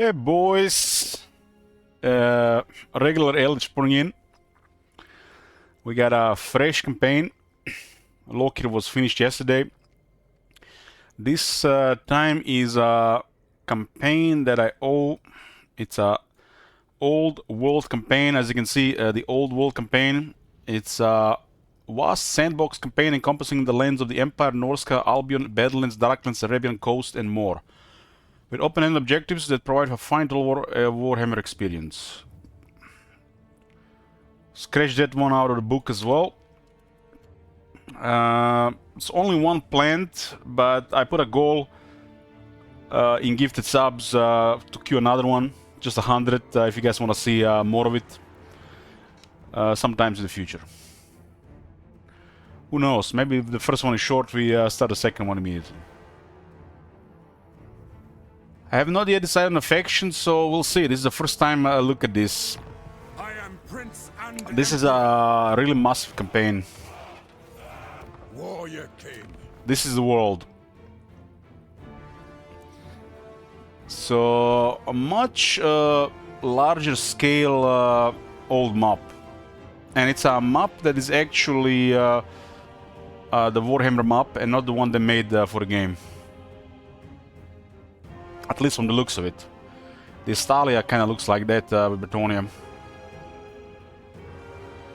Hey boys, regular Eldritch pouring in. We got a fresh campaign. Loki was finished yesterday. This time is a campaign that I owe. It's a old world campaign. As you can see, the old world campaign. It's a vast sandbox campaign encompassing the lands of the Empire, Norska, Albion, Badlands, Darklands, Arabian Coast, and more, with open-ended objectives that provide a final Warhammer experience. Scratch that one out of the book as well. It's only one plant, but I put a goal in gifted subs to queue another one, just 100 if you guys want to see more of it sometimes in the future. Who knows, maybe if the first one is short, we start the second one immediately. I have not yet decided on a faction, so we'll see. This is the first time I look at this. I am Prince and This is a really massive campaign. Warrior King. This is the world. So a much larger scale old map. And it's a map that is actually the Warhammer map and not the one they made for the game. At least from the looks of it. The Stalia kind of looks like that with Bretonia.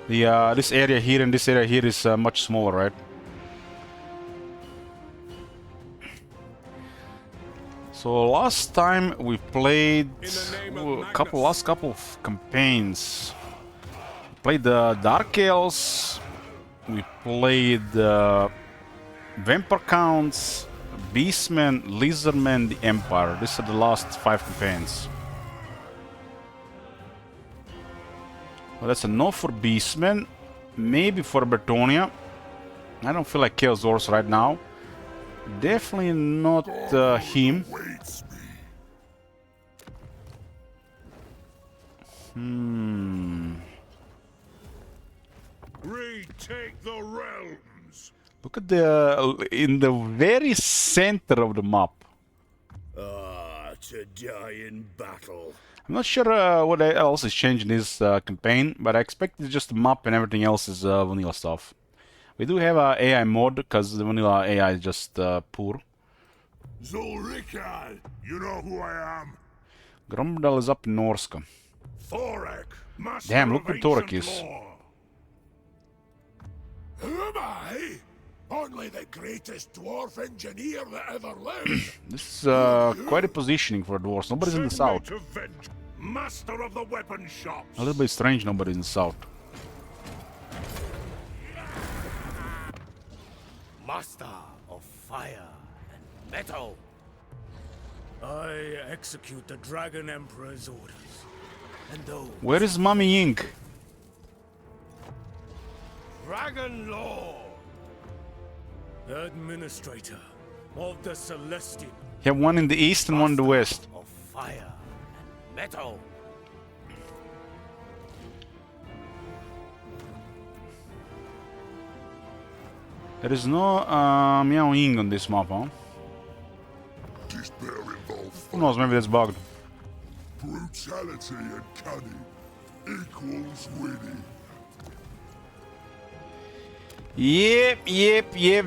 This area here and this area here is much smaller, right? So last time we played last couple of campaigns. We played the Dark Elves. We played Vampire Counts, Beastmen, Lizardmen, the Empire. These are the last 5 campaigns. Well, that's a no for Beastmen, maybe for Bretonia. I don't feel like Chaos Dwarfs right now. Definitely not him. Retake the realms. Look at the in the very center of the map. To die in battle. I'm not sure what else is changing this campaign, but I expect it's just the map and everything else is vanilla stuff. We do have a AI mod because the vanilla AI is just poor. Zulrikal, you know who I am. Gromdal is up in Norska. Thorek, master Damn, look of where Thorek ancient is. lore. Who am I? Only the greatest dwarf engineer that ever lived. This is quite a positioning for dwarves. Nobody's in the Send me south. to venge. Master of the weapon shops. A little bit strange nobody's in the south. Master of fire and metal. I execute the Dragon Emperor's orders. And those Where is Mummy Ink? Dragon Lord, Administrator of the Celestial. You have one in the east and one in the west. Of fire and metal. Despair There is no Meow Ying on this map, huh? involves Who knows, maybe that's bugged. brutality and cunning equals winning. Yep,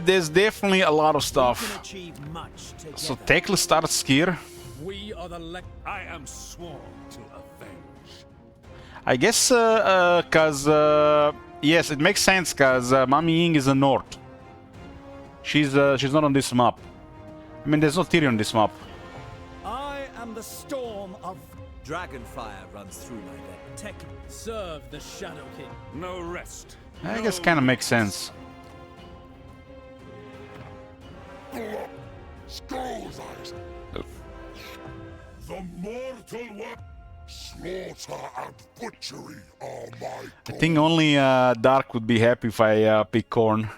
there's definitely a lot of stuff. Achieve much together. So Tekla starts here. We are the I am sworn to avenge. I guess cause yes, it makes sense cause Mami Ying is a north. She's not on this map. I mean, there's no Tyrion on this map. I am the storm of Dragonfire runs through my veins. Tech serve the Shadow King. No rest. I guess kind of makes sense. Skull's eyes. The mortal weapon. Slaughter and butchery are my I think only Dark would be happy if I pick Corn.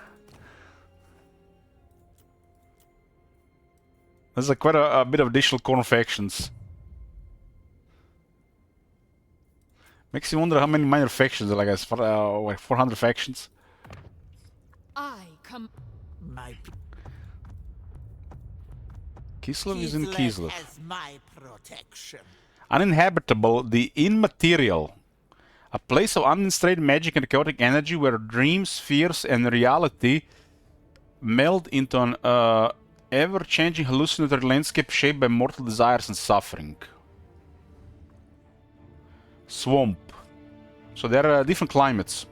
There's quite a bit of additional Corn factions. Makes you wonder how many minor factions there are, like 400 factions. I come. My Kislev is in Kislev. has my protection. Uninhabitable, the immaterial. A place of unrestrained magic and chaotic energy where dreams, fears, and reality meld into an ever-changing hallucinatory landscape shaped by mortal desires and suffering. Swamp. So there are different climates.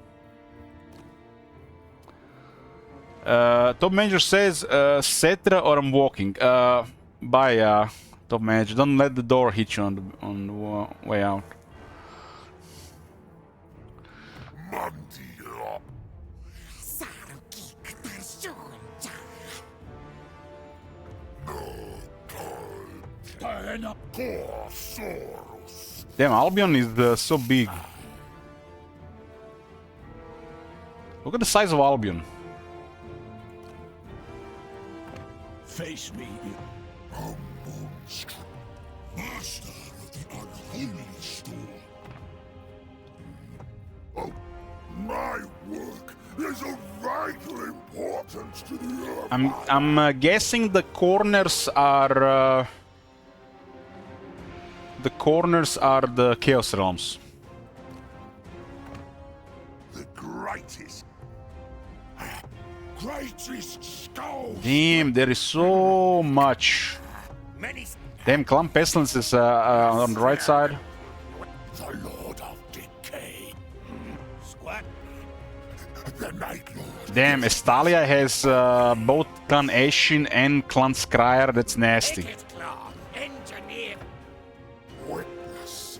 Top manager says, Cetra or I'm walking. Bye, top manager. Don't let the door hit you on the way out. Damn, Albion is so big. Look at the size of Albion. Face me, a monster, master of the unholy storm. Oh, my work is of vital importance to the Earth. I'm guessing the corners are the Chaos Realms. The greatest skull. Damn, there is so much. Damn, Clump Pestilence is on the right side. The Lord of Decay. Squat. The Night Lord. Damn, Estalia has both Clan Ashin and Clan Scryer. That's nasty. Witness.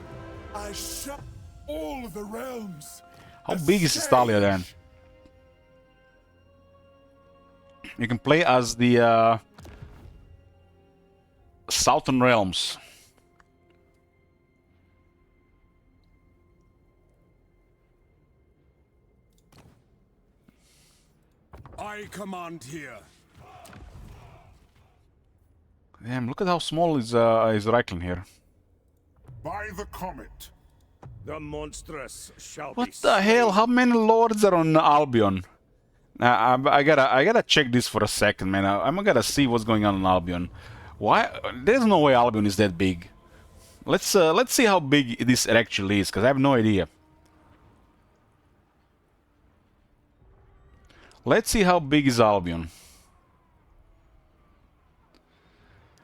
I shut all the realms. How big is Estalia then? You can play as the Southern Realms. I command here. Damn, look at how small is Reichland here. By the comet. The monstrous shall What be the hell? How many lords are on Albion? I gotta check this for a second, man. I'm gonna see what's going on in Albion. Why? There's no way Albion is that big. Let's see how big this actually is, because I have no idea. Let's see how big is Albion.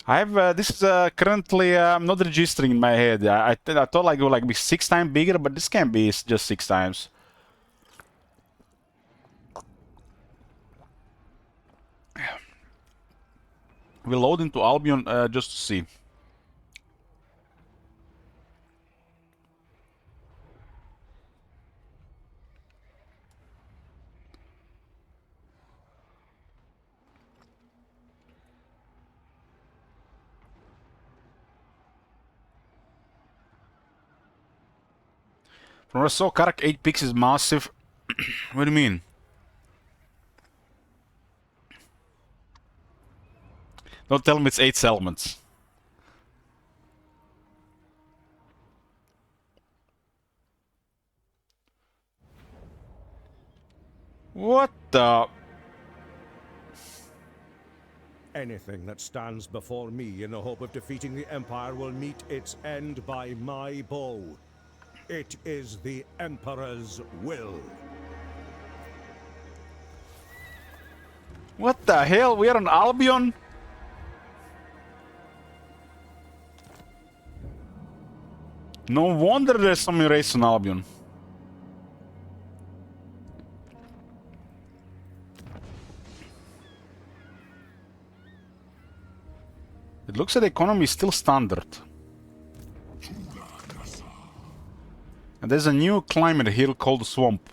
I have this is currently I'm not registering in my head. I thought like it would be 6 times bigger, but this can't be just 6 times. We'll load into Albion just to see. From what I saw, Karak 8 pix is massive. What do you mean? Don't tell me it's 8 settlements. What the? Anything that stands before me in the hope of defeating the Empire will meet its end by my bow. It is the Emperor's will. What the hell? We are on Albion? No wonder there's so many races on Albion. It looks like the economy is still standard. And there's a new climate here called the Swamp.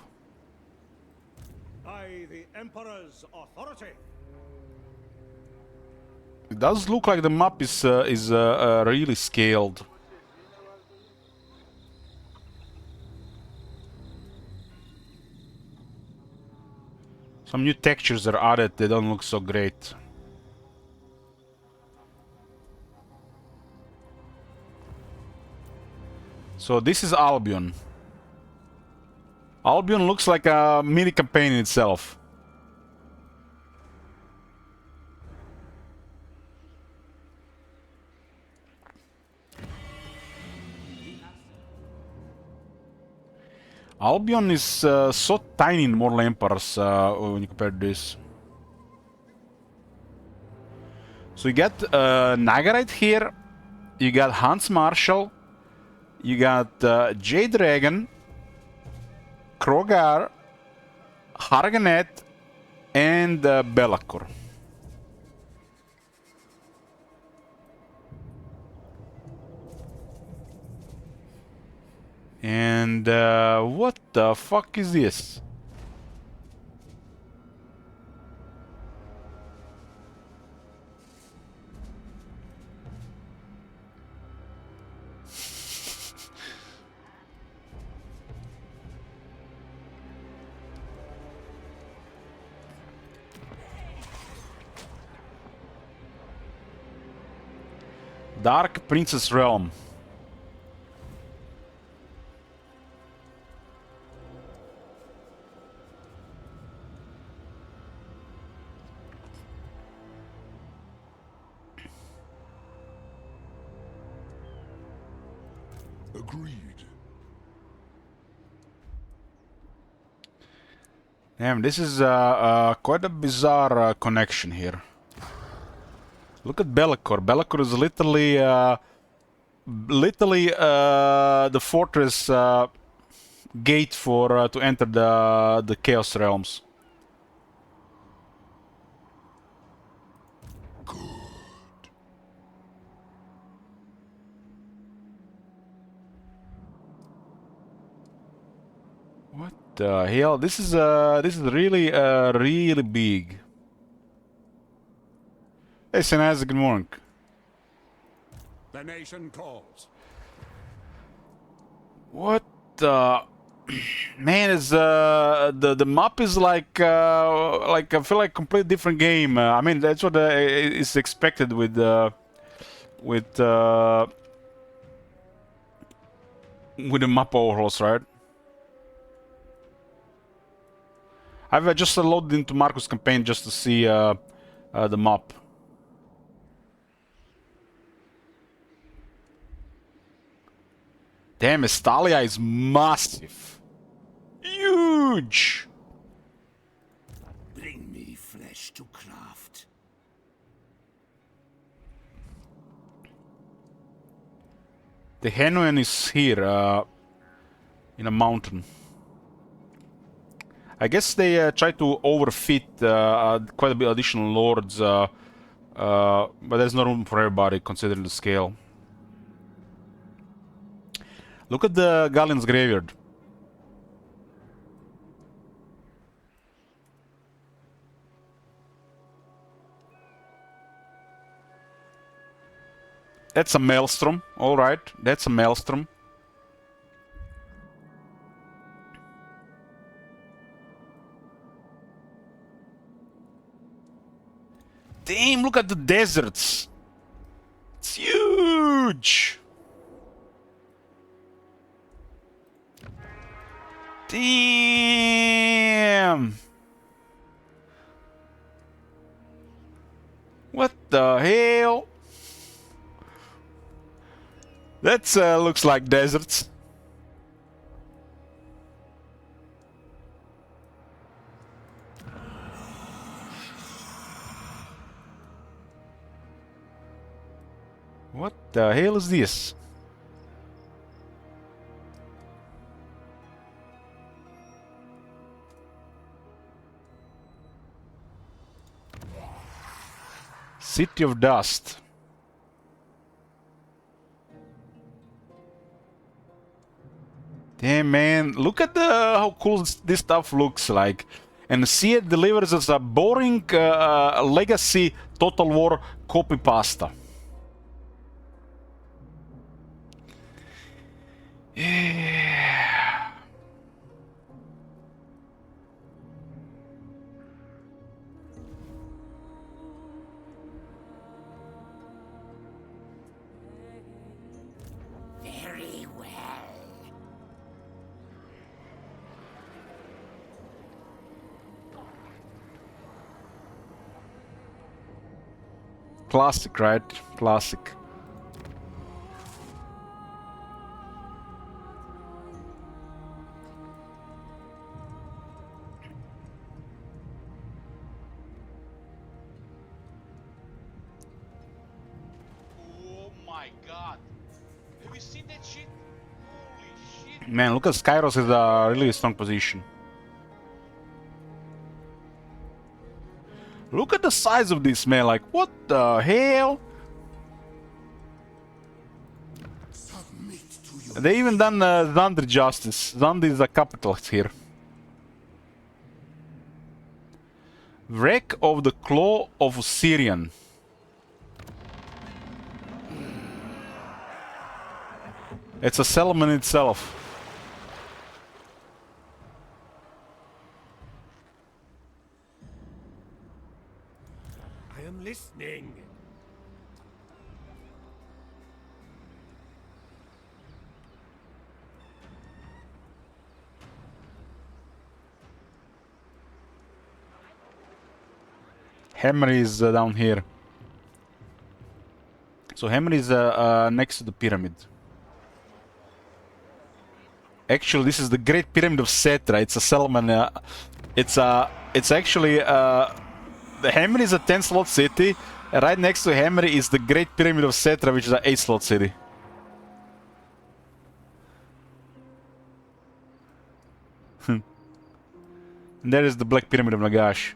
By the Emperor's authority. It does look like the map is really scaled. Some new textures are added, they don't look so great. So this is Albion. Albion looks like a mini campaign in itself. Albion is so tiny in Mortal Empires when you compare to this. So you got Nagarite here, you got Hans Marshall, you got Jade Dragon, Krogar, Harganet, and Belacor. And what the fuck is this? Dark Princess Realm. Agreed. Damn, this is quite a bizarre connection here. Look at Belacor. Belacor is literally, the fortress gate for to enter the Chaos Realms. What the hell? This is really really big. Hey, Senaz, good morning. The nation calls. What the man is the map is like I feel like complete different game. I mean that's what is expected with the map overhauls, right? I've just loaded into Marcus campaign just to see the map. Damn, Estalia is massive. Huge! Bring me flesh to craft. The Henuan is here, in a mountain. I guess they try to overfit quite a bit additional lords, but there's no room for everybody considering the scale. Look at the Galleon's graveyard. That's a maelstrom, alright, that's a maelstrom. Damn, look at the deserts! It's huge! Damn! What the hell? That looks like deserts. What the hell is this? City of Dust. Damn, man, look at how cool this stuff looks like. And see, it delivers us a boring legacy Total War copy pasta. Yeah. Very well. Classic, right? Classic. god. Have you seen that shit? Holy shit. Man, look at Skyros is a really strong position. Look at the size of this, man. Like, what the hell? Submit to your They even done Zandri justice. Zandri is a capital here. Wreck of the Claw of Syrian. It's a settlement itself. I am listening. Hammer is down here. So Hammer is next to the pyramid. Actually, this is the Great Pyramid of Cetra. It's a settlement. It's actually the Hammer is a 10-slot city. And right next to Hammer is the Great Pyramid of Cetra, which is an 8-slot city. And there is the Black Pyramid of Nagash.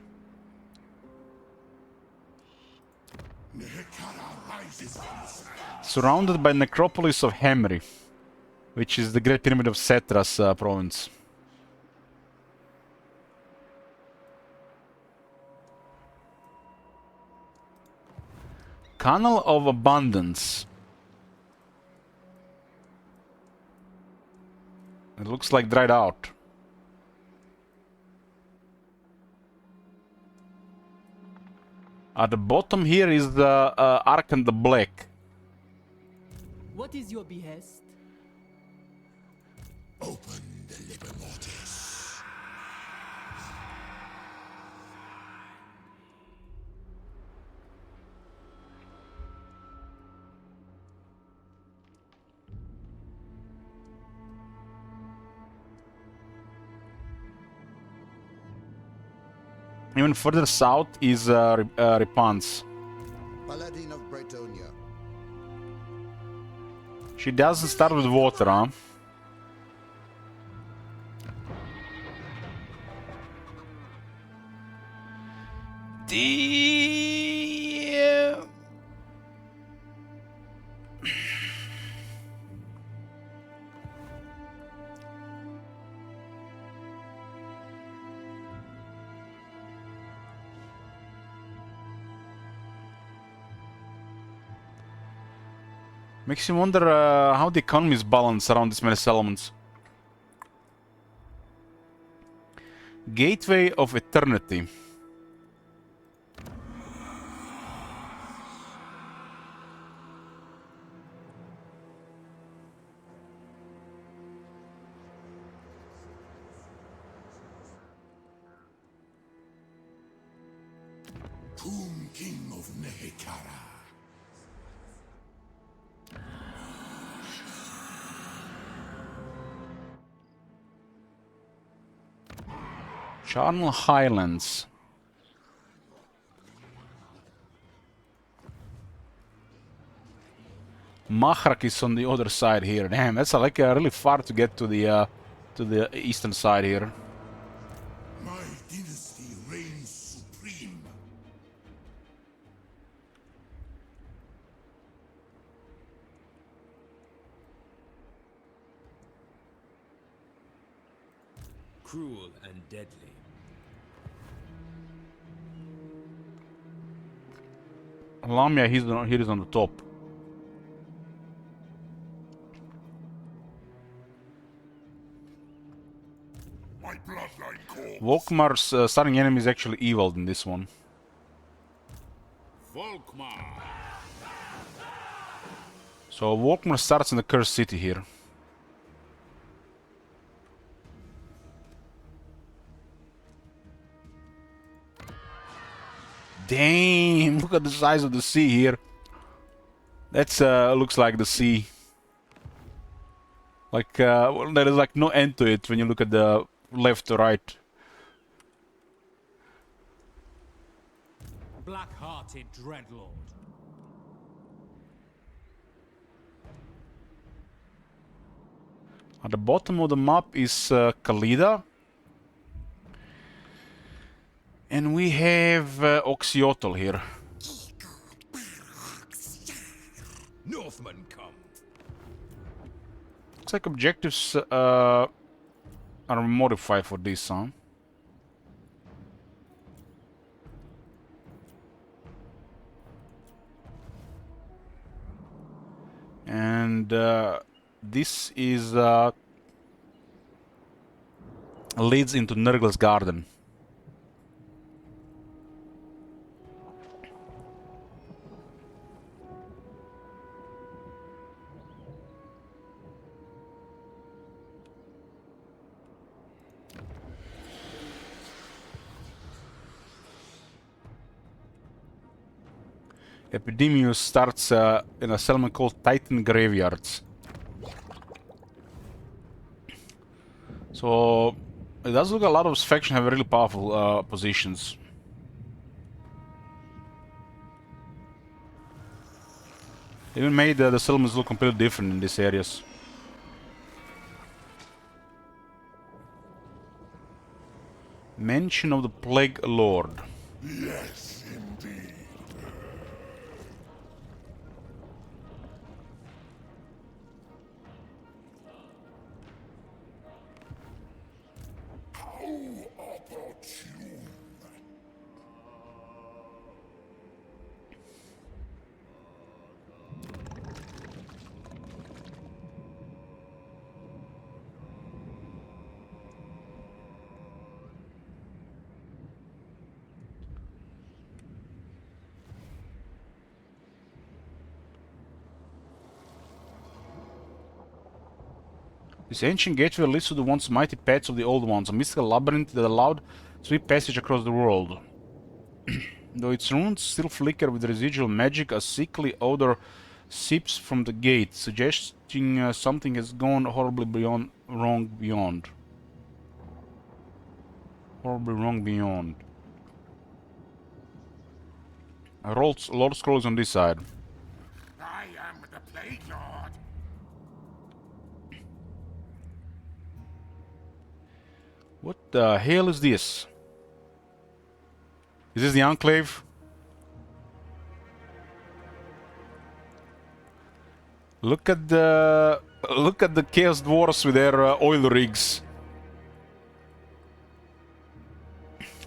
Surrounded by necropolis of Hamri, which is the Great Pyramid of Cetra's province. Canal of Abundance. It looks like dried out. At the bottom here is the Arkan the Black. What is your behest? Open the liber mortis. Even further south is Repans. Paladin of Bretonia. She doesn't start with water, huh? Damn. Makes you wonder how the economy is balanced around this many settlements. Gateway of Eternity. Tomb King of Nehekara. Charnel Highlands. Mahrak is on the other side here. Damn, that's like really far to get to the eastern side here. My dynasty reigns supreme. Cruel and deadly. Lamia, here is on the top. My bloodline calls. Volkmar's starting enemy is actually evil in this one. Volkmar. So Volkmar starts in the cursed city here. Damn, look at the size of the sea here. That's looks like the sea. Like well, there is like no end to it when you look at the left to right. Black-hearted dreadlord. At the bottom of the map is Khalida. And we have Oxiotl here. Northmen come. Looks like objectives are modified for this, huh? And this is leads into Nurgle's garden. Epidemius starts in a settlement called Titan Graveyards. So it does look a lot of this faction have really powerful positions. They even made the settlements look completely different in these areas. Mention of the Plague Lord. Yes, indeed. How opportune. This ancient gateway leads to the once mighty paths of the old ones, a mystical labyrinth that allowed sweet passage across the world. Though its runes still flicker with residual magic, a sickly odor seeps from the gate, suggesting something has gone horribly wrong beyond. Horribly wrong beyond. Lord Scroll is on this side. I am the Plague Lord. What the hell is this? Is this the Enclave? Look at the Chaos Dwarfs with their oil rigs.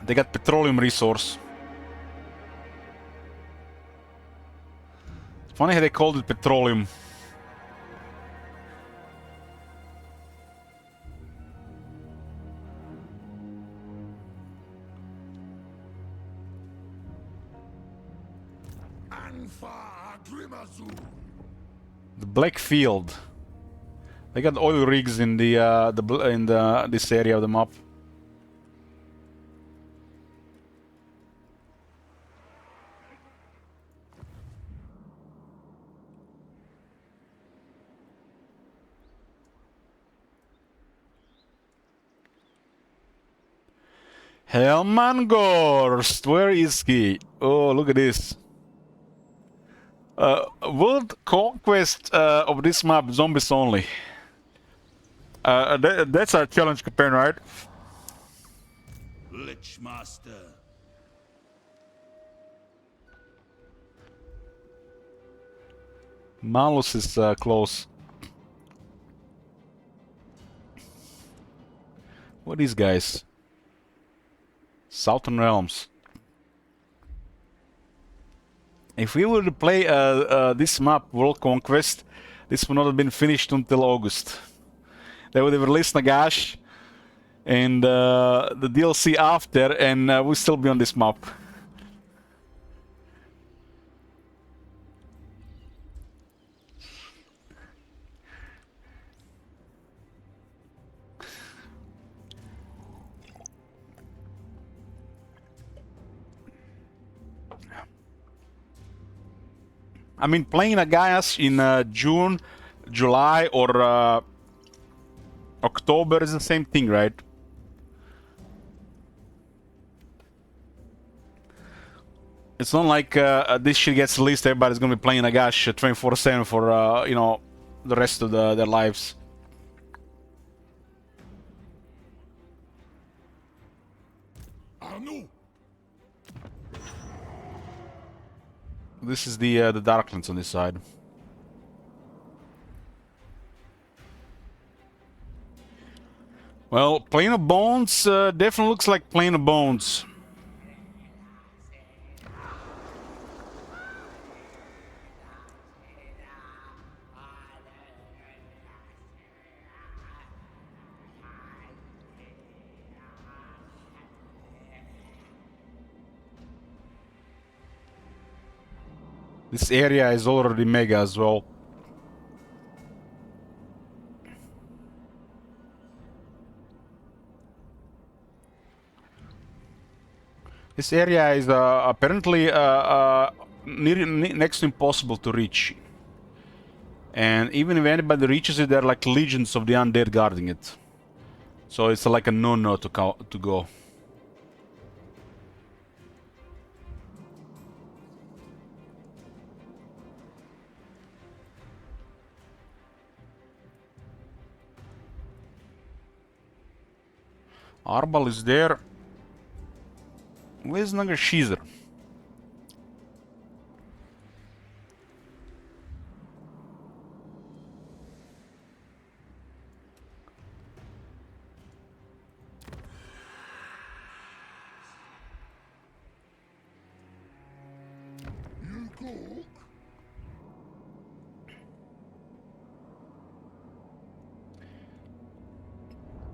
They got petroleum resource. Funny how they called it petroleum. The Black Field. They got oil rigs in this area of the map. Helmangorst, where is he? Oh, look at this. World conquest of this map, zombies only. That's our challenge campaign, right? Lich Master. Malus is close. What are these guys? Southern Realms. If we were to play this map, World Conquest, this would not have been finished until August. They would have released Nagash and the DLC after, and we'll still be on this map. I mean, playing Nagash in June, July, or October is the same thing, right? It's not like this shit gets released, everybody's gonna be playing Nagash 24/7 for, you know, the rest of their lives. This is the Darklands on this side. Well, Plain of Bones definitely looks like Plain of Bones. This area is already mega as well. This area is apparently next to impossible to reach. And even if anybody reaches it, there are like legions of the undead guarding it. So it's like a no-no to go. Arbal is there. Where's Nagashizer?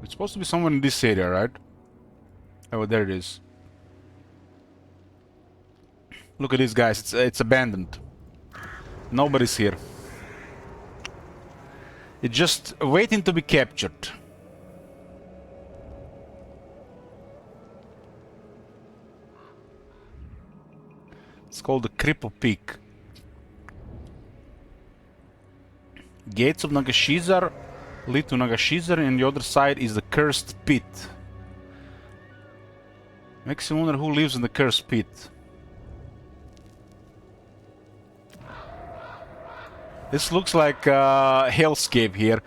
It's supposed to be somewhere in this area, right? Oh, there it is. Look at this, guys. It's abandoned. Nobody's here. It's just waiting to be captured. It's called the Cripple Peak. Gates of Nagashizar lead to Nagashizar, and the other side is the Cursed Pit. Makes you wonder who lives in the Cursed Pit. This looks like a hellscape here.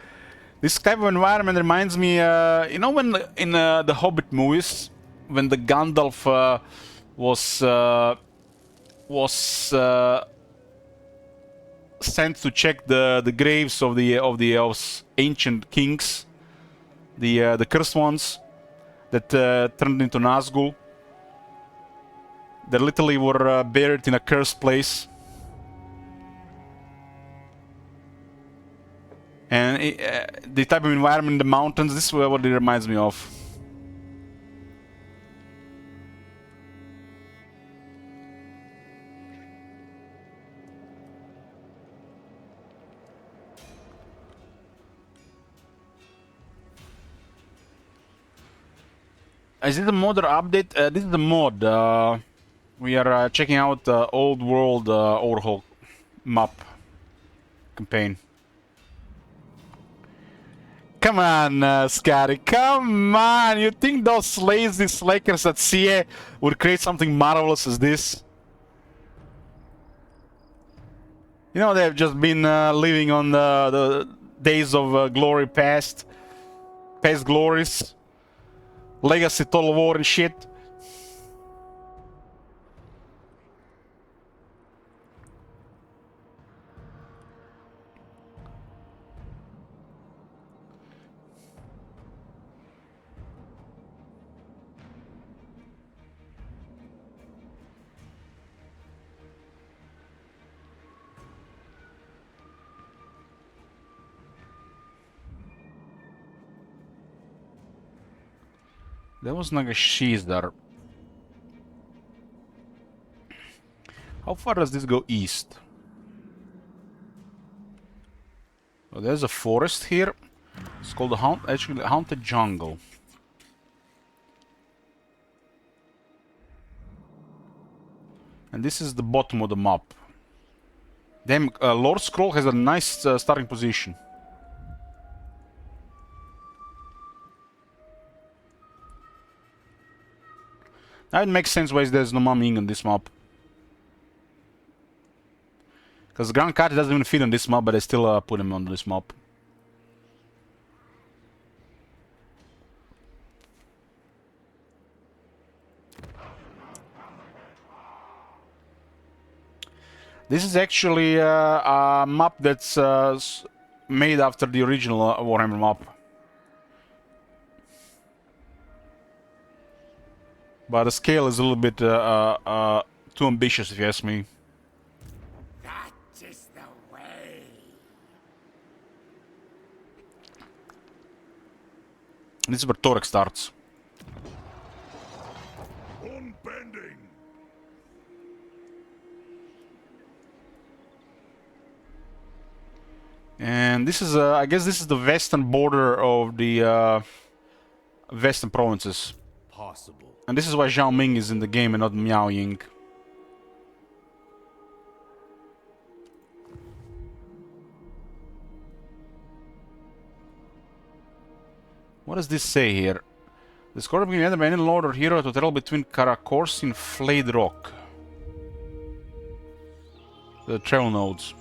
This type of environment reminds me, you know, when in the Hobbit movies, when the Gandalf was sent to check the graves of the ancient kings, the cursed ones that turned into Nazgul. They literally were buried in a cursed place. And the type of environment in the mountains, this is what it reminds me of. Is it a mod or update? This is the mod. We are checking out the Old World Overhaul map campaign. Come on, Scotty, come on! You think those lazy slackers at CA would create something marvelous as this? You know, they've just been living on the days of glory past glories, legacy, total war and shit. There was Nagashizar. How far does this go east? Oh, there's a forest here. It's called the Haunted Jungle. And this is the bottom of the map. Damn, Lord Scroll has a nice starting position. Now it makes sense why there's no mumming on this map. Because Grand Cat doesn't even fit on this map, but I still put him on this map. This is actually a map that's made after the original Warhammer map. But the scale is a little bit too ambitious, if you ask me. That is the way. This is where Torek starts. Unbending. And this is, I guess this is the western border of the western provinces. Possible. And this is why Zhao Ming is in the game and not Miao Ying. What does this say here? The score being entered by any lord or hero to travel between Karakourse and Flayed Rock. The travel nodes.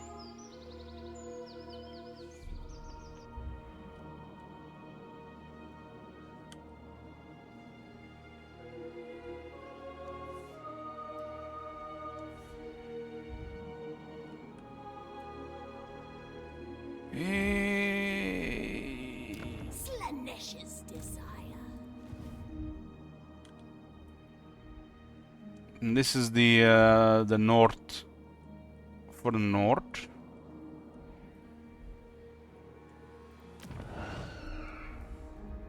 Slanesh's desire. And this is the north. For the north.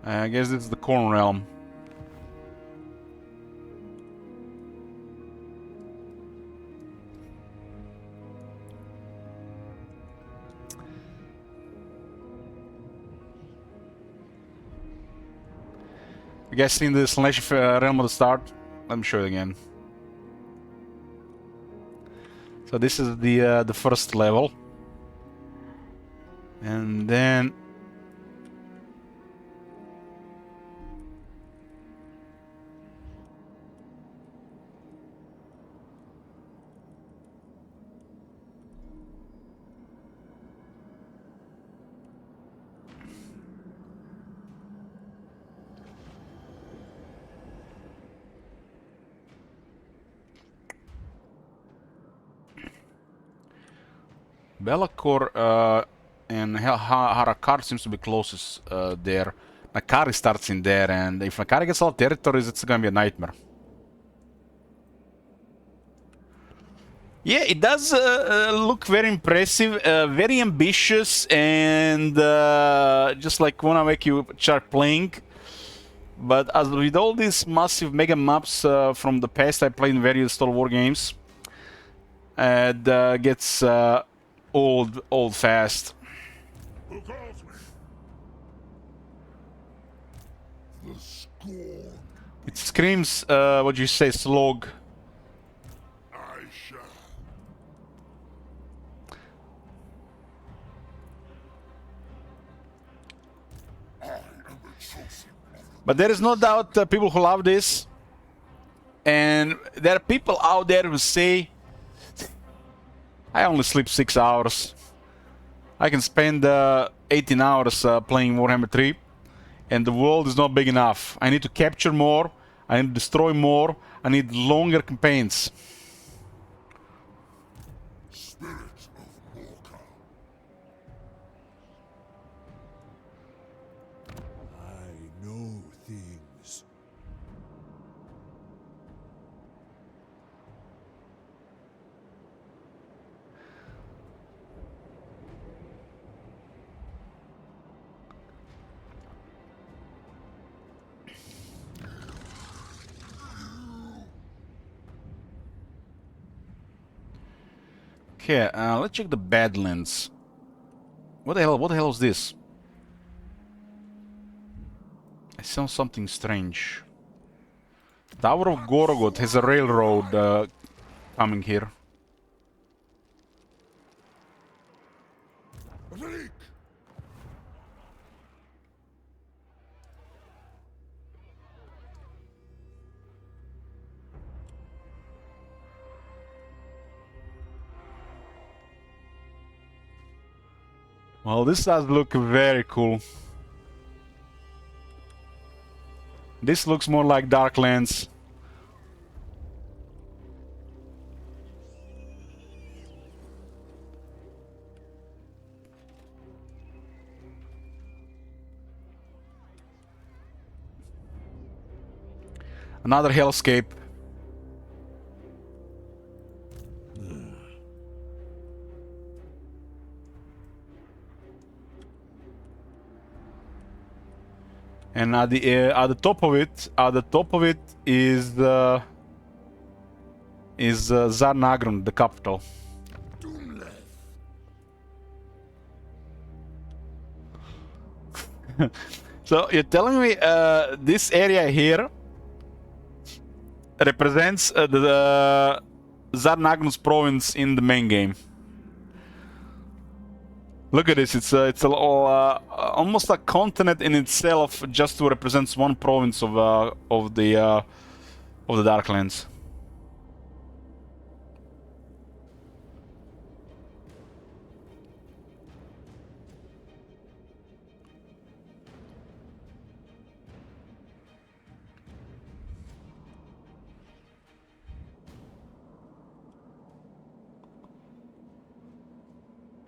I guess this is the Couronne realm. You guys seen the Slanesh realm at the start? Let me show you again. So this is the first level, and then Belacor and Harakar seems to be closest there. Nakari starts in there, and if Nakari gets all territories, it's gonna be a nightmare. Yeah, it does look very impressive, very ambitious, and just like wanna make you start playing. But as with all these massive mega maps from the past, I played in various Total War games, it gets old fast. Who calls me? The scorn. It screams, what you say, slog. I shall. I am the chosen. But there is no doubt people who love this, and there are people out there who say, I only sleep 6 hours. I can spend 18 hours playing Warhammer 3, and the world is not big enough. I need to capture more, I need to destroy more, I need longer campaigns. Spirit of Walker. I know things. Okay, let's check the Badlands. What the hell is this? I saw something strange. Tower of Gorogoth has a railroad coming here. Reek. Well, this does look very cool. This looks more like Darklands. Another hellscape. And at the top of it is Zarnagrund, the capital. So you're telling me this area here represents the Zarnagrund's province in the main game? Look at this, it's almost a continent in itself, just to represents one province of the Darklands.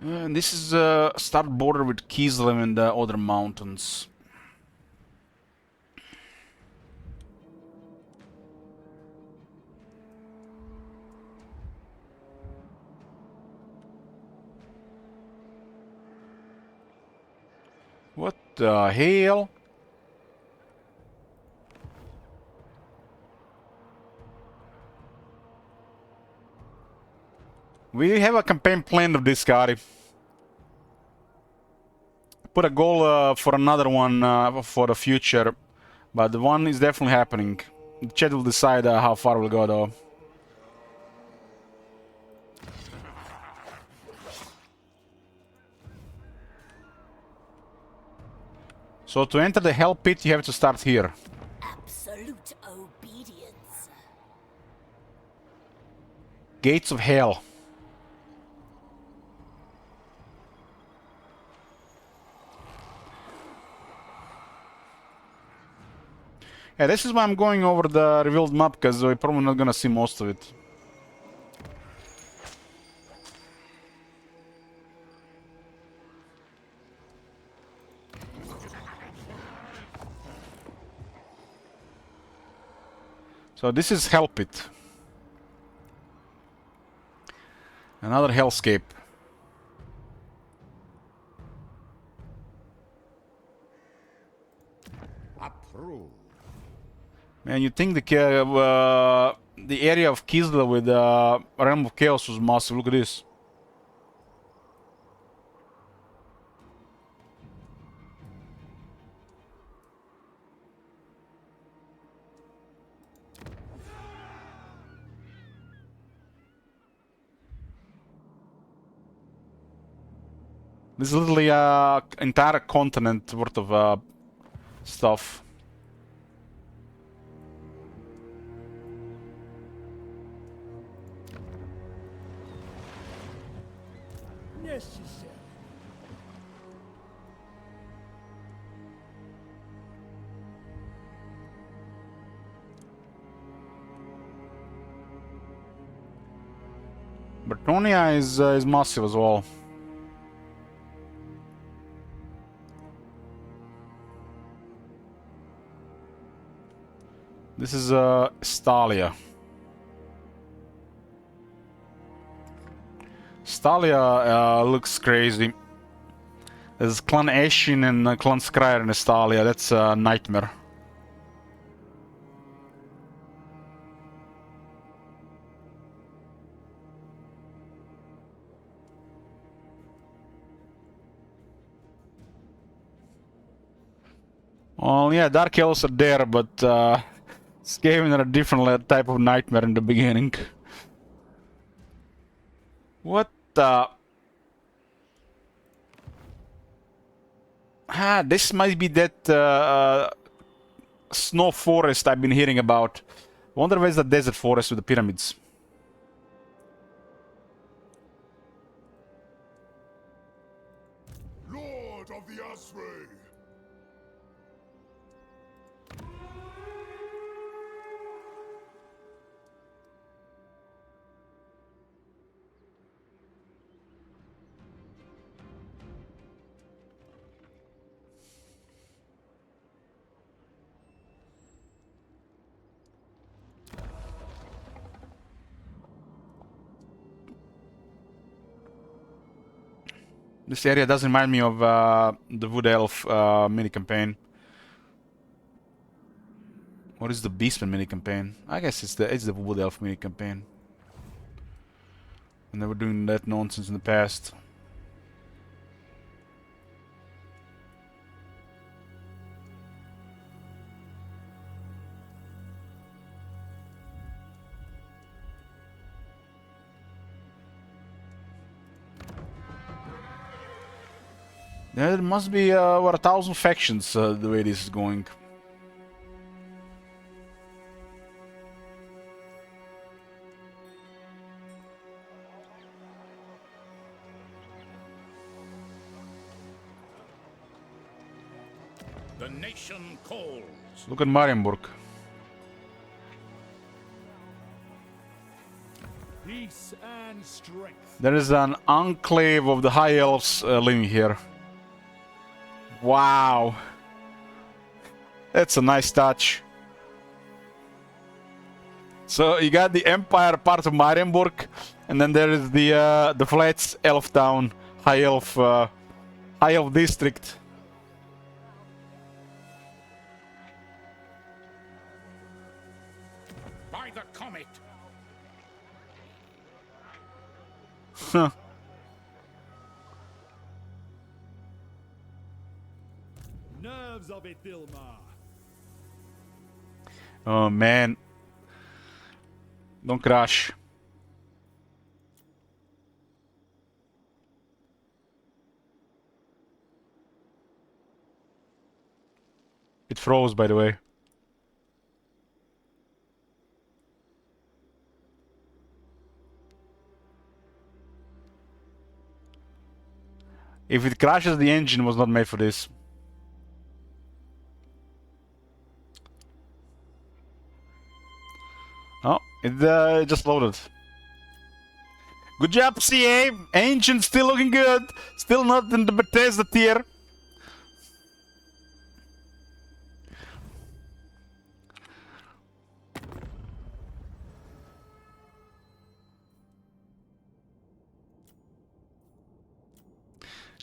And this is start border with Kislev and the other mountains. What the hell? We have a campaign planned of this, Scotty. Put a goal for another one for the future, but the one is definitely happening. The chat will decide how far we'll go, though. So to enter the Hell Pit, you have to start here. Absolute obedience. Gates of Hell. Yeah, this is why I'm going over the revealed map, because we're probably not gonna see most of it. So this is Hell Pit. Another hellscape. Approved. Man, you think the area of Kislev with Realm of Chaos was massive. Look at this. This is literally an entire continent worth of stuff. Necessary. Bretonia is massive as well. This is Stalia. Stalia looks crazy. There's Clan Eshin and Clan Skryre in Stalia. That's a nightmare. Well, yeah, Dark Elves are there, but Skaven are a different type of nightmare in the beginning. What the... Ah, this might be that snow forest I've been hearing about. Wonder where's the desert forest with the pyramids. Lord of the Asray. This area does remind me of the Wood Elf mini-campaign. What is the Beastman mini-campaign? I guess it's the Wood Elf mini-campaign. And they were doing that nonsense in the past. There must be over 1,000 factions the way this is going. The nation calls. Look at Marienburg. Peace and strength. There is an enclave of the High Elves living here. Wow. That's a nice touch. So you got the Empire part of Marienburg, and then there is the Flats Elf Town, High Elf District. By the comet. Huh. Nerves of it, Vilmar. Oh man. Don't crash. It froze, by the way. If it crashes, the engine was not made for this. Oh, it just loaded. Good job, CA. Engine still looking good. Still not in the Bethesda tier.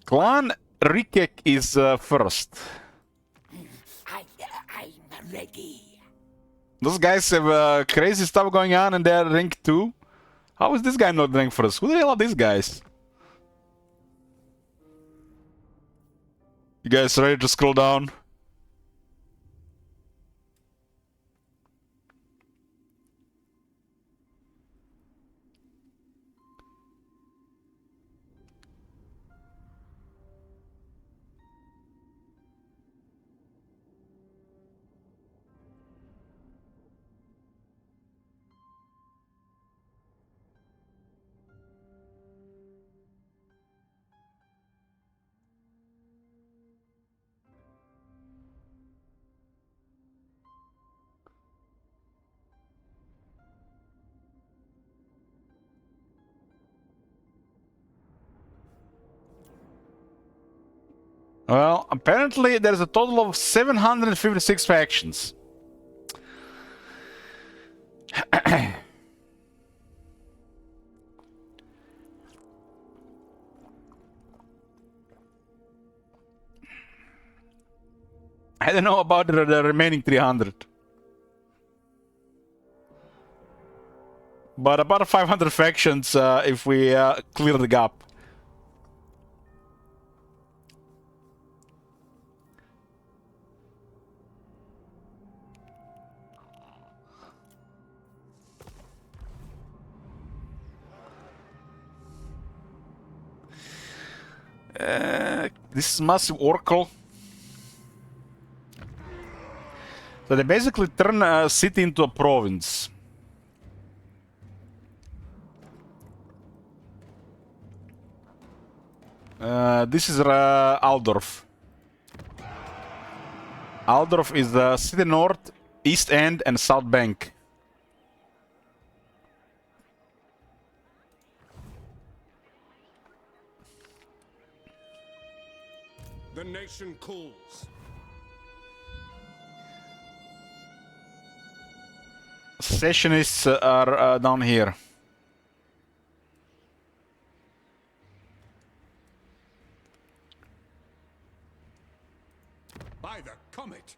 Clan Rikek is first. I'm ready. Those guys have crazy stuff going on in their rank too. How is this guy not rank first? Who the hell are these guys? You guys ready to scroll down? Well, apparently there's a total of 756 factions. I don't know about the remaining 300. But about 500 factions if we clear the gap. This is massive oracle. So they basically turn a city into a province. This is Aldorf. Aldorf is the city north, east end, and south bank. The nation calls. Secessionists are down here. By the comet.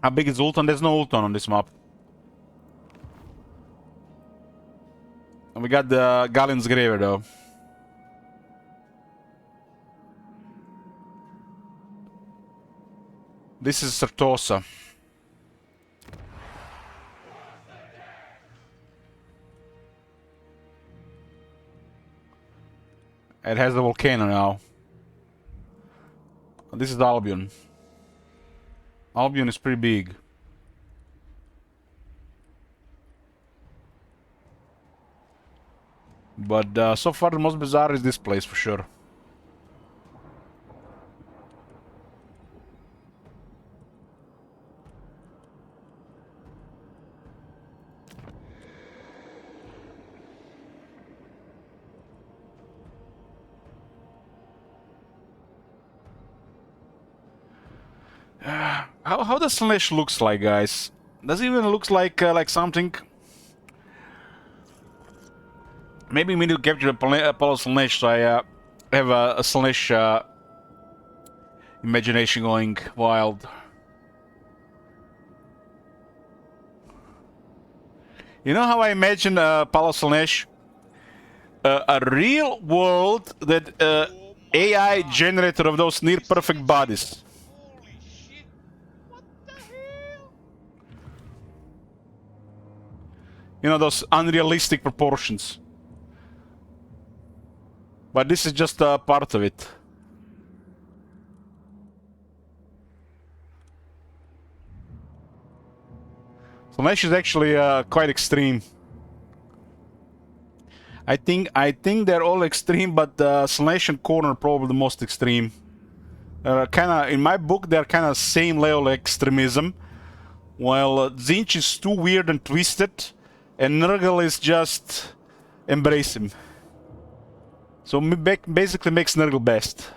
How big is Ulton? There's no Ulton on this map. And we got the Galleon's Graver though. This is Certosa. It has the volcano now. This is Albion. Albion is pretty big. But so far the most bizarre is this place for sure. How the slash looks like, guys? Does it even looks like something? Maybe we need to capture a Apollo slash so I have a slash imagination going wild. You know how I imagine Apollo slash? A real world that AI generator of those near perfect bodies. Holy shit! What the hell? You know, those unrealistic proportions. But this is just a part of it. Slash is actually quite extreme. I think they're all extreme, but Slash and Corner are probably the most extreme. Kinda, in my book, they're kind of same level of extremism. While Zinch is too weird and twisted, and Nurgle is just embrace him. So basically makes Nurgle best.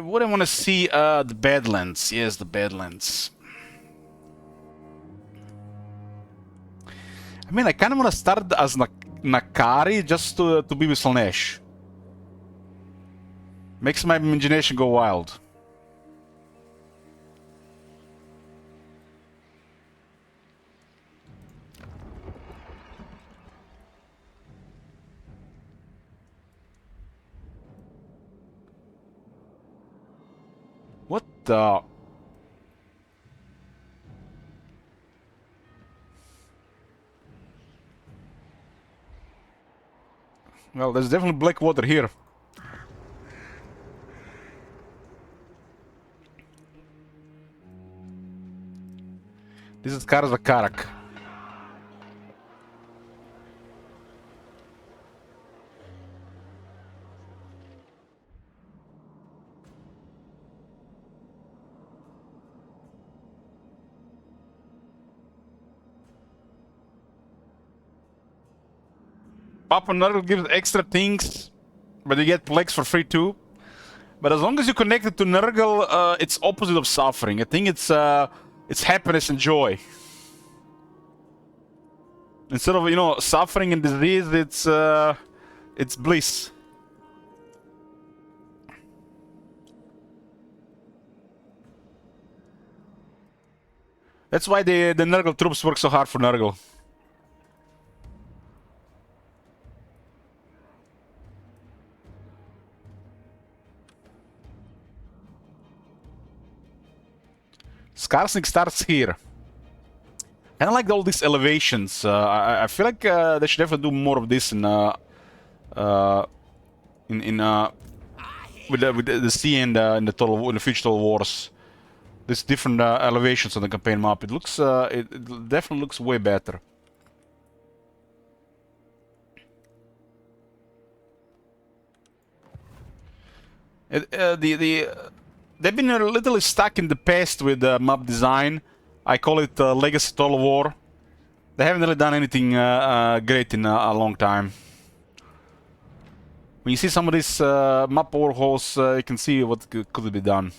What I want to see, the Badlands. Yes, the Badlands. I mean, I kind of want to start as Nakari just to be with Slanesh. Makes my imagination go wild. What the... Well, there's definitely black water here. This is Karak. Papa Nurgle gives extra things, but you get plagues for free too. But as long as you connect it to Nurgle, it's opposite of suffering. I think it's happiness and joy. Instead of, you know, suffering and disease, it's bliss. That's why the Nurgle troops work so hard for Nurgle. Skarsnik starts here. Kind of like all these elevations. I feel like they should definitely do more of this in with the sea and in the future Total Wars. There's different elevations on the campaign map. It looks it definitely looks way better. They've been a little stuck in the past with map design. I call it Legacy Total War. They haven't really done anything great in a long time. when you see some of these map overhauls, you can see what could be done.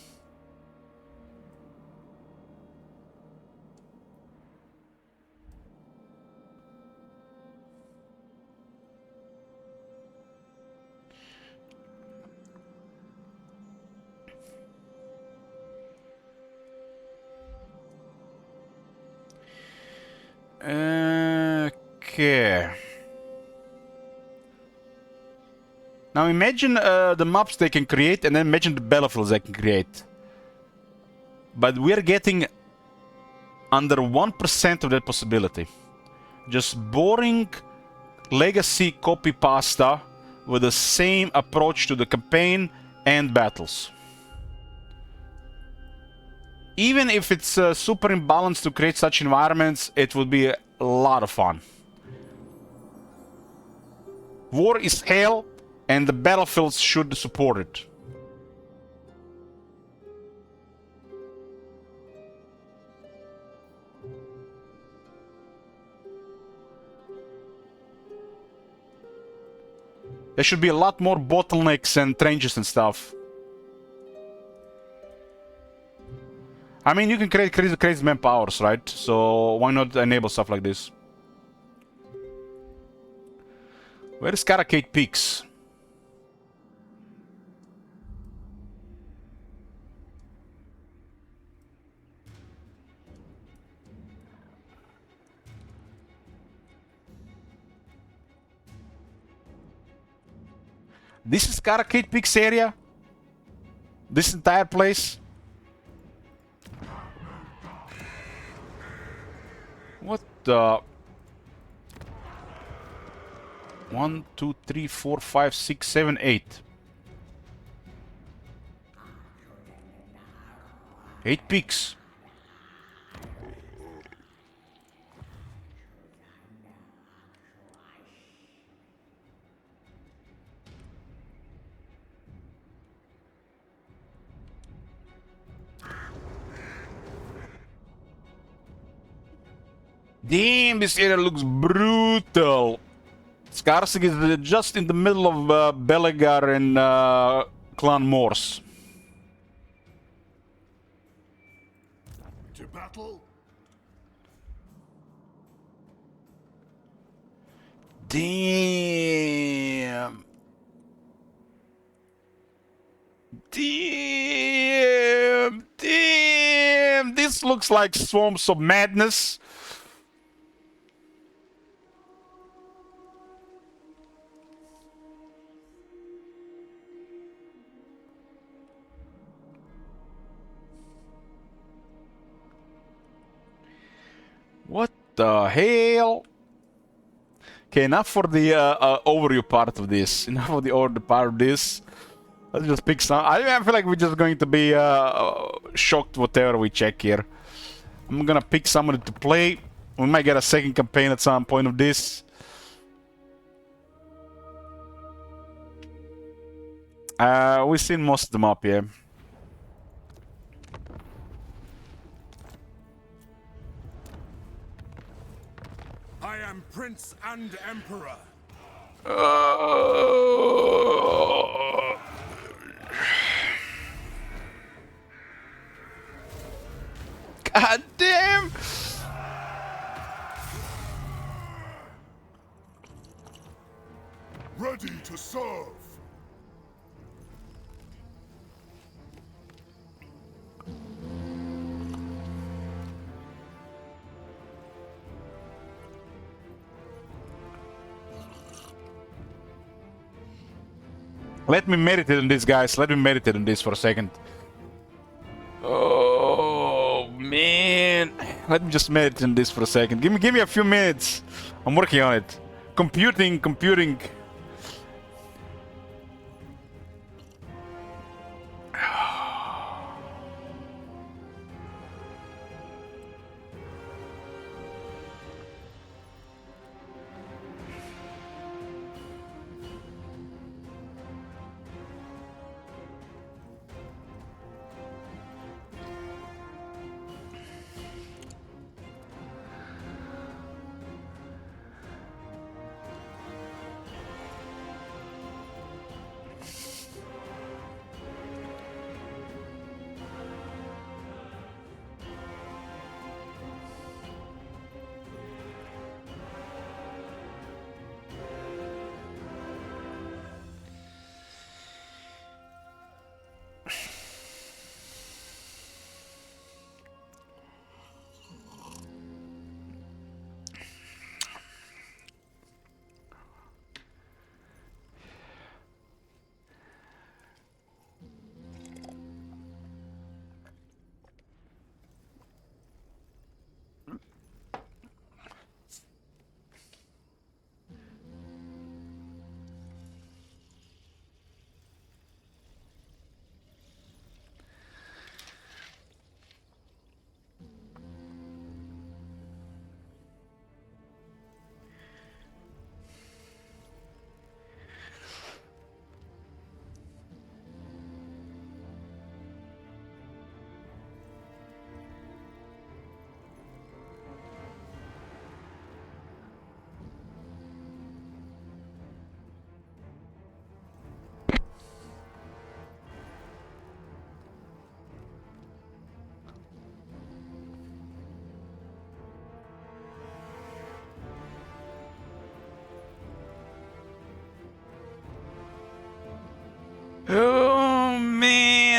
Okay. Now imagine the maps they can create, and then imagine the battlefields they can create. But we're getting under 1% of that possibility. Just boring legacy copy pasta with the same approach to the campaign and battles. Even if it's super imbalanced to create such environments, it would be a lot of fun. War is hell, and the battlefields should support it. There should be a lot more bottlenecks and trenches and stuff. I mean, you can create crazy manpowers, right? So why not enable stuff like this? Where is Caracate Peaks? This is Caracate Peaks area? This entire place? What the... 1, 2, 3, 4, 5, 6, 7, 8. 8 peaks. Damn, this area looks brutal. Skarsig is just in the middle of Belegar and Clan Morse. To battle? Damn. Damn. Damn. This looks like Swarms of Madness. What the hell? Okay, enough for the overview part of this. Enough of the overview part of this. Let's just pick some. I feel like we're just going to be shocked whatever we check here. I'm gonna pick somebody to play. We might get a second campaign at some point of this. We've seen most of them up here. I am Prince and Emperor. God damn! Ready to serve. Let me meditate on this, guys. Let me meditate on this for a second. Oh man, let me just meditate on this for a second. Give me a few minutes. I'm working on it. Computing.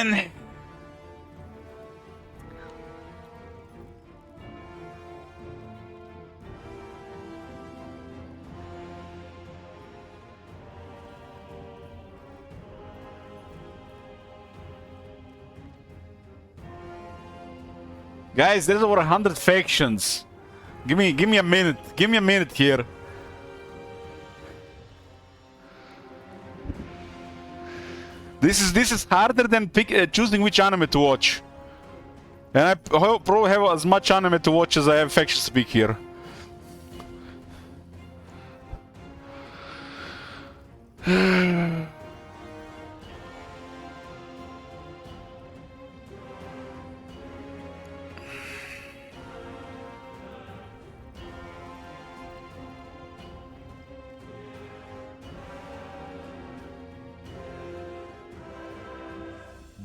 man. Guys, there's over 100 factions. Give me a minute. Give me a minute here. This is harder than choosing which anime to watch. And I probably have as much anime to watch as I have factions to pick here.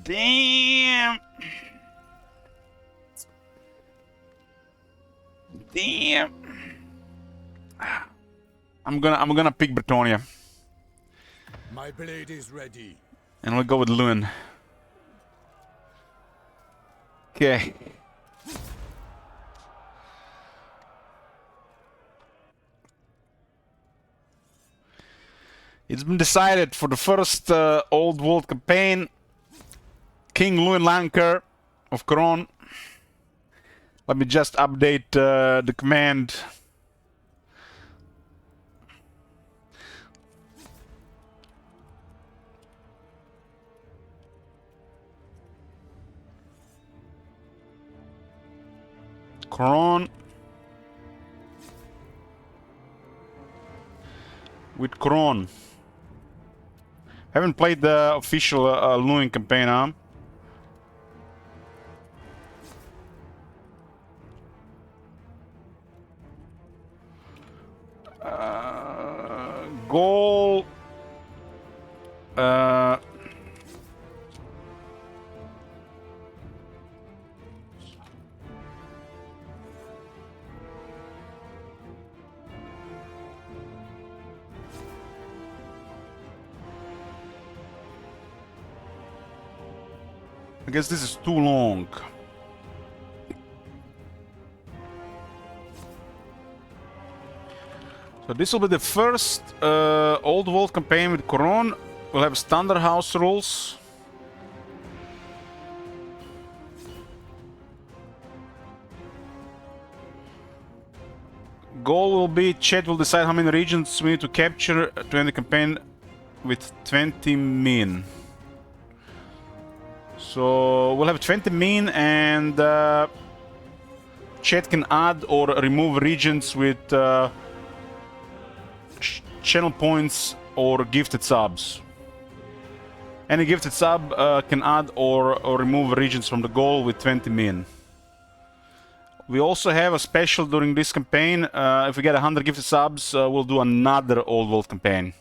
Damn. Damn. I'm gonna pick Bretonia. My blade is ready. And we'll go with Lewin. Okay. It's been decided for the first Old World campaign. King Lewin Lanker of Couronne. Let me just update the command. Couronne. With Couronne. Haven't played the official Lewin campaign, huh? Goal. I guess this is too long. So this will be the first Old World campaign with Couronne. We'll have standard house rules. Goal will be, chat will decide how many regions we need to capture to end the campaign with 20 men. So we'll have 20 men, and chat can add or remove regions with channel points or gifted subs. Any gifted sub can add or remove regions from the goal with 20 men. We also have a special during this campaign. If we get 100 gifted subs, we'll do another Old World campaign.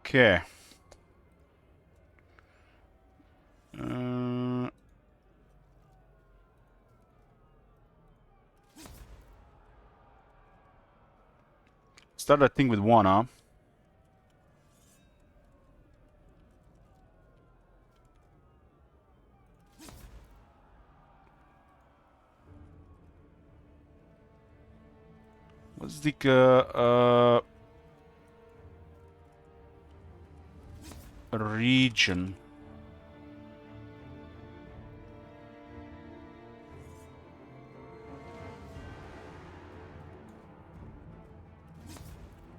Okay. Start that thing with one, huh? What's the region?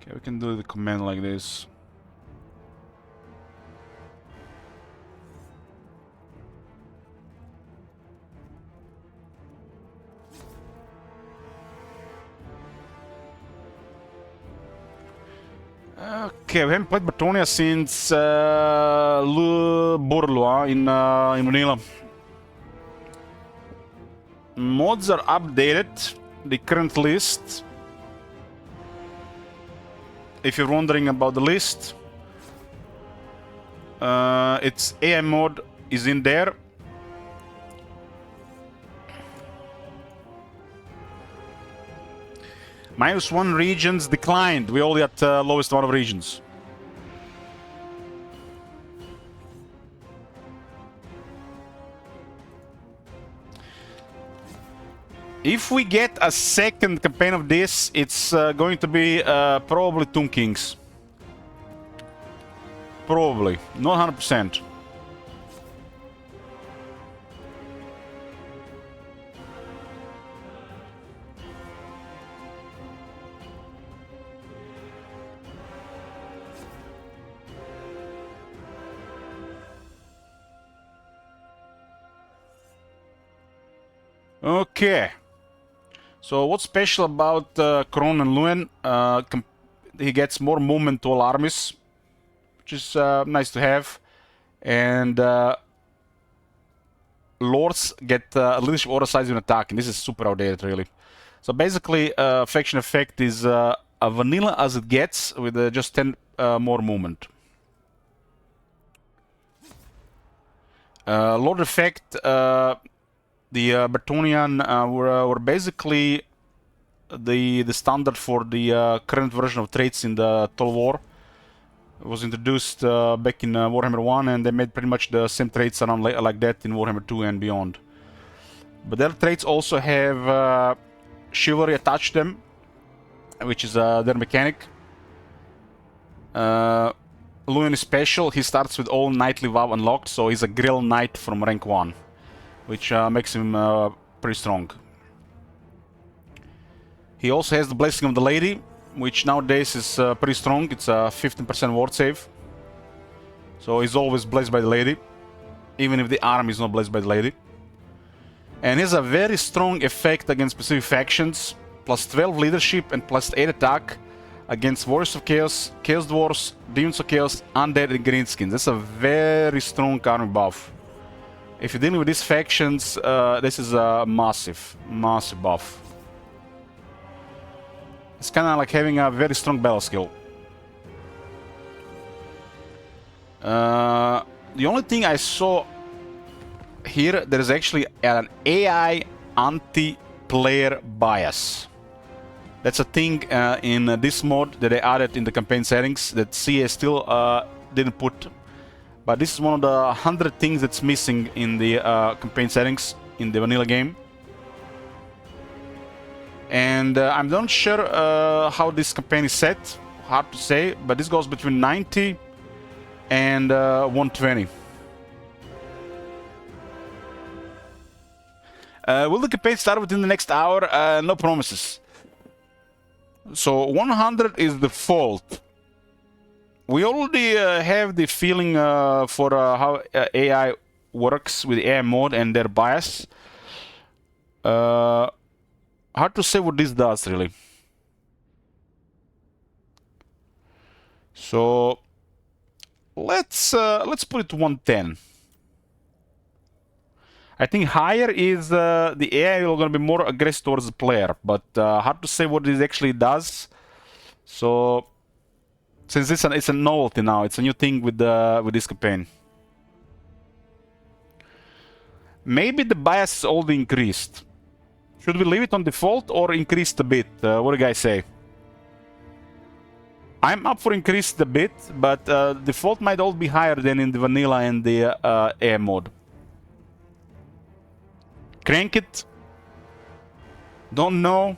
Okay, we can do the command like this. Okay, we haven't played Bretonia since Borlua in Manila. Mods are updated. The current list. If you're wondering about the list, its AI mod is in there. -1 regions declined. We only at lowest amount of regions. If we get a second campaign of this, it's going to be probably Tomb Kings. Probably. Not 100%. Okay. So what's special about Couronne and Luen? He gets more movement to all armies, which is nice to have. And Lords get leadership order size when attacking. This is super outdated, really. So basically, faction effect is a vanilla as it gets, with just 10 more movement. Lord effect, the Bretonnian were basically the standard for the current version of traits in the Total War. It was introduced back in Warhammer 1, and they made pretty much the same traits around like that in Warhammer 2 and beyond. But their traits also have chivalry attached to them, which is their mechanic. Luen is special. He starts with all knightly vow unlocked, so he's a grill knight from rank 1, which makes him pretty strong. He also has the Blessing of the Lady, which nowadays is pretty strong. It's a 15% ward save. So he's always blessed by the Lady, even if the army is not blessed by the Lady. And he has a very strong effect against specific factions, plus 12 leadership and plus 8 attack against Warriors of Chaos, Chaos Dwarfs, Demons of Chaos, Undead and Greenskins. That's a very strong army buff. If you're dealing with these factions, this is a massive, massive buff. It's kind of like having a very strong battle skill. The only thing I saw here, there is actually an AI anti-player bias. That's a thing in this mod that they added in the campaign settings that CA still didn't put. But this is one of the 100 things that's missing in the campaign settings in the vanilla game. And I'm not sure how this campaign is set, hard to say, but this goes between 90 and 120. Will the campaign start within the next hour? No promises. So 100 is the default. We already have the feeling for how AI works with AI mode and their bias. Hard to say what this does, really. So let's put it to 110. I think higher is the AI is going to be more aggressive towards the player, but hard to say what this actually does. So since it's a novelty now, it's a new thing with this campaign. Maybe the bias is already increased. Should we leave it on default or increase a bit? What do you guys say? I'm up for increased a bit, but default might all be higher than in the vanilla and the AI mode. Crank it. Don't know.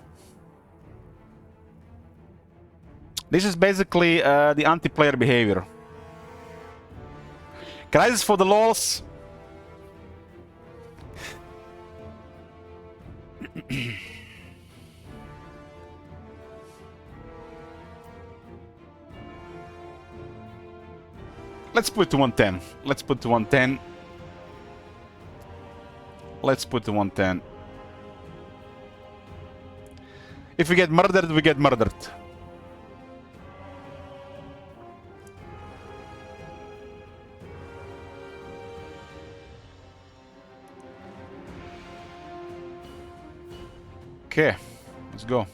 This is basically the anti-player behavior. Crisis for the lols. Let's put it to 110. Let's put it to 110. Let's put it to 110. If we get murdered, we get murdered. Okay, let's go.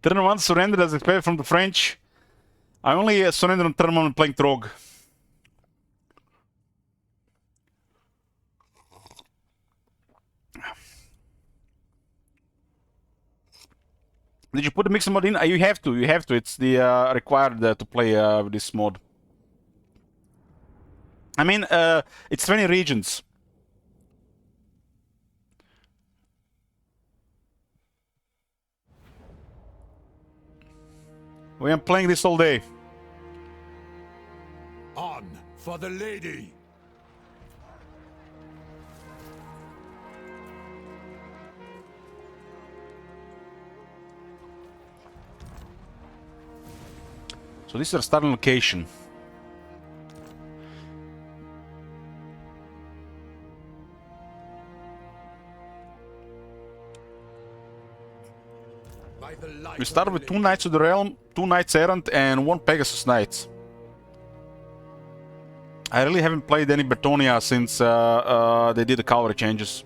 Turn 1 surrendered as expected from the French. I only surrendered on turn 1 when playing Trog. Did you put the mixer mod in? You have to. You have to. It's the required to play with this mod. I mean, it's 20 regions. We are playing this all day. On for the lady. So this is our starting location. We started with 2 Knights of the Realm, 2 Knights Errant, and 1 Pegasus Knight. I really haven't played any Bretonia since they did the cavalry changes.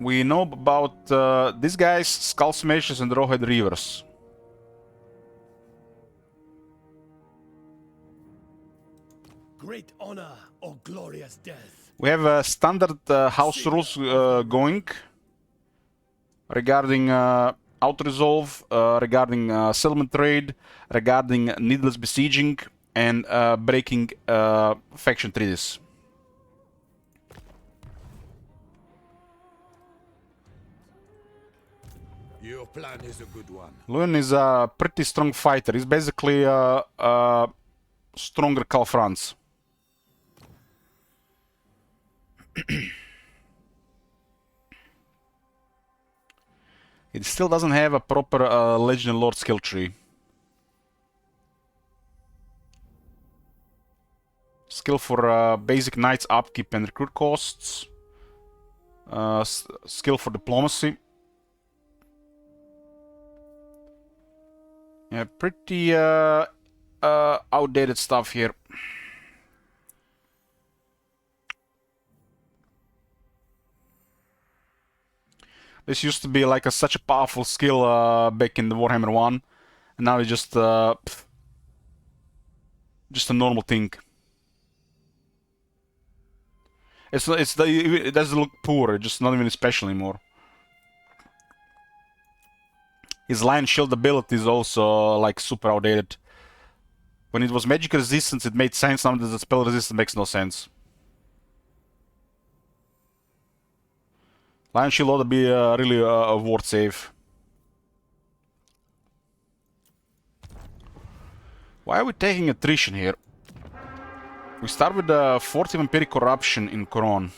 We know about these guys, Skull Smashers and Rawhead Reavers. Great honor or glorious death. We have standard house rules going regarding auto-resolve, regarding settlement trade, regarding needless besieging, and breaking faction treaties. Your plan is a good one. Luin is a pretty strong fighter. He's basically a stronger Karl Franz. It still doesn't have a proper Legend Lord skill tree. Skill for basic knights upkeep and recruit costs. Skill for diplomacy. Yeah, pretty outdated stuff here. This used to be like such a powerful skill back in the Warhammer 1, and now it's just a normal thing. It doesn't look poor. It's just not even special anymore. His Lion Shield ability is also like super outdated. When it was magic resistance, it made sense. Now that the spell resistance makes no sense. Lion Shield ought to be really a ward save. Why are we taking attrition here? We start with the 40 vampiric corruption in Couronne.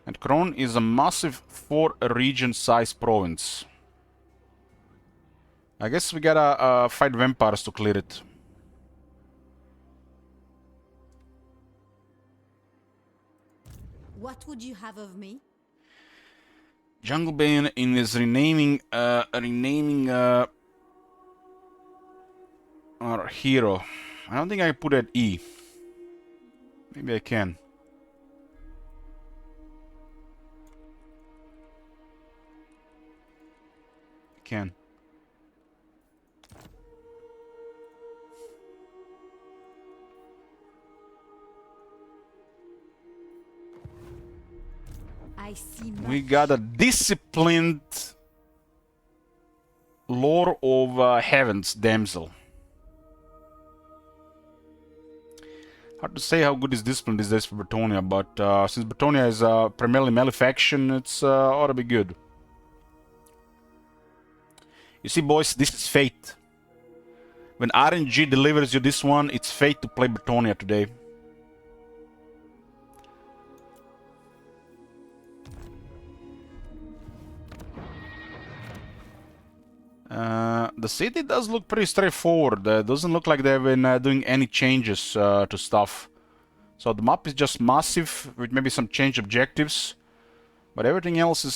And Couronne is a massive 4-region size province. I guess we gotta fight vampires to clear it. What would you have of me? Junglebane in his renaming our hero. I don't think I put at E. Maybe I can. I can. I see We much. got a disciplined Lord of Heavens damsel. Hard to say how good is discipline these days for Bretonia, but since Bretonia is primarily melee faction, it's ought to be good. You see, boys, this is fate. When RNG delivers you this one, it's fate to play Bretonia today. The city does look pretty straightforward. Doesn't look like they've been doing any changes to stuff. So the map is just massive, with maybe some change objectives. But everything else is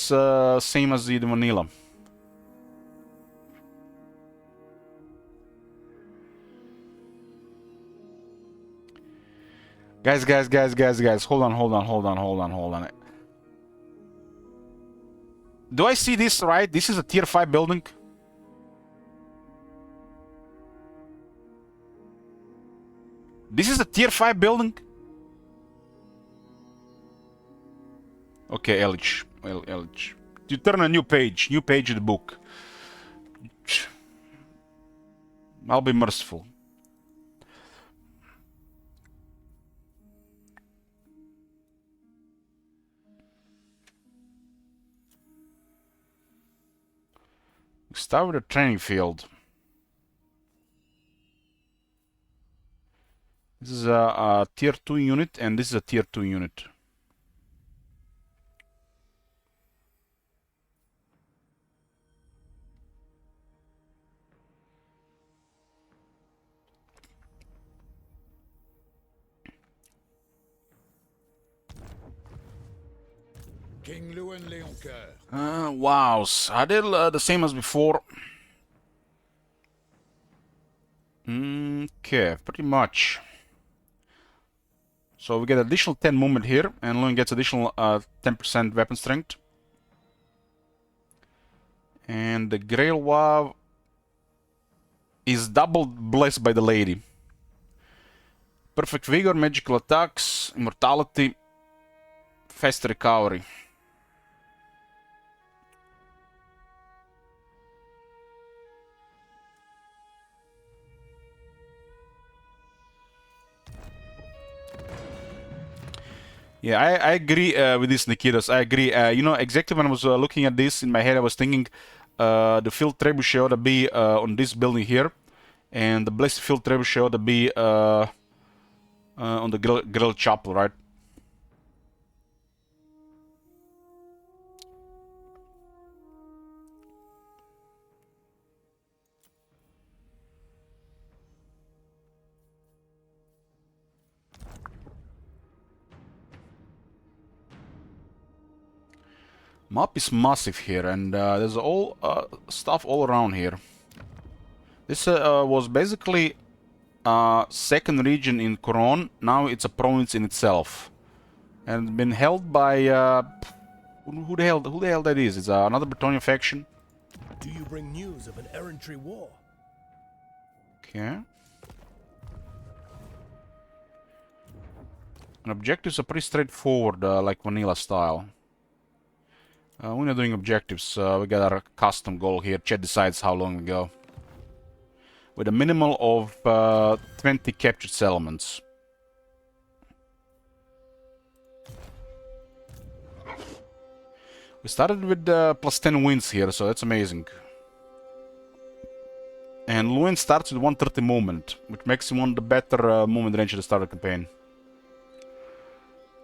same as the vanilla. Guys, hold on. Do I see this right? This is a tier 5 building. This is a tier 5 building? Okay, Elich. Well, Elich. You turn a new page in the book. I'll be merciful. Start with a training field. This is a tier 2 unit, and this is a tier 2 unit. King Lewin Leoncoeur. Wow, I did the same as before. Okay, pretty much. So we get additional 10 movement here, and Lewin gets additional 10% weapon strength. And the Grail Wav is double blessed by the lady. Perfect vigor, magical attacks, immortality, fast recovery. Yeah, I agree with this, Nikitas. I agree. You know, exactly when I was looking at this in my head, I was thinking the field trebuchet ought to be on this building here, and the blessed field trebuchet ought to be on the grill chapel, right? Map is massive here, and there's all stuff all around here. This was basically second region in Couronne. Now it's a province in itself, and been held by who the hell that is? It's another Bretonnian faction. Do you bring news of an errantry war? Okay. And objectives are pretty straightforward, like vanilla style. We're not doing objectives. We got our custom goal here. Chat decides how long we go. With a minimal of 20 captured settlements. We started with plus 10 wins here, so that's amazing. And Lewin starts with 130 movement, which makes him one of the better movement range at the start of the campaign.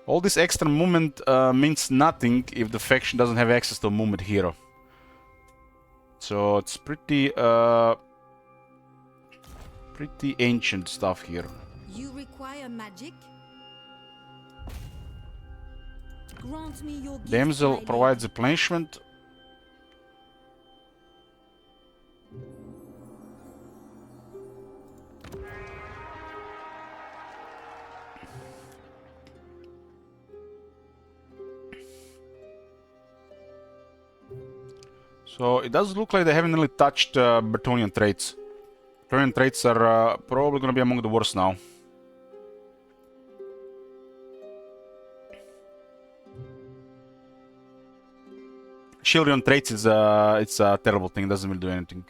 All this extra movement means nothing if the faction doesn't have access to a movement hero. So it's pretty ancient stuff here. You require magic? Grant me your gift, Damsel my provides replenishment. So it does look like they haven't really touched Bretonnian traits. Bretonnian traits are probably going to be among the worst now. Chivalry traits is it's a terrible thing. It doesn't really do anything.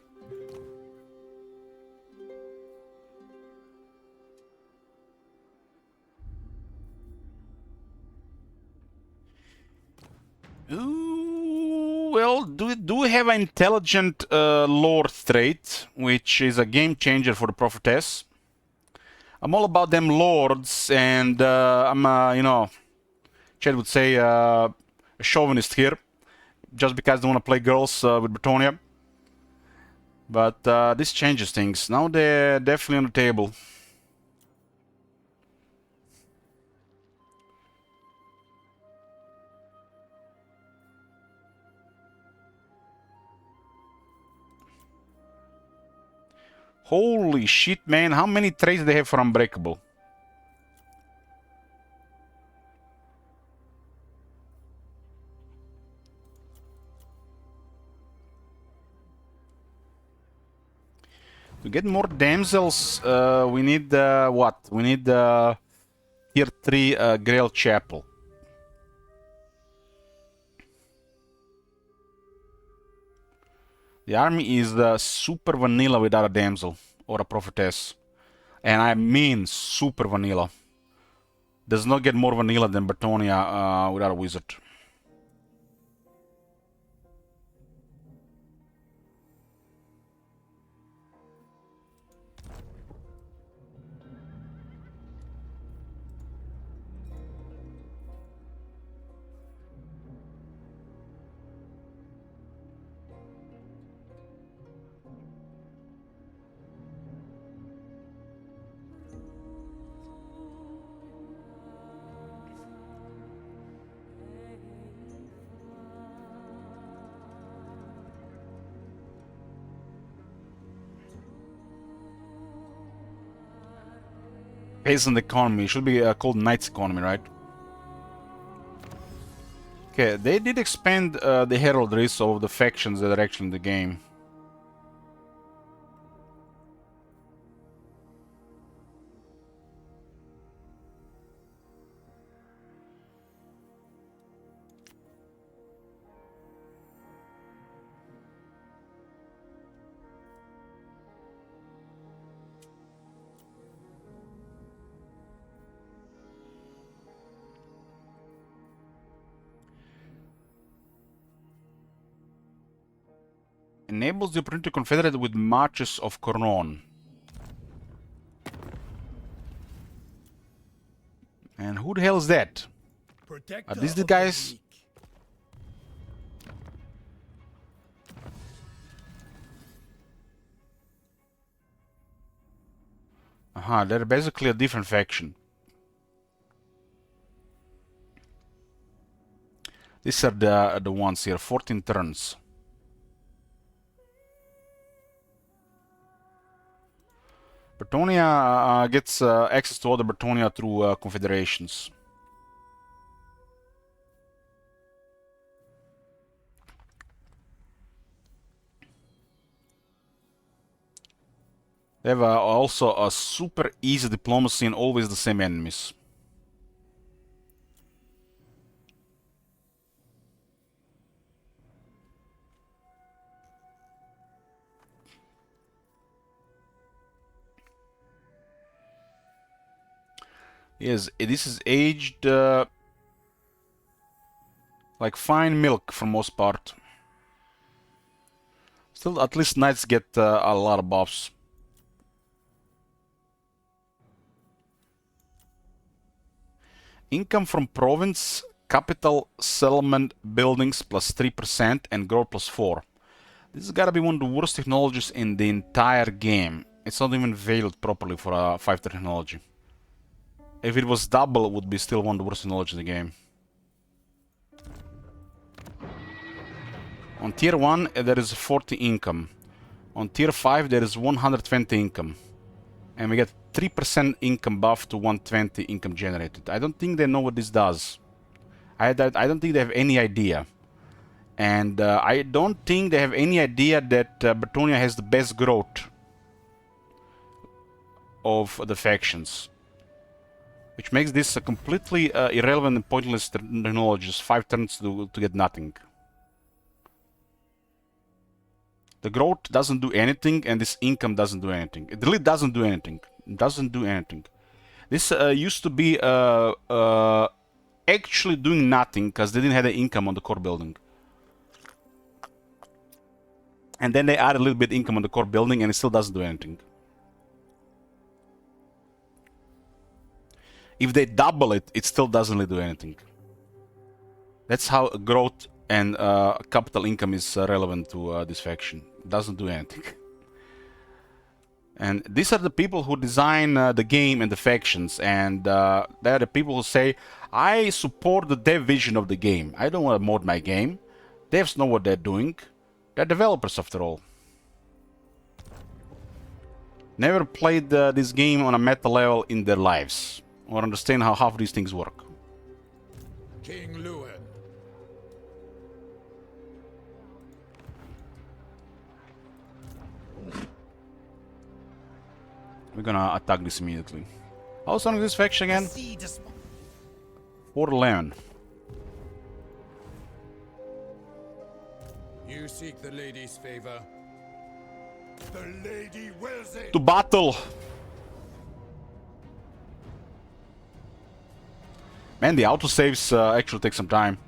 Ooh, well, do we have an intelligent lord trait, which is a game changer for the prophetess. I'm all about them lords, and I'm you know, Chad would say a chauvinist here, just because they want to play girls with Bretonnia. But this changes things. Now they're definitely on the table. Holy shit, man. How many traits do they have for Unbreakable? To get more damsels, we need what? We need tier 3 Grail Chapel. The army is super vanilla without a damsel or a prophetess. And I mean super vanilla. Does not get more vanilla than Bretonia without a wizard. Peasant economy. It should be called Knight's economy, right? Okay, they did expand the heraldries of the factions that are actually in the game. Enables the opponent to confederate with marches of Couronne. And who the hell is that? Are these the guys? They're basically a different faction. These are the ones here, 14 turns. Bretonia gets access to other Bretonia through confederations. They have also a super easy diplomacy and always the same enemies. Yes, this is aged like fine milk for most part. Still, at least knights get a lot of buffs. Income from province, capital, settlement, buildings plus 3% and growth plus 4. This has gotta be one of the worst technologies in the entire game. It's not even veiled properly for a 5-star technology. If it was double, it would be still one of the worst technologies in the game. On tier 1, there is 40 income. On tier 5, there is 120 income. And we get 3% income buff to 120 income generated. I don't think they know what this does. I don't think they have any idea. And I don't think they have any idea that Bretonia has the best growth of the factions. Which makes this a completely irrelevant and pointless technology. Just 5 turns to get nothing. The growth doesn't do anything, and this income doesn't do anything. It really doesn't do anything. It doesn't do anything. This used to be actually doing nothing because they didn't have the income on the core building. And then they add a little bit income on the core building, and it still doesn't do anything. If they double it, it still doesn't really do anything. That's how growth and capital income is relevant to this faction. It doesn't do anything. And these are the people who design the game and the factions, and they are the people who say, I support the dev vision of the game. I don't want to mod my game. Devs know what they're doing. They're developers after all. Never played this game on a meta level in their lives, or understand how half of these things work. King Lewin. We're gonna attack this immediately. How strong is this faction again? Sea dis- 411. You seek the lady's favor. The lady wills it. To battle! Man, the autosaves actually take some time.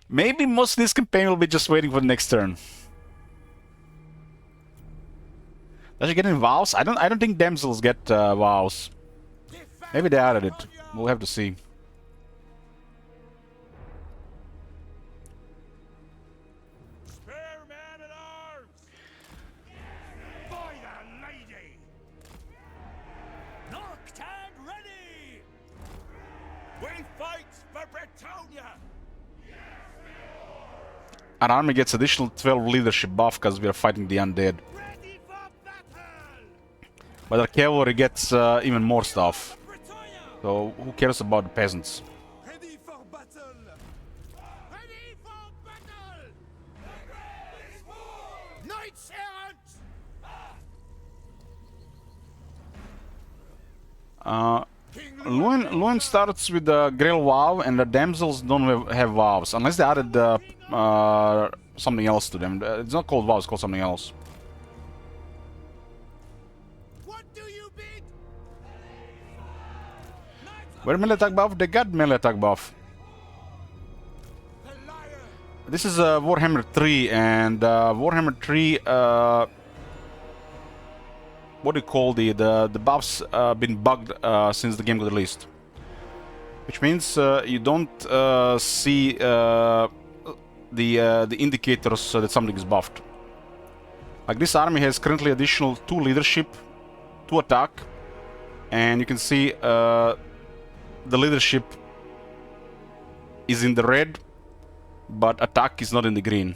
Maybe most of this campaign will be just waiting for the next turn. Does she get any vows? I don't think damsels get vows. Maybe they added it. We'll have to see. Spare man at arms. By the lady. Knocked and ready! We fight for Bretonia. Our army gets additional 12 leadership buff because we are fighting the undead. Ready for battle. But our cavalry gets even more stuff. Bretonia. So who cares about the peasants? Ready for battle. Ready for battle. Knights errant. Luin starts with the Grail Vow, and the damsels don't have vows unless they added something else to them. It's not called vows; it's called something else. What do you bid? Where melee attack buff? They got melee attack buff. The liar. This is Warhammer 3, and Warhammer 3. What do you call the buffs been bugged since the game got released, which means you don't see the indicators that something is buffed. Like this army has currently additional 2 leadership, 2 attack, and you can see the leadership is in the red, but attack is not in the green.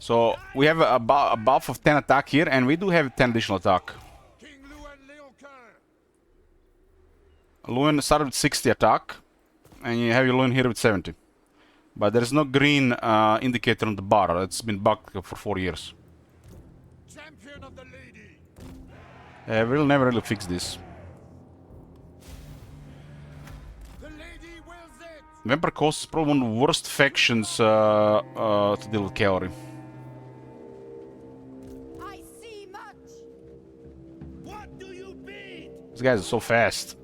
So we have a buff of 10 attack here, and we do have 10 additional attack. King Luan Leocar. Luin started with 60 attack, and you have your Luin here with 70. But there is no green indicator on the bar. It's been bugged for 4 years. Champion of the lady. We'll never really fix this. The lady wills it. Vampire Coast is probably one of the worst factions to deal with cavalry. I see much. What do you bid? These guys are so fast.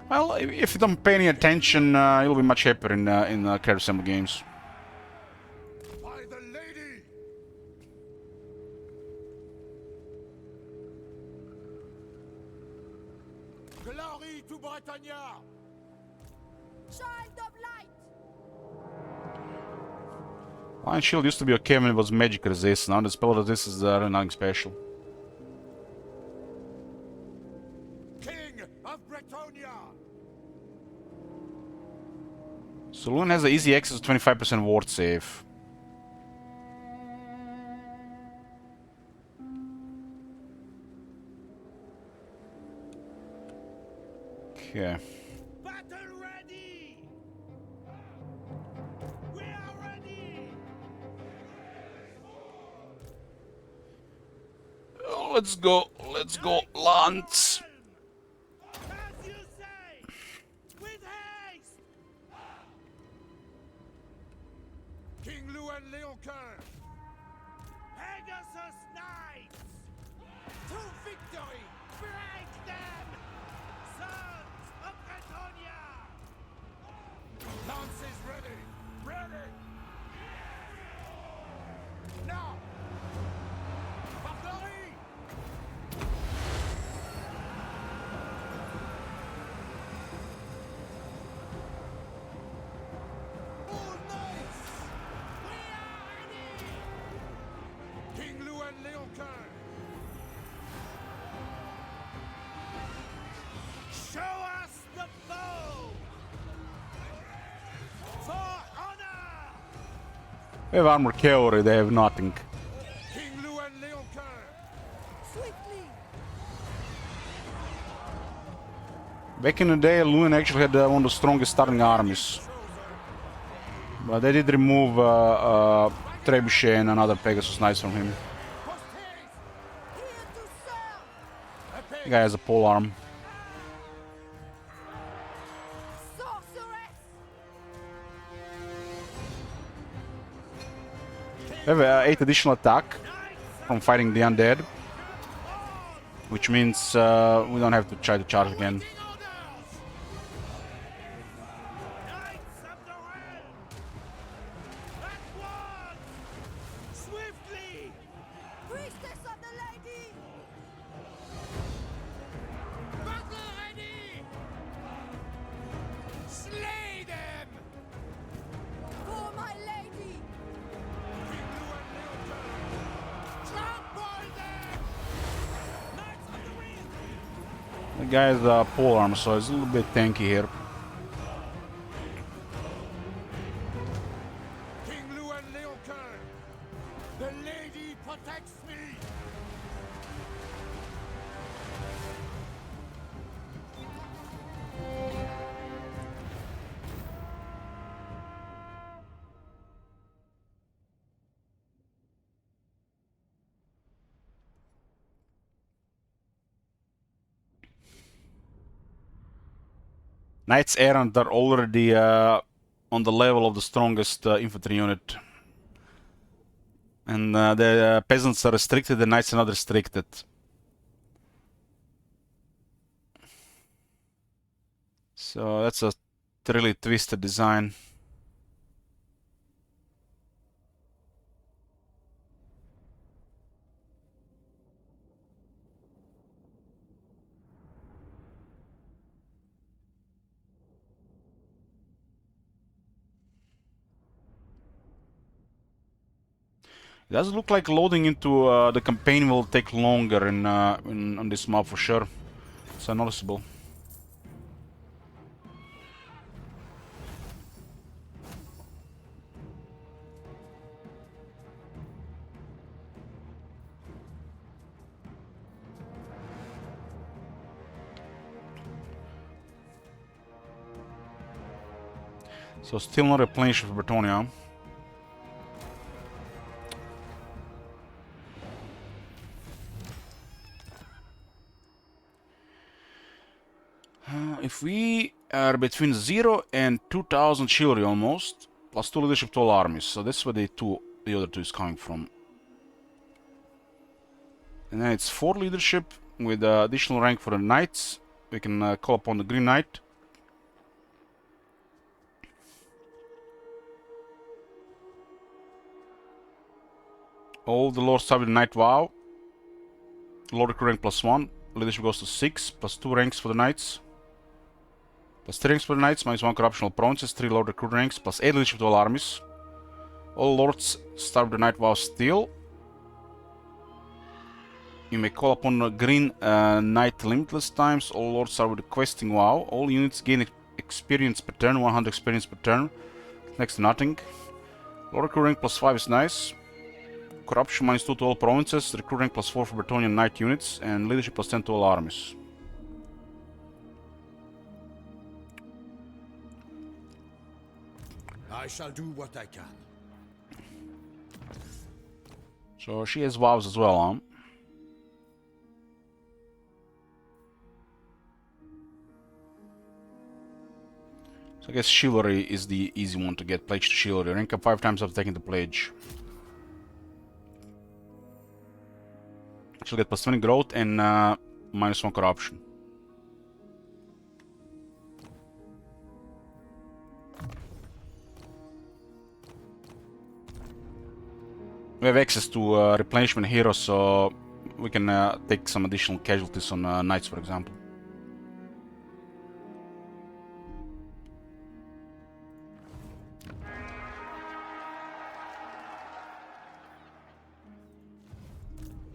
Well, if you don't pay any attention, you'll be much happier in Creative Assembly games. By the lady. Glory to Bretonia. Child of light. Lion Shield used to be okay when it was magic resist. Now the spell resist is nothing special. King of Bretonia. Saloon has an easy access to 25% ward save. Okay. Battle ready. We are ready. Oh, let's go, Lance. As you say. With haste. King Luan Leocar. Pegasus Knights. To victory. Break them. Sons of Bretonia. Lances ready. Ready. Now. Buckley. All knights. We We have armor cavalry, they have nothing. King Luen Leoncoeur. Swiftly. Back in the day, Luen actually had one of the strongest starting armies. But they did remove Trebuchet and another Pegasus Knights from him. Here to serve. The guy has a pole arm. Sorceress. We have 8 additional attack from fighting the undead, which means we don't have to try to charge again. Knights of the Realm. At once. Swiftly. Priestess of the Lady. Battle ready. Slay them. For my lady. King Luen Leoncoeur. Trample them. Knights of the Realm. The guy has a pole arm, so it's a little bit tanky here. King Luen Leoncoeur. The lady protects me. Knights Errant are already on the level of the strongest infantry unit. And the peasants are restricted, the knights are not restricted. So that's a really twisted design. It does look like loading into the campaign will take longer on this map for sure. It's noticeable. So still not replenished for Bretonia. If we are between 0 and 2000 chivalry almost, plus 2 leadership to all armies, so that's where the other two is coming from. And then it's 4 leadership with additional rank for the knights. We can call upon the Green Knight. All the lords start with Knight Vow. Lord recruit rank plus 1. Leadership goes to 6, plus 2 ranks for the knights. Plus 3 ranks for the knights, minus 1 corruptional provinces, 3 lord recruit ranks, plus 8 leadership to all armies. All lords start with the Knight Vow still. You may call upon a Green Knight limitless times. All lords start with the Questing Vow. All units gain experience per turn, 100 experience per turn. Next to nothing. Lord recruit rank plus 5 is nice. Corruption minus 2 to all provinces, recruit rank plus 4 for Bretonian knight units, and leadership plus 10 to all armies. I shall do what I can. So she has vows as well, huh? So I guess chivalry is the easy one to get. Pledge to chivalry. Rank up 5 times after taking the pledge. She'll get plus 20 growth and minus 1 corruption. We have access to replenishment heroes, so we can take some additional casualties on knights, for example.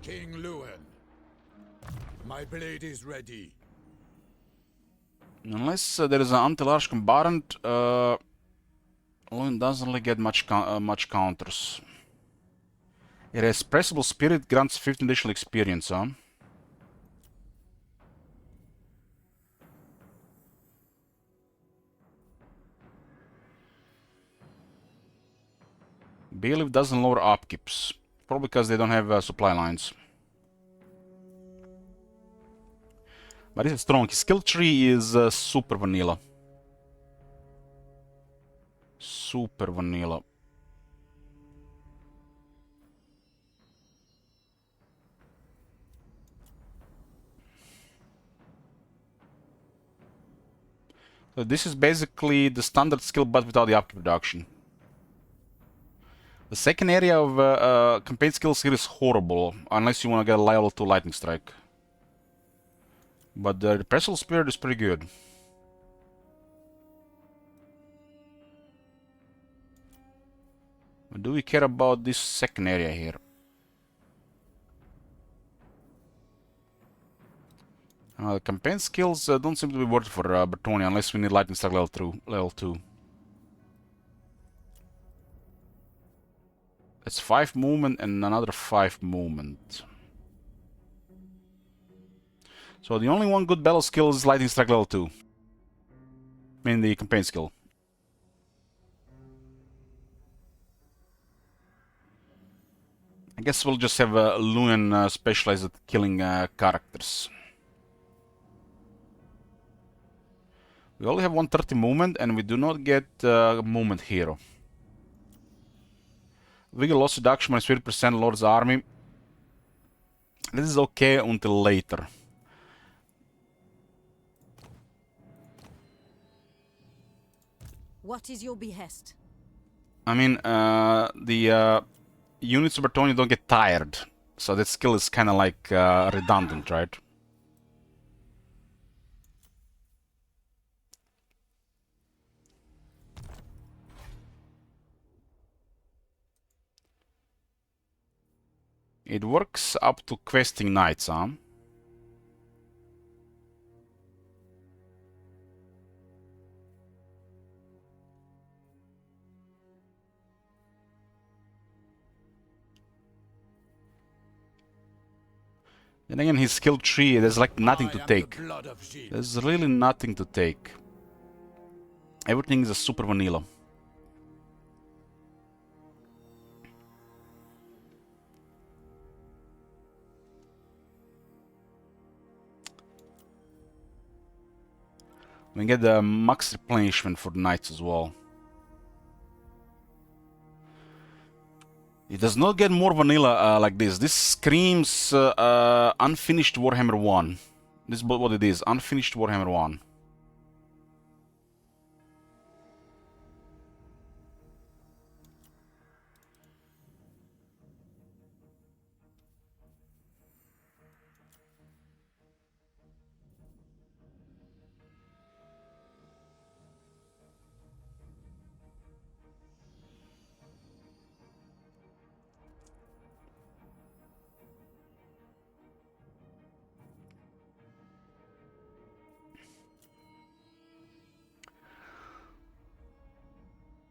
King Luen, my blade is ready. Unless there is an anti-large combatant, Loon doesn't really get much counters. It has pressable spirit, grants 15 additional experience, huh? Bailiff doesn't lower upkeeps. Probably because they don't have supply lines. But it's strong. His skill tree is super vanilla. Super vanilla. So this is basically the standard skill but without the upkeep reduction. The second area of campaign skills here is horrible, unless you want to get a level 2 lightning strike. But the repressible spirit is pretty good. But do we care about this second area here? The campaign skills don't seem to be worth it for Bertoni unless we need lightning strike level 2. It's 5 movement and another 5 movement. So the only one good battle skill is lightning strike level 2. I mean the campaign skill. I guess we'll just have Lunan specialized at killing characters. We only have 130 movement and we do not get movement hero. Vigor loss reduction minus 50% Lord's army. This is okay until later. What is your behest? I mean, the units of Bertoni don't get tired, so that skill is kind of like redundant, right? It works up to questing knights, huh? Then again, his skill tree, there's like nothing to take. There's really nothing to take. Everything is a super vanilla. We get the max replenishment for the knights as well. It does not get more vanilla like this. This screams unfinished Warhammer 1. This is what it is, unfinished Warhammer 1.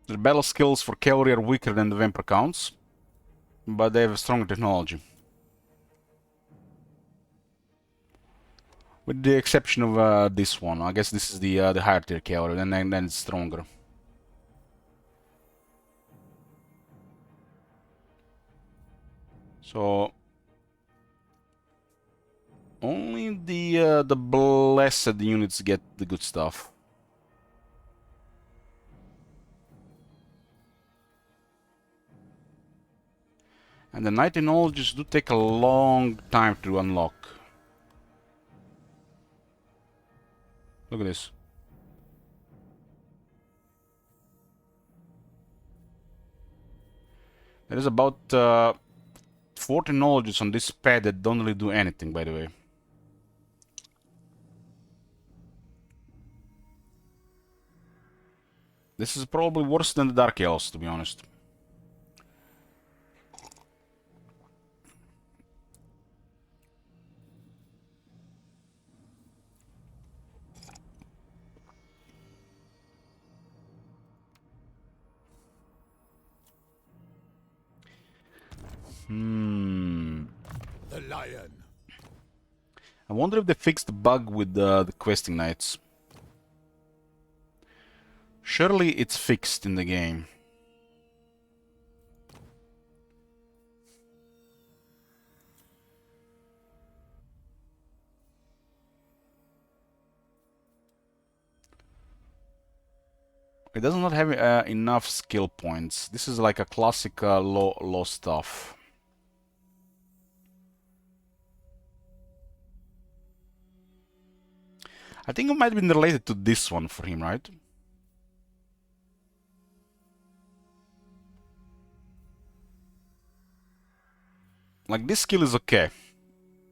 The battle skills for cavalry are weaker than the vampire counts, but they have stronger technology. With the exception of this one. I guess this is the higher tier cavalry, and then it's stronger. So only the blessed units get the good stuff. And the knight technologies do take a long time to unlock. Look at this. There is about 40 knowledges on this pad that don't really do anything, by the way. This is probably worse than the Dark Elves, to be honest. The lion. I wonder if they fixed the bug with the questing knights. Surely it's fixed in the game. It does not have enough skill points. This is like a classic low stuff. I think it might have been related to this one for him, right? Like, this skill is okay.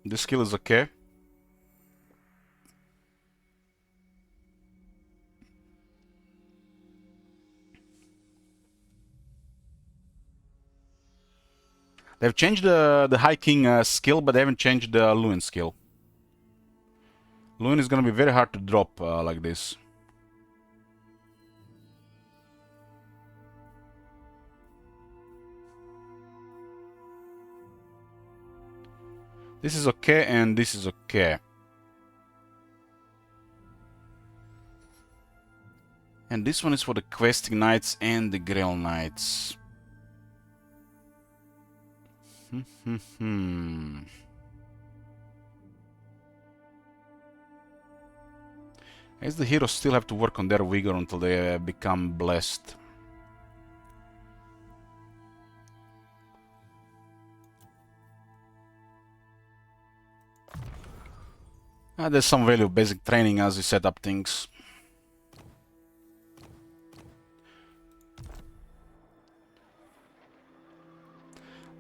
This skill is okay. They've changed the High King skill, but they haven't changed the Luin skill. Luin is gonna be very hard to drop like this. This is okay, and this is okay. And this one is for the questing knights and the Grail knights. I guess the heroes still have to work on their vigor until they become blessed. There's some value of basic training as you set up things.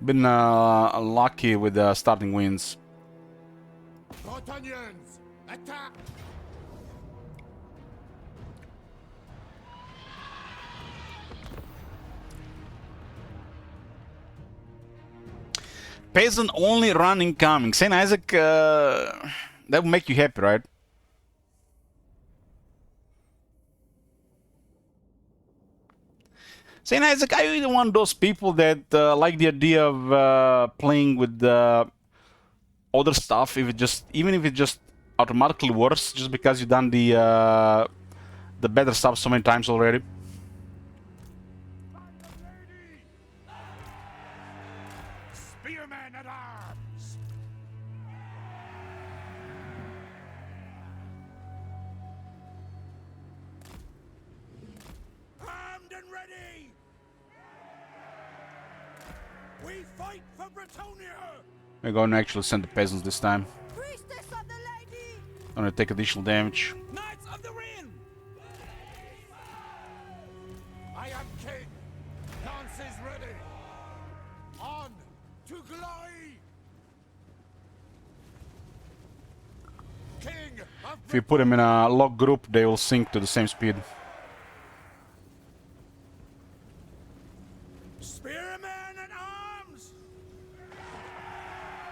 Been lucky with the starting wins. Bretonians, attack! Peasant only run incoming. Saint Isaac, that would make you happy, right? Saint Isaac, are you either one of those people that like the idea of playing with other stuff, if it just, even if it just automatically works, just because you've done the better stuff so many times already? Spearmen at arms! Armed and ready! We fight for Bretonia! We're going to actually send the peasants this time. Priestess of the lady! Gonna take additional damage. Knights of the Ring! I am king! Lance is ready! On to glory! King of If you put them in a lock group, they will sync to the same speed. Spearmen at arms!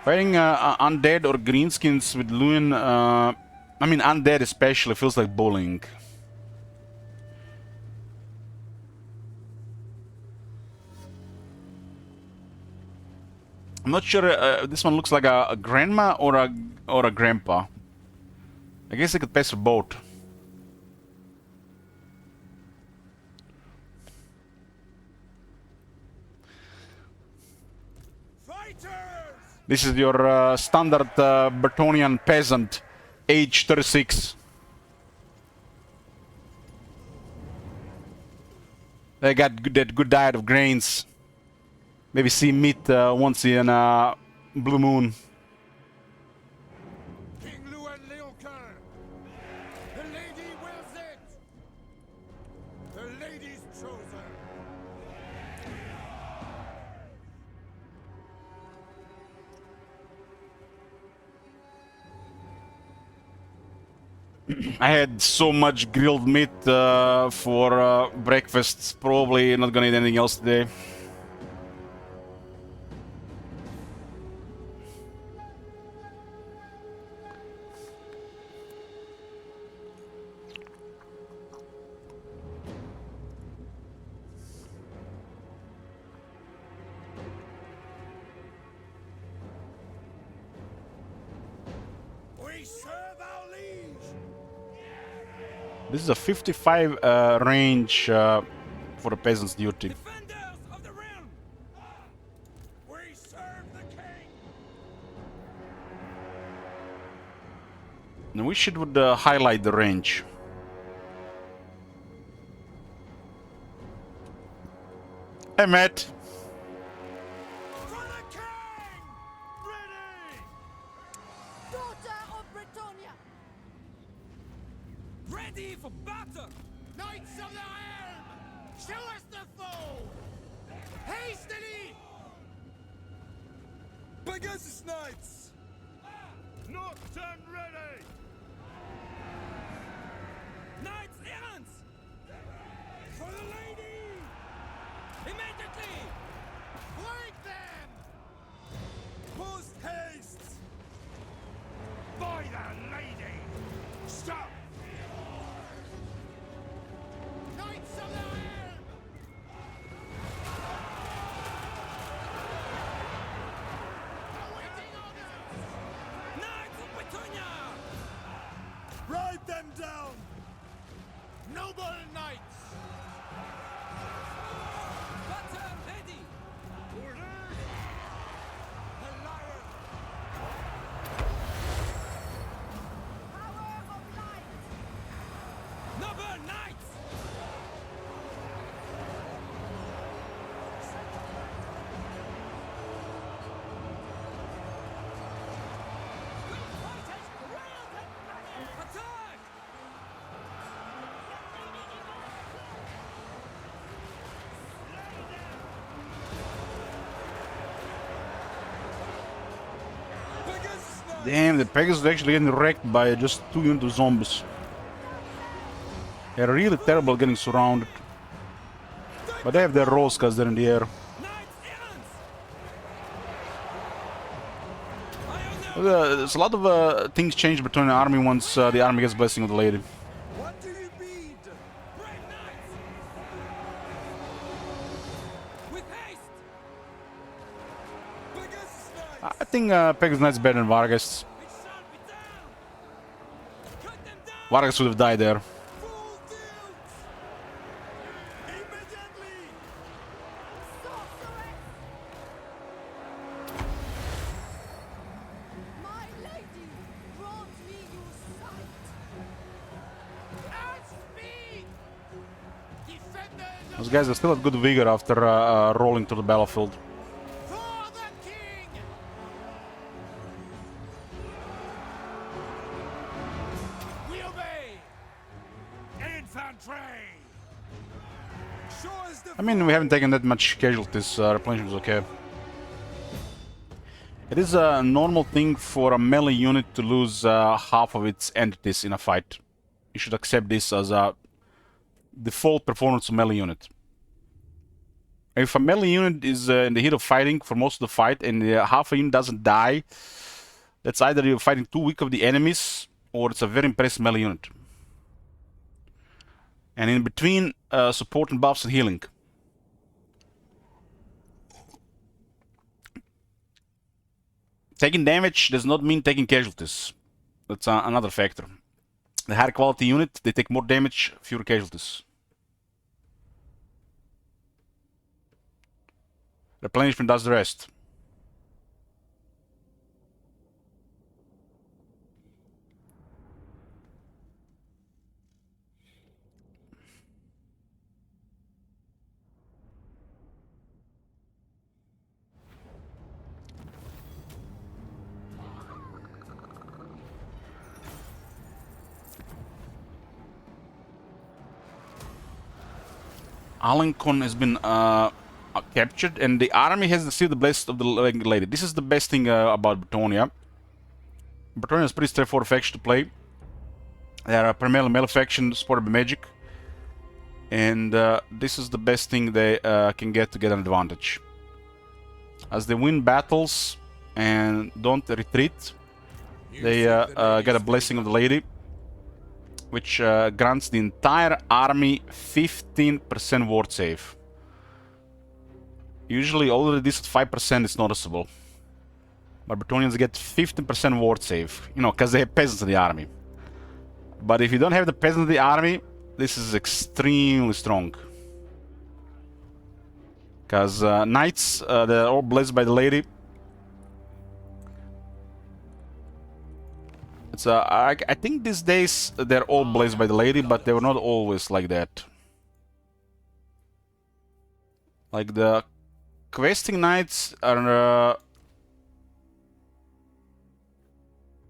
Fighting undead or greenskins with Luin, I mean undead especially, feels like bowling. I'm not sure. This one looks like a grandma or a grandpa. I guess I could pass for both. Fighters! This is your standard Bretonian peasant, age 36. They got that good diet of grains. Maybe see meat once in a blue moon. King Luan Leoncoeur! The lady wills it! The lady's chosen! I had so much grilled meat for breakfast. Probably not gonna eat anything else today. serve our liege. This is a 55 range for the peasants' duty. Defenders of the realm. We serve the king. Now we should highlight the range. Hey, Matt. For the king. Ready. Daughter of Bretonia. Ready for battle! Knights of the realm. Show us the foe. Hastily. Pegasus Knights! Nocturne ready. Knights Errants! For the lady. Immediately! Flank them. Post haste! By the lady. Stop. Knights of the realm. Awaiting orders. Knights of Petunia! Ride them down. Noble knights. Battle ready! Orders. The lion. Power of light. Noble Knights! Attack! Pegasus Knights! Damn, the Pegasus is actually getting wrecked by just 2 units of zombies. They're really terrible getting surrounded. But they have their rolls because they're in the air. Knights Errants! I honor There's a lot of things change between the army once the army gets Blessing of the Lady. What do you need? Brave knights! With haste! Pegasus Knights! I think Pegasus Knight's better than Vargas. It shall be done! Cut them down! Vargas would have died there. Full tilt! Immediately. Sorceress. My lady, grant me your sight. At speed. Defenders of Those guys are still at good vigor after rolling to the battlefield. for the king. We obey. Infantry. Show us the I mean, we haven't taken that much casualties. Replenishment is okay. It is a normal thing for a melee unit to lose half of its entities in a fight. You should accept this as a default performance of melee unit. If a melee unit is in the heat of fighting for most of the fight and half a unit doesn't die, that's either you're fighting too weak of the enemies or it's a very impressive melee unit. And in between, support and buffs and healing. Taking damage does not mean taking casualties. That's another factor. The higher quality unit, they take more damage, fewer casualties. Replenishment does the rest. Alencon has been captured, and the army has received the blessing of the lady. This is the best thing about Bretonia. Bretonia is pretty straightforward faction to play. They are a primarily melee faction supported by magic, and this is the best thing they can get to get an advantage. As they win battles and don't retreat, they get a blessing of the lady, which grants the entire army 15% ward save. Usually already this at 5% is noticeable. But Bretonians get 15% ward save, you know, because they have peasants in the army. But if you don't have the peasants in the army, this is extremely strong. Because knights, they're all blessed by the lady. It's I think these days they're all blessed by the lady, but they were not always like that. Like the questing knights are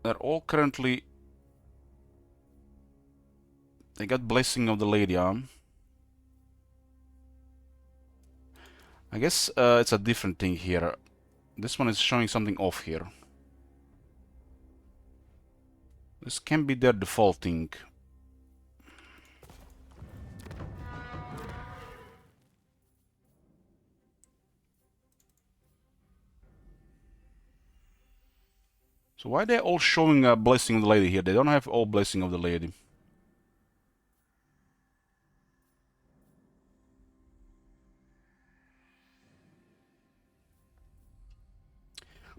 they're all currently, they got blessing of the lady, I guess it's a different thing here. This one is showing something off here. This can be their default thing. So why are they all showing a blessing of the lady here? They don't have all blessing of the lady.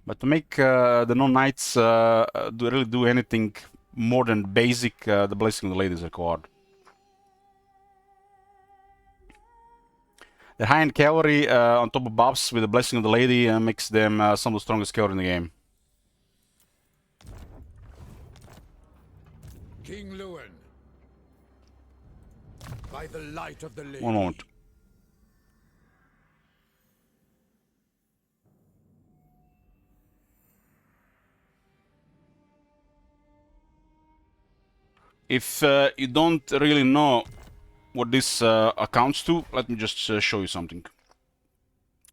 But to make the non-knights really do anything more than basic, the blessing of the lady is required. The high-end cavalry on top of buffs with the blessing of the lady makes them some of the strongest cavalry in the game. King Lewin. By the light of the lady. One moment. If you don't really know what this accounts to, let me just show you something.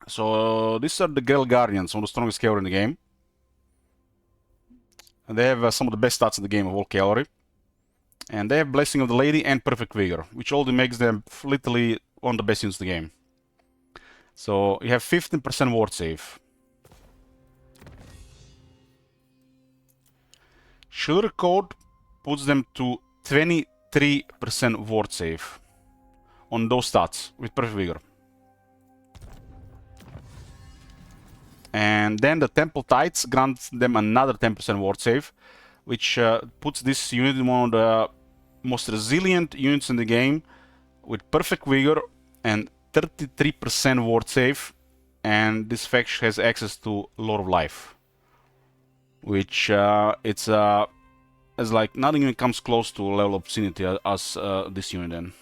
So these are the Grell Guardians, one of the strongest cavalry in the game. And they have some of the best stats in the game of all cavalry. And they have Blessing of the Lady and Perfect Vigor, which already makes them literally one of the best units in the game. So you have 15% ward save. Sugar Code puts them to 23% ward save on those stats with Perfect Vigor. And then the Temple Tides grants them another 10% ward save, which puts this unit in one of the most resilient units in the game with Perfect Vigor and 33% ward save. And this faction has access to Lord of Life, which it's like nothing even comes close to a level of obscenity as this unit then.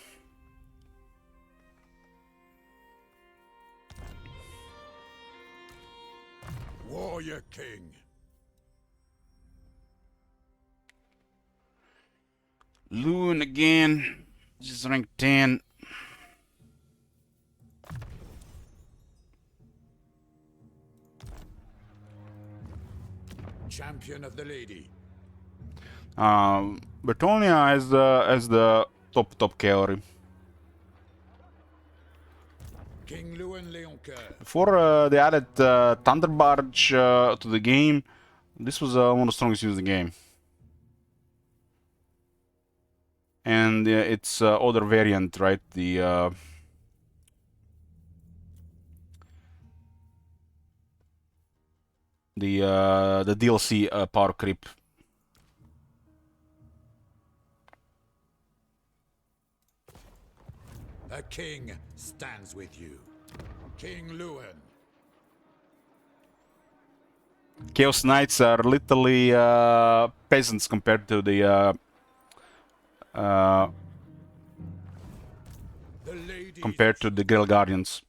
Warrior King. Lewin again, just rank 10. Champion of the lady. Bretonia as the top cavalry. King Lewin Leoncoeur. Before they added Thunder Barge to the game, this was one of the strongest units in the game. And its other variant, right? The DLC power creep. A king stands with you. King Lewin. Chaos Knights are literally peasants compared to the Grell Guardians.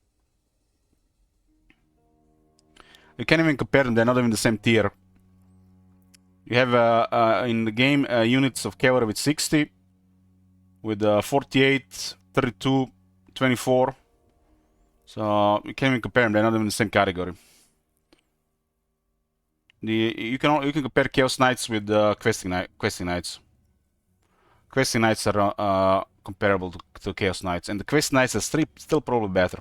You can't even compare them, they're not even the same tier. You have in the game units of cavalry with 60, with 48, 32, 24. So you can't even compare them, they're not even the same category. You can compare Chaos Knights with Questing Knights. Questing Knights are comparable to Chaos Knights, and the Questing Knights are still probably better.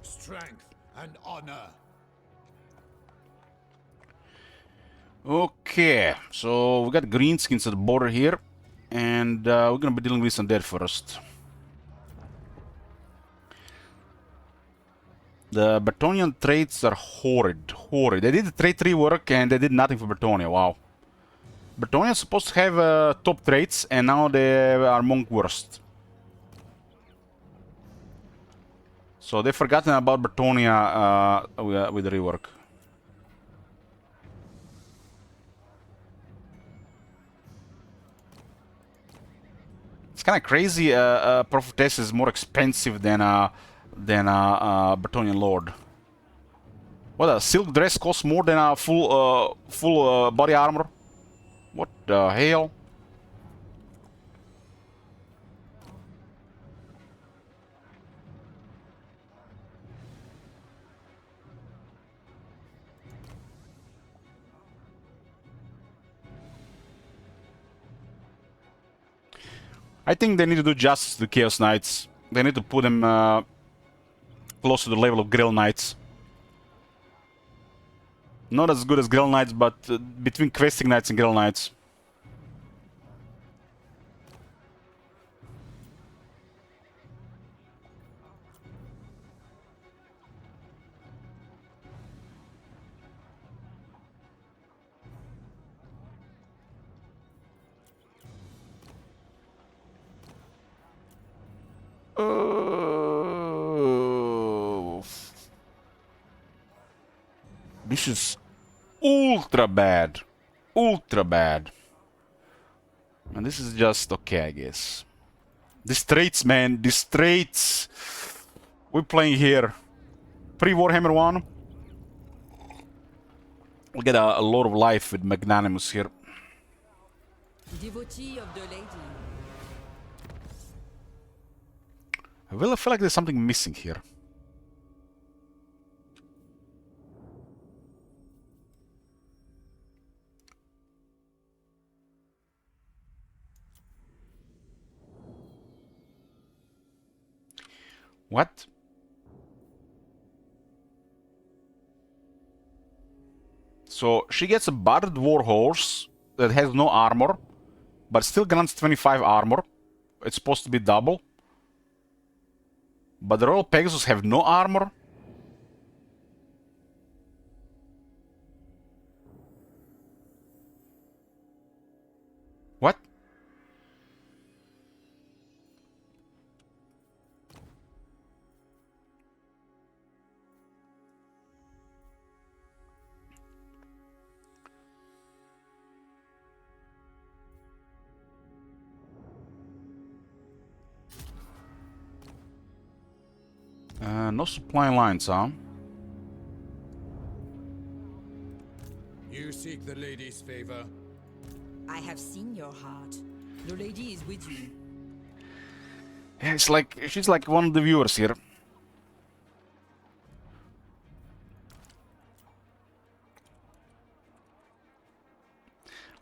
Strength and honor. Okay, so we got greenskins at the border here, and we're gonna be dealing with some dead first. The Bretonnian traits are horrid. Horrid. They did the trait rework and they did nothing for Bretonnia. Wow. Bretonnia is supposed to have top traits and now they are monk worst. So they've forgotten about Bretonnia with the rework. It's kind of crazy. Prophetess is more expensive than Bretonnian Lord. What, a silk dress costs more than a full body armor? What the hell? I think they need to do justice to the Chaos Knights. They need to put them close to the level of Grill Knights. Not as good as Grill Knights, but between Questing Knights and Grill Knights. This is ultra bad. Ultra bad. And this is just okay, I guess. These traits, man. These traits. We're playing here. Pre-Warhammer 1. We'll get a lot of life with Magnanimous here. Devotee of the lady. I feel like there's something missing here. What? So she gets a battered warhorse that has no armor, but still grants 25 armor. It's supposed to be double. But the Royal Pegasus have no armor. What? No supply lines, huh? You seek the lady's favor. I have seen your heart. The lady is with you. Yeah, it's like she's like one of the viewers here.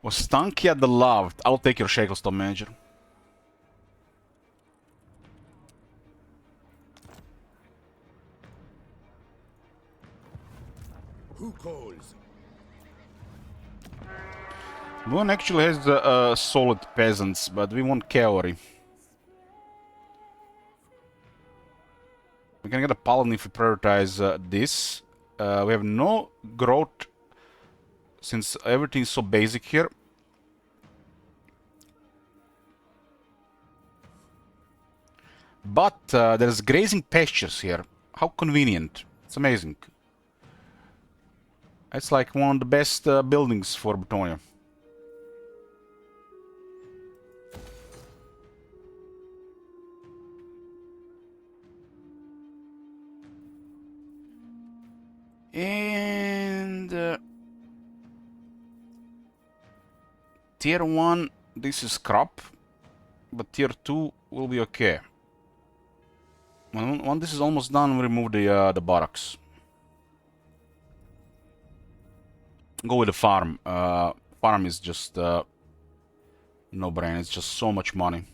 Was Stankia the Loved? I'll take your Shacklestone, Major. Who calls? One actually has solid peasants, but we want cavalry. We can get a paladin if we prioritize this. We have no growth since everything is so basic here. But there's grazing pastures here. How convenient. It's amazing. It's like one of the best buildings for Bretonnia. And tier 1, this is crap, but tier 2 will be okay. When this is almost done, we remove the barracks. Go with the farm. Farm is just no brain. It's just so much money.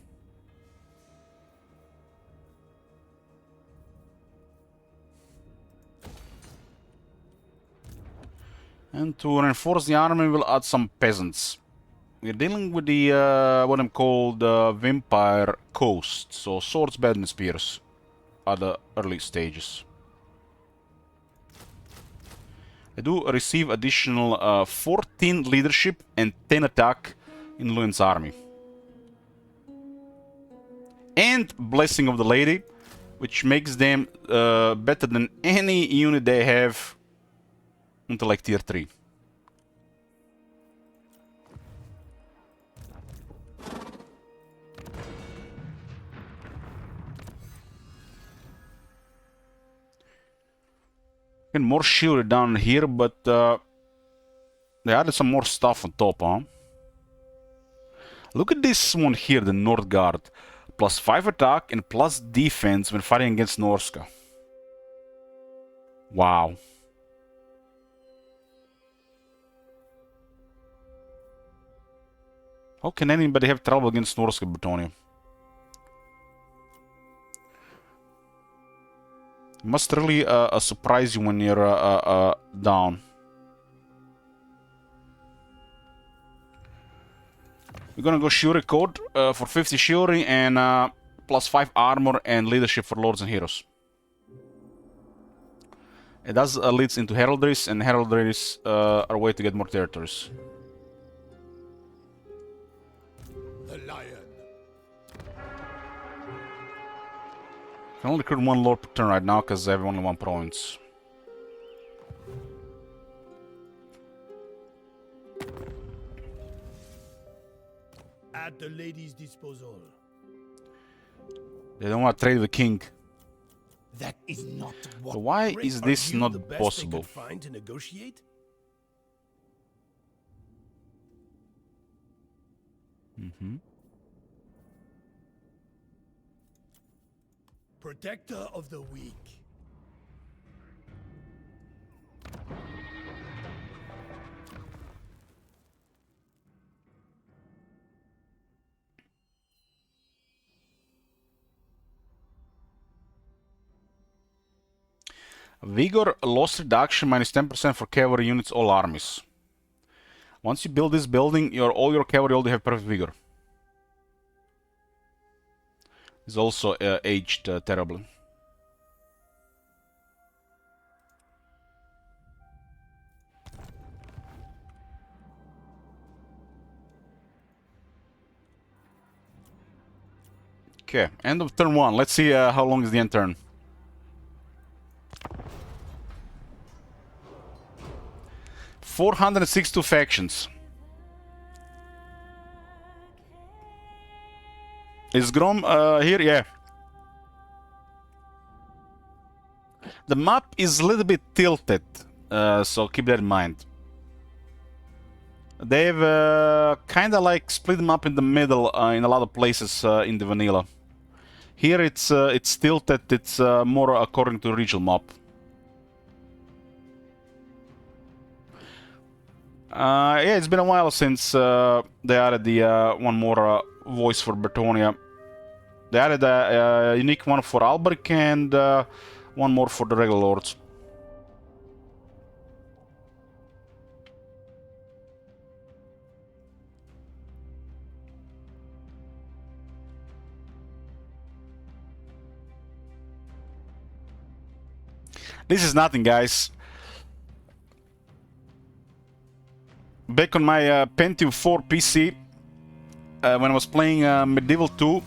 And to reinforce the army, we'll add some peasants. We're dealing with the what I'm called vampire coast, so swords, bed, and spears are the early stages. They do receive additional 14 leadership and 10 attack in Lewin's army. And Blessing of the Lady, which makes them better than any unit they have until like tier 3. And more shield down here, but they added some more stuff on top, huh? Look at this one here, the North Guard. Plus 5 attack and plus defense when fighting against Norska. Wow. How can anybody have trouble against Norska, Bretonia? Must really surprise you when you're down. We're gonna go Shiori code for 50 Shiori and plus 5 armor and leadership for lords and heroes. It does leads into heraldries, and heraldries are a way to get more territories. The lion. I can only recruit 1 lord per turn right now because I have only 1 province. At the lady's disposal. They don't want to trade with the king. That is not what. So why Great. is this Are you not the best possible? They could find to negotiate? Protector of the weak. Vigor loss reduction minus 10% for cavalry units, all armies. Once you build this building, all your cavalry already have perfect vigor. It's also aged terribly. Okay, end of turn 1. Let's see how long is the end turn. $462 factions. Is Grom here? Yeah. The map is a little bit tilted, so keep that in mind. They've kind of like split them up in the middle in a lot of places in the vanilla. Here it's tilted. It's more according to the regional map. Yeah, it's been a while since they added the one more voice for Bretonia. They added a unique one for Albrecht and one more for the regular lords. This is nothing, guys. Back on my Pentium 4 PC, when I was playing Medieval 2,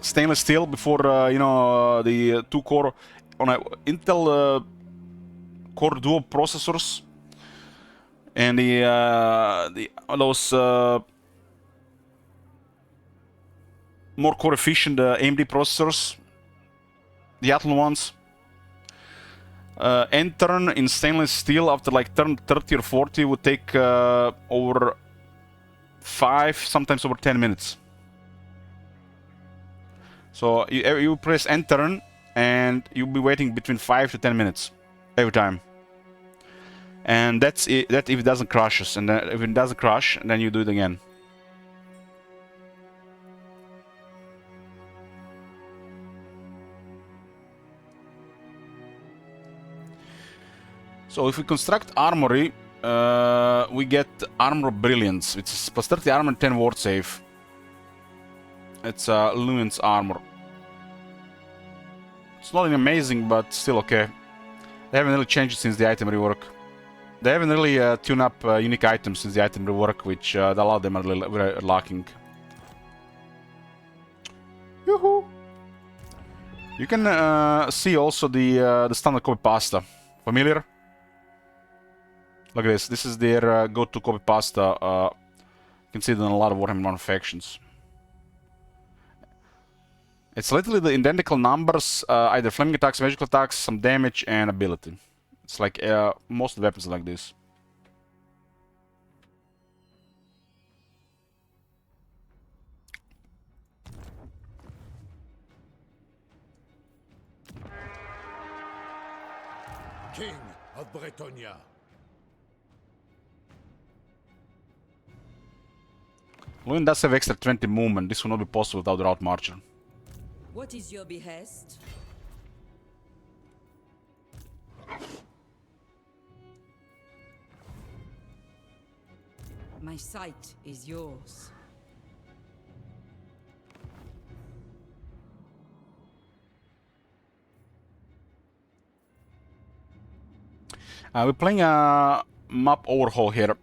stainless steel before you know the 2-core on a Intel Core Duo processors, and those more core efficient AMD processors, the Athlon ones. End turn in stainless steel after like turn 30 or 40 would take over 5, sometimes over 10 minutes. So you press end turn and you'll be waiting between 5 to 10 minutes every time. And that's it, that if it doesn't crash, and then if it doesn't crash, then you do it again. So if we construct armory, we get armor brilliance, which is plus 30 armor and 10 ward save. It's Lewin's armor. It's not amazing, but still okay. They haven't really changed it since the item rework. They haven't really tuned up unique items since the item rework, which a lot of them are very lacking. Yoo-hoo! You can see also the standard copy pasta. Familiar? Look at this. This is their go-to copy pasta. You can see it in a lot of Warhammer 1 factions. It's literally the identical numbers, either flaming attacks, magical attacks, some damage, and ability. It's like most of the weapons are like this. King of Bretonia. Lewin does have extra 20 movement. This will not be possible without the Route Marcher. What is your behest? My sight is yours. We're playing a map overhaul here.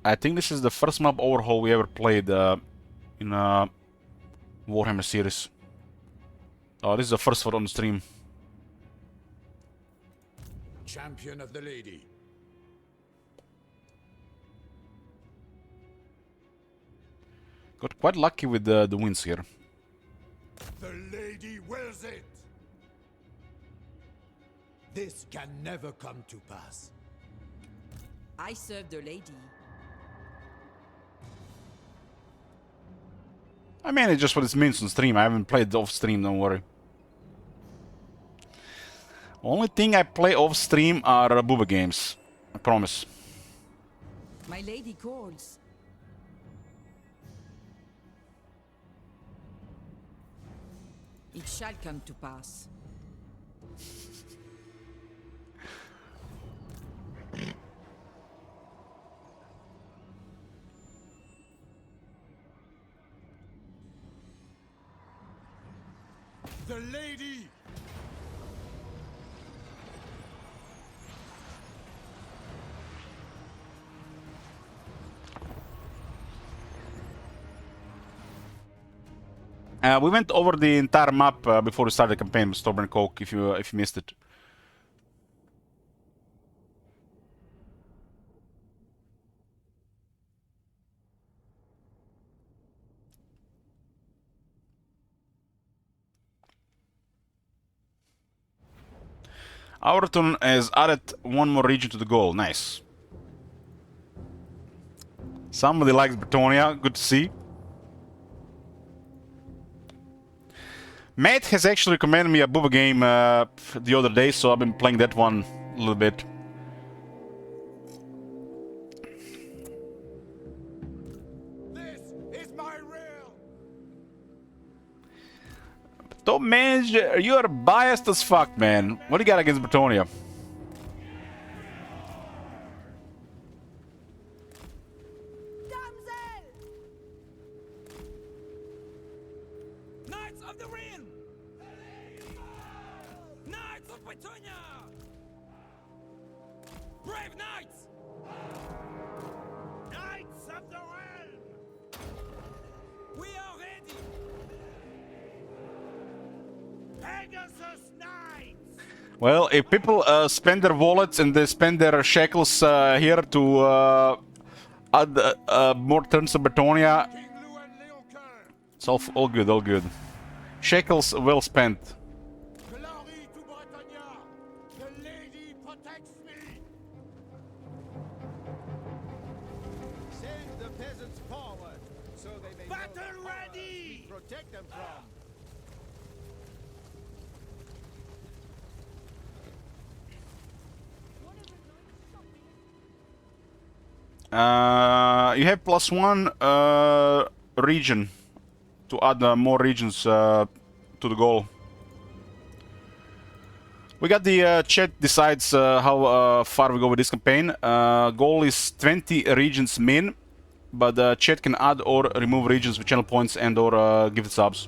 I think this is the first map overhaul we ever played in a Warhammer series. Oh, this is the first one on the stream. Champion of the Lady. Got quite lucky with the wins here. The Lady wills it. This can never come to pass. I serve the lady. I mean, it's just what it means on stream. I haven't played off stream, don't worry. Only thing I play off stream are booba games. I promise. My lady calls. It shall come to pass. The Lady. We went over the entire map before we started the campaign with Storm and Coke, if you missed it. Overton has added one more region to the goal. Nice. Somebody likes Bretonia. Good to see. Matt has actually recommended me a booba game the other day, so I've been playing that one a little bit. This is my realm. Don't manage. You are biased as fuck, man. What do you got against Bretonia? Damsel! Knights of the Realm! Knights of Bretonia! Brave knights! Knights of the Realm! We are ready! Pegasus Knights! Well, if people spend their wallets and they spend their shekels here to add more turns to Bretonia, King Lewin Leocoeur. it's all good, all good. Shekels well spent. Glory to Bretonia. The Lady protects me. Send the peasants forward, so they may Battle know the horror ready! we protect them from. You have +1 region to add more regions to the goal. We got the chat decides how far we go with this campaign. Goal is 20 regions min, but chat can add or remove regions with channel points and or gift subs.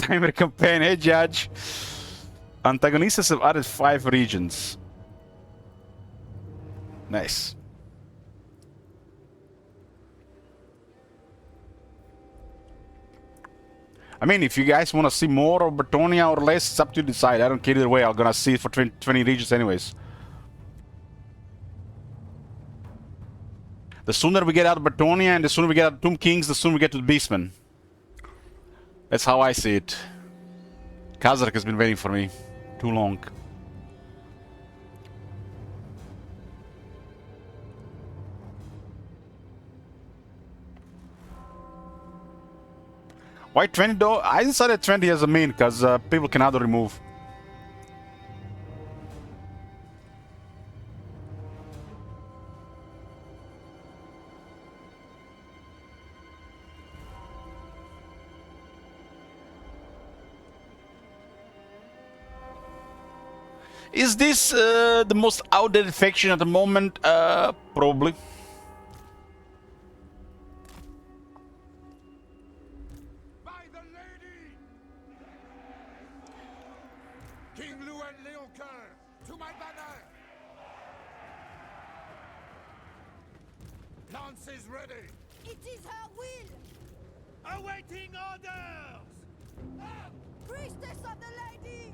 timer campaign. Hey, Judge. Antagonists have added 5 regions. Nice. I mean, if you guys want to see more of Bretonia or less, it's up to you to decide. I don't care either way. I'm gonna see it for 20 regions anyways. The sooner we get out of Bretonia and the sooner we get out of Tomb Kings, the sooner we get to the Beastmen. That's how I see it. Kazark has been waiting for me too long. Why 20 though? I decided 20 as a main because people can auto remove. Is this the most outdated faction at the moment? Probably. By the lady! King Luen Leoncoeur, to my banner! Lance is ready! It is her will! Awaiting orders! Priestess of the lady!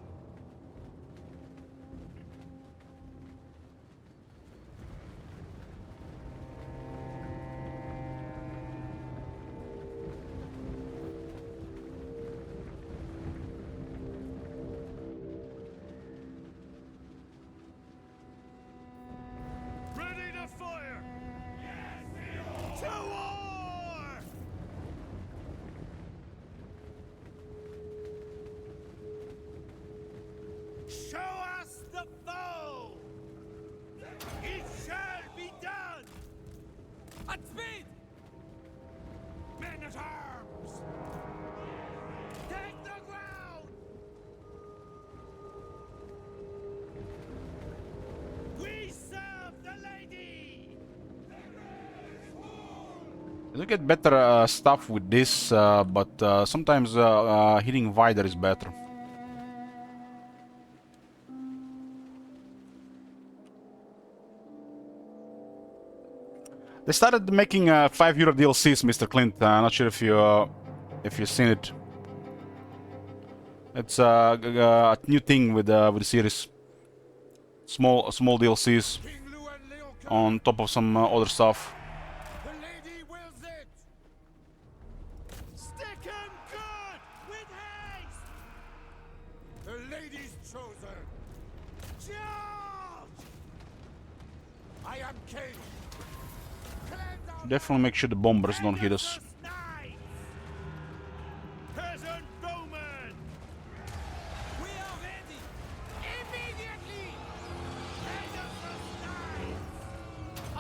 Ready to fire! Yes, to war! Show us the foe! It shall be done! At speed! Men at arms! Take the ground! We serve the lady! You get better stuff with this, but sometimes hitting wider is better. They started making €5 DLCs, Mr. Clint. I'm not sure if you've seen it. It's a new thing with the series. Small DLCs King Luen Leoncoeur, on top of some other stuff. the lady wills it! Stick 'em good! With haste! The lady's chosen! Charge! I am king! Cleanse our Definitely make sure the bombers don't hit us. Pegasus Knights! Peasant bowmen! We are ready! Immediately! Pegasus Knights!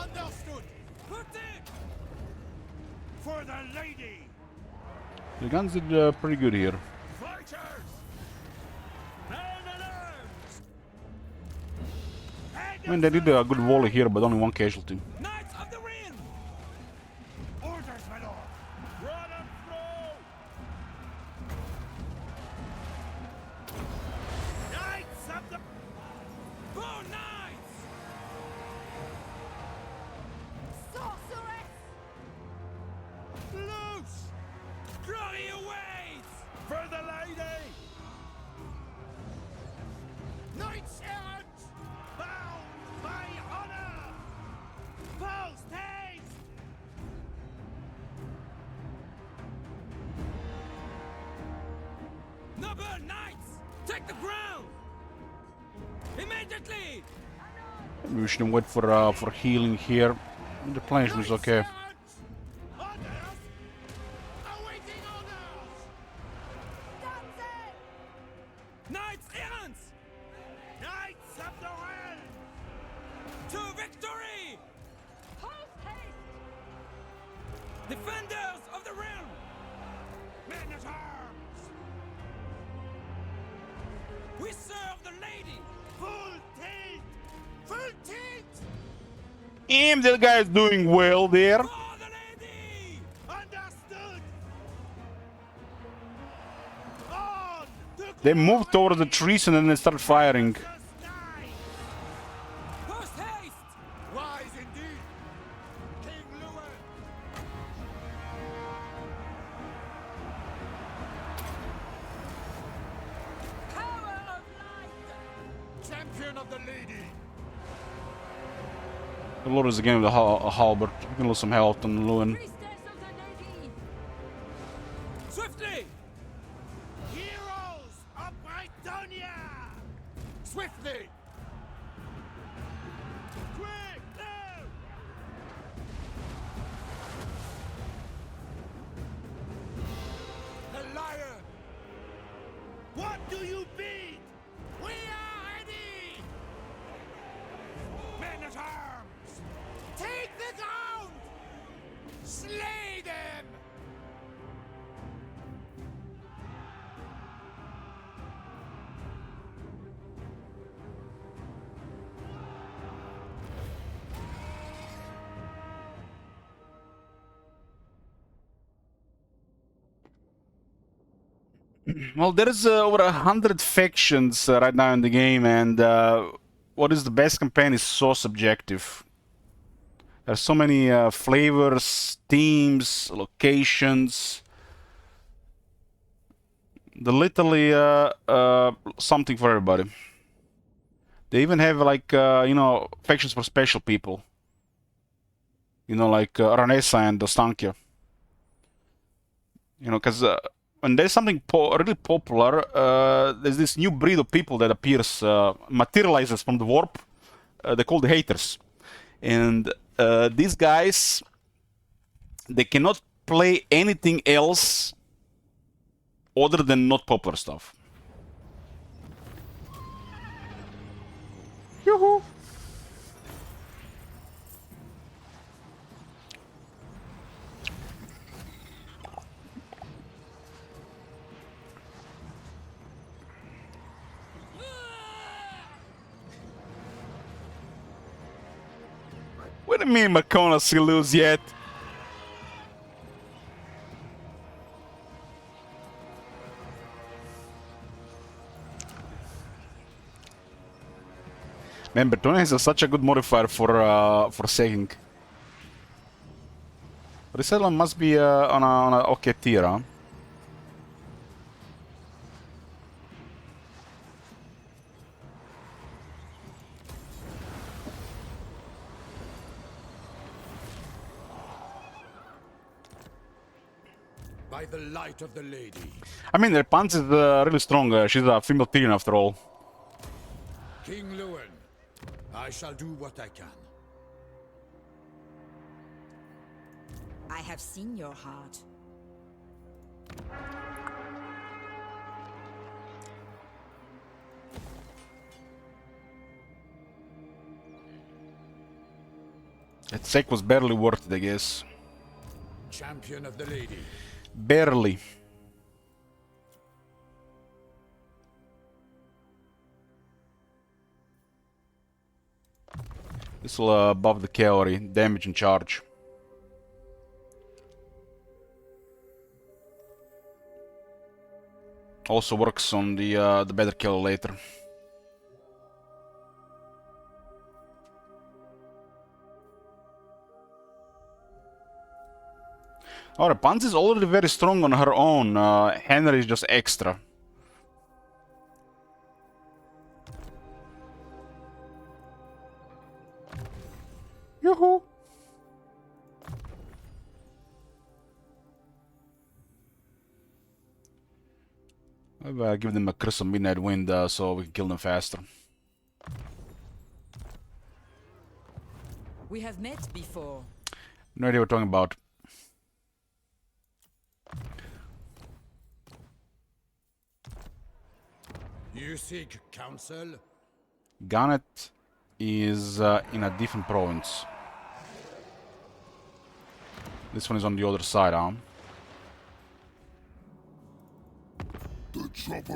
Understood! Protect! For the lady! The guns did pretty good here. Fighters! Man at arms! I mean, they did a good volley here, but only 1 casualty. Knights of the Ring! Orders, my lord! Run and throw! Knights of the... Four knights! Sorceress! Loose! Glory awaits! For the lady! Knights errant! Bound by honor! Post haste! Noble knights! Take the ground! Immediately! Maybe we shouldn't wait for healing here. The replenishment is okay. Orders! Awaiting orders! Danzig! Knights errants! Knights of the realm! To victory! Post haste! Defenders of the realm! Men at arms! We serve the lady! Full tilt! Full tilt! The guy is doing well there. For the lady! Understood! They moved toward the trees and then they started firing. Post haste! Wise indeed. King Lewin. Power of light! Champion of the lady. The Lord is again with the halberd. We can lose some health on Lewin. Priestess of the lady! Swiftly! Heroes of Bretonnia. Swiftly. Quick, now. The lion. What do you beat? We are ready. Men at arms. Take the ground. Slay them. Well, there is over 100 factions right now in the game, and what is the best campaign is so subjective. There's so many flavors, themes, locations. They're literally something for everybody. They even have like you know, factions for special people. You know, like Ranessa and Ostankia. You know, because when there's something really popular, there's this new breed of people that appears, materializes from the warp. They're called the haters, and these guys, they cannot play anything else other than not popular stuff. Yoo-hoo! What do you mean McConnell still lose yet? Man, Bretonia is such a good modifier for saying. Resettlement must be on a okay tier, huh? By the light of the lady. I mean, their pants is really strong. She's a female Tyrion after all. King Lewin, I shall do what I can. I have seen your heart. That sec was barely worth it, I guess. Champion of the lady. Barely. This will buff the cavalry, damage and charge. Also works on the better killer later. Alright, Panz is already very strong on her own. Henry is just extra. Yoo-hoo! I'll give them a Crystal Midnight Wind so we can kill them faster. We have met before. No idea what we're talking about. You seek counsel? Garnet is in a different province. This one is on the other side, huh?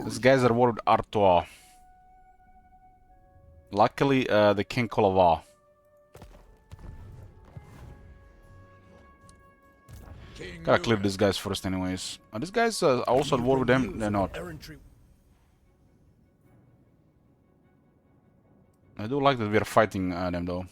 These guys are war with Artois. Luckily, they can't call a war. Gotta clear these guys first anyways. Are these guys also at war with them? They're not. I do like that we're fighting them though.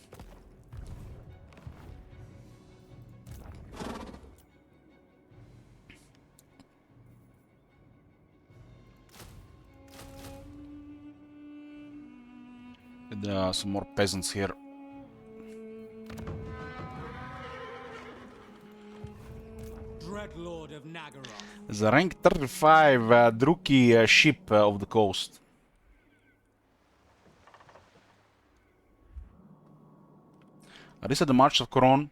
With some more peasants here. Dreadlord of Nagaroth. There's a rank 35 Druki ship of the coast. This is the March of Couronne.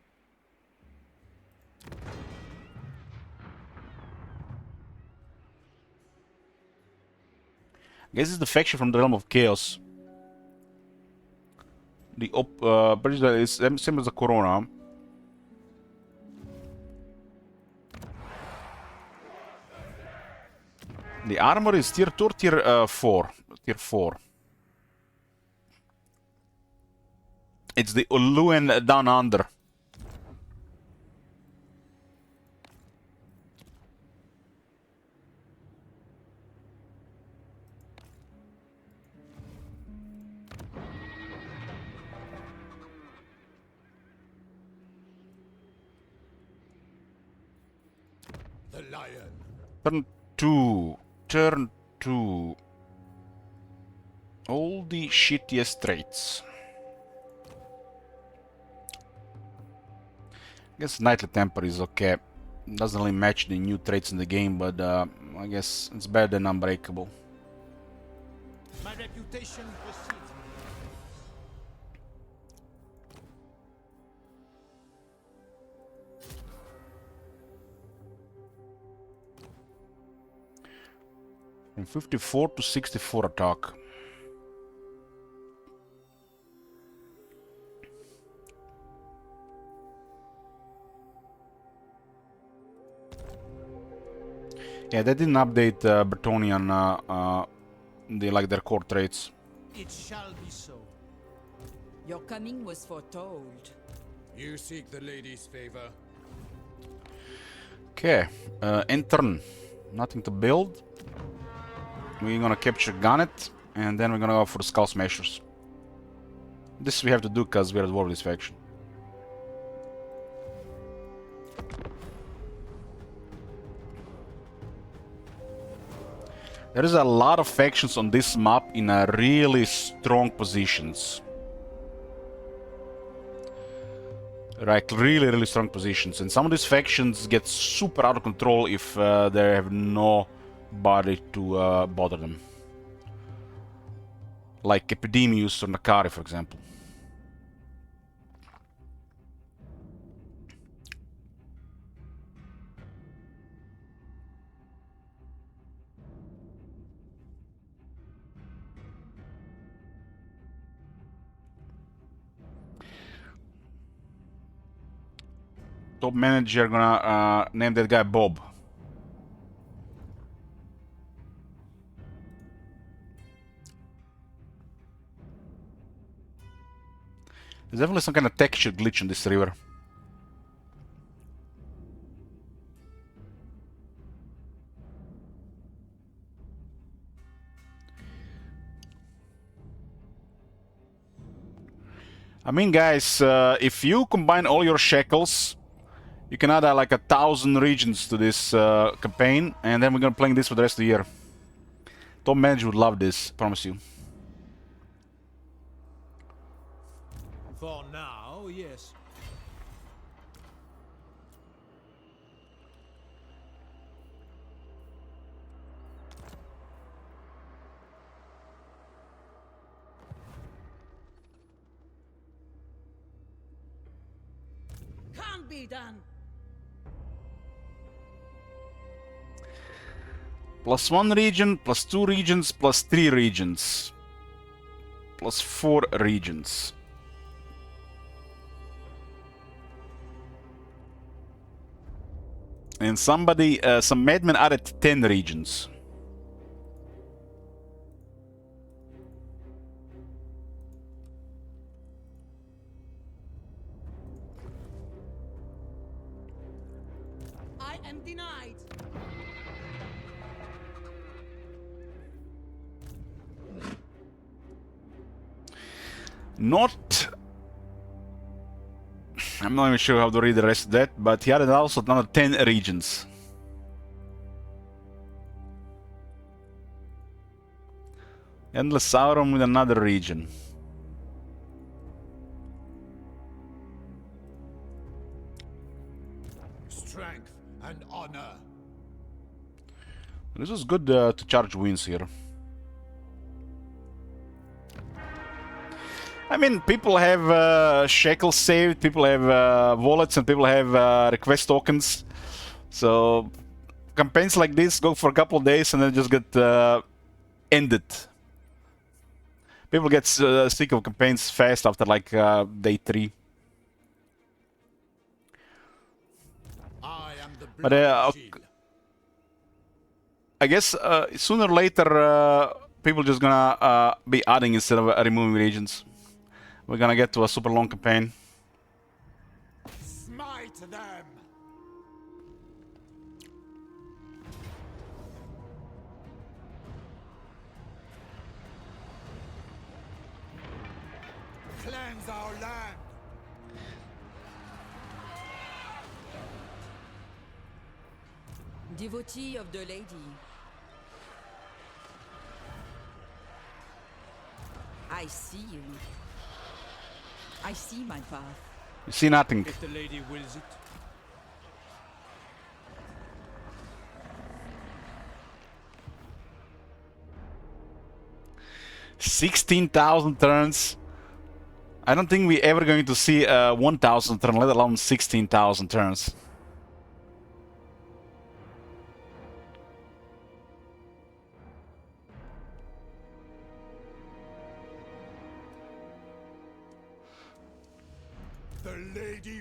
I guess it's the faction from the Realm of Chaos. The British is same as the Corona. The armor is tier 2 or tier 4? Tier 4. It's the Uluan Down Under. The lion. Turn 2. Turn 2. All the shittiest traits. I guess Knightly Temper is okay. Doesn't really match the new traits in the game, but I guess it's better than Unbreakable. My reputation precedes me. From 54 to 64 attack. Yeah, they didn't update Bretonnian, their core traits. It shall be so. Your coming was foretold. You seek the lady's favor. Okay, end turn. Nothing to build. We're gonna capture Gunnet, and then we're gonna go for the Skull Smashers. This we have to do because we're at war with this faction. There is a lot of factions on this map in a really strong positions. Like really strong positions, and some of these factions get super out of control if they have nobody to bother them. Like Epidemius or Nakari, for example. Top manager gonna name that guy Bob. There's definitely some kind of texture glitch in this river. I mean, guys, if you combine all your shekels, you can add like 1,000 regions to this campaign, and then we're gonna play this for the rest of the year. Top manager would love this, promise you. For now, yes. Can't be done. +1 region, +2 regions, +3 regions. +4 regions. And somebody, some madmen added 10 regions. I am denied. Not... I'm not even sure how to read the rest of that, but he added also another 10 regions. Endless Sauron with another region. Strength and honor. This is good to charge wins here. I mean, people have shekels saved, people have wallets, and people have request tokens. So campaigns like this go for a couple of days and then just get ended. People get sick of campaigns fast after like day 3. I am the But blood I guess sooner or later people just gonna be adding instead of removing regions. We're gonna get to a super long campaign. Smite them. Cleanse our land. Devotee of the Lady. I see you. I see my path. You see nothing. If the lady wills it. $16,000 turns. I don't think we're ever going to see 1,000 turn, let alone 16,000 turns.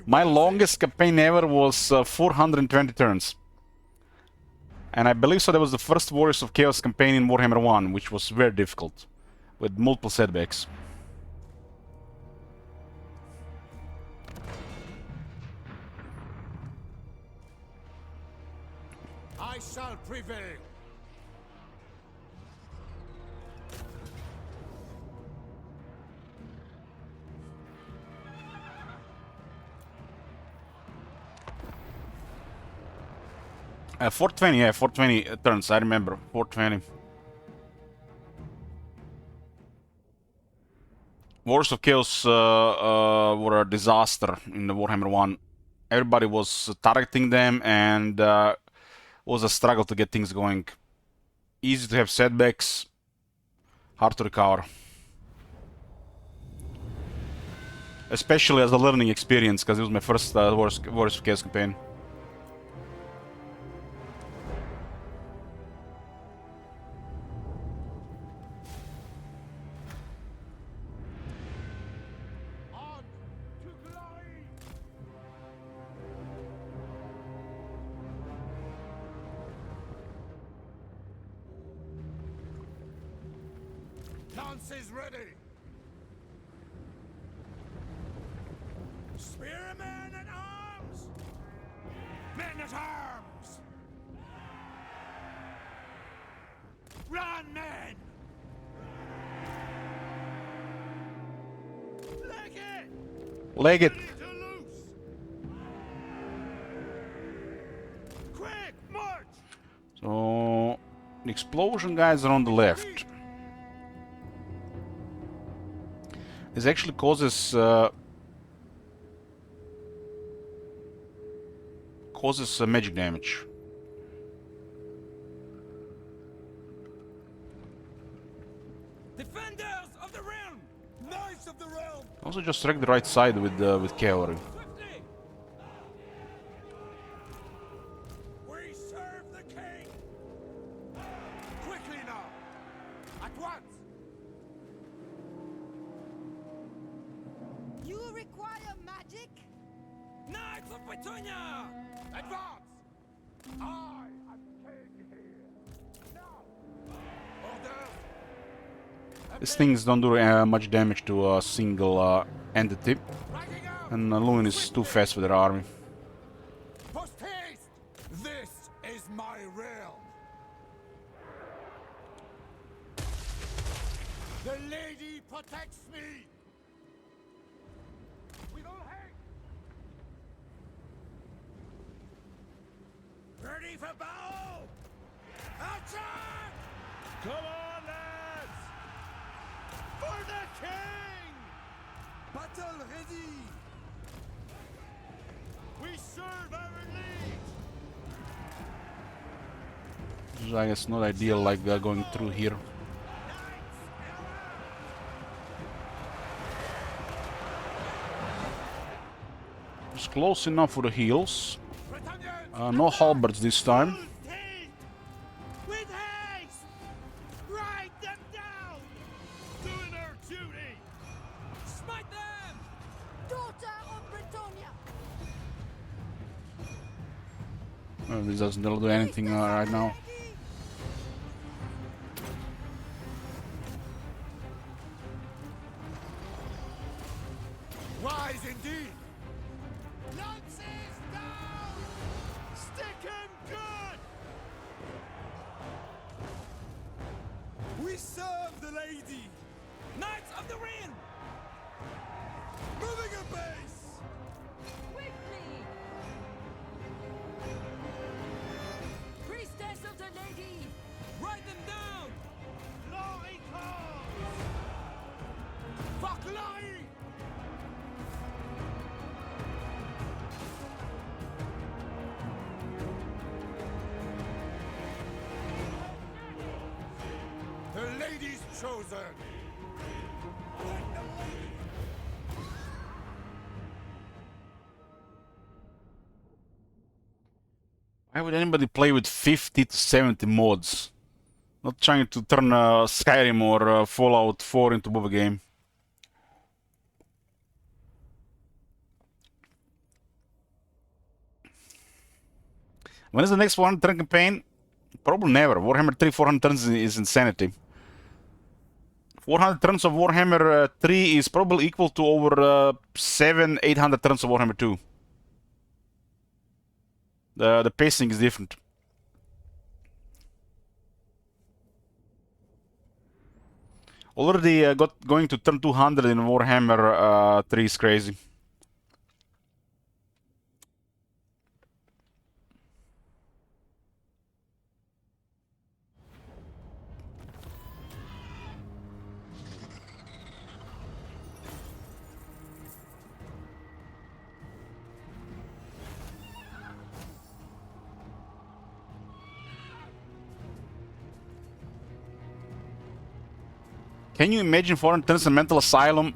My longest campaign ever was 420 turns. And I believe so that was the first Warriors of Chaos campaign in Warhammer 1, which was very difficult, with multiple setbacks. I shall prevail. Uh, 420, yeah, 420 turns, I remember, 420. Wars of Chaos were a disaster in the Warhammer 1. Everybody was targeting them and it was a struggle to get things going. Easy to have setbacks, hard to recover. Especially as a learning experience, because it was my first Wars of Chaos campaign. Lance is ready. Spearmen at arms. Men at arms. Run, men. Leg it. Leg it. Ready to loose. Quick march. So the explosion guys are on the left. This actually causes magic damage. Defenders of the realm! Knights of the realm. Also just wreck the right side with cavalry. Swiftly! We serve the king. Quickly now. At once. You require magic? Knights of Petunia! Advance. I am king here. Now. Orders. These things don't do much damage to a single entity, Riding out. and Luin is too fast with their army. Post haste. This is my realm. The lady protects me. for battle! Attack! Come on, lads! For the king! Battle ready! We serve our liege! I guess not ideal, like we are going through here. It's close enough for the heals. No halberds this time. With haste! Ride them down! Doing our duty! Smite them! Daughter of Bretonia! This doesn't do anything right now. Wise indeed! Lances down! Stick him good! We serve the lady! Knights of the Ring! Moving a base! Quickly! Priestess of the lady! Ride them down! Glory calls! For glory! The lady's chosen! Why would anybody play with 50 to 70 mods? Not trying to turn Skyrim or Fallout 4 into a game. When is the next 400 turn campaign? Probably never. Warhammer 3 400 turns is insanity. 400 turns of Warhammer 3 is probably equal to over 800 turns of Warhammer 2. The pacing is different. Already going to turn 200 in Warhammer 3 is crazy. Can you imagine foreign turns a mental asylum?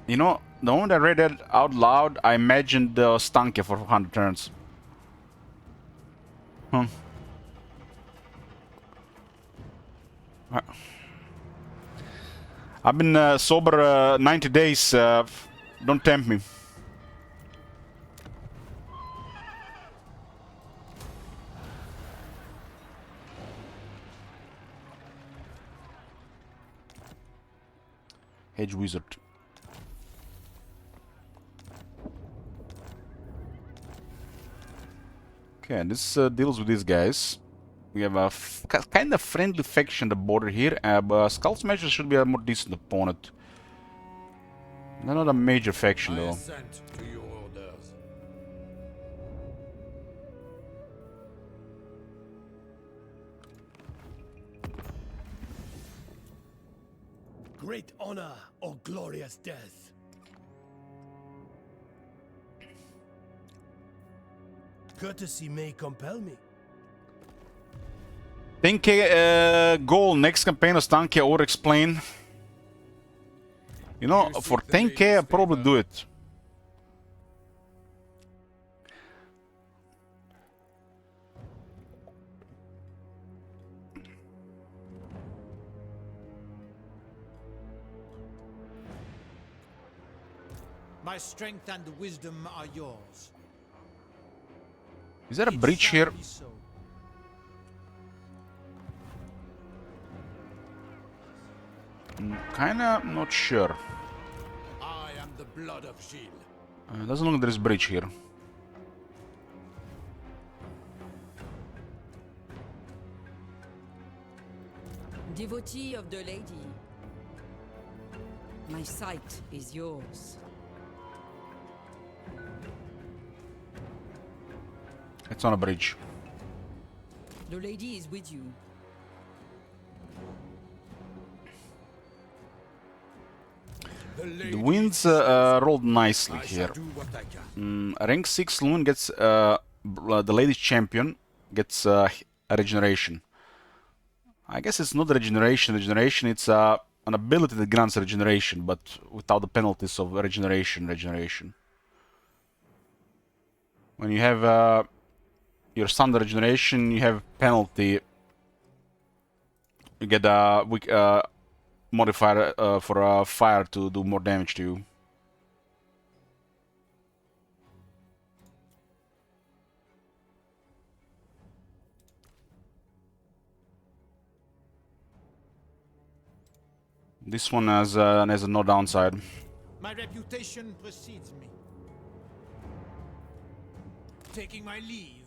You know, the moment I read that out loud, I imagined Stankia for 400 turns. I've been sober 90 days. Don't tempt me. Hedge Wizard. Okay, this deals with these guys. We have a kind of friendly faction at the border here, but Skull Smashers should be a more decent opponent. They're not a major faction though. Assent to your orders. Great honor or glorious death. Courtesy may compel me. 10k goal next campaign of Stankia or explain. You know, for 10k I'll probably do it. My strength and wisdom are yours. Is there a breach here? So. Kinda not sure. I am the blood of Gilles. Doesn't look like there is breach here. Devotee of the lady, my sight is yours. It's on a bridge. The lady is with you. The winds rolled nicely here. Rank 6 Loon gets the lady's champion gets a regeneration. I guess it's not regeneration. Regeneration, it's an ability that grants regeneration, but without the penalties of regeneration. When you have your standard regeneration, you have penalty. You get a weak modifier for fire to do more damage to you. This one has no downside. My reputation precedes me. Taking my leave.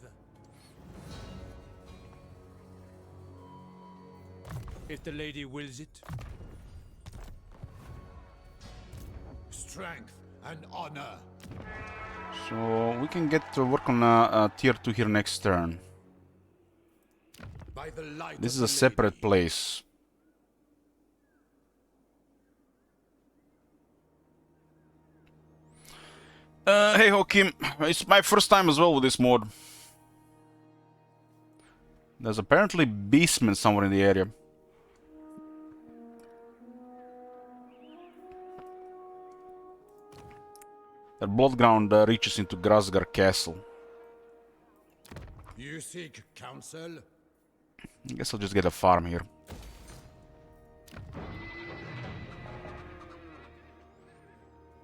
If the lady wills it. Strength and honor. So we can get to work on tier 2 here next turn. By the light This is of a the separate lady. place. Hey Hokim, it's my first time as well with this mod. There's apparently beastmen somewhere in the area. The blood ground reaches into Grasgar Castle. You seek counsel? I guess I'll just get a farm here.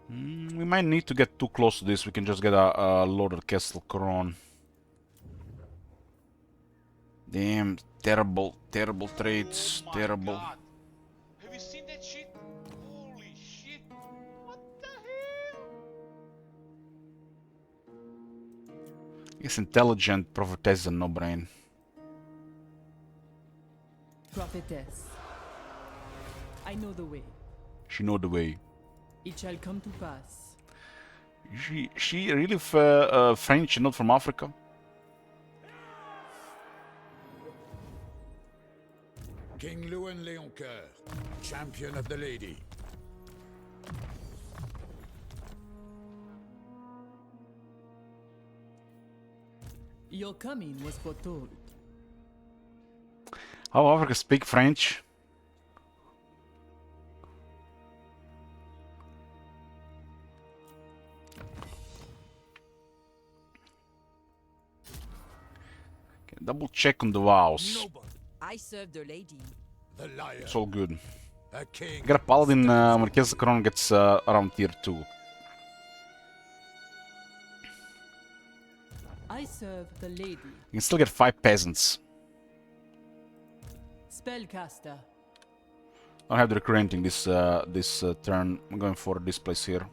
We might need to get too close to this. We can just get a loaded castle Couronne. Damn, terrible trades, Oh my terrible. God. Have you seen that shit? Holy shit! What the hell? I guess intelligent prophetess is a no-brain. Prophetess, I know the way. She know the way. It shall come to pass. She really French, not from Africa. King Lewin Leoncoeur, champion of the lady. Your coming was foretold. How Africa speak French? Okay, double check on the vows. I serve the lady. The liar. It's all good. A king. Get a paladin when Castle Couronne gets around tier 2. I serve the lady. You can still get 5 peasants. Spellcaster. I don't have the recruiting this turn. I'm going for this place here.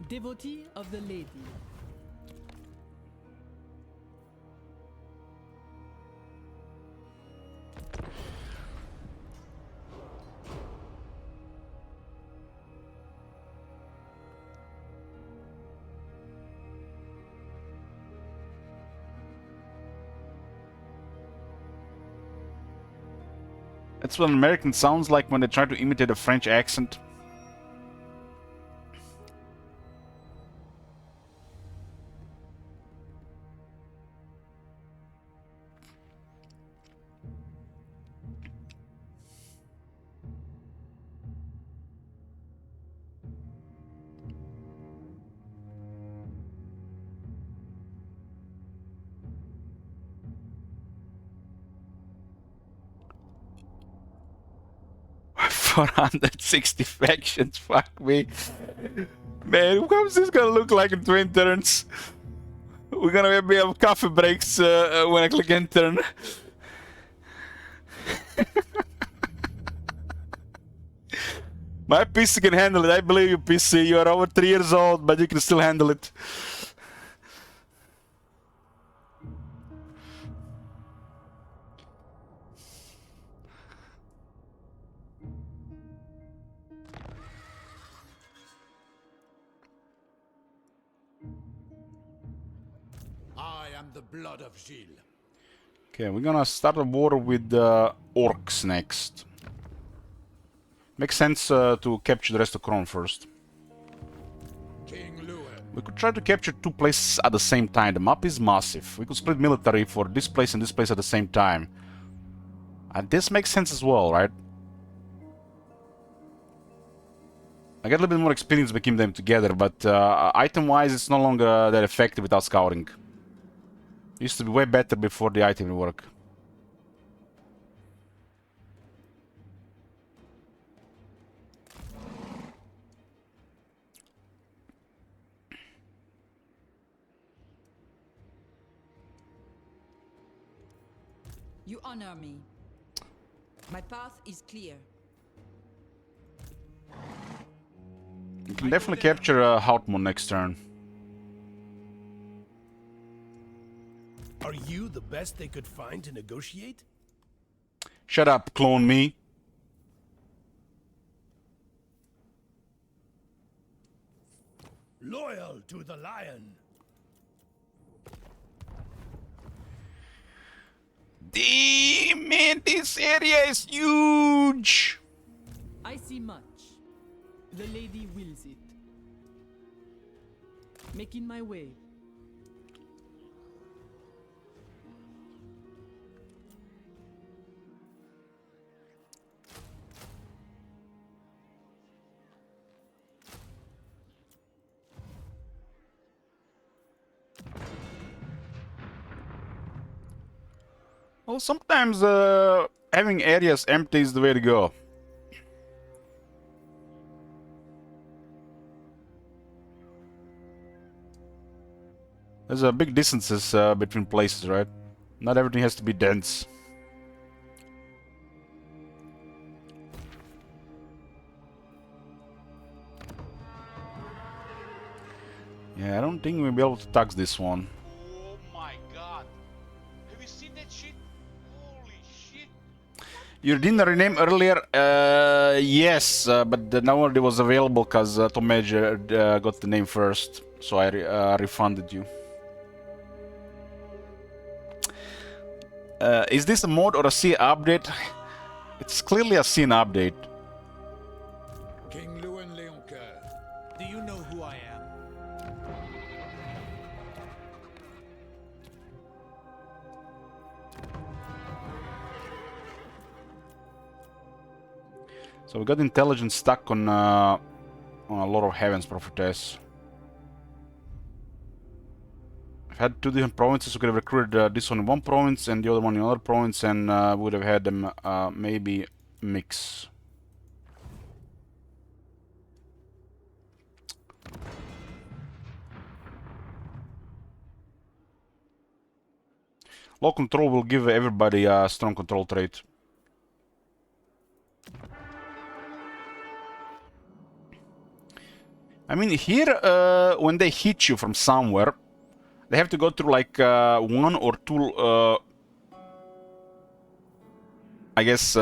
Devotee of the lady. That's what an American sounds like when they try to imitate a French accent. $460 factions, fuck me. Man, how's this gonna look like in 20 turns? We're gonna have coffee breaks when I click enter. My PC can handle it, I believe you, PC. You are over 3 years old, but you can still handle it. I am the blood of Gilles. Okay, we're gonna start a war with orcs next. Makes sense to capture the rest of Couronne first. King Lewin. We could try to capture two places at the same time. The map is massive. We could split military for this place and this place at the same time. And this makes sense as well, right? I get a little bit more experience by keeping them together, but item-wise it's no longer that effective without scouting. Used to be way better before the item would work. You honor me. My path is clear. You can definitely capture Houtmon next turn. Are you the best they could find to negotiate? Shut up, clone me. Loyal to the lion. Damn, man, this area is huge! I see much. The lady wills it. Making my way. Well, sometimes having areas empty is the way to go. There's big distances between places, right? Not everything has to be dense. Yeah, I don't think we'll be able to tax this one. Oh my god. Have you seen that shit? Holy shit. You didn't rename earlier? Yes, but the now it was available because Tom Major got the name first, so I refunded you. Is this a mod or a scene update? It's clearly a scene update. King Lewin Leoncoeur. Do you know who I am? So we got intelligence stuck on a lot of Heaven's Prophetess. I've had two different provinces. We could have recruited this one in one province and the other one in another province, and would have had them maybe mix. Low control will give everybody a strong control trait. I mean, here, when they hit you from somewhere, they have to go through like one or two, I guess,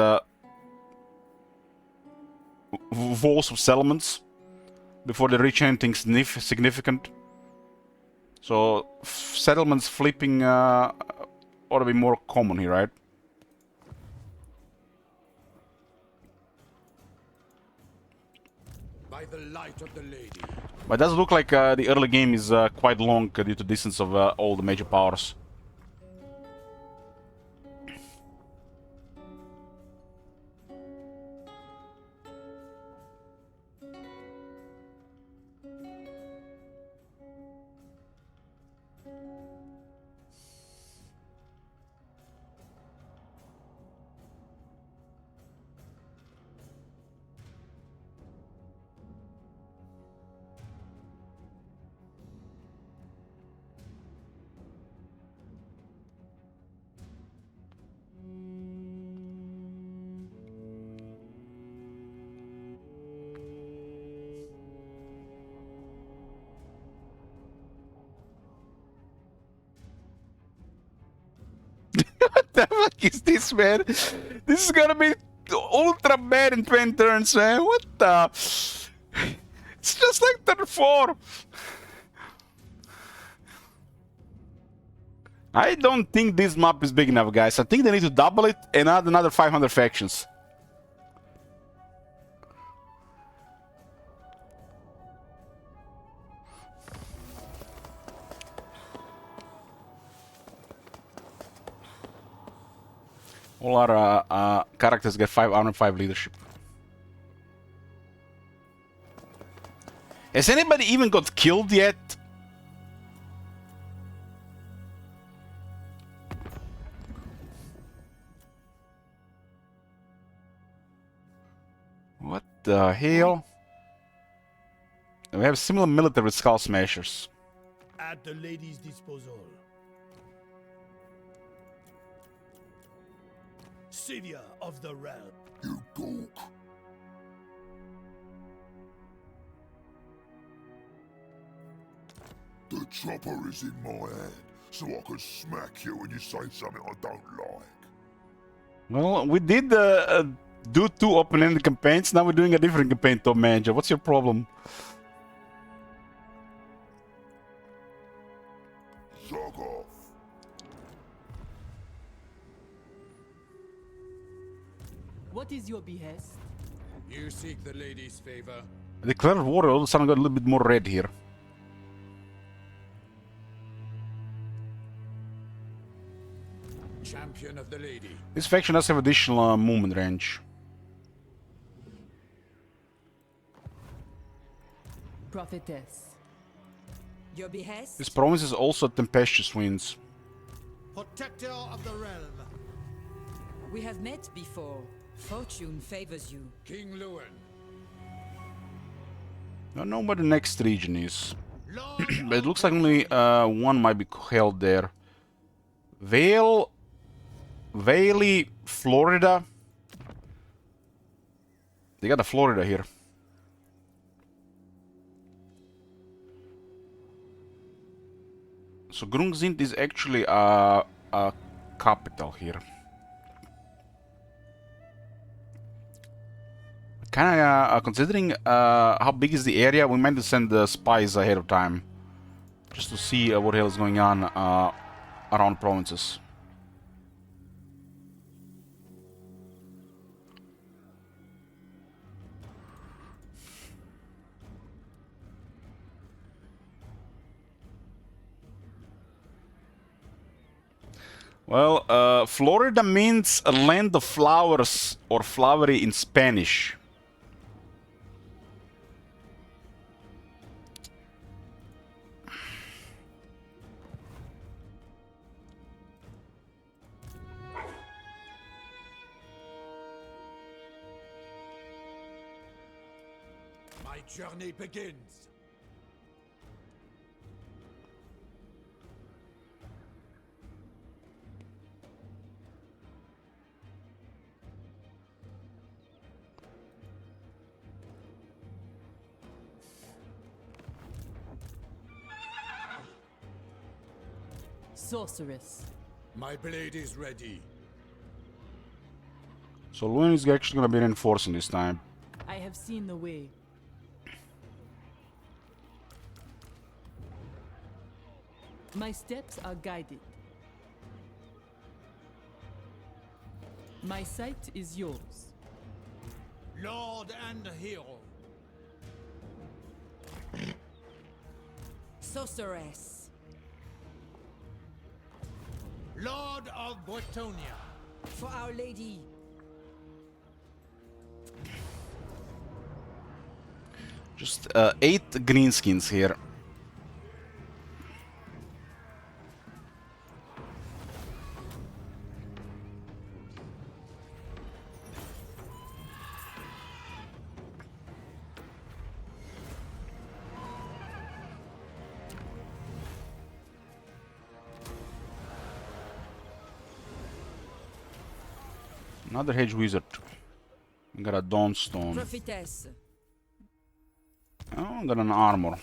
walls of settlements before they reach anything significant. So, settlements flipping ought to be more common here, right? By the light of the lady. But it does look like the early game is quite long due to distance of all the major powers. What the fuck is this, man? This is gonna be ultra bad in 20 turns, man. What the? It's just like turn 4. I don't think this map is big enough, guys. I think they need to double it and add another 500 factions. All our characters get 5 armor, 5 leadership. Has anybody even got killed yet? What the hell? We have similar military with Skull Smashers. At the lady's disposal. Savior of the realm. You gawk. The chopper is in my hand, so I can smack you when you say something I don't like. Well, we did do 2 open-ended campaigns. Now we're doing a different campaign, Top Manager. What's your problem? Suck off. What is your behest? You seek the lady's favor. I declared war, all of a sudden got a little bit more red here. Champion of the lady. This faction does have additional movement range. Prophetess. Your behest? This promises also tempestuous winds. Protector of the realm. We have met before. Fortune favors you. King Lewin. I don't know where the next region is. But it looks like only one might be held there. Valley, Florida. They got a Florida here. So Grungzint is actually a capital here. Kinda considering how big is the area, we might send the spies ahead of time. Just to see what the hell is going on around provinces. Well, Florida means a land of flowers or flowery in Spanish. My journey begins. Sorceress. My blade is ready. So Luin is actually gonna be reinforcing this time. I have seen the way. My steps are guided. My sight is yours. Lord and hero. Sorceress. Lord of Bretonia. For Our Lady. Just 8 greenskins here. Another hedge wizard. We got a dawnstone. Prophetess. Oh, got an armor.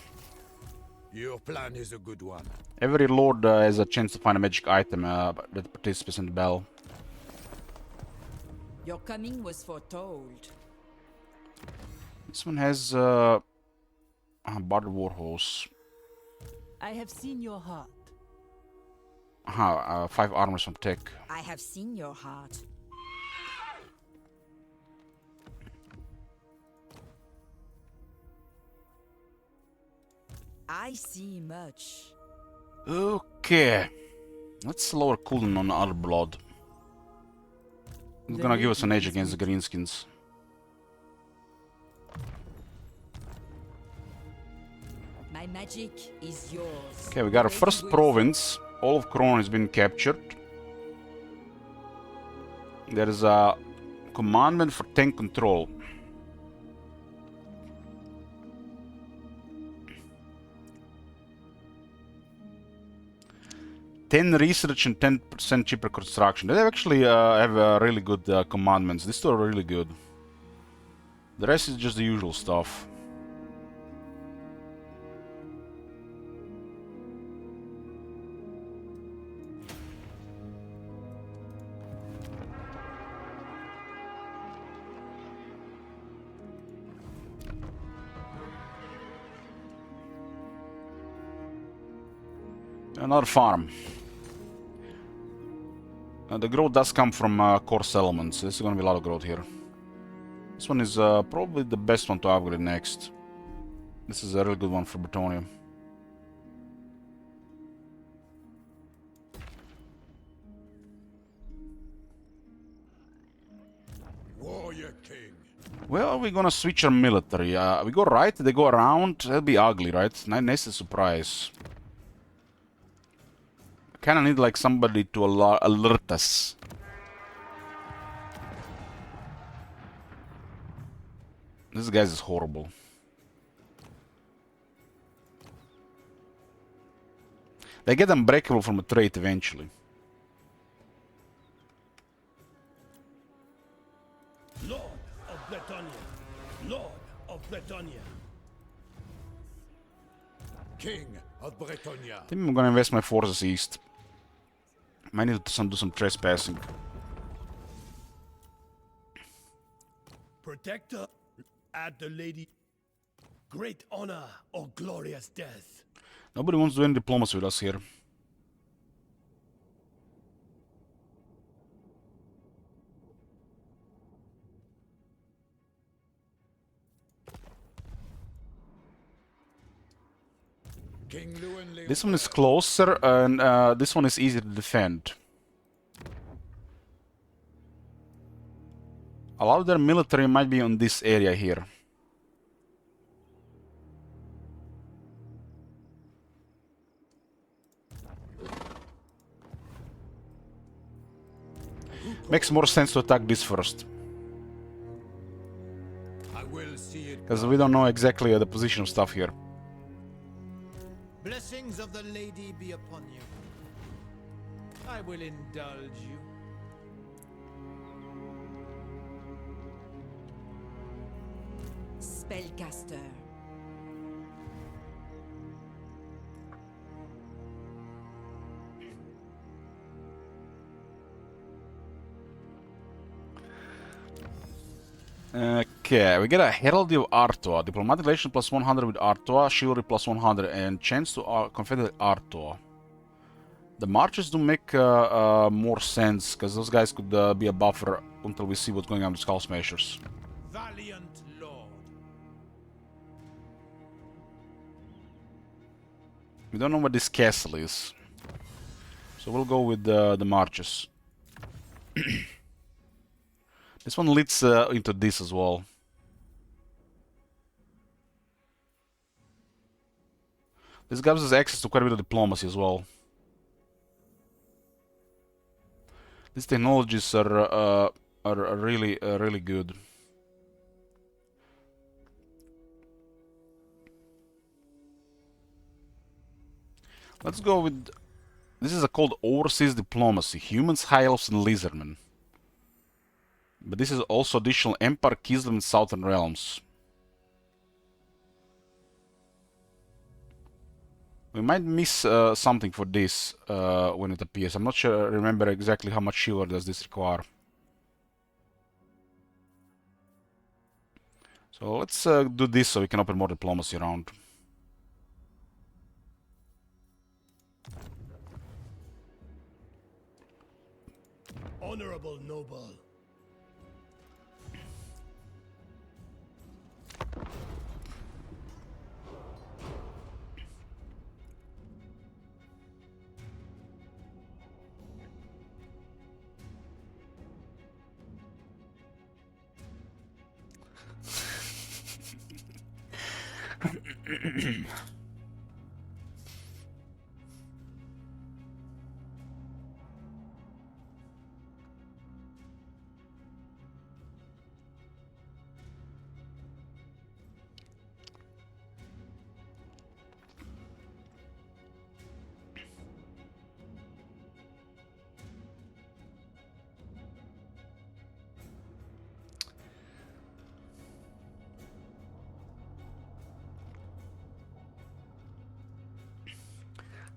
Your plan is a good one. Every lord has a chance to find a magic item that participates in the battle. Your coming was foretold. This one has a Bard Warhorse. I have seen your heart. Aha, 5 armors from tech. I have seen your heart. I see much. Okay. Let's lower cooldown on our blood. It's gonna give us an edge against the greenskins. My magic is yours. Okay, we got our first province. All of Couronne has been captured. There is a commandment for tank control. $10 research and 10% cheaper construction. They actually have really good commandments. These two are really good. The rest is just the usual stuff. Another farm. The growth does come from core settlements. There's going to be a lot of growth here. This one is probably the best one to upgrade next. This is a really good one for Bretonia. Warrior King. Well, we're gonna switch our military. We go right, they go around. That'll be ugly, right? Nice surprise. Kinda need like somebody to alert us. This guy is horrible. They get unbreakable from a trait eventually. Lord of Bretonia. Lord of Bretonia. King of Bretonia. I think I'm gonna invest my forces east. Might need to do some trespassing. Protector at the lady. Great honor or glorious death. Nobody wants to do any diplomacy with us here. This one is closer, and this one is easier to defend. A lot of their military might be on this area here. Makes more sense to attack this first. Because we don't know exactly the position of stuff here. Blessings of the lady be upon you. I will indulge you. Spellcaster. Okay, we get a Heraldry of Artois, Diplomatic Relation plus 100 with Artois, Chivalry plus 100, and chance to confederate Artois. The marches do make more sense, because those guys could be a buffer until we see what's going on with Skull Smashers. Valiant lord. We don't know what this castle is, so we'll go with the marches. This one leads into this as well. This gives us access to quite a bit of diplomacy as well. These technologies are really good. Let's go with... This is called Overseas Diplomacy. Humans, High Elves, and Lizardmen. But this is also additional Empire, Kislev, and Southern Realms. We might miss something for this when it appears. I'm not sure. Remember exactly how much chivalry does this require. So let's do this so we can open more diplomacy around. Honorable noble.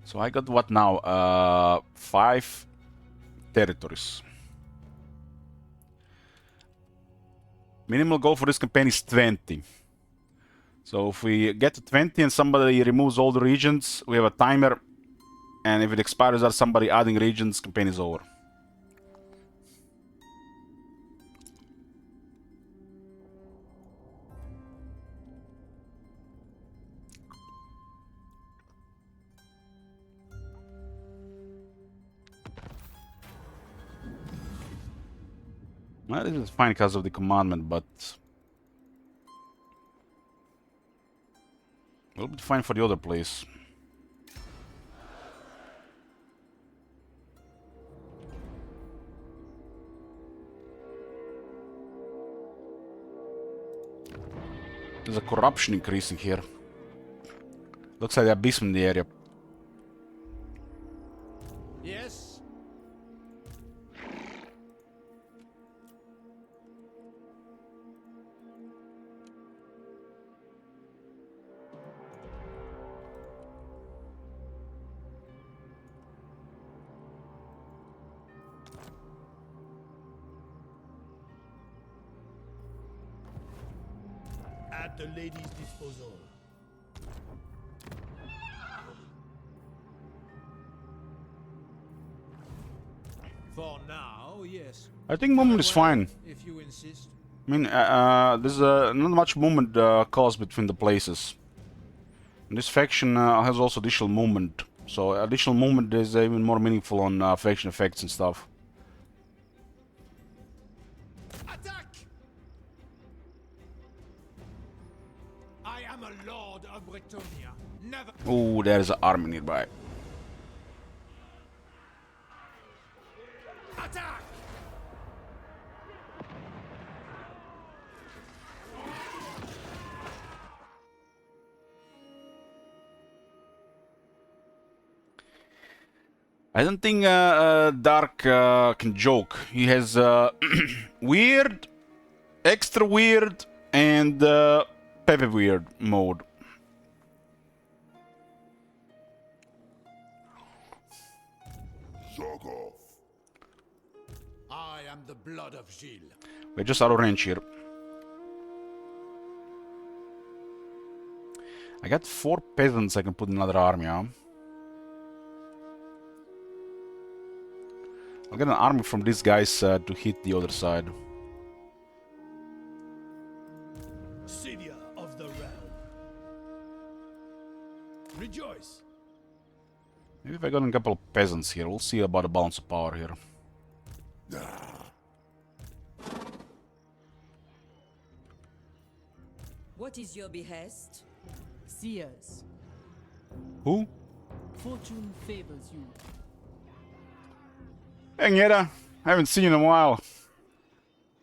So I got what now? 5 territories. Minimal goal for this campaign is 20. So if we get to 20 and somebody removes all the regions, we have a timer. And if it expires or somebody adding regions, campaign is over. Well, this is fine because of the commandment, but a little bit fine for the other place. There's a corruption increasing here. Looks like the abyss in the area. Yes. At the lady's disposal. For now, yes. I think movement is fine. If you insist. I mean, there's not much movement caused between the places. And this faction has also additional movement. So additional movement is even more meaningful on faction effects and stuff. Attack! I am a lord of Bretonia. Never. Ooh, there's an army nearby. Attack! I don't think Dark can joke. He has weird, extra weird, and Pepe weird mode. I am the blood of Gilles. We're just out of range here. I got 4 peasants I can put in another army, huh? I'll get an army from these guys to hit the other side. Savior of the realm. Rejoice. Maybe if I got a couple of peasants here, we'll see about the balance of power here. What is your behest? Seers. Who? Fortune favors you. Henrietta, I haven't seen you in a while.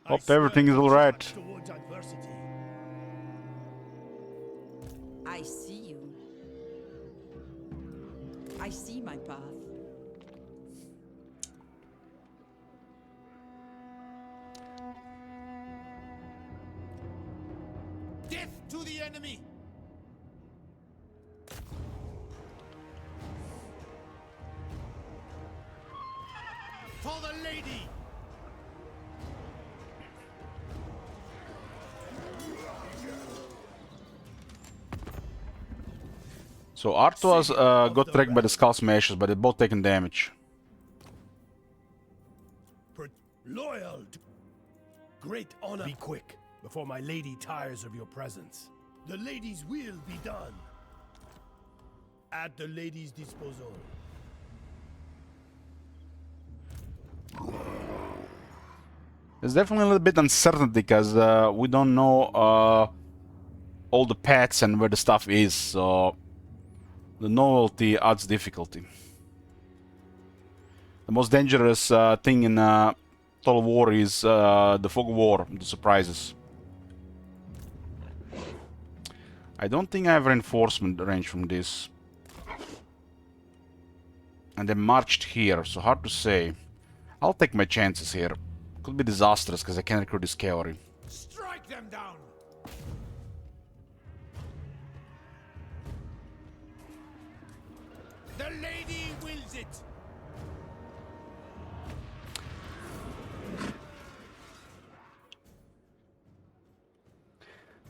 Hope everything is alright. Towards adversity. I see you. I see my path. Death to the enemy. For the lady. So Artois got wrecked by the skull smashes, but they're both taking damage. Loyal. Great honor. Be quick, before my lady tires of your presence. The lady's will be done. At the lady's disposal. There's definitely a little bit uncertainty because we don't know all the paths and where the stuff is, so the novelty adds difficulty. The most dangerous thing in Total War is the fog of war, the surprises. I don't think I have reinforcement range from this. And they marched here, so hard to say. I'll take my chances here. Could be disastrous because I can't recruit this cavalry. Strike them down! The lady wills it!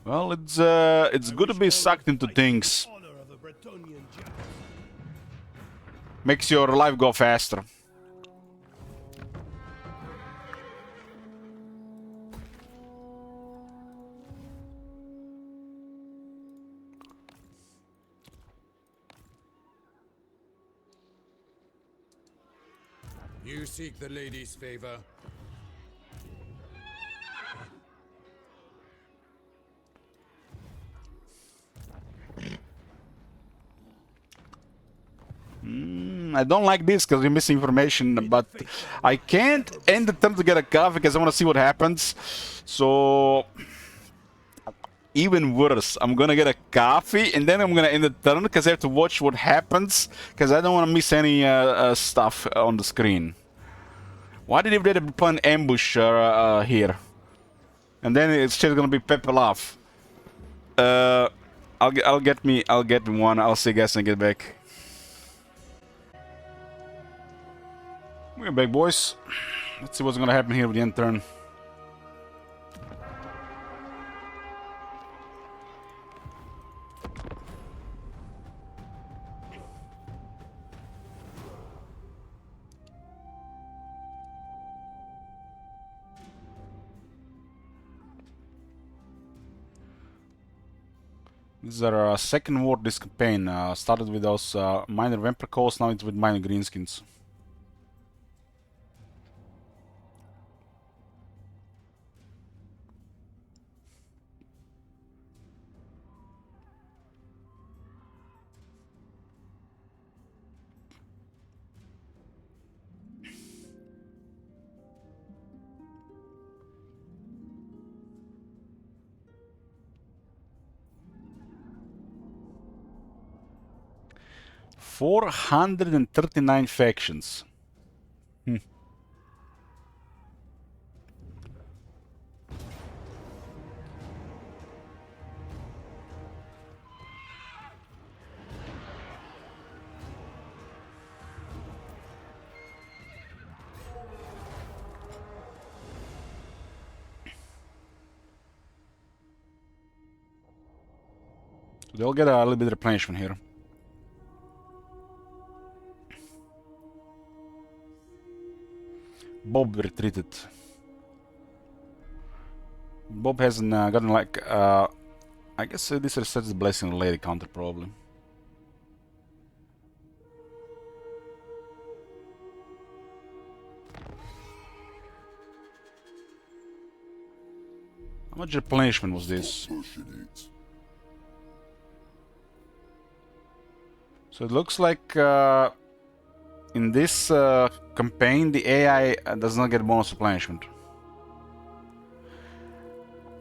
Well, it's good to be sucked into things. Makes your life go faster. You seek the lady's favor. I don't like this because we miss information, but I can't end the turn to get a coffee because I want to see what happens. So, even worse, I'm gonna get a coffee and then I'm gonna end the turn because I have to watch what happens because I don't want to miss any stuff on the screen. Why did they put an ambush here? And then it's just gonna be pepper off. I'll get me one. I'll see you guys when I get back. We're back, boys. Let's see what's gonna happen here with the end turn. This is our second war this campaign. Started with those minor vampire calls, now it's with minor greenskins. $439 factions. They'll get a little bit of replenishment here. Bob retreated. Bob hasn't gotten like I guess this resets the blessing of the lady counter probably. How much replenishment was this? So it looks like in this campaign the AI does not get bonus replenishment.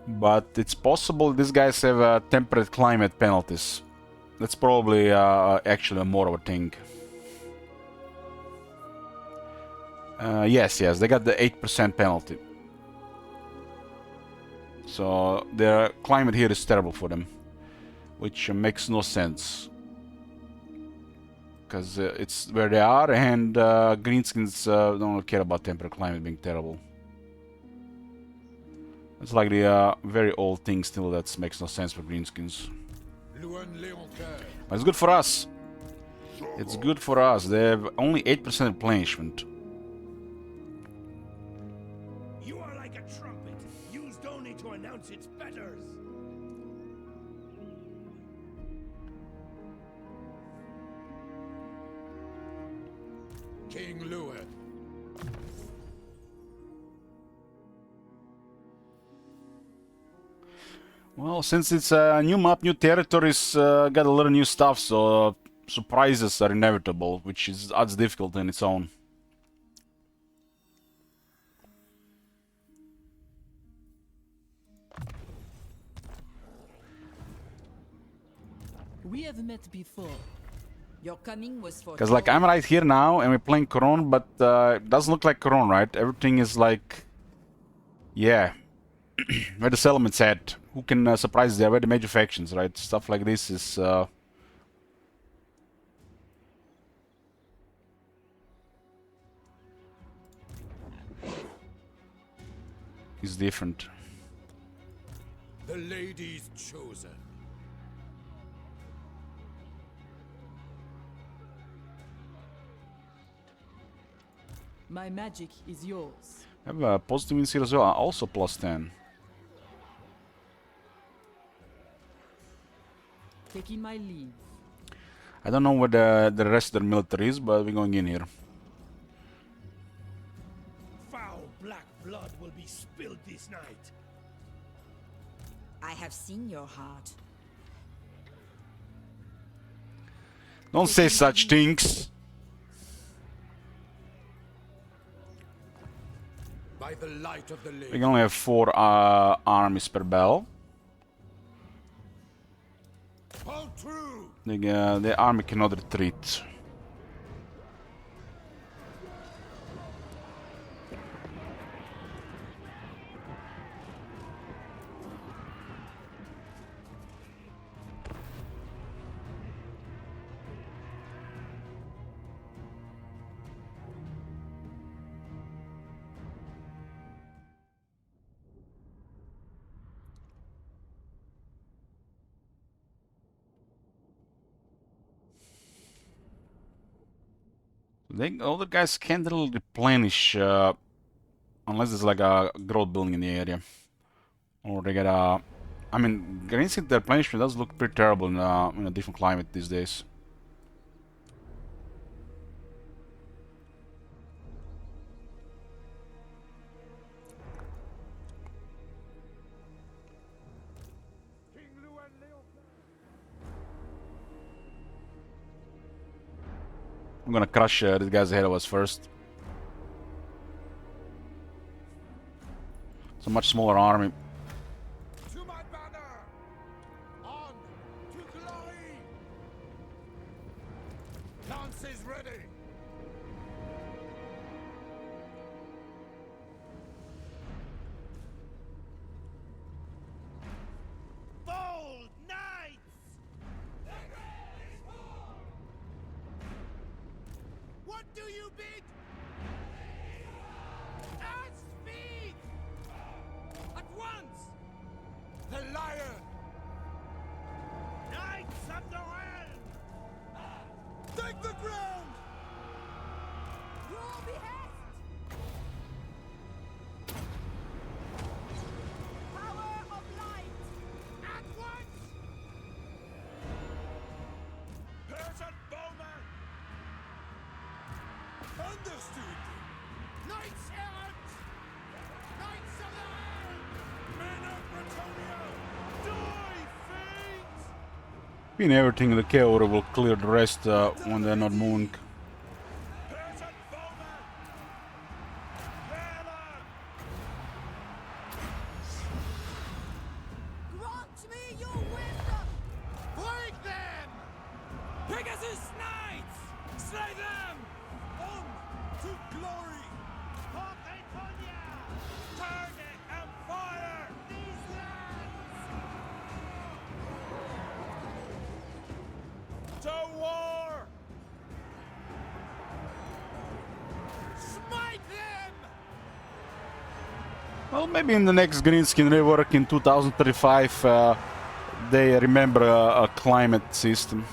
But it's possible these guys have temperate climate penalties. That's probably actually more of a thing. Yes, they got the 8% penalty. So their climate here is terrible for them, which makes no sense. Because it's where they are, and greenskins don't care about temperate climate being terrible. It's like the very old thing still that makes no sense for greenskins. But it's good for us. It's good for us. They have only 8% replenishment. King Lewin. Well, since it's a new map, new territories, got a lot of new stuff, so surprises are inevitable, which adds difficulty in its own. We have met before. Your coming was for. Because, like, I'm right here now, and we're playing Couronne, but it doesn't look like Couronne, right? Everything is like... Yeah. Where the settlement's at. Who can surprise there? Where the major factions, right? Stuff like this is... is different. The lady's chosen. My magic is yours. I have a positive wins here as well, also plus 10. Taking my leave. I don't know where the rest of the military is, but we're going in here. Foul black blood will be spilled this night. I have seen your heart. Don't say such things. By the light of the We lady. can only have 4 armies per battle. Hold true. The army cannot retreat. All the guys can't really replenish unless there's like a growth building in the area. Or they get a... I mean, garrison replenishment does look pretty terrible in a different climate these days. I'm gonna crush these guys ahead of us first. It's a much smaller army. To my banner! On to glory! Lance is ready! Bold knights! What do you bid? At speed! At once! The lion! Knights of the realm! Take the ground! Your behest! Power of light! At once! Peasant bowman! Understood! Knights errant! Knights of the realm! Men of Bretonia! Die, fiends! In everything, the Chaos Order will clear the rest when they're not moving. Peasant bowman! Valor! Grant me your wisdom! Break them! Pegasus Knights! Slay them! On to glory! Portetonia! Target and fire! These lands! To war! Smite them! Well, maybe in the next Greenskin rework in 2035 they remember a climate system.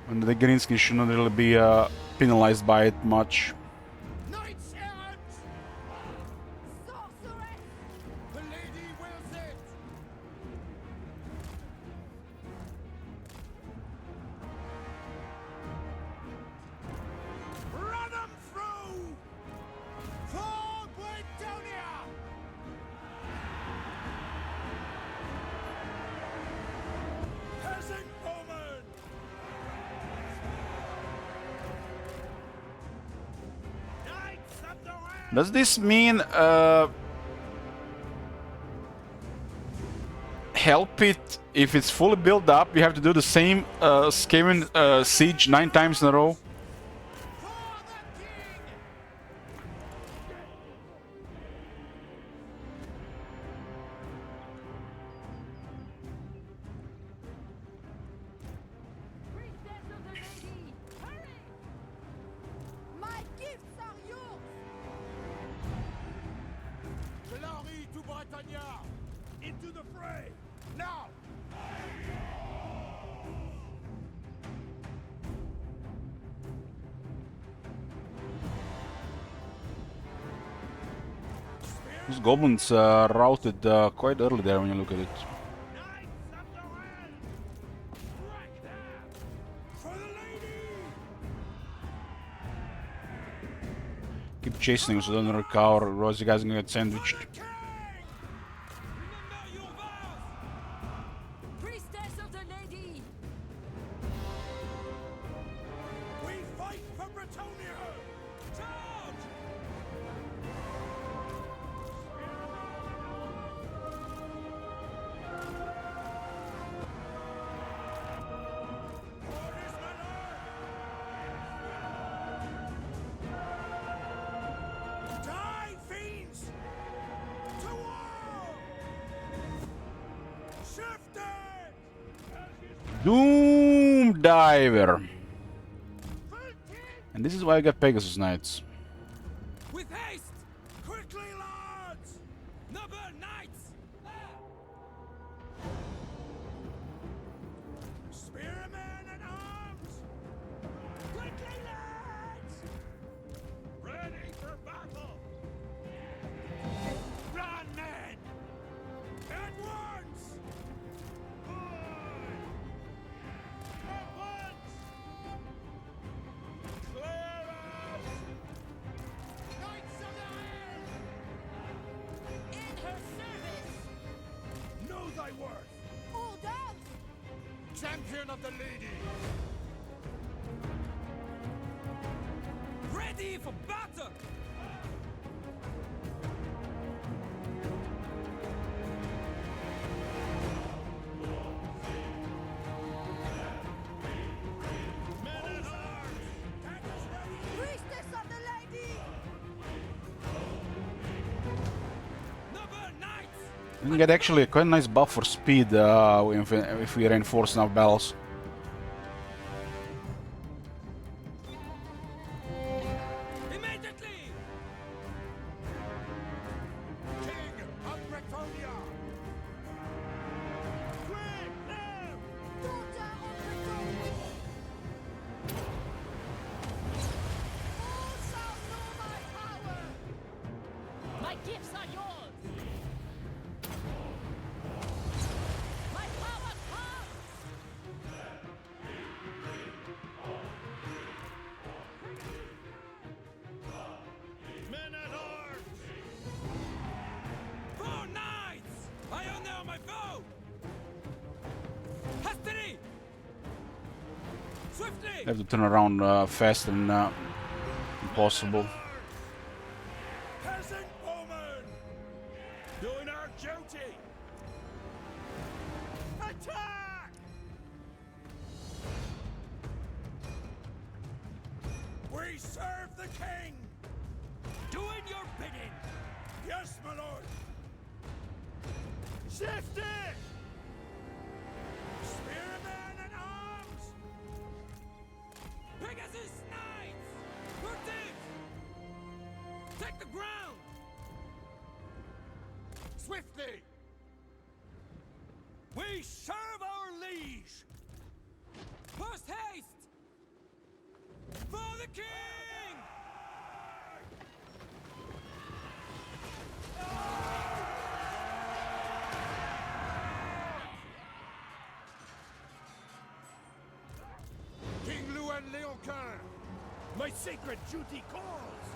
And the Greenskin should not really be penalized by it much. Knights errant! Sorceress! The lady wills it! Does this mean help it if it's fully built up? You have to do the same Skaven siege 9 times in a row. My gifts are yours! Clary to Britannia! Into the fray! Now! These goblins routed quite early there when you look at it. Keep chasing them so they don't recover, or else you guys are gonna get sandwiched. Priestess of the Lady! We fight for Bretonia! Charge! Die, fiends! To war! Shift it! Doom Diver! And this is why I got Pegasus Knights. With haste! Quickly, lads! Number knights! Spearmen and arms! Quickly, lads! Ready for battle! Run, men! At once! At once! Clear out! Knights of the Helm! In her service! Know thy worth! Orders! Champion of the lady! Ready for battle! Priestess of the Lady! Number knights! We can get actually a quite nice buff for speed if we reinforce enough battles. Immediately! King of Bretonia! Quick, now! Daughter of Breton! All shall know my power! My gifts are yours! My power comes! Men at arms! Four knights! I honor my foe! Hastily! Swiftly! They have to turn around faster than impossible. Peasant bowmen! Doing our duty! Attack! We serve the king! Doing your bidding! Yes, my lord! Shift it! Spearmen and arms! Pegasus Knights! Protect! Take the ground! Swiftly! We serve our liege! Post haste! For the king! King Louis Leonquin! My sacred duty calls!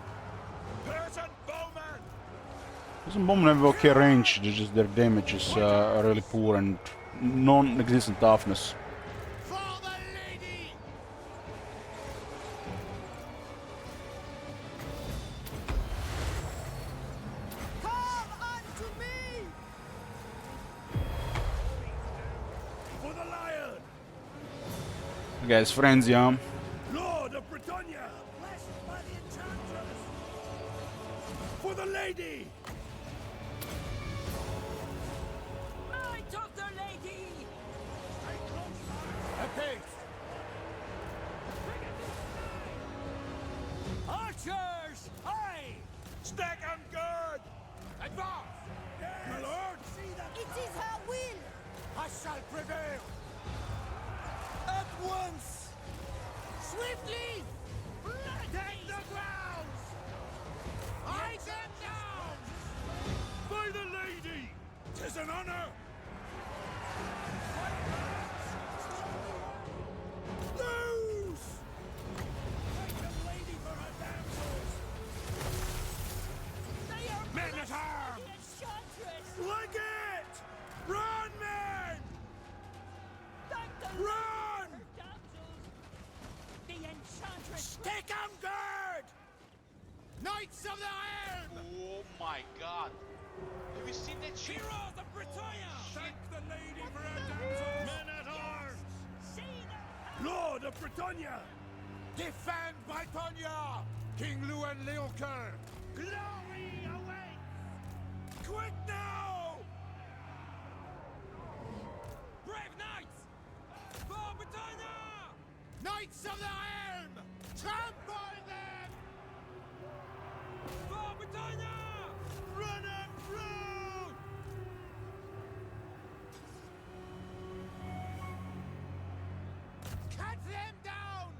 Peasant bowmen! Some bomb have okay range, just their damage is really poor and non-existent toughness. For the lady! guys friends, yeah. Lord of Britannia! Blessed by the enchanters! For the lady! My daughter lady! Apace! Archers! Aye! Stack and gird! Advance! My lord! See that It is her will! I shall prevail! at once! Swiftly! Take the grounds! I them down! By the lady! 'Tis an honor! Loose! Take the lady for her damsels! They are Men at arms! the enchantress! Like it! Run, men! Thank the Run! lady for her damsels! The enchantress! Stick 'em good! Knights of the Helm! Oh my god. Have you seen that shit? Heroes of Britannia! Thank the lady for her damsels! Men at arms! See them! Lord of Britannia! Defend Britannia! King Luan Leoker! Glory awaits! Quick now! Brave knights! For Britannia! Knights of the Helm! Trample them! For Britannia! Run 'em through! Cut them down!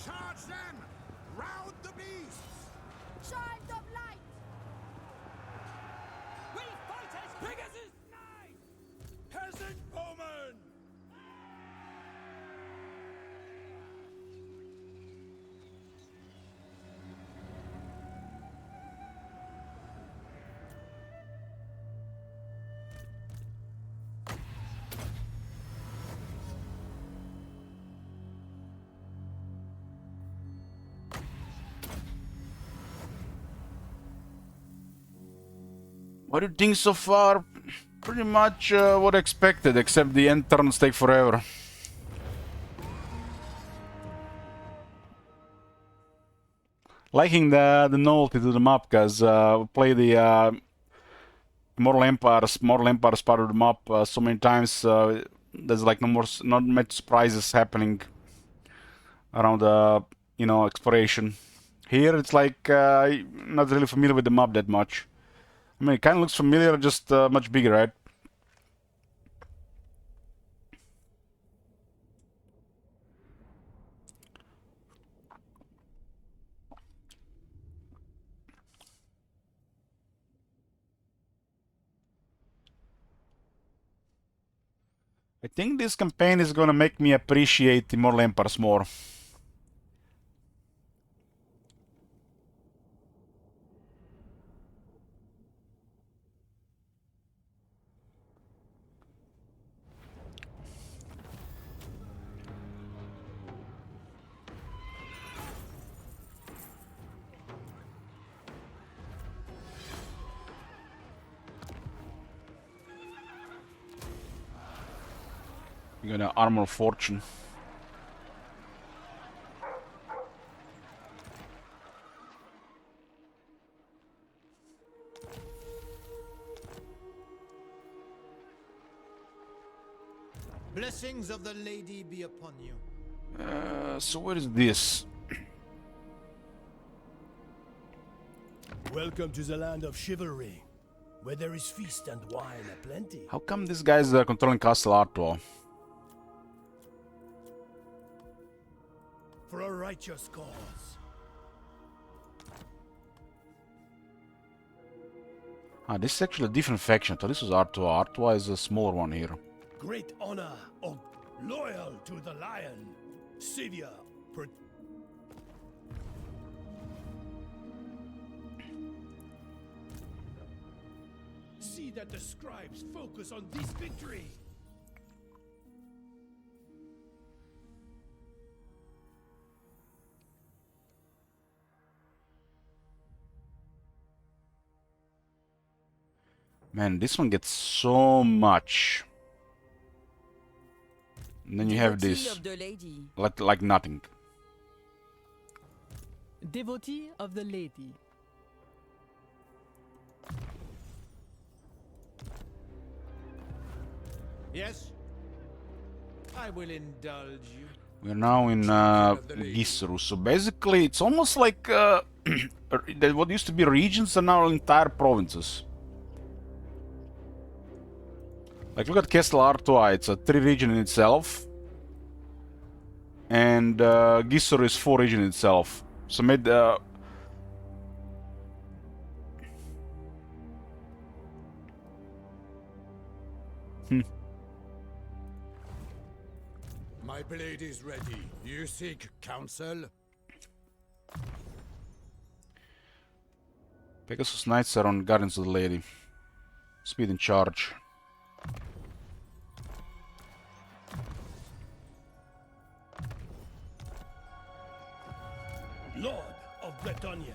Charge them! Round the beasts! Child of light! We fight as Pegasus knights! Peasant bowmen! What do you think so far? Pretty much what expected, except the end turns take forever. Liking the novelty to the map, guys. Play the Mortal Empires part of the map so many times. There's like not much surprises happening around the exploration. Here it's like not really familiar with the map that much. I mean, it kind of looks familiar, just much bigger, right? I think this campaign is gonna make me appreciate Immortal Empires more. You're gonna armor fortune. Blessings of the lady be upon you. So what is this? Welcome to the land of chivalry, where there is feast and wine aplenty. How come this guy's controlling Castle Artois? For a righteous cause. Ah, this is actually a different faction. So this was Artois. Artois is a smaller one here. Great honor, oh, loyal to the lion, savior, see that the scribes focus on this victory. Man, this one gets so much. And then you have Devotee this, of the lady. like nothing. Devotee of the lady. Yes? I will indulge you. We're now in Gisru, so basically it's almost like what used to be regions are now entire provinces. Like look at Castle Artois, it's a 3 region in itself. And Gisru is 4 region in itself. So made My blade is ready. You seek counsel? Pegasus Knights are on Guardians of the Lady. Speed and charge. Lord of Bretonia.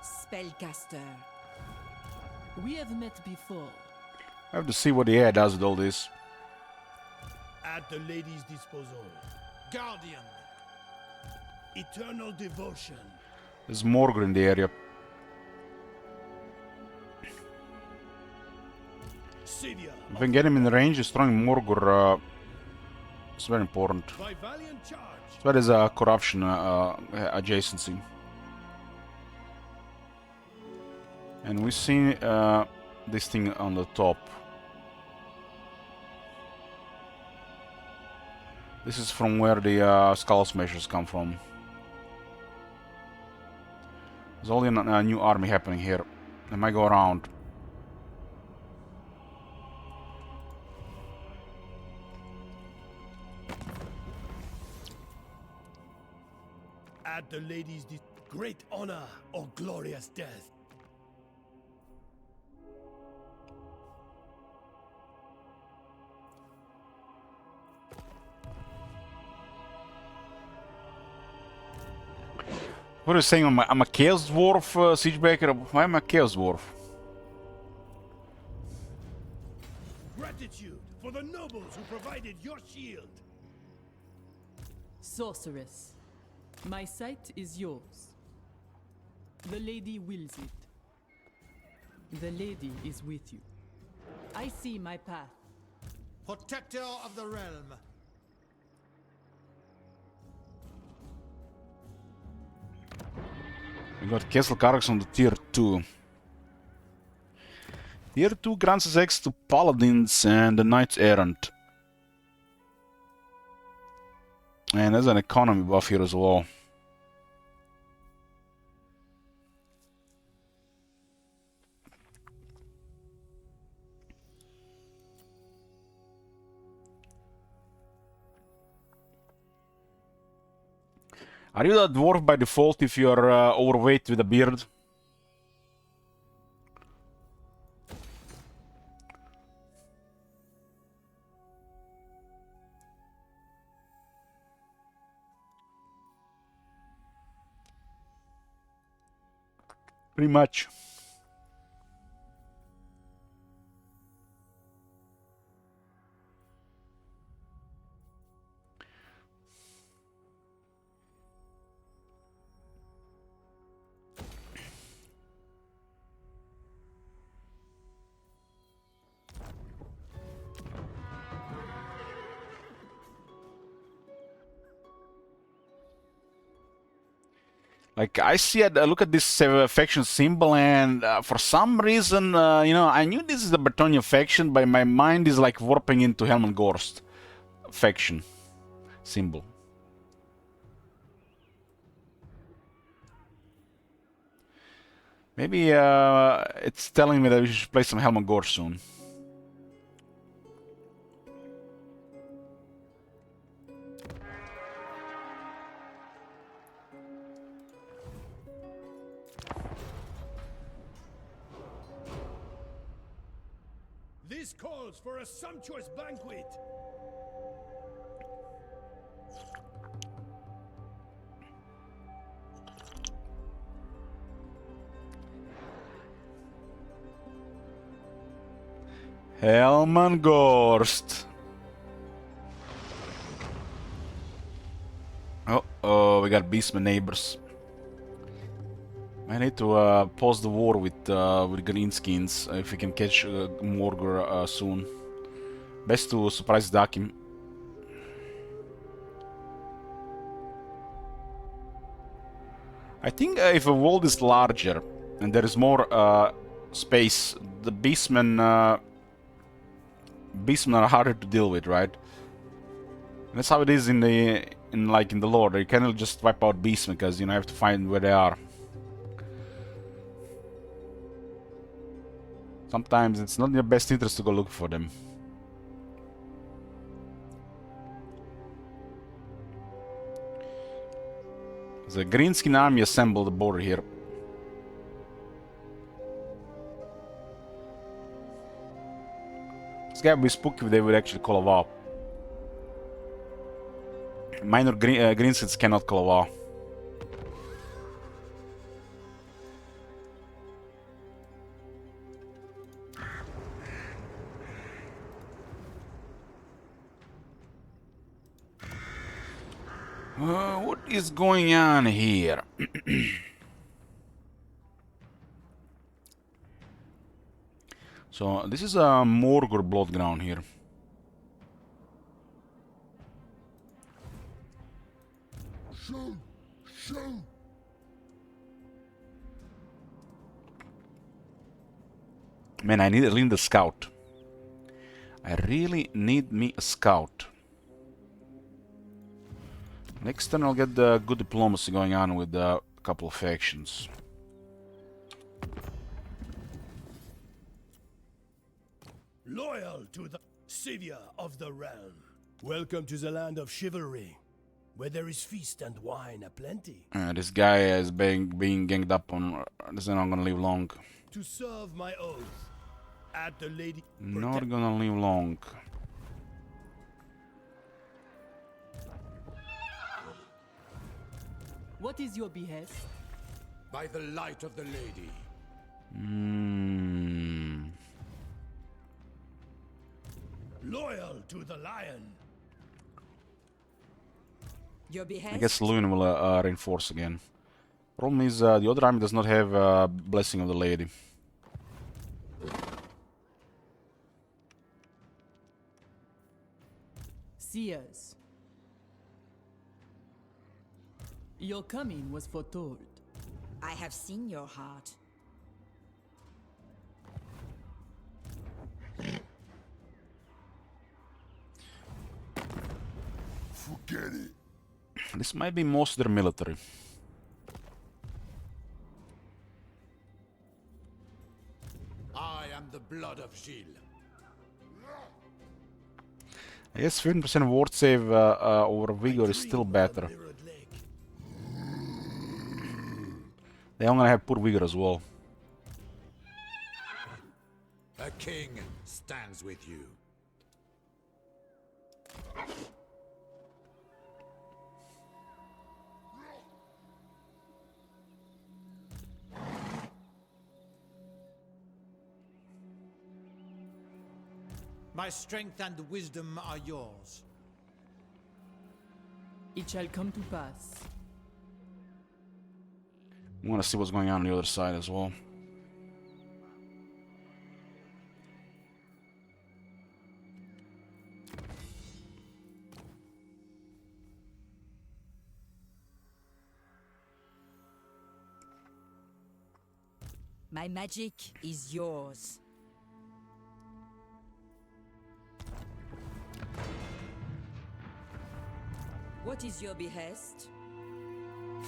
Spellcaster. We have met before. I have to see what the AI does with all this. At the lady's disposal. Guardian. Eternal devotion. There's Morgul in the area. Savior. If I can get him in the range, destroying Morgul is very important. By valiant charge. So that is a corruption adjacency. And we see this thing on the top. This is from where the Skull Smashers come from. There's only a new army happening here. They might go around. At the lady's great honor or glorious death. What are you saying? I'm a Chaos Dwarf, Siegebreaker? Why am I a Chaos Dwarf? Gratitude for the nobles who provided your shield. Sorceress. My sight is yours. The lady wills it. The lady is with you. I see my path. Protector of the realm. We got Castle Carx on the tier 2. Tier 2 grants us access to Paladins and the Knights Errant. And there's an economy buff here as well. Are you a dwarf by default if you're overweight with a beard? Pretty much. Like, I see it, look at this faction symbol, and for some reason, you know, I knew this is the Bretonia faction, but my mind is like warping into Helmengorst faction symbol. Maybe it's telling me that we should play some Helmengorst soon. This calls for a sumptuous banquet. Helmangorst. Oh, we got beastman neighbors. I need to pause the war with greenskins if we can catch Morgor soon. Best to surprise duck him. I think if a world is larger and there is more space, the beastmen are harder to deal with, right? And that's how it is in the lore. You cannot just wipe out beastmen because you have to find where they are. Sometimes it's not in your best interest to go look for them. The greenskin army assembled the border here. This guy would be spooky if they would actually call a war. Minor greenskins cannot call a war. What is going on here? So this is a Morgor blood ground here. Shoot! Shoot! Man, I need the scout. I really need me a scout. Next turn I'll get the good diplomacy going on with a couple of factions. Loyal to the savior of the realm. Welcome to the land of chivalry, where there is feast and wine aplenty. This guy is being ganged up on. This is not gonna live long. To serve my oath, at the lady. Not gonna live long. What is your behest? By the light of the lady. Loyal to the lion. Your behest? I guess Lewin will reinforce again. Problem is, the other army does not have blessing of the lady. Seers. Your coming was foretold. I have seen your heart. Forget it. This might be most of their military. I am the blood of Gilles. I guess 15% ward save over vigor is still better. They are gonna have poor vigor as well. A king stands with you. My strength and wisdom are yours. It shall come to pass. I want to see what's going on the other side as well. My magic is yours. What is your behest?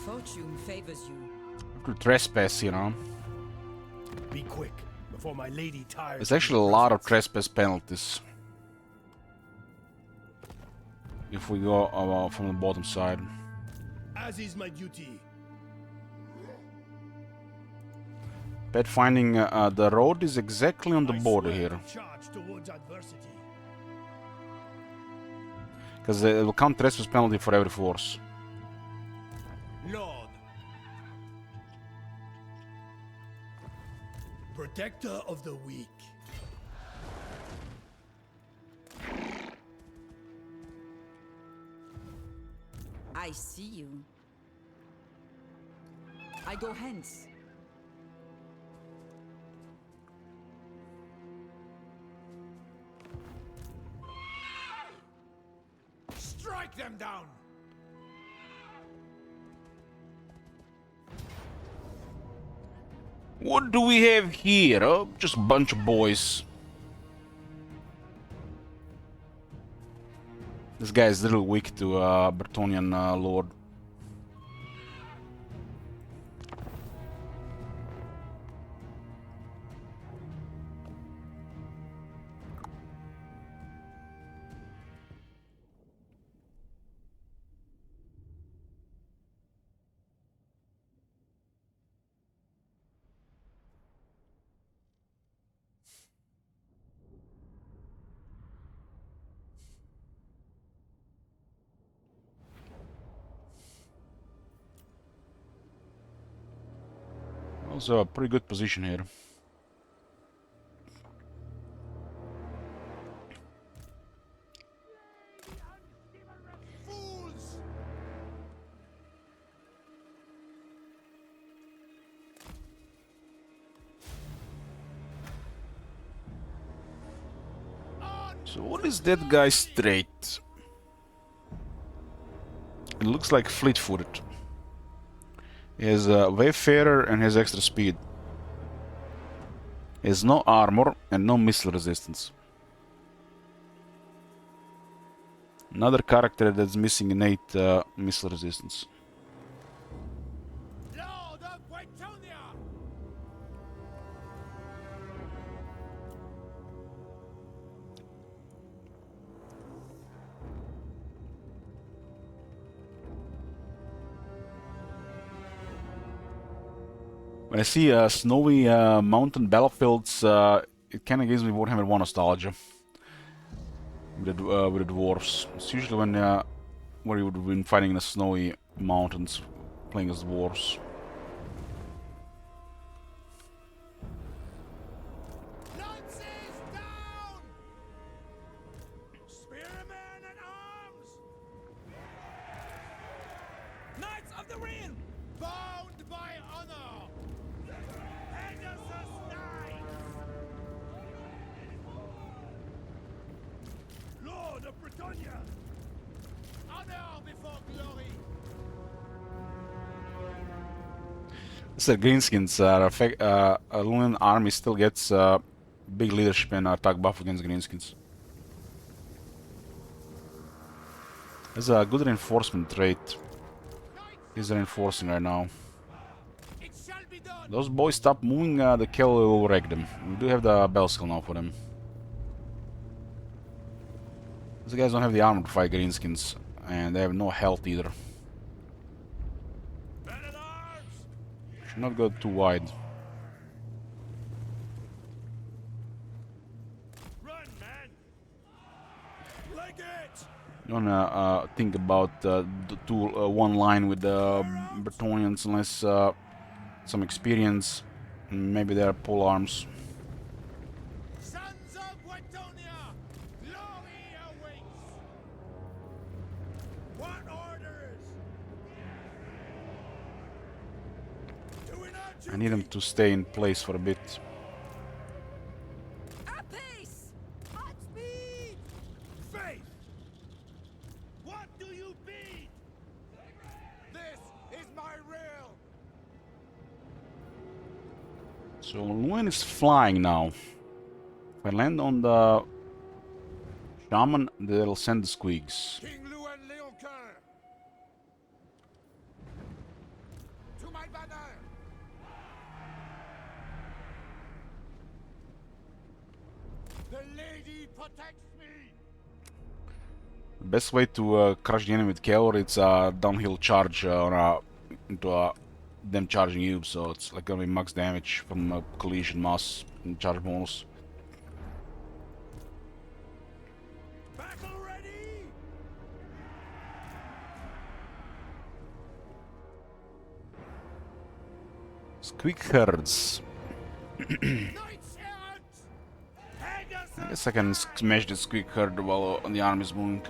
Fortune favors you. To trespass, you know. Be quick before my lady tires. There's actually a lot of trespass penalties. If we go from the bottom side. As is my duty. Bet finding the road is exactly on the border here. Charge towards adversity. Because it will count trespass penalty for every force. Lord. Protector of the weak. I see you. I go hence. Strike them down! What do we have here? Oh, just a bunch of boys. This guy is a little weak to Bretonnian lord. Also a pretty good position here. Fools! So what is that guy's trait? It looks like fleet-footed. He has Wayfarer and has extra speed. He has no armor and no missile resistance. Another character that's missing innate missile resistance. Lord of Bretonnia! When I see snowy mountain battlefields, it kind of gives me Warhammer 1 nostalgia. With the dwarves. It's usually when where you would have been fighting in the snowy mountains, playing as dwarves. Lances down! Spearmen at arms! Knights of the Realm! Bound by honor! Pegasus Knights! Lord of Britannia! Honor before glory! The greenskins are Lunan army still gets big leadership and attack buff against greenskins. There's a good reinforcement trait. He's reinforcing right now. It shall be done! Those boys stop moving, the kill will wreck them. We do have the bell skill now for them. These guys don't have the armor to fight greenskins, and they have no health either. Should not go too wide. Run, man! Like it! You wanna think about the one line with the Bretonnians unless some experience, and maybe they're pole arms. Sons of Bretonnia! Glory awaits! What orders? Doing our I need them to stay in place for a bit. Apace! At speed! faith! What do you bid? This is my will! So Luen is flying now. If I land on the shaman, they'll send the squeaks. King Luen Leoncoeur! To my banner! The lady protects me! The best way to crush the enemy with cavalry, it's a downhill charge into them charging you, so it's like gonna be max damage from collision mass and charge bonus. Battle ready! Squeak herds. Knights errant! I guess I can smash the squeak herd while the army is moving.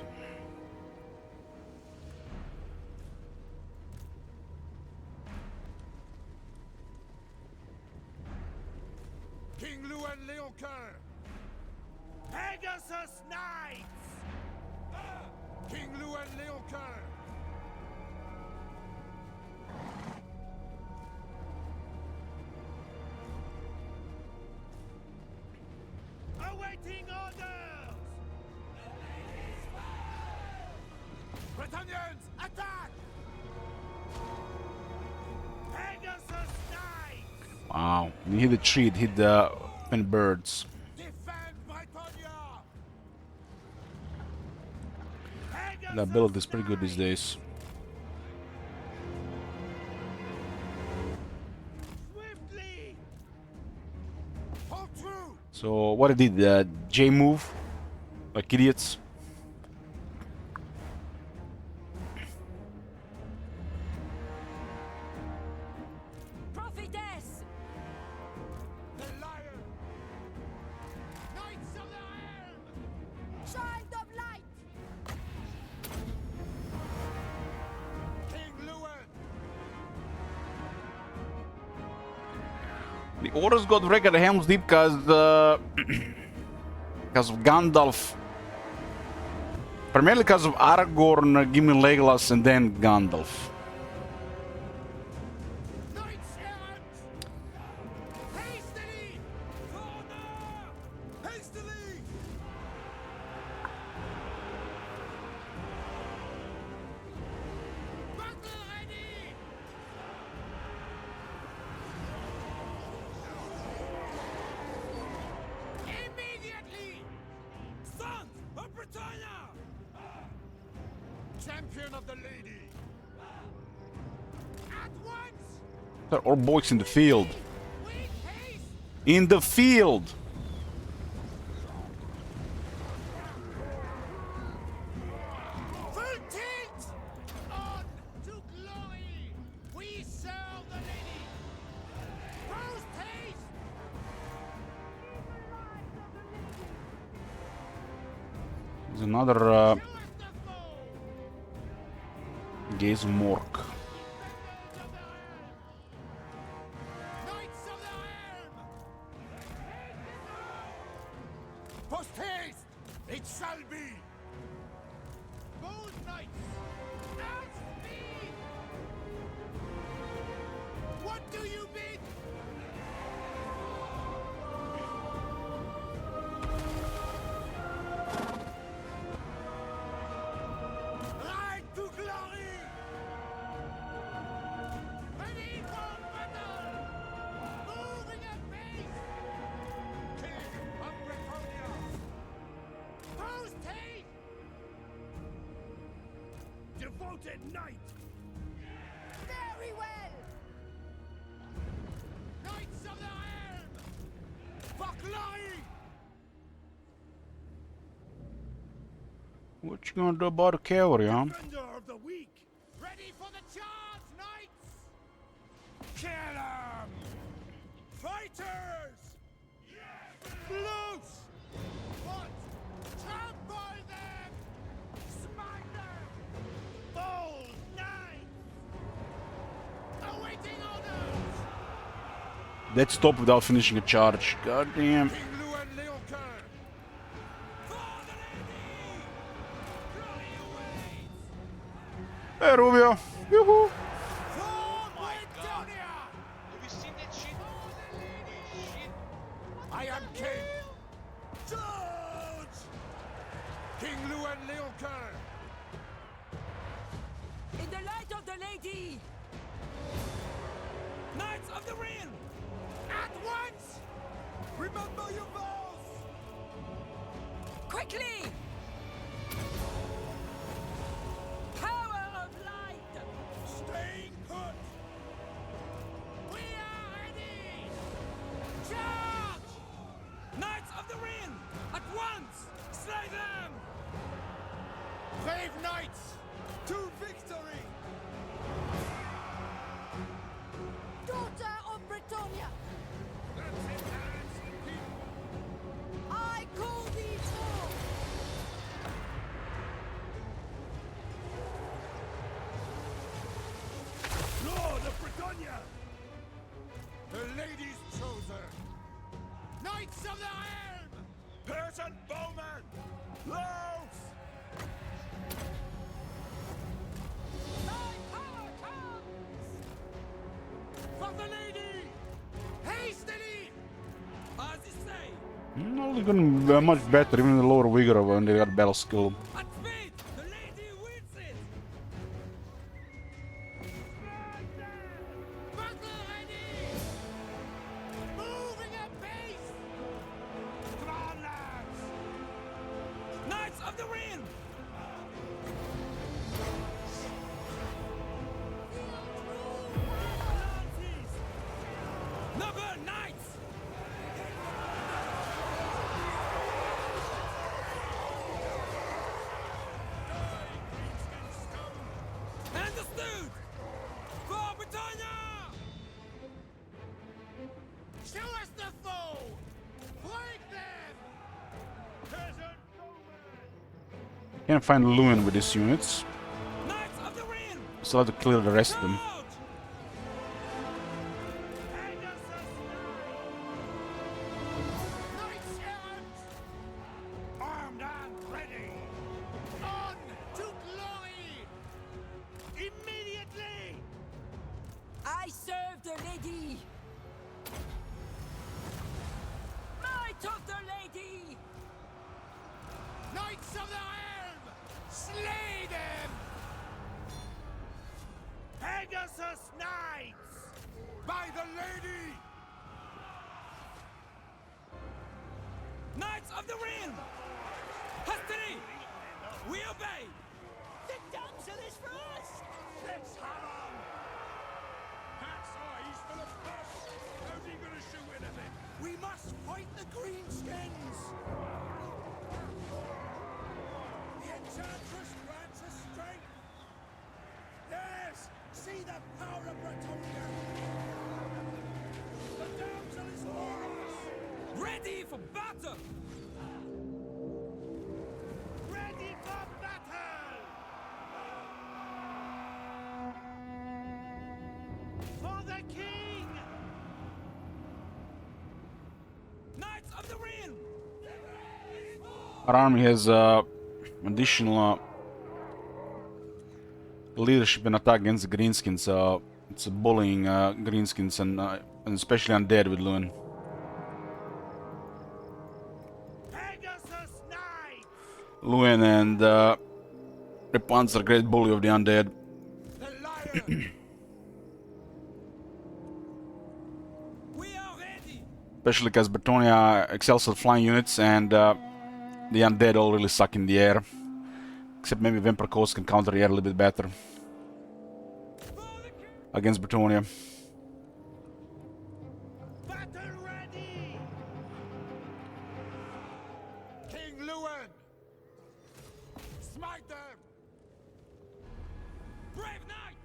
King Louis Leoncoeur! Pegasus Knights! King Louis Leoncoeur! Awaiting orders! Bretonians, attack! Pegasus Knights! Wow, we hit the tree, it hit the birds. Defend Bretonia! The ability is pretty good these days. Swiftly! Hold true! So what I did, J move, like idiots. Prophetess! The lion! Knights of the Helm! Child of light! King Louis! The orders got wrecked at Helm's Deep because of Gandalf. Primarily because of Aragorn giving Legolas and then Gandalf. Knights errant! Hastily! Corner! Hastily! Battle ready! Immediately! Sons of Britannia! Champion of the lady! At once! They're all boys in the field. With haste! In the field! Full tilt! On to glory! We serve the lady! Post haste! There's another Show us the foe! Gaze Mork. Knights of the Helm! Post haste! It shall be! Bold knights! At speed! What do you bid? Ride to glory! Ready for battle! Moving at pace! King of Bretonia! Post haste! Devoted knight! Very well! Knights of the Helm! For glory! What you gonna do about the cavalry, huh? Defender of the weak! Ready for the charge, knights! Kill 'em! Fighters! Loose! What? Trample them! Smite them! Bold knights! Awaiting orders! Let's stop without finishing a charge. God damn. King Louis Leoncoeur! For the lady! Glory awaits! Hey, Rubio. Yoo-hoo. For Britannia! Have you seen that shit? For the lady! Shit! I am king! Charge! King Louis Leoncoeur! In the light of the lady! Knights of the Ring! At once! Remember your vows! Quickly! Power of light! Staying put! We are ready! Charge! Knights of the Ring! At once! Slay them! Brave knights! To victory! Daughter of Bretonia! I call thee forth! Lord of Bretonia! The lady's chosen! Knights of the Helm! Peasant bowmen! Loose! My power comes! For the lady! Hastily! As you say, No, they're gonna be much better, even the lower vigor when they got battle skill. at speed, the lady wins it. Battle ready! Moving apace! Come on, lads! Knights of the Realm. Number knights. Understood. For Britannia. Show us the foe! Break them! Peasant Can't find Lewin with his units. Knights of the Realm. Still have to clear the rest of them. Out. Knights errant! Armed and ready! On to glory! Immediately! I serve the lady. Might of the lady. Knights of the Helm! Slay them! Pegasus Knights! By the lady! Knights of the Realm. Hastily. We obey. The damsel is for us! Let's have on! Cat's eyes full of pus! How's he gonna shoot in a bit? We must fight the greenskins! The enchantress grants us strength! Yes! See the power of Bretonia! The damsel is for us! Ready for battle. Ready for battle! For the king! Knights of the Realm. Our army has additional leadership and attack against the greenskins. It's bullying greenskins and especially undead with Lewin. Pegasus Knights! Lewin and Repan's are great bully of the undead. The lion! We are ready. Especially because Bretonia excels at flying units and the undead all really suck in the air. Except maybe Vampire Coast can counter the air a little bit better against Bretonia. Battle ready! King Lewin! Smite them! Brave knight.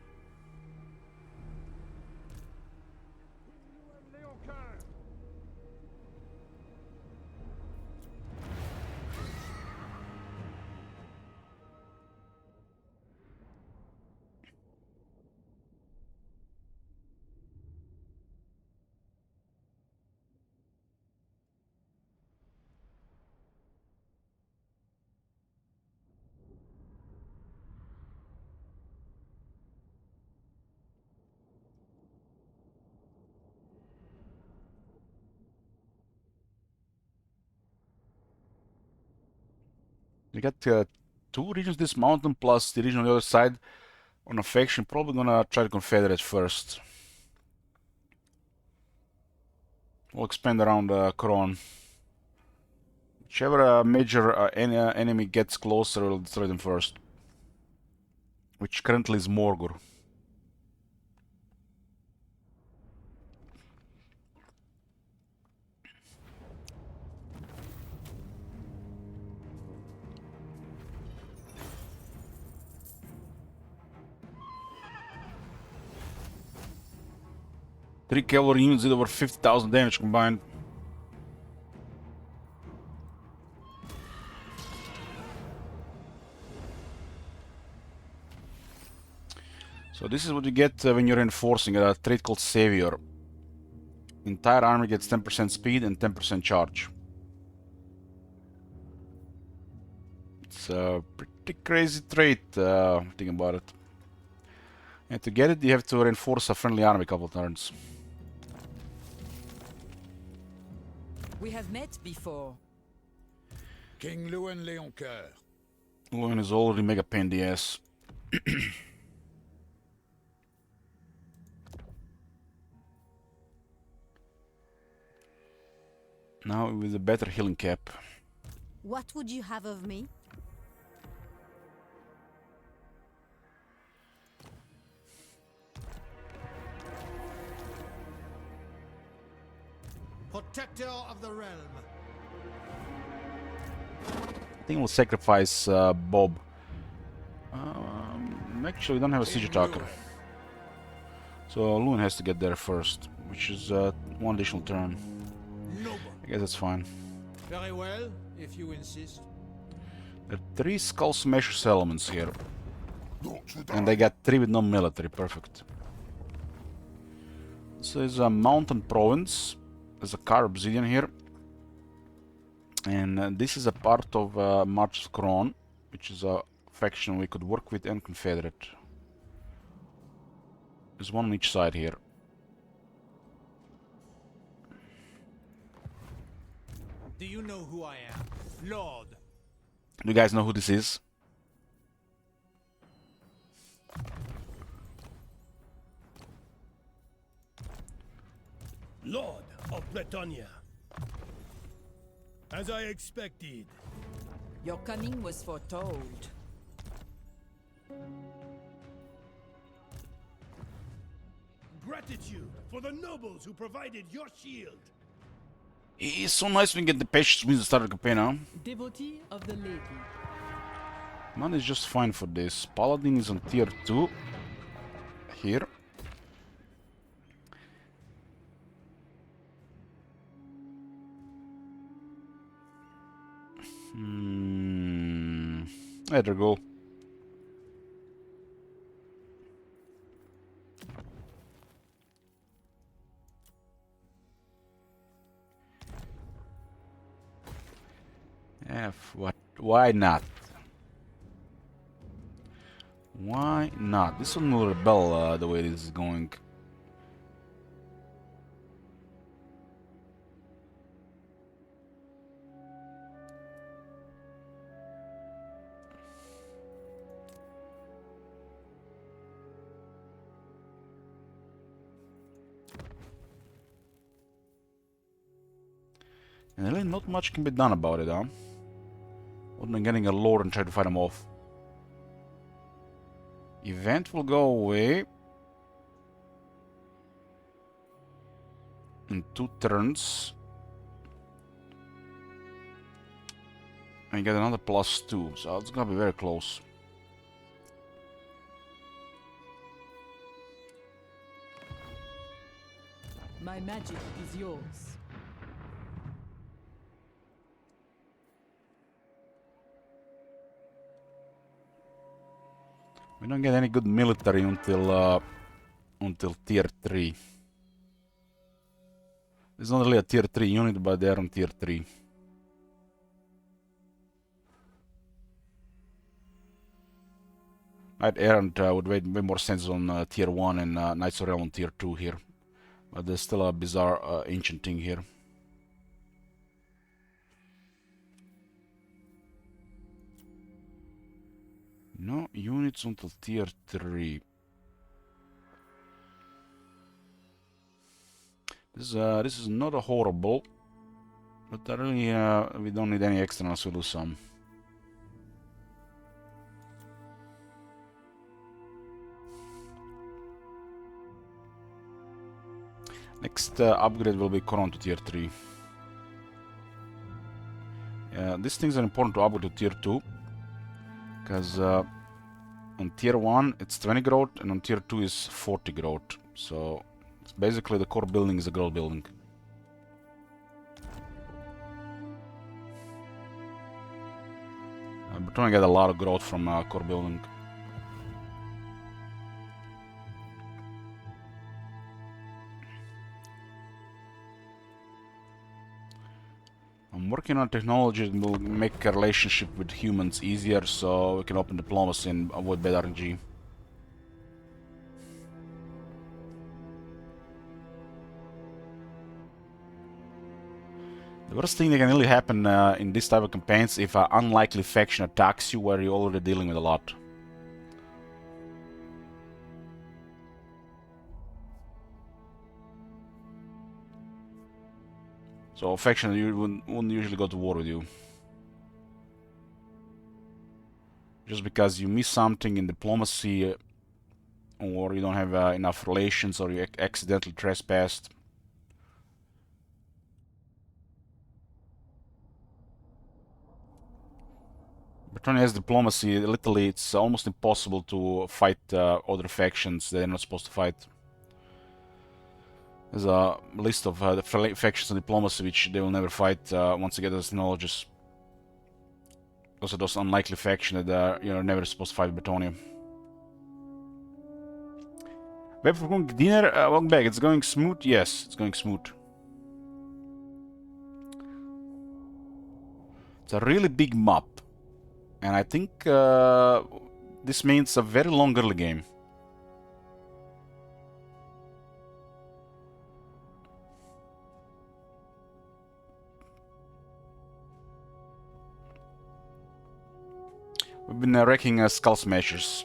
We got 2 regions this mountain plus the region on the other side on a faction. Probably gonna try to confederate first. We'll expand around Couronne. Whichever major enemy gets closer, we'll destroy them first. Which currently is Morgur. Three cavalry units did over 50,000 damage combined. So this is what you get when you're enforcing a trait called Savior. Entire army gets 10% speed and 10% charge. It's a pretty crazy trait, thinking about it. And to get it, you have to reinforce a friendly army a couple turns. We have met before. King Lewin Leoncoeur. Lewin is already mega pain in the ass. Now with a better healing cap. What would you have of me? Protector of the realm. I think we'll sacrifice Bob. Actually, we don't have a siege attacker. So Lewin has to get there first, which is one additional turn. Noble. I guess that's fine. Very well, if you insist. There are 3 Skull Smasher settlements here. And they got 3 with no military, perfect. So there's a mountain province. There's a car obsidian here. And this is a part of March of Couronne, which is a faction we could work with and confederate. There's one on each side here. Do you know who I am? Lord. Do you guys know who this is? Lord of Bretonia. As I expected. Your coming was foretold. Gratitude for the nobles who provided your shield. It's so nice when you get the patience wins the start of the campaign, huh? Devotee of the Lady. Man is just fine for this. Paladin is on tier 2. Here. There we go. What? Why not? Why not? This one will rebel the way this is going. And really not much can be done about it, huh? Other than getting a lord and try to fight him off. Event will go away in 2 turns. And you get another +2, so it's gonna be very close. My magic is yours. We don't get any good military until tier 3. It's not really a tier 3 unit, but they're on tier 3. Knight Errant would make way more sense on tier 1 and Knights of Realm on tier 2 here. But there's still a bizarre ancient thing here. No units until tier 3. This is not a horrible, but I really we don't need any extra, so we'll do some. Next upgrade will be Couronne to tier 3. These things are important to upgrade to tier 2. Because on tier 1 it's 20 growth and on tier 2 is 40 growth. So it's basically the core building is a girl building. But trying to get a lot of growth from core building. I'm working on technology that will make a relationship with humans easier, so we can open diplomacy and avoid bad RNG. The worst thing that can really happen in this type of campaigns if an unlikely faction attacks you where you're already dealing with a lot. So a faction you wouldn't usually go to war with you. Just because you miss something in diplomacy or you don't have enough relations or you accidentally trespassed. Britannia has diplomacy. Literally, it's almost impossible to fight other factions that they're not supposed to fight. There's a list of the factions in diplomacy which they will never fight once they get those technologies. Also, those unlikely factions that you're never supposed to fight with Britannia. Wait for cooking dinner. Welcome back. It's going smooth. Yes, it's going smooth. It's a really big map. And I think this means a very long early game. We've been wrecking Skull Smashers.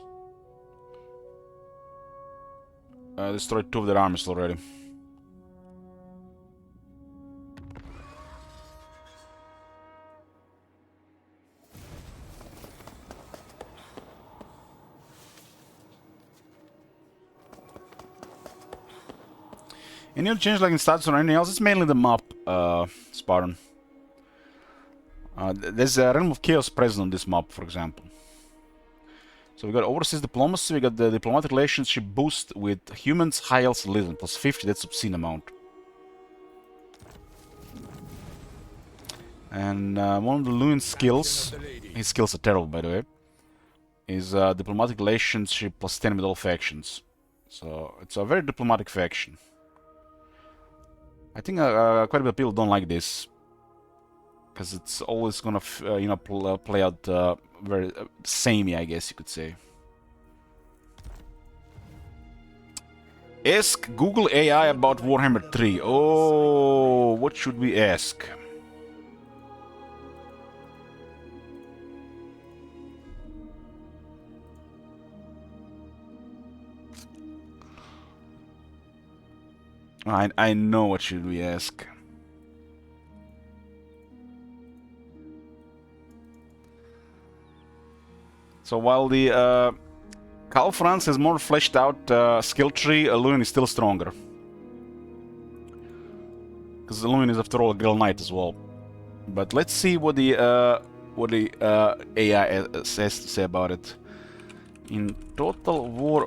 Destroyed 2 of their armies already. Any other change like in stats or anything else? It's mainly the map, Spartan. There's a realm of chaos present on this map, for example. So we got overseas diplomacy, we got the diplomatic relationship boost with humans, high elves, and lizard, plus 50, that's obscene amount. And one of the Luin skills, his skills are terrible by the way, is diplomatic relationship plus 10 with all factions. So it's a very diplomatic faction. I think quite a bit of people don't like this. Because it's always gonna, you know, play out very samey, I guess you could say. Ask Google AI about Warhammer 3. Oh, what should we ask? I know what should we ask. So while the Karl Franz has more fleshed out skill tree, Luin is still stronger. Because Luin is after all a Girl Knight as well. But let's see what the AI has to say about it. In Total War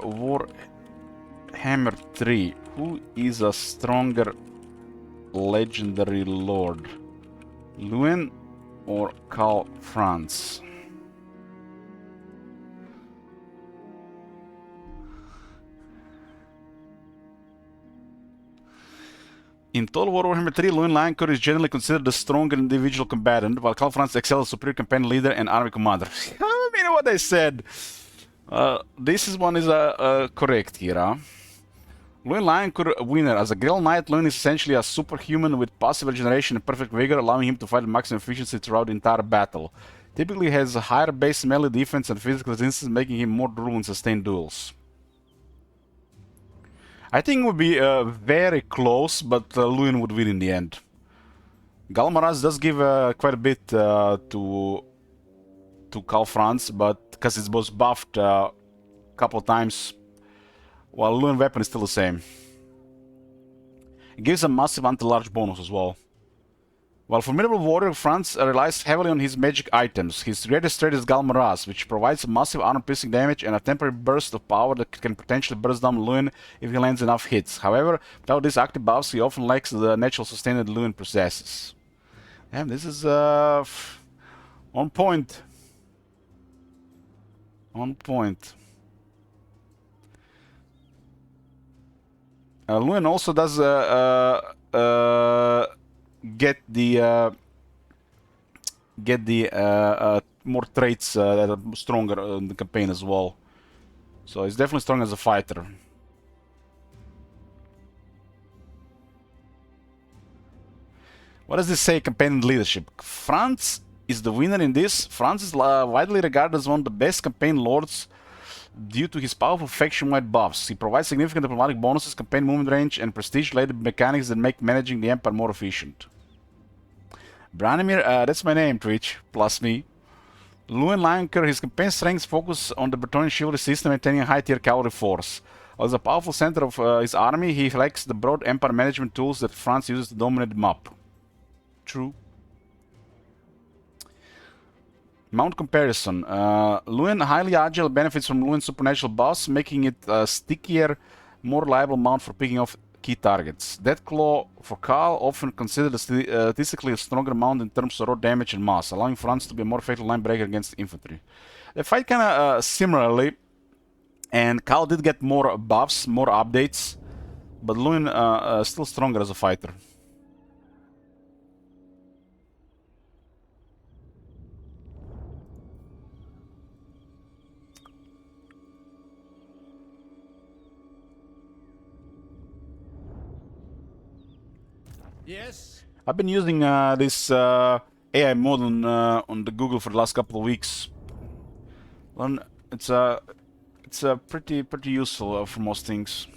Warhammer 3, who is a stronger legendary lord? Luin or Karl Franz? In Total War Warhammer 3, Luin Lioncourt is generally considered the stronger individual combatant, while Karl Franz excels as superior campaign leader and army commander. I mean, what I said. This one is correct here, huh? Luin Lioncourt winner. As a Girl Knight, Luin is essentially a superhuman with passive regeneration and perfect vigor, allowing him to fight at maximum efficiency throughout the entire battle. Typically has a higher base melee defense and physical resistance, making him more durable in sustained duels. I think it would be very close, but Luin would win in the end. Galmaraz does give quite a bit to Karl Franz, but because it was buffed a couple of times, while Luin weapon is still the same. It gives a massive anti-large bonus as well. While Formidable Warrior, Franz relies heavily on his magic items. His greatest trait is Galmaraz, which provides massive armor-piercing damage and a temporary burst of power that can potentially burst down Luin if he lands enough hits. However, without these active buffs, he often lacks the natural sustain that Luin possesses. Damn, this is on point. On point. Luin also does get the get the more traits that are stronger in the campaign as well. So he's definitely strong as a fighter. What does this say, campaign and leadership? France is the winner in this. France is widely regarded as one of the best campaign lords due to his powerful faction-wide buffs. He provides significant diplomatic bonuses, campaign movement range, and prestige-related mechanics that make managing the Empire more efficient. Branimir, that's my name, Twitch, plus me. Lewin Lionker, his campaign strengths focus on the Bretonnian chivalry system, maintaining a high-tier cavalry force. As a powerful center of his army, he lacks the broad Empire management tools that France uses to dominate the map. True. Mount comparison. Lewin, highly agile, benefits from Lewin's supernatural buffs, making it a stickier, more reliable mount for picking off key targets. Deathclaw for Karl, often considered a statistically a stronger mount in terms of raw damage and mass, allowing France to be a more effective line breaker against infantry. They fight kind of similarly, and Karl did get more buffs, more updates, but Lewin still stronger as a fighter. Yes. I've been using this AI mode on the Google for the last couple of weeks. Well, it's pretty useful for most things.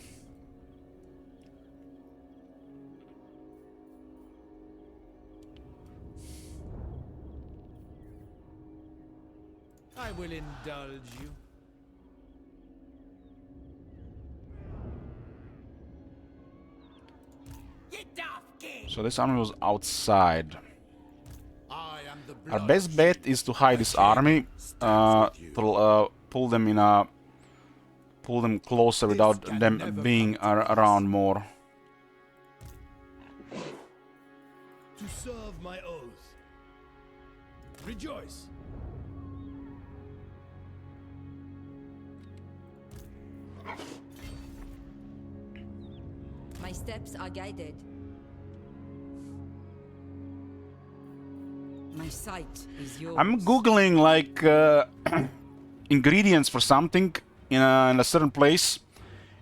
I will indulge you. So this army was outside. Our best bet is to hide this army, to pull them closer without them being around more. To serve my oath. Rejoice. My steps are guided. My sight is yours. I'm googling like ingredients for something in a certain place,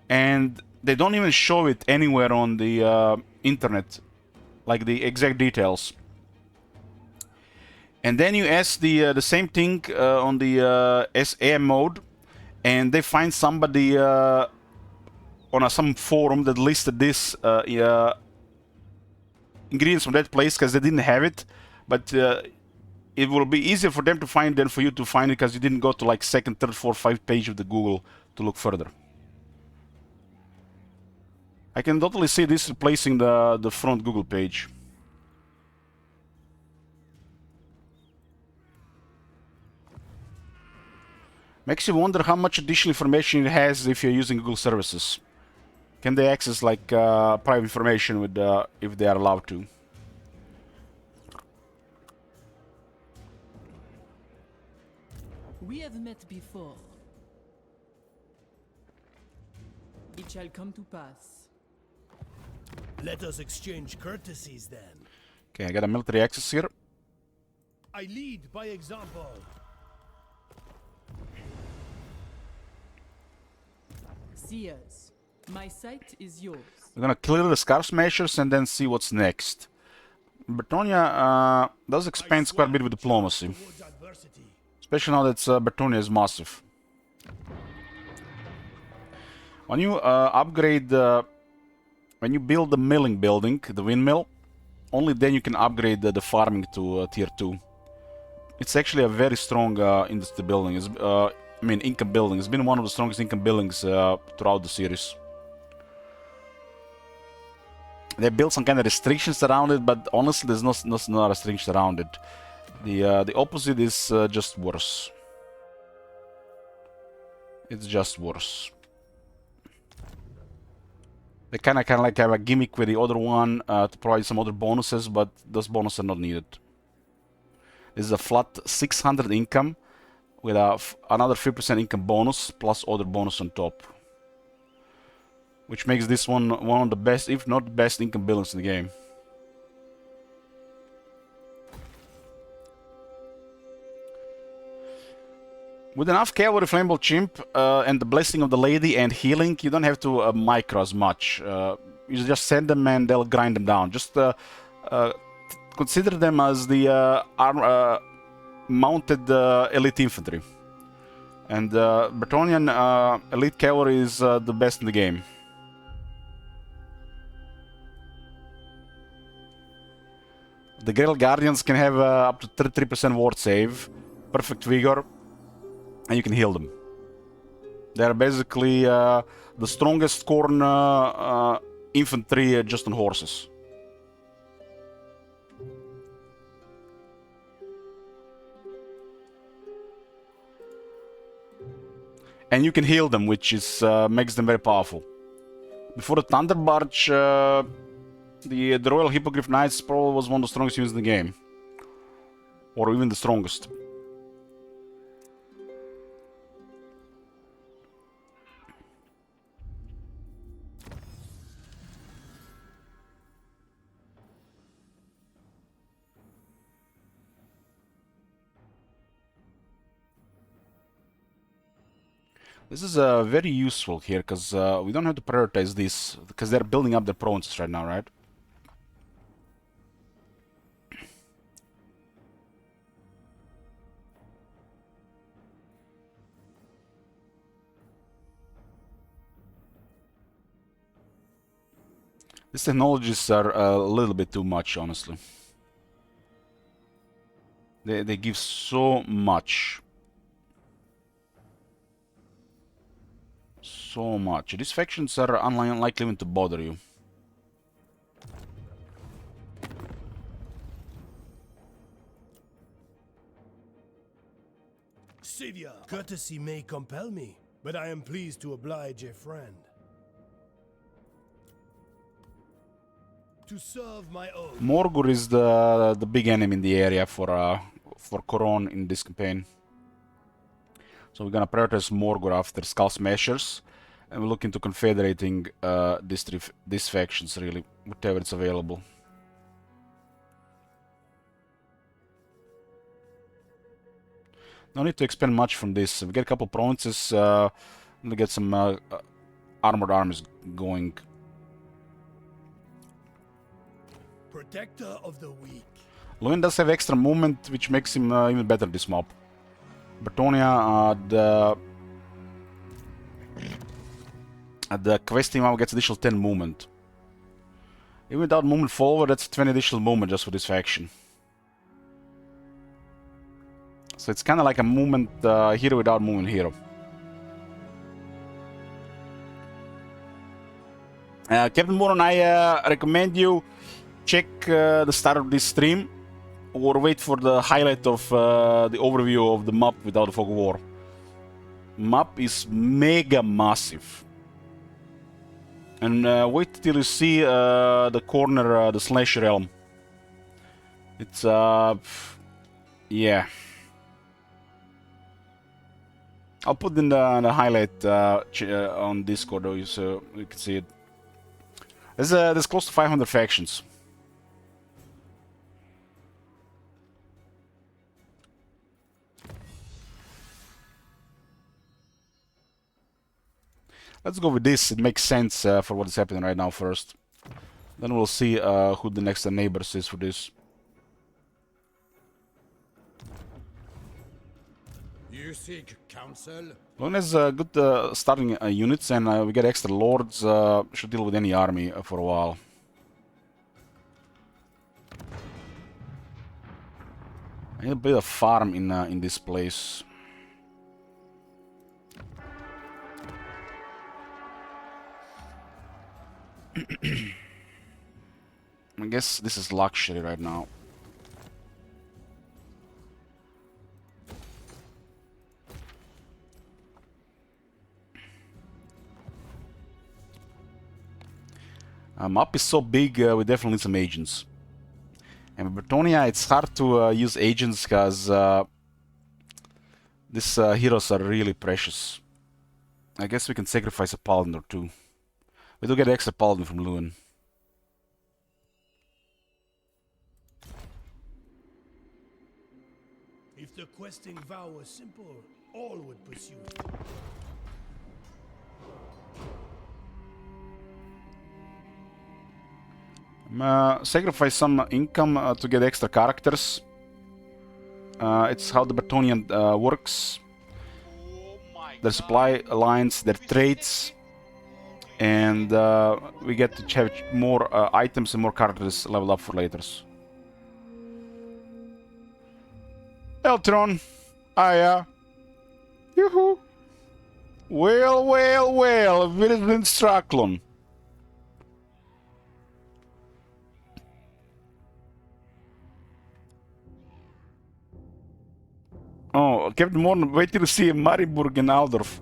and they don't even show it anywhere on the internet, like the exact details. And then you ask the same thing on the SAM mode, and they find somebody on some forum that listed this ingredients from that place because they didn't have it. But it will be easier for them to find than for you to find it because you didn't go to like second, third, fourth, fifth page of the Google to look further. I can totally see this replacing the front Google page. Makes you wonder how much additional information it has if you're using Google services. Can they access like private information with if they are allowed to? We have met before. It shall come to pass. Let us exchange courtesies then. Okay, I got a military access here. I lead by example. Seers, my sight is yours. We're gonna clear the Scarf Smashers and then see what's next. Bretonia does expand quite a bit with diplomacy. Especially now that Bretonia is massive. When you upgrade, when you build the milling building, the windmill, only then you can upgrade the farming to tier 2. It's actually a very strong industry building. It's, I mean, income building. It's been one of the strongest income buildings throughout the series. They built some kind of restrictions around it, but honestly, there's no restrictions around it. The opposite is just worse. It's just worse. They kind of like have a gimmick with the other one to provide some other bonuses, but those bonuses are not needed. This is a flat 600 income with another 3% income bonus plus other bonus on top, which makes this one of the best, if not the best, income buildings in the game. With enough cavalry, flammable chimp, and the blessing of the lady and healing, you don't have to micro as much. You just send them and they'll grind them down. Just consider them as the mounted elite infantry. And Bretonnian elite cavalry is the best in the game. The Grail Guardians can have up to 33% ward save, perfect vigor, and you can heal them. They are basically the strongest Couronne infantry just on horses. And you can heal them, which is makes them very powerful. Before the Thunder Barge, the Royal Hippogriff Knights probably was one of the strongest units in the game. Or even the strongest. This is very useful here, because we don't have to prioritize this, because they're building up their provinces right now, right? These technologies are a little bit too much, honestly. They give so much. So much. These factions are unlikely even to bother you. Sivia, courtesy may compel me, but I am pleased to oblige a friend. To serve my own. Morgur is the big enemy in the area for Couronne in this campaign. So we're gonna prioritize Morgur after Skull Smashers, and we're looking to confederating these factions really, whatever it's available. No need to expand much from this. We get a couple provinces, we get some armored armies going. Protector of the weak. Lewin does have extra movement, which makes him even better this mob. Bretonnia, the questing mob gets additional 10 movement. Even without movement forward, that's 20 additional movement just for this faction. So it's kind of like a movement hero without movement hero. Captain Moron, I recommend you check the start of this stream, or wait for the highlight of the overview of the map without the fog of war. Map is mega massive. And wait till you see the corner, the Slash Realm. It's, yeah. I'll put in the highlight on Discord so you can see it. There's close to 500 factions. Let's go with this. It makes sense for what is happening right now first. Then we'll see who the next neighbors is for this. You seek counsel? Lone has good starting units, and we get extra lords. Should deal with any army for a while. I need a bit of farm in this place. I guess this is luxury right now. Map is so big, we definitely need some agents. And with Bretonnia, it's hard to use agents because these heroes are really precious. I guess we can sacrifice a paladin or two. We do get extra paladin from Lewin. If the questing vow was simple, all would pursue it. Sacrifice some income to get extra characters. It's how the Bretonian works. Their supply lines, their traits, and we get to have more items and more characters level up for later. Eltron, Aya, yoo-hoo. Well, Virgin Straklon. Oh, Captain Morgan, wait till you see Marienburg and Aldorf.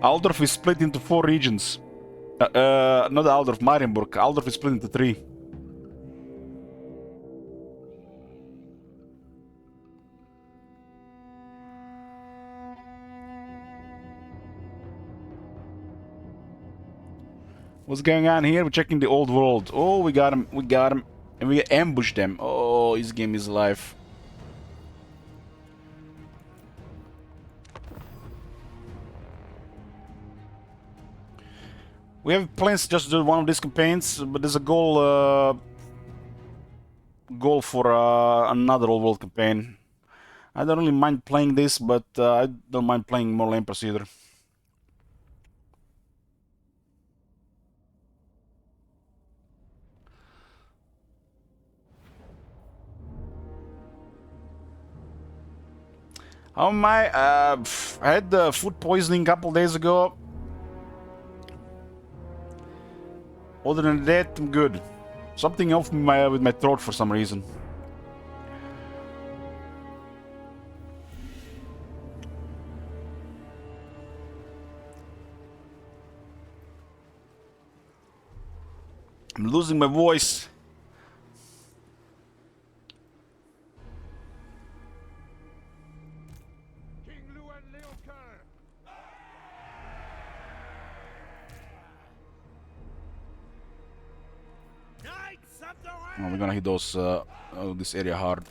Aldorf is split into 4 regions. Not Aldorf, Marienburg. Aldorf is split into 3. What's going on here? We're checking the old world. Oh, we got him. And we ambushed them. Oh, his game is alive. We have plans just to do one of these campaigns, but there's a goal for another old world campaign. I don't really mind playing this, but I don't mind playing more Empress either. How am I? I had food poisoning a couple days ago. Other than that, I'm good. Something off with my throat for some reason. I'm losing my voice. Oh, we're gonna hit those this area hard.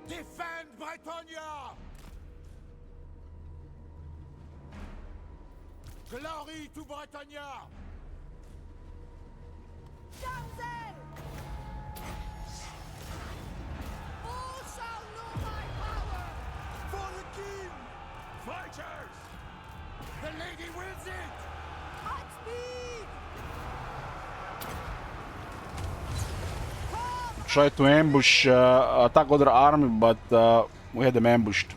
Defend Bretonia! Glory to Bretonia! Damsel! All shall know my power! For the king! Fighters! The lady wills it! At speed! Try to ambush, attack other army, but we had them ambushed.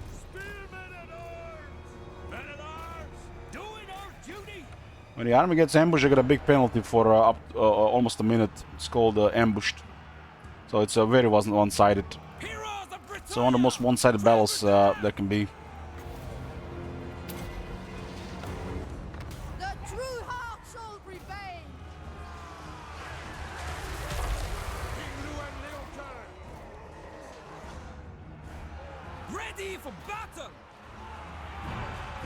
When the army gets ambushed, I get a big penalty for up almost a minute. It's called ambushed. So it's very one-sided. So one of the most one-sided battles there can be. The true heart shall prevail! Ready for battle!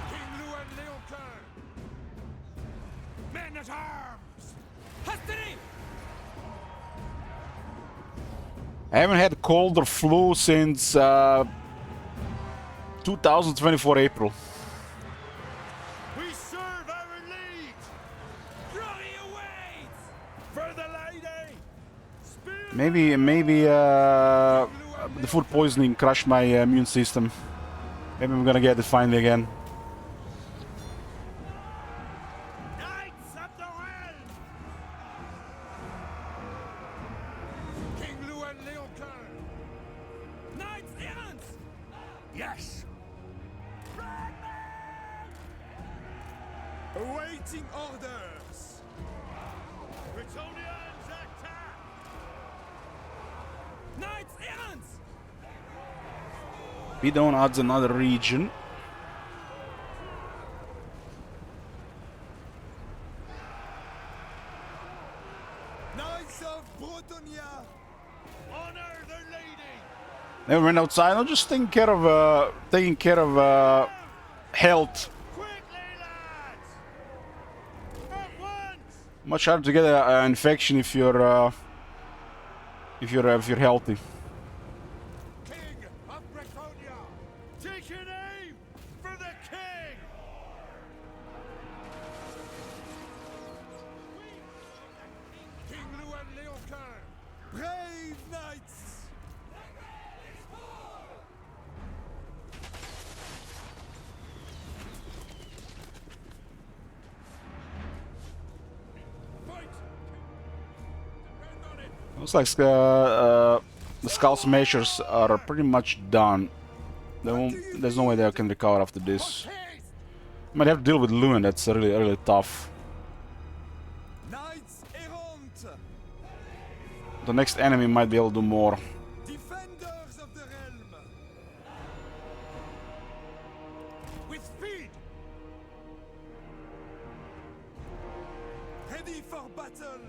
King Luan Leoker! Men at arms! Hastily! I haven't had cold or flu since 2024 April. We serve our elite! Glory awaits! For the lady! Maybe the food poisoning crushed my immune system. Maybe I'm gonna get it finally again. Knights of the Realm! King Luan Leoker! Knights errant! Yes! Awaiting orders! Bretonians attack! Knights Bidon adds another region. Knights of Bretonnia, honor the lady. Then we went outside. I'm just taking care of health. Quickly, lads! At once! Much harder to get an infection if you're healthy. King of Bretonia, take an aim for the king. King Louis Leocoeur, brave knights. Fight! Depend on it. Looks like the skull smashers are pretty much done. There's no way they can recover after this. Might have to deal with Lewin. That's really tough. Knights errant, The next enemy might be able to do more. defenders of the realm. With speed. Ready for battle.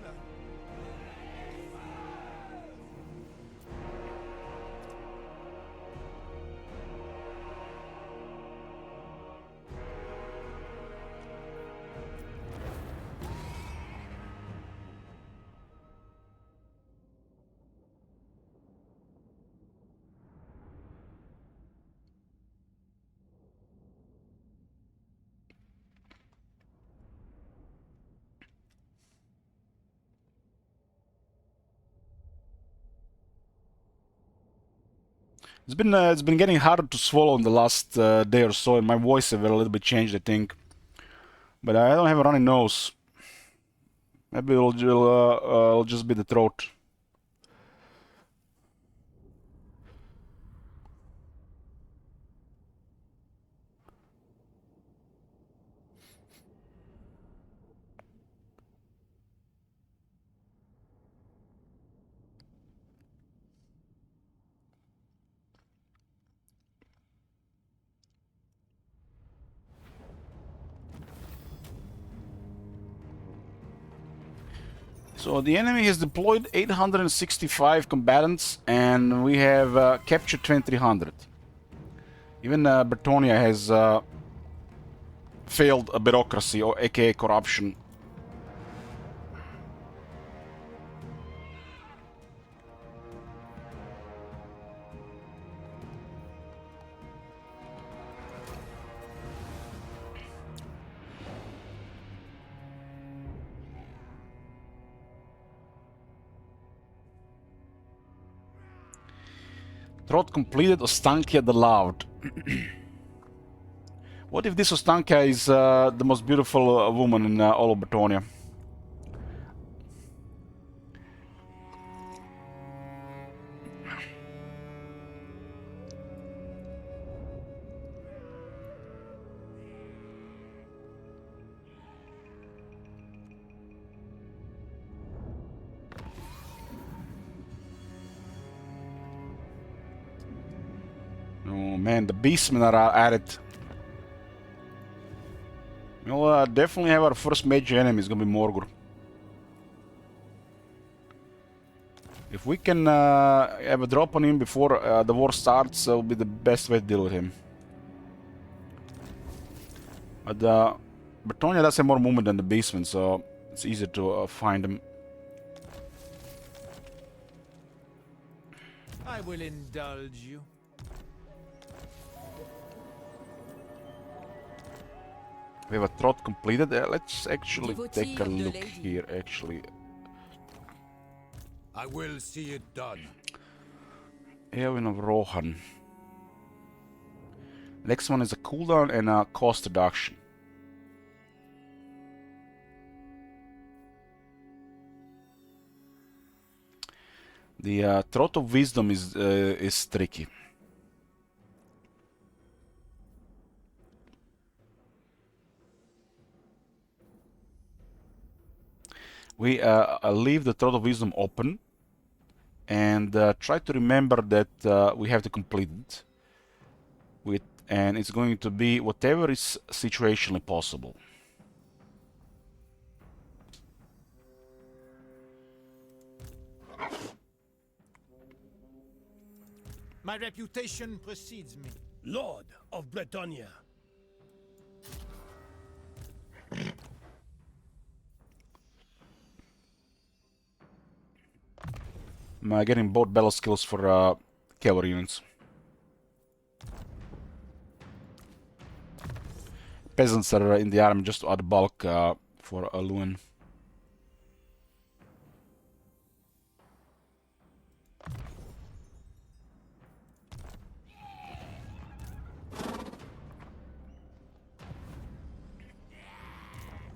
It's been getting harder to swallow in the last day or so, and my voice have a little bit changed, I think. But I don't have a runny nose. Maybe it'll just be the throat. So the enemy has deployed 865 combatants, and we have captured 2300. Even Bretonia has failed a bureaucracy, or aka corruption. Trot completed Ostankia the Loud. What if this Ostankia is the most beautiful woman in all of Bretonia? Oh man, the beastmen are at it. We'll definitely have our first major enemy. It's gonna be Morgur. If we can have a drop on him before the war starts, that will be the best way to deal with him. But Bretonia does have more movement than the beastmen, so it's easier to find him. I will indulge you. We have a trot completed. Let's actually Devotee take a of the look lady. here, actually. I will see it done. Eowyn of Rohan. Next one is a cooldown and a cost reduction. The Trot of Wisdom is tricky. We leave the Trot of Wisdom open and try to remember that we have to complete it. and it's going to be whatever is situationally possible. My reputation precedes me. Lord of Bretonia. I'm getting both battle skills for cavalry units. Peasants are in the army just to add bulk for Lewin.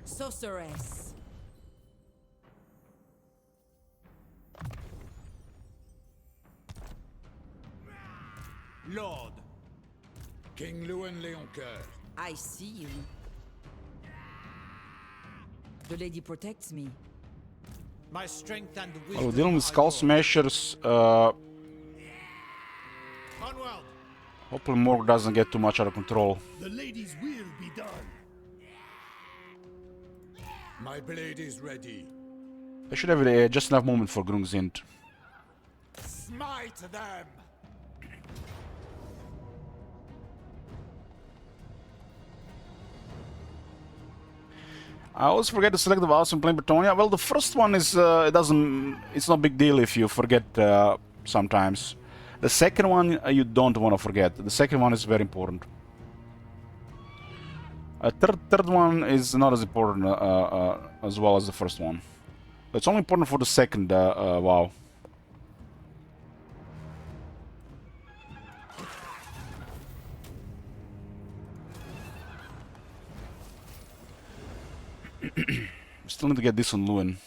Sorceress. Lord. King Lewin Leoncoeur. I see you. The lady protects me. My strength and Well, wisdom we're dealing with are Skull yours. Smashers. Onward. Hopefully Morg doesn't get too much out of control. The lady's will be done. My blade is ready. I should have just enough movement for Grungzind. Smite them. I always forget to select the vows when playing Bretonia. Well, the first one is it's no big deal if you forget sometimes. The second one you don't want to forget. The second one is very important. Third one is not as important as well as the first one. It's only important for the second vow. Still need to get this on Lewin.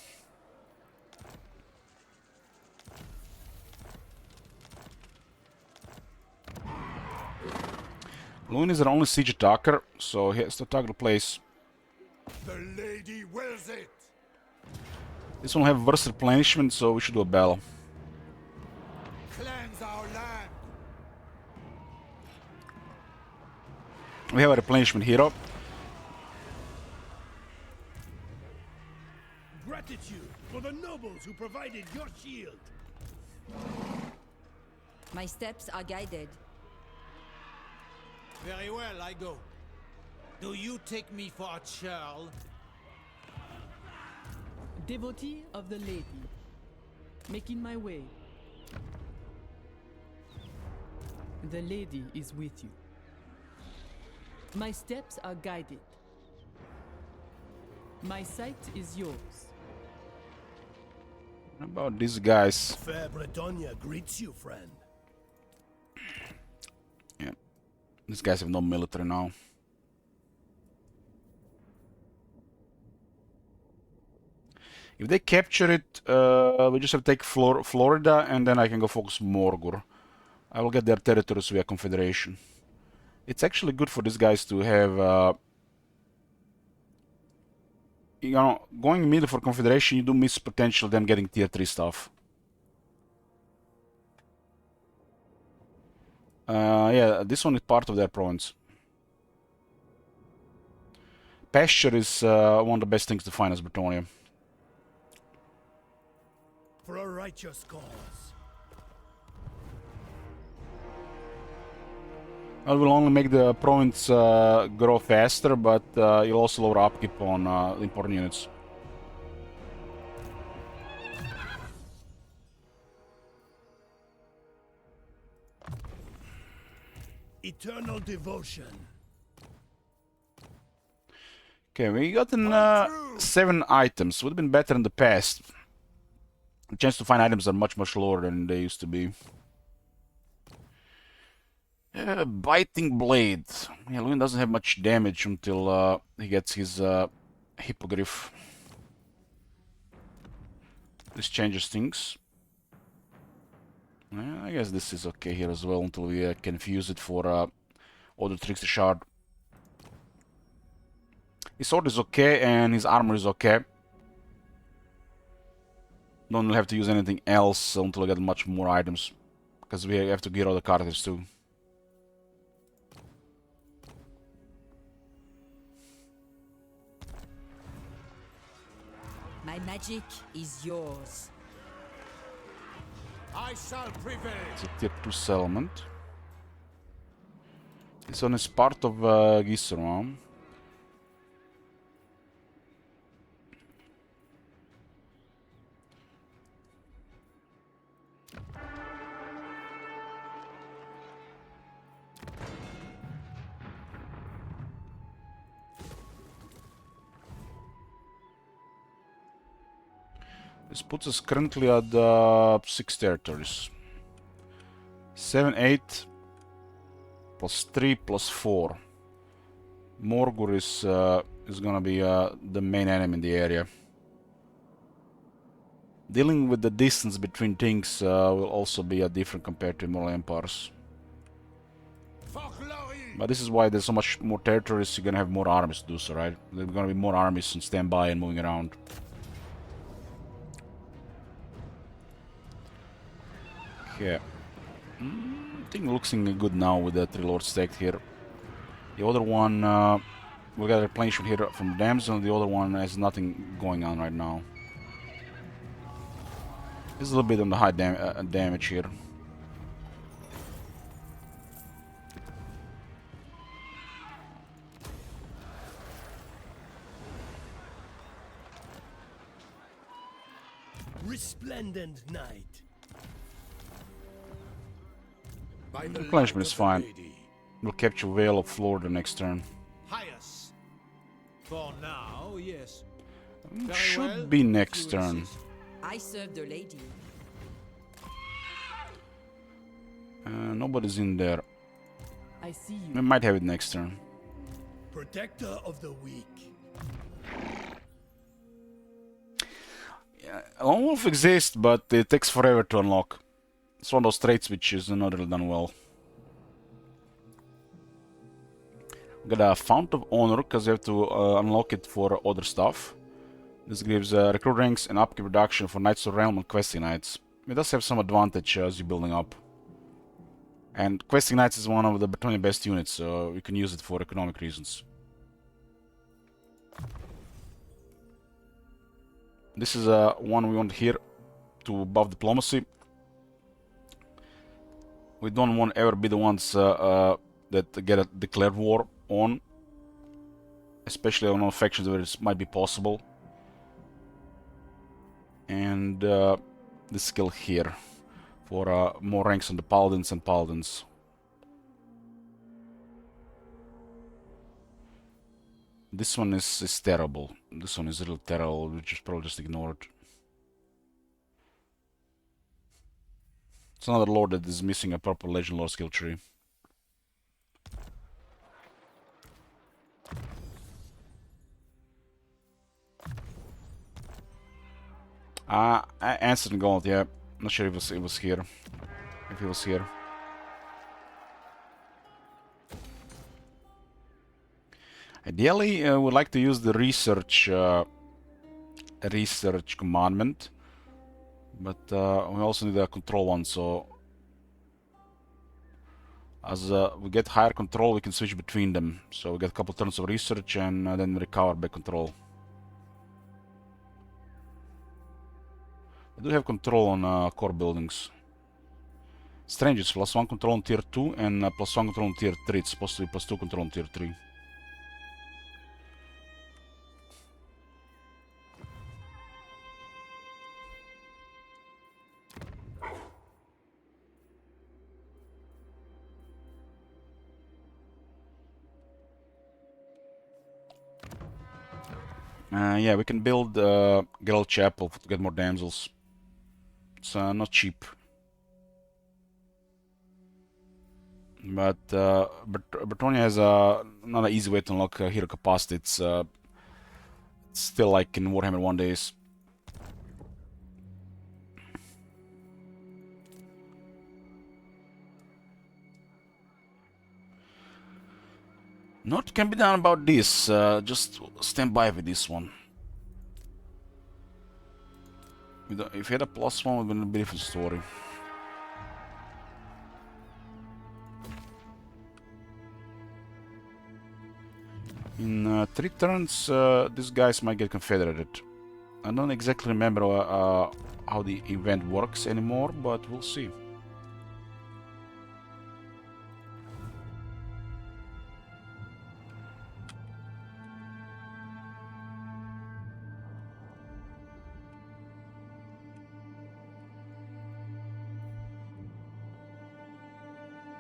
Lewin is our only siege attacker, so he has to attack the place. The lady wills it. This one will have verse replenishment, so we should do a battle. Cleanse our land. We have a replenishment hero. Gratitude for the nobles who provided your shield. My steps are guided. Very well, I go. Do you take me for a churl? Devotee of the lady, making my way. The lady is with you. My steps are guided. My sight is yours. What about these guys? Fair Bretonia greets you, friend. Yeah, these guys have no military now. If they capture it, we just have to take Florida, and then I can go focus Morgur. I will get their territories via Confederation. It's actually good for these guys to have, you know, going middle for Confederation, you do miss potential them getting tier 3 stuff. Yeah, this one is part of their province. Pasture is one of the best things to find as Bretonia. For a righteous cause. It will only make the province grow faster, but you'll also lower upkeep on important units. Eternal devotion. Okay, we gotten 7 items. Would have been better in the past. The chance to find items are much lower than they used to be. Biting blade. Yeah, Lewin doesn't have much damage until he gets his hippogriff. This changes things. I guess this is okay here as well until we can fuse it for other tricks shard. His sword is okay and his armor is okay. Don't have to use anything else until I get much more items, because we have to get all the cartridges too. My magic is yours. I shall prevail. It's a tier 2 settlement. This one is part of Couronne. This puts us currently at 6 territories. 7, 8, plus 3, plus 4. Morgur is gonna be the main enemy in the area. Dealing with the distance between things will also be different compared to Immortal Empires. But this is why there's so much more territories, you're gonna have more armies to do so, right? There's gonna be more armies on standby and moving around. Okay. I think looking good now with the 3 lords stacked here. The other one, we got a replenishment here from Damsel, and the other one has nothing going on right now. It's a little bit on the high damage here. Resplendent night. Replenishment is fine. We'll capture Vale of Florida next turn. Highest. For now, yes. Should be next turn. I serve the lady. Nobody's in there. I see you. We might have it next turn. Protector of the weak. Yeah, Lone Wolf exists, but it takes forever to unlock. It's one of those traits which is not really done well. We got a Fount of Honor, because you have to unlock it for other stuff. This gives recruit ranks and upkeep reduction for Knights of Realm and Questing Knights. It does have some advantage as you're building up. And Questing Knights is one of the Bretonnian best units, so you can use it for economic reasons. This is one we want here to buff diplomacy. We don't want to ever be the ones that get a declared war on, especially on factions where it might be possible. And this skill here for more ranks on the paladins and paladins. This one is terrible. This one is a little terrible. We just probably just ignore it. It's another lord that is missing a proper legend lord skill tree. Answered in gold, yeah. Not sure if it was here. If he was here. Ideally, we'd like to use the research commandment, but we also need a control one. So as we get higher control, we can switch between them. So we get a couple turns of research and then recover back control. I do have control on core buildings. Strange, it's +1 control on tier 2 and +1 control on tier 3. It's supposed to be +2 control on tier 3. Yeah, we can build Geralt Chapel to get more damsels. It's not cheap. But Bretonnia has not an easy way to unlock hero capacity. It's still like in Warhammer 1 days. Not can be done about this. Just stand by with this one. If you had a +1, it would be a different story. In 3 turns, these guys might get confederated. I don't exactly remember how the event works anymore, but we'll see.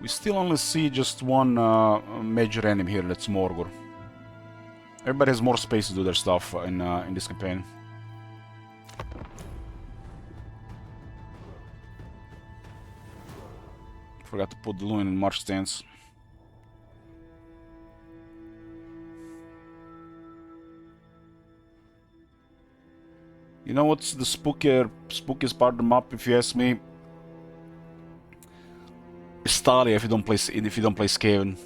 We still only see just one major enemy here, that's Morgul. Everybody has more space to do their stuff in this campaign. Forgot to put the Luin in march stance. You know what's the spookiest part of the map, if you ask me? Stalia, if you don't play Skaven.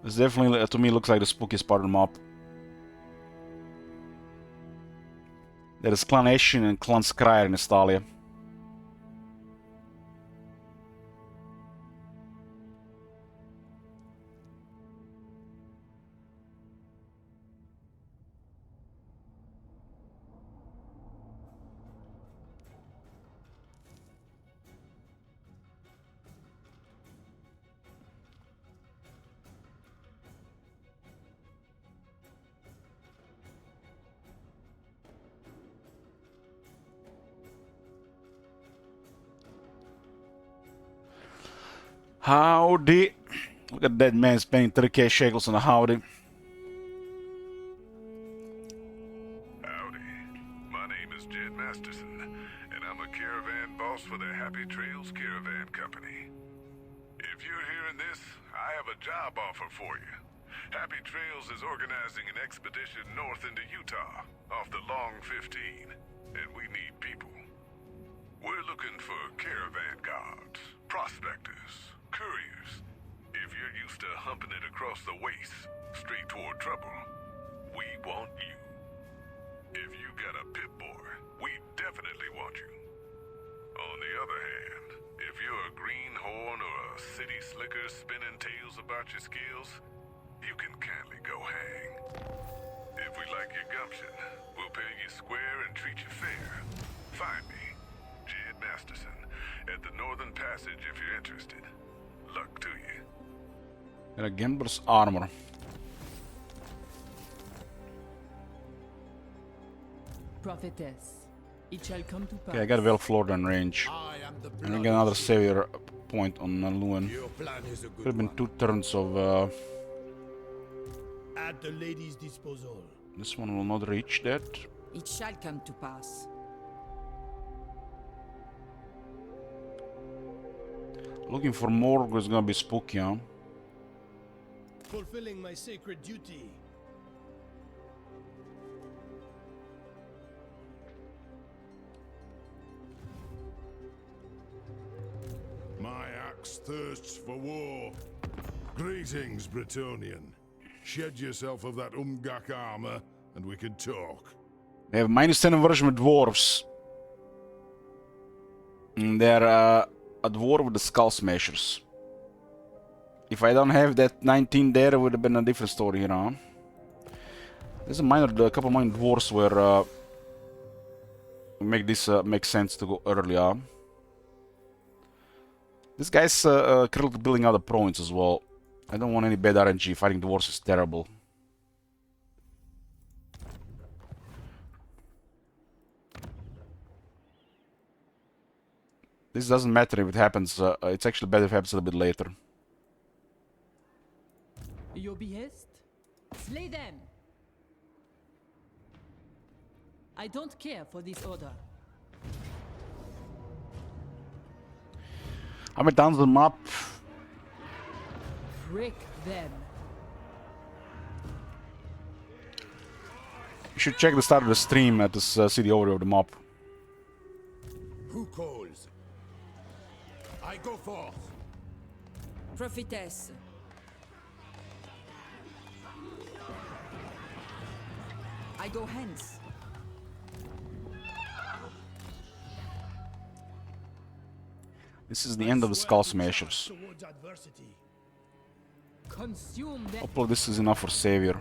This definitely, to me, looks like the spookiest part of the map. There is Clan Ashen and Clan Skryre in Stalia. Howdy! Look at that man spending 30k shekels on a howdy. Howdy. My name is Jed Masterson, and I'm a caravan boss for the Happy Trails Caravan Company. If you're hearing this, I have a job offer for you. Happy Trails is organizing an expedition north into Utah, off the Long 15, and we need people. We're looking for caravan guards, prospectors, couriers. If you're used to humping it across the waste, straight toward trouble, we want you. If you got a pip-boy, we definitely want you. On the other hand, if you're a greenhorn or a city slicker spinning tales about your skills, you can kindly go hang. If we like your gumption, we'll pay you square and treat you fair. Find me, Jed Masterson, at the Northern Passage if you're interested. Luck to you. And a gambler's armor. Prophetess, it shall come to pass. Okay, I got a well-floored range. And I get another savior point on Luin. Could have been 2 turns of... At the lady's disposal. This one will not reach that. It shall come to pass. Looking for Morgul is gonna be spooky, huh? Fulfilling my sacred duty. My axe thirsts for war. Greetings, Bretonnian. Shed yourself of that Umgak armor, and we can talk. They have -10 version with dwarves. And they're a dwarf with the skull smashers. If I don't have that 19 there, it would have been a different story, you know. There's a couple minor dwarves where make this make sense to go earlier. This guy's currently building other province as well. I don't want any bad RNG. Fighting dwarves is terrible. This doesn't matter if it happens. It's actually better if it happens a little bit later. Your behest? Slay them! I don't care for this order. How many times on the map? Break them. You should check the start of the stream at this city overview of the map. Who calls? I go forth. Prophetess. I go hence. This is the end of the skull smashers. Consume them. Hopefully this is enough for savior.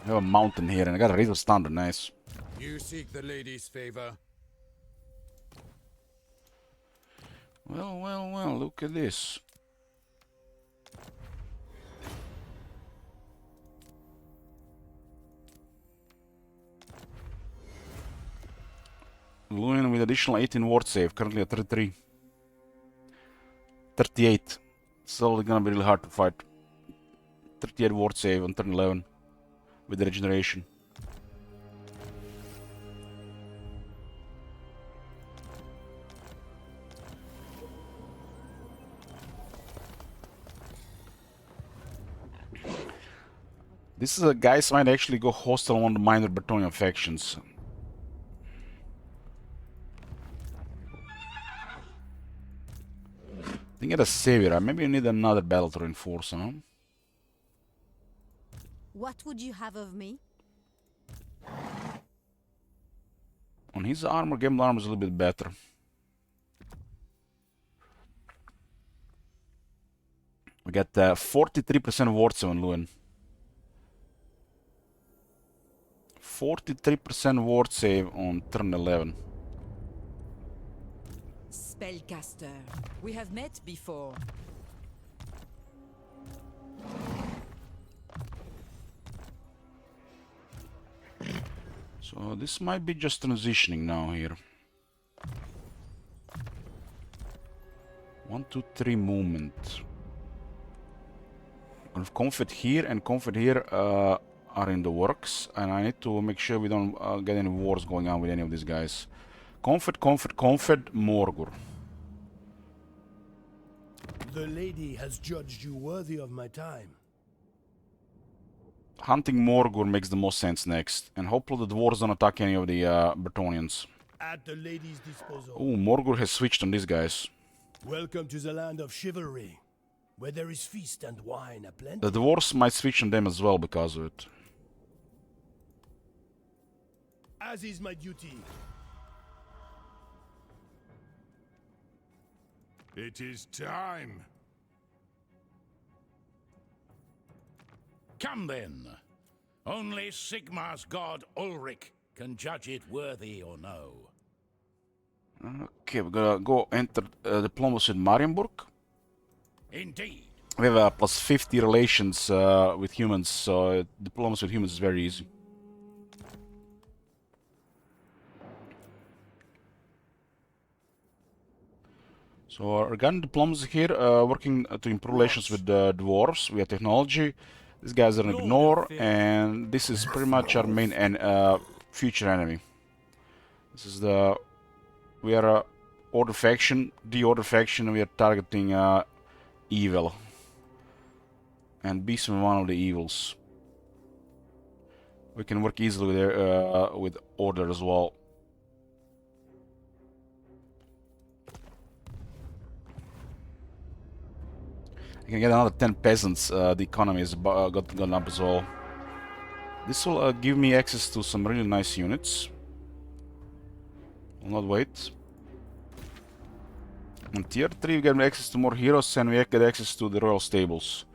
We have a mountain here, and I got a river standard, nice. You seek the lady's favor. Well, well, well, look at this. Luin with additional 18 ward save, currently at 33. 38. So it's gonna be really hard to fight. 38 ward save on turn 11 with the regeneration. This guys might actually go hostile on the minor Bretonnian factions. I think get a savior. Maybe you need another battle to reinforce, huh? What would you have of me? On his armor, gamble armor is a little bit better. We got 43% ward save on Luin. 43% ward save on turn 11. Spellcaster, we have met before. So this might be just transitioning now here. 1, 2, 3 movement. Comfort here and comfort here are in the works, and I need to make sure we don't get any wars going on with any of these guys. Comfort, Morgur. The lady has judged you worthy of my time. Hunting Morgur makes the most sense next, and hopefully the dwarves don't attack any of the Bretonnians. At the lady's disposal. Ooh, Morgur has switched on these guys. Welcome to the land of chivalry, where there is feast and wine aplenty. The dwarves might switch on them as well because of it. As is my duty. It is time. Come then. Only Sigmar's god Ulrich can judge it worthy or no. Okay, we're gonna go enter diplomacy with Marienburg. Indeed. We have plus 50 relations with humans, so diplomacy with humans is very easy. So regarding diplomacy here, working to improve relations with the dwarves. We have technology. These guys are an ignore, and this is pretty much our main future enemy. This is the we are a order faction, the order faction. We are targeting evil, and beast is one of the evils. We can work easily with order as well. I can get another 10 peasants. The economy has gone up as well. This will give me access to some really nice units. Will not wait. On tier 3 we get access to more heroes, and we get access to the royal stables.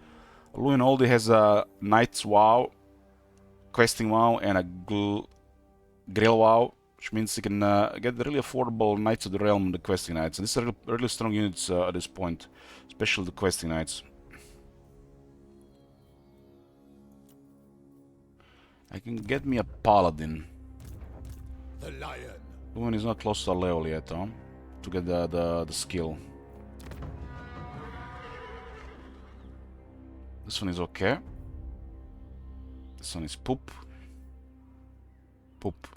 Luin already has a Knights WoW, Questing WoW, and a Grail WoW, which means you can get the really affordable Knights of the Realm and the Questing Knights. And these are really strong units at this point, especially the Questing Knights. I can get me a Paladin. The lion. Luin is not close to a level yet, huh? To get the skill. This one is okay. This one is poop. Poop.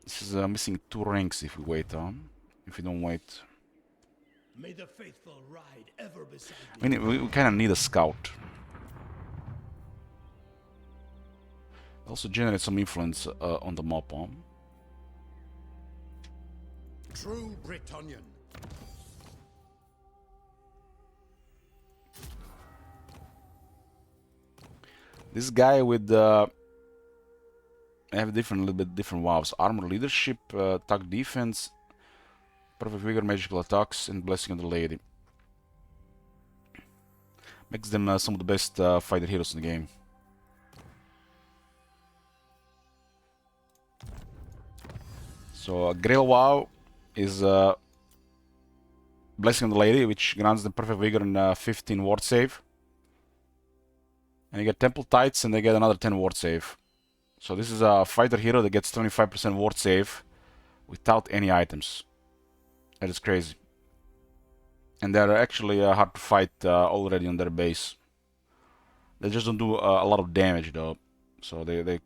This is missing 2 ranks if we wait, huh? If we don't wait. May the faithful ride ever beside We kind of need a scout. Also generate some influence on the map, huh? True Bretonnian. This guy with I have little bit different wows. Armor leadership, attack defense, perfect vigor, magical attacks, and blessing of the lady. Makes them some of the best fighter heroes in the game. So Grail Wow is Blessing of the Lady, which grants them perfect vigor and 15 ward save. And you get Temple Tides and they get another 10 ward save. So this is a fighter hero that gets 25% ward save without any items. That is crazy. And they're actually hard to fight already on their base. They just don't do a lot of damage though. So they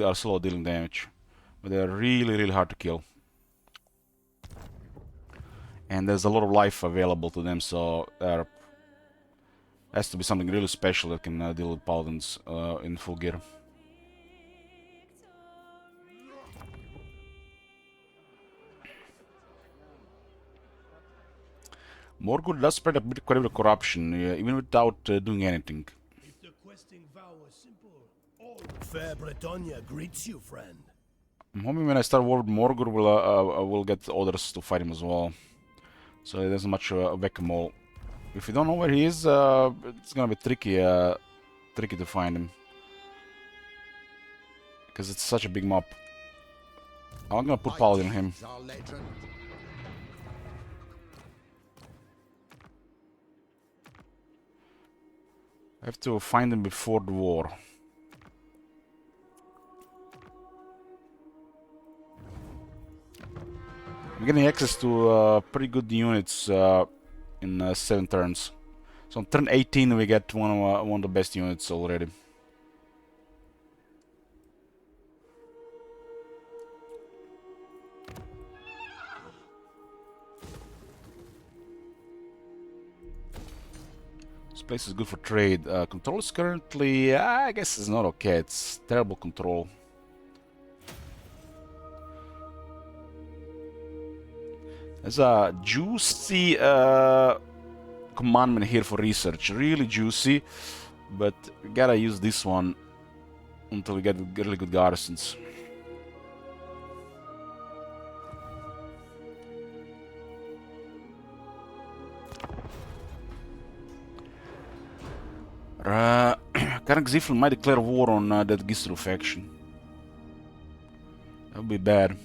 are slow dealing damage. But they're really hard to kill. And there's a lot of life available to them, so there has to be something really special that can deal with paladins in full gear. Morgul does spread quite a bit of corruption, even without doing anything. If the questing vow was simple, all fair Bretonia greets you, friend. I'm hoping when I start war with Morgul, we'll get others to fight him as well. So there's much whack-a-mole. If you don't know where he is, it's gonna be tricky to find him. Because it's such a big map. I'm gonna put Paladin on him. I have to find him before the war. I'm getting access to pretty good units in 7 turns. So on turn 18 we get one of the best units already. This place is good for trade. Control is currently, I guess it's not okay. It's terrible control. There's a juicy commandment here for research. Really juicy, but we gotta use this one until we get really good garrisons. Karak Zifl might declare war on that Gisru faction. That would be bad.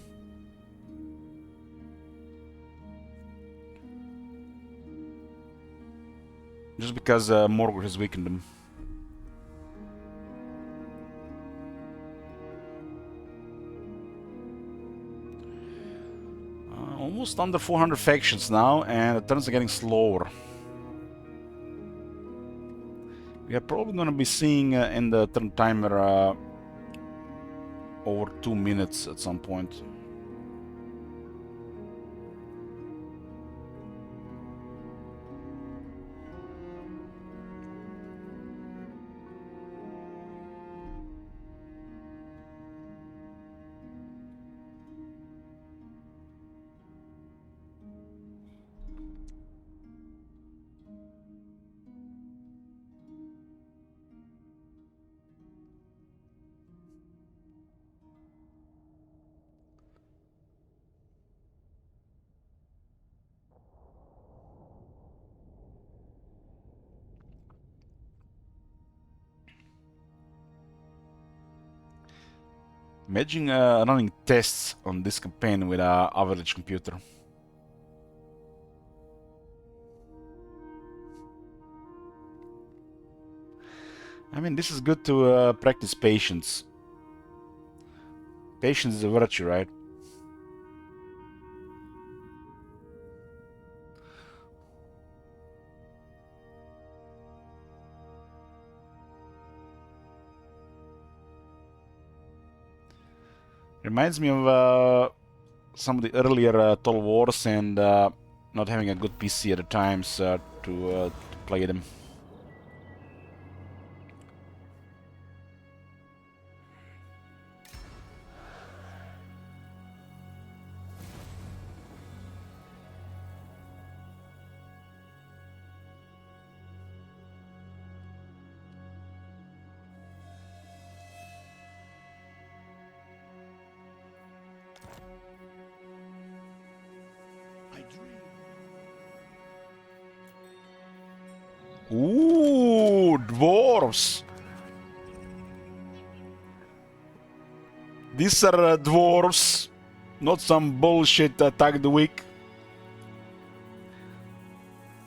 Just because Morgul has weakened them. Almost under 400 factions now, and the turns are getting slower. We are probably going to be seeing in the turn timer over 2 minutes at some point. Imagine running tests on this campaign with an average computer. I mean, this is good to practice patience. Patience is a virtue, right? Reminds me of some of the earlier Total Wars and not having a good PC at the times to play them. Ooh! dwarves. These are dwarves, not some bullshit attack the weak.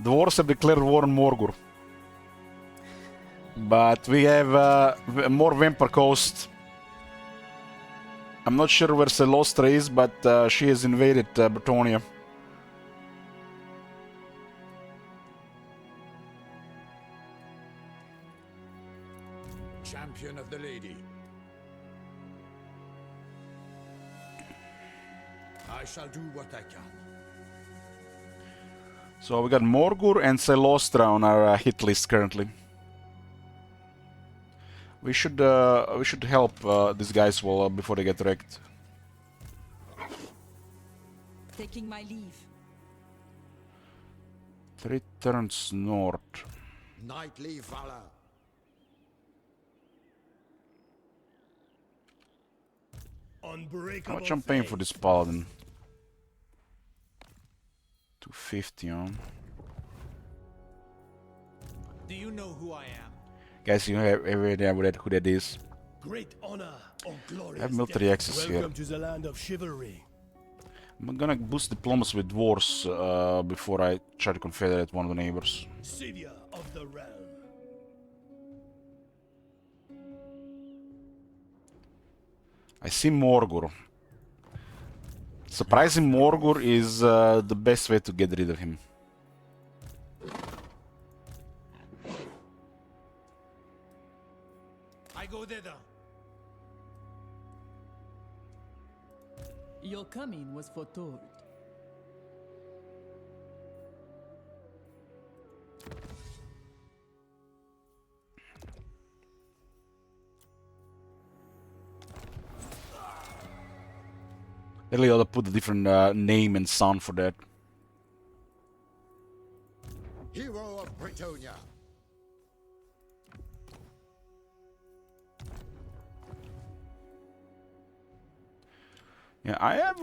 Dwarves have declared war on Morgur. But we have more Vampire Coast. I'm not sure where Celostra is, but she has invaded Bretonia. Champion of the lady. I shall do what I can. So we got Morgur and Celostra on our hit list currently. We should help these guys well before they get wrecked. Taking my leave. 3 turns north. Knightly valor. Unbreakable. How much I'm paying for this paladin? 250 on. Do you know who I am? Guys, you have every idea who that is. Great honor or glorious I have military access here. Welcome to the land of chivalry. I'm gonna boost diplomacy with dwarves before I try to confederate one of the neighbors. Savior of the realm. I see Morgur. Surprising Morgur is the best way to get rid of him. I go thither. Your coming was foretold. They really ought to put a different name and sound for that. Hero of Bretonia. Yeah,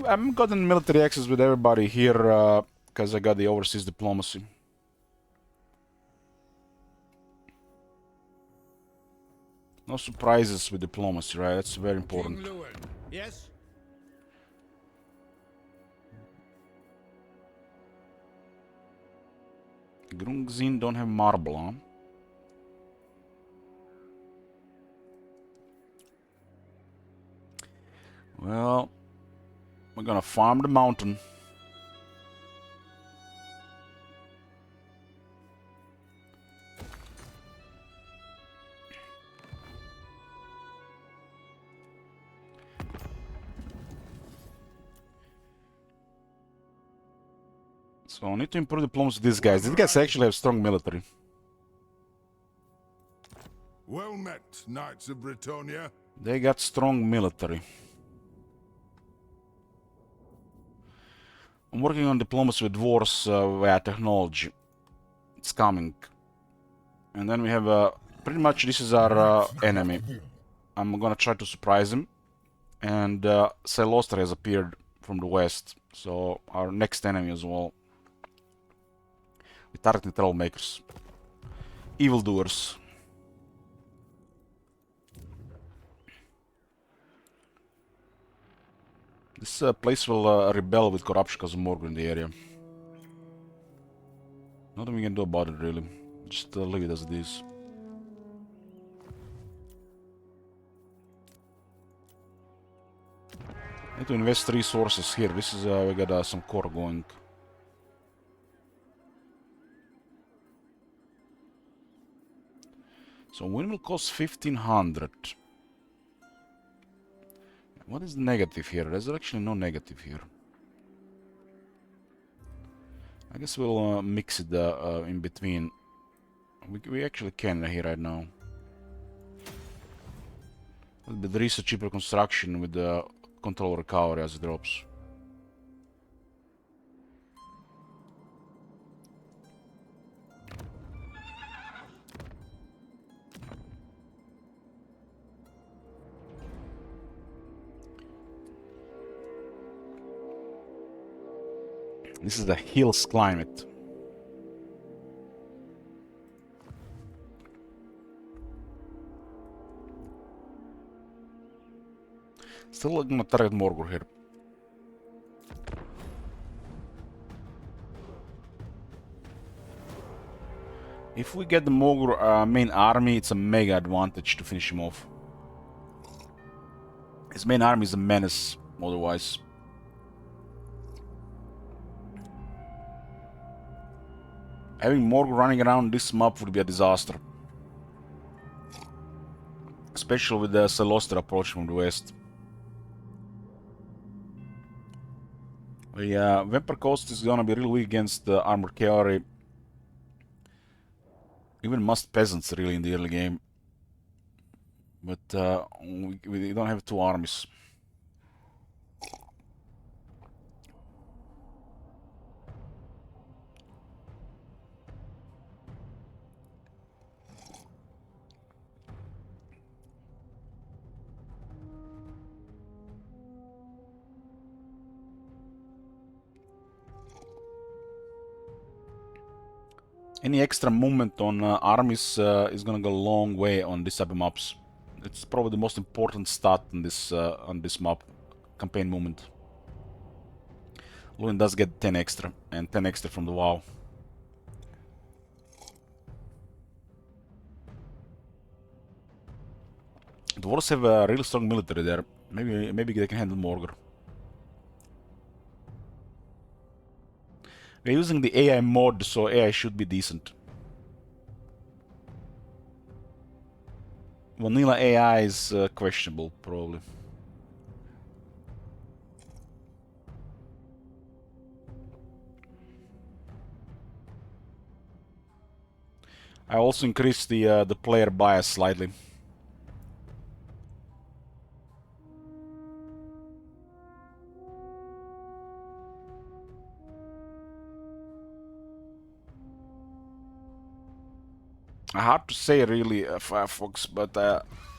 I'm gotten military access with everybody here because I got the overseas diplomacy. No surprises with diplomacy, right? That's very important. King Lewin. Yes? Grungzin don't have marble, huh? Well, we're gonna farm the mountain. So I need to improve diplomacy with these guys. These guys actually have strong military. Well met, Knights of Bretonia. They got strong military. I'm working on diplomacy with dwarves via technology. It's coming. And then we have pretty much this is our enemy. I'm gonna try to surprise him. And Celostra has appeared from the west. So our next enemy as well. We're targeting troublemakers. Evildoers. This place will rebel with corruption because of Morgan in the area. Nothing we can do about it, really. Just leave it as it is. Need to invest resources here. This is we got some core going. So win will cost 1500. What is the negative here? There's actually no negative here. I guess we'll mix it in between. We actually can here right now. A little bit research cheaper construction with the control recovery as it drops. This is the hills climate. Still gonna target Morgul here. If we get the Morgul main army, it's a mega advantage to finish him off. His main army is a menace, otherwise. Having Morgul running around this map would be a disaster. Especially with the Celostra approach from the west. The Vampire Coast is gonna be really weak against the Armored Cavalry. Even Must Peasants really in the early game. But we don't have two armies. Any extra movement on armies is gonna go a long way on this type of maps. It's probably the most important stat on this map, campaign movement. Luin does get 10 extra, and 10 extra from the WoW. Dwarves have a really strong military there. Maybe they can handle Morgul. We're using the AI mod, so AI should be decent. Vanilla AI is questionable, probably. I also increased the player bias slightly. Hard to say really, Firefox, but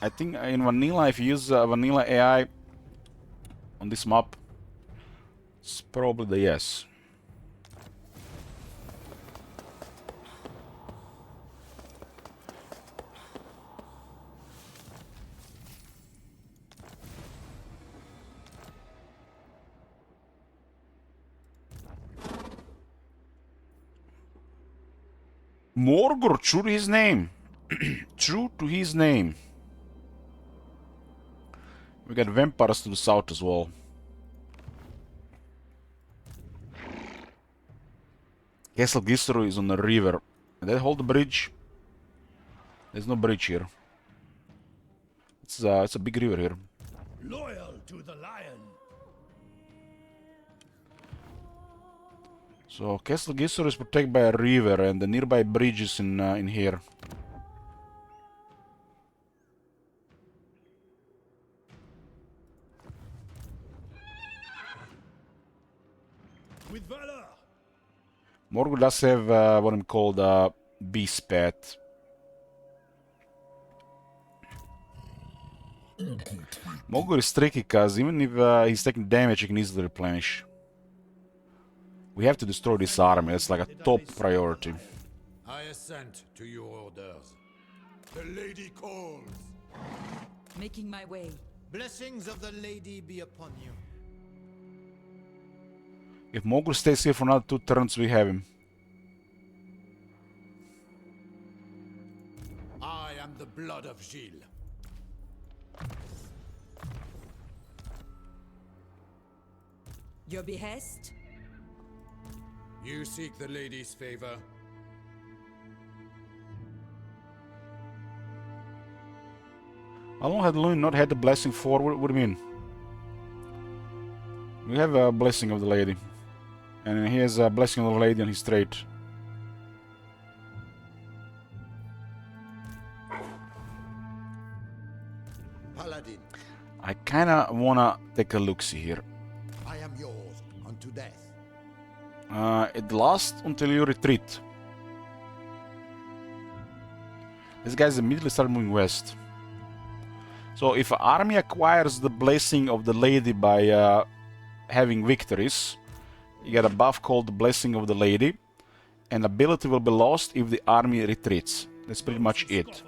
I think in vanilla, if you use vanilla AI on this map, it's probably the yes. Morgul, true to his name. True to his name. We got vampires to the south as well. Castle Gisru is on the river. Did they hold the bridge? There's no bridge here. It's a big river here. Loyal to the lion. So Castle Gisru is protected by a river, and the nearby bridge is in here. With valor. Morgul does have what I'm called Beast Pet. Morgul is tricky because even if he's taking damage, he can easily replenish. We have to destroy this army. That's like a top priority. I assent to your orders. The lady calls. Making my way. Blessings of the lady be upon you. If Morgul stays here for another 2 turns, we have him. I am the blood of Gilles. Your behest? You seek the lady's favor. How long had Luin not had the blessing for? What do you mean? We have a blessing of the lady. And he has a blessing of the lady on his trait. Paladin. I kinda wanna take a look-see here. I am yours unto death. It lasts until you retreat. These guys immediately start moving west. So if an army acquires the blessing of the lady by having victories, you get a buff called the Blessing of the Lady, and ability will be lost if the army retreats. That's pretty much it.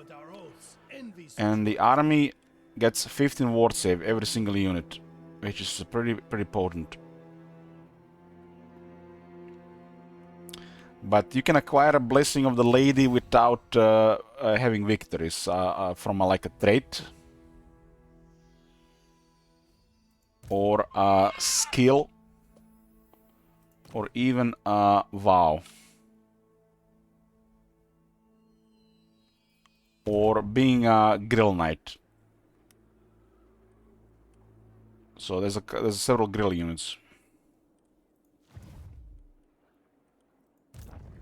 And the army gets 15 ward save, every single unit. which is pretty potent. But you can acquire a blessing of the lady without having victories from like a trait or a skill or even a vow or being a grill knight. So there's several grill units.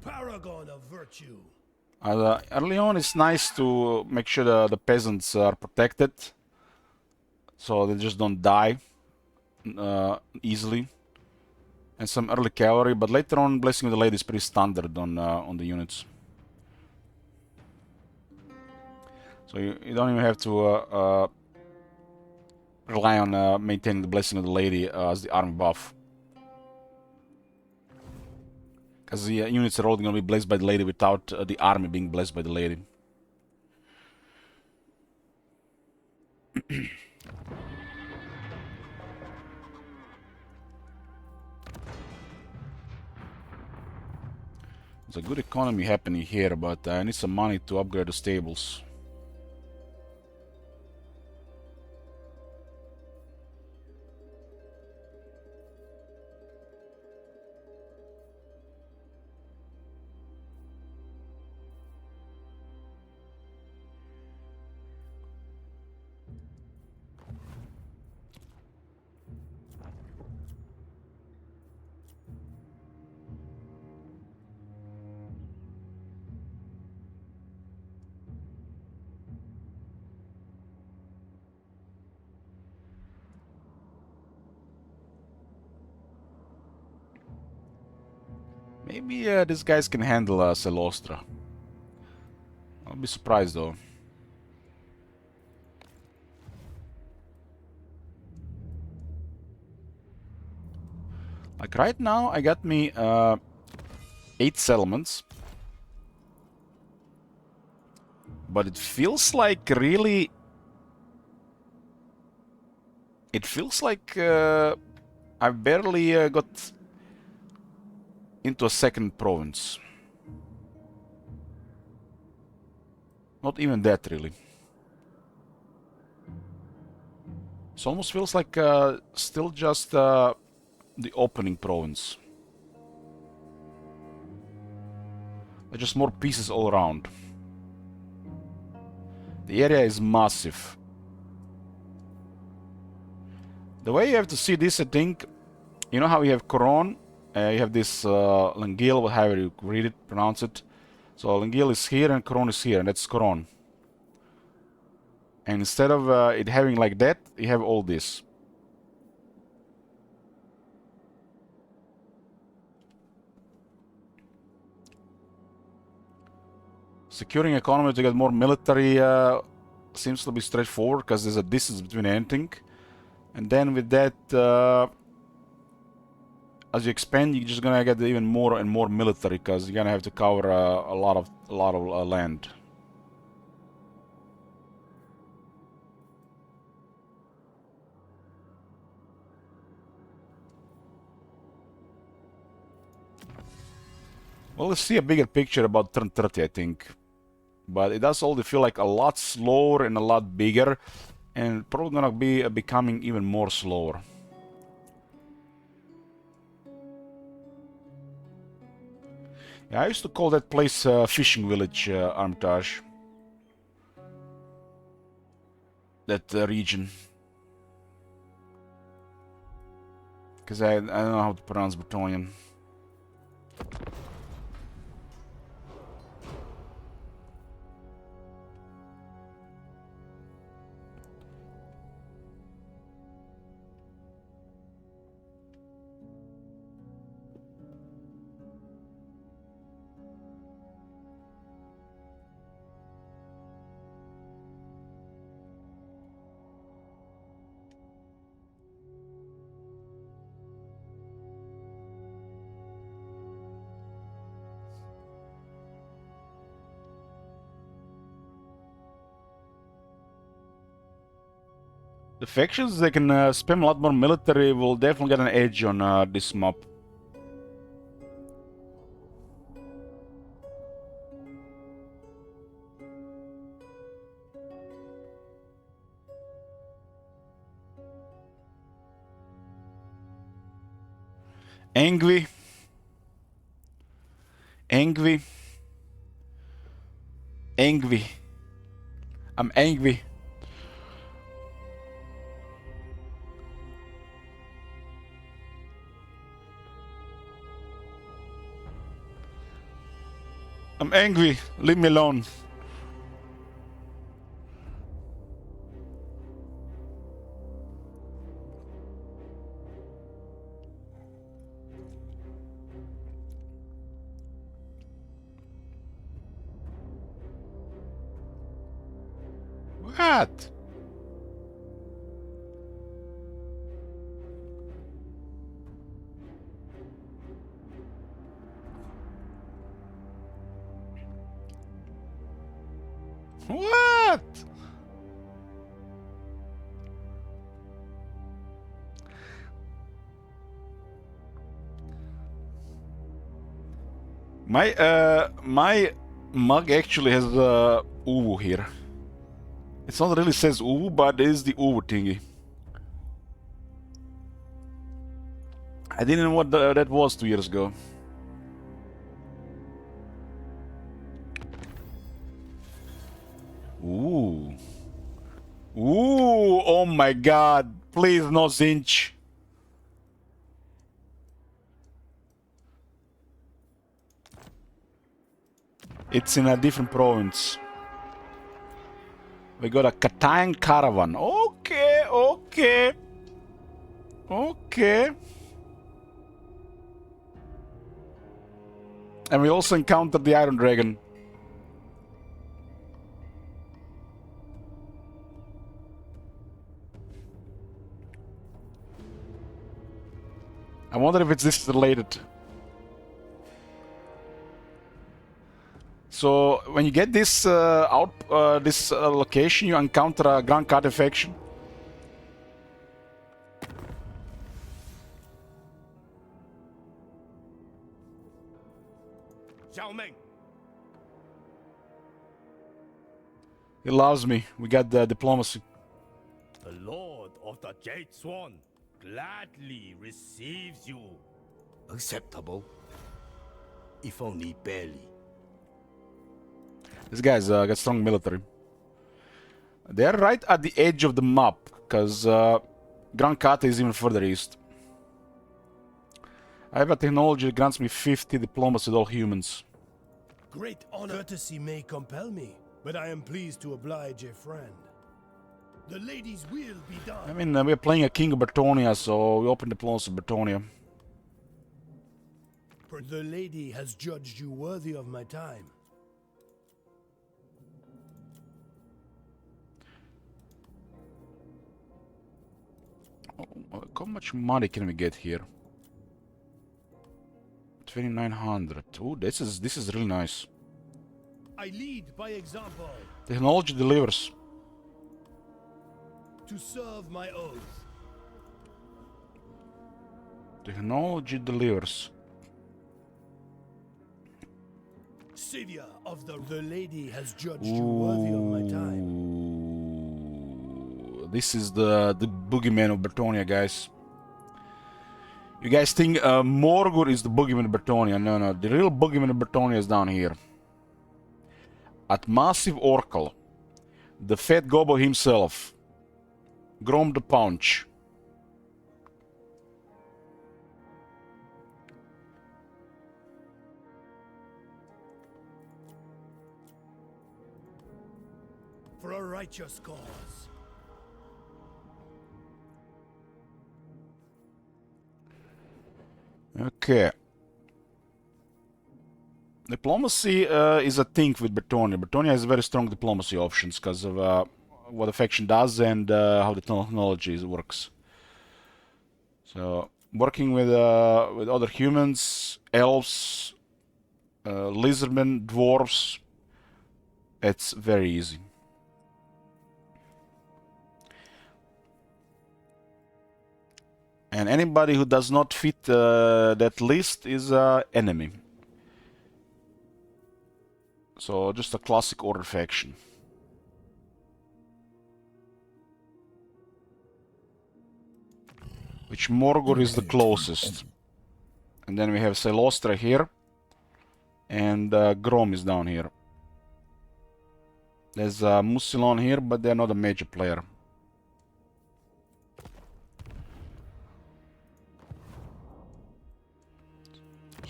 Paragon of virtue. Early on, it's nice to make sure the peasants are protected, so they just don't die easily. And some early cavalry, but later on, Blessing of the Lady is pretty standard on the units. So you don't even have to rely on maintaining the Blessing of the Lady as the army buff. Because the units are all going to be blessed by the Lady without the army being blessed by the Lady. There's a good economy happening here, but I need some money to upgrade the stables. Maybe these guys can handle Celostra. I'll be surprised though. Like right now, I got me 8 settlements. But it feels like really... It feels like I barely got into a second province. Not even that, really. It almost feels like still just the opening province. There's just more pieces all around. The area is massive. The way you have to see this, I think, you know how you have Couronne? You have this Langil, whatever you read it, pronounce it. So Langil is here and Couronne is here, and that's Couronne. And instead of it having like that, you have all this. Securing economy to get more military seems to be straightforward because there's a distance between anything. And then with that, as you expand, you're just gonna get even more and more military because you're gonna have to cover a lot of land. Well, let's see a bigger picture about turn 30, I think. But it does all feel like a lot slower and a lot bigger, and probably gonna be becoming even more slower. Yeah, I used to call that place Fishing Village, Armitage. That region. Because I don't know how to pronounce Bretonnian. The factions they can spam a lot more military will definitely get an edge on this map. Angry. Angry. Angry. I'm angry. I'm angry. Leave me alone. What? What? My mug actually has Uwu here. It's not really says Uwu, but it is the Uwu thingy. I didn't know what that was 2 years ago. Ooh. Ooh, oh my god. Please no Zinch. It's in a different province. We got a Katang caravan. Okay, okay. Okay. And we also encountered the Iron Dragon. I wonder if it's this related. So when you get this location, you encounter a Grand Kate faction. He loves me. We got the diplomacy. The Lord of the Jade Swan gladly receives you. Acceptable, if only barely. These guys got strong military. They're right at the edge of the map, because Grand Kate is even further east. I have a technology that grants me 50 diplomacy with all humans. Great honor. Courtesy may compel me, but I am pleased to oblige a friend. The lady's will be done. I mean, we're playing a King of Bretonia, so we open diplomacy of Bretonia. The lady has judged you worthy of my time. Oh, how much money can we get here? 2,900. Ooh, this is really nice. I lead by example. Technology delivers. To serve my oath. Technology delivers. Savior of the lady has judged you worthy of my time. This is the boogeyman of Bretonia, guys. You guys think Morgur is the boogeyman of Bretonia? No, no. The real boogeyman of Bretonia is down here. At Massive Oracle, the fat Gobo himself, Grom the Punch. For a righteous cause. Okay. Diplomacy is a thing with Bretonia. Bretonia has very strong diplomacy options because of what the faction does and how the technology works. So, working with other humans, elves, lizardmen, dwarves, it's very easy. And anybody who does not fit that list is enemy. So just a classic order faction. Which Morgul is the closest. And then we have Celostra here. And Grom is down here. There's Musilon here, but they're not a major player.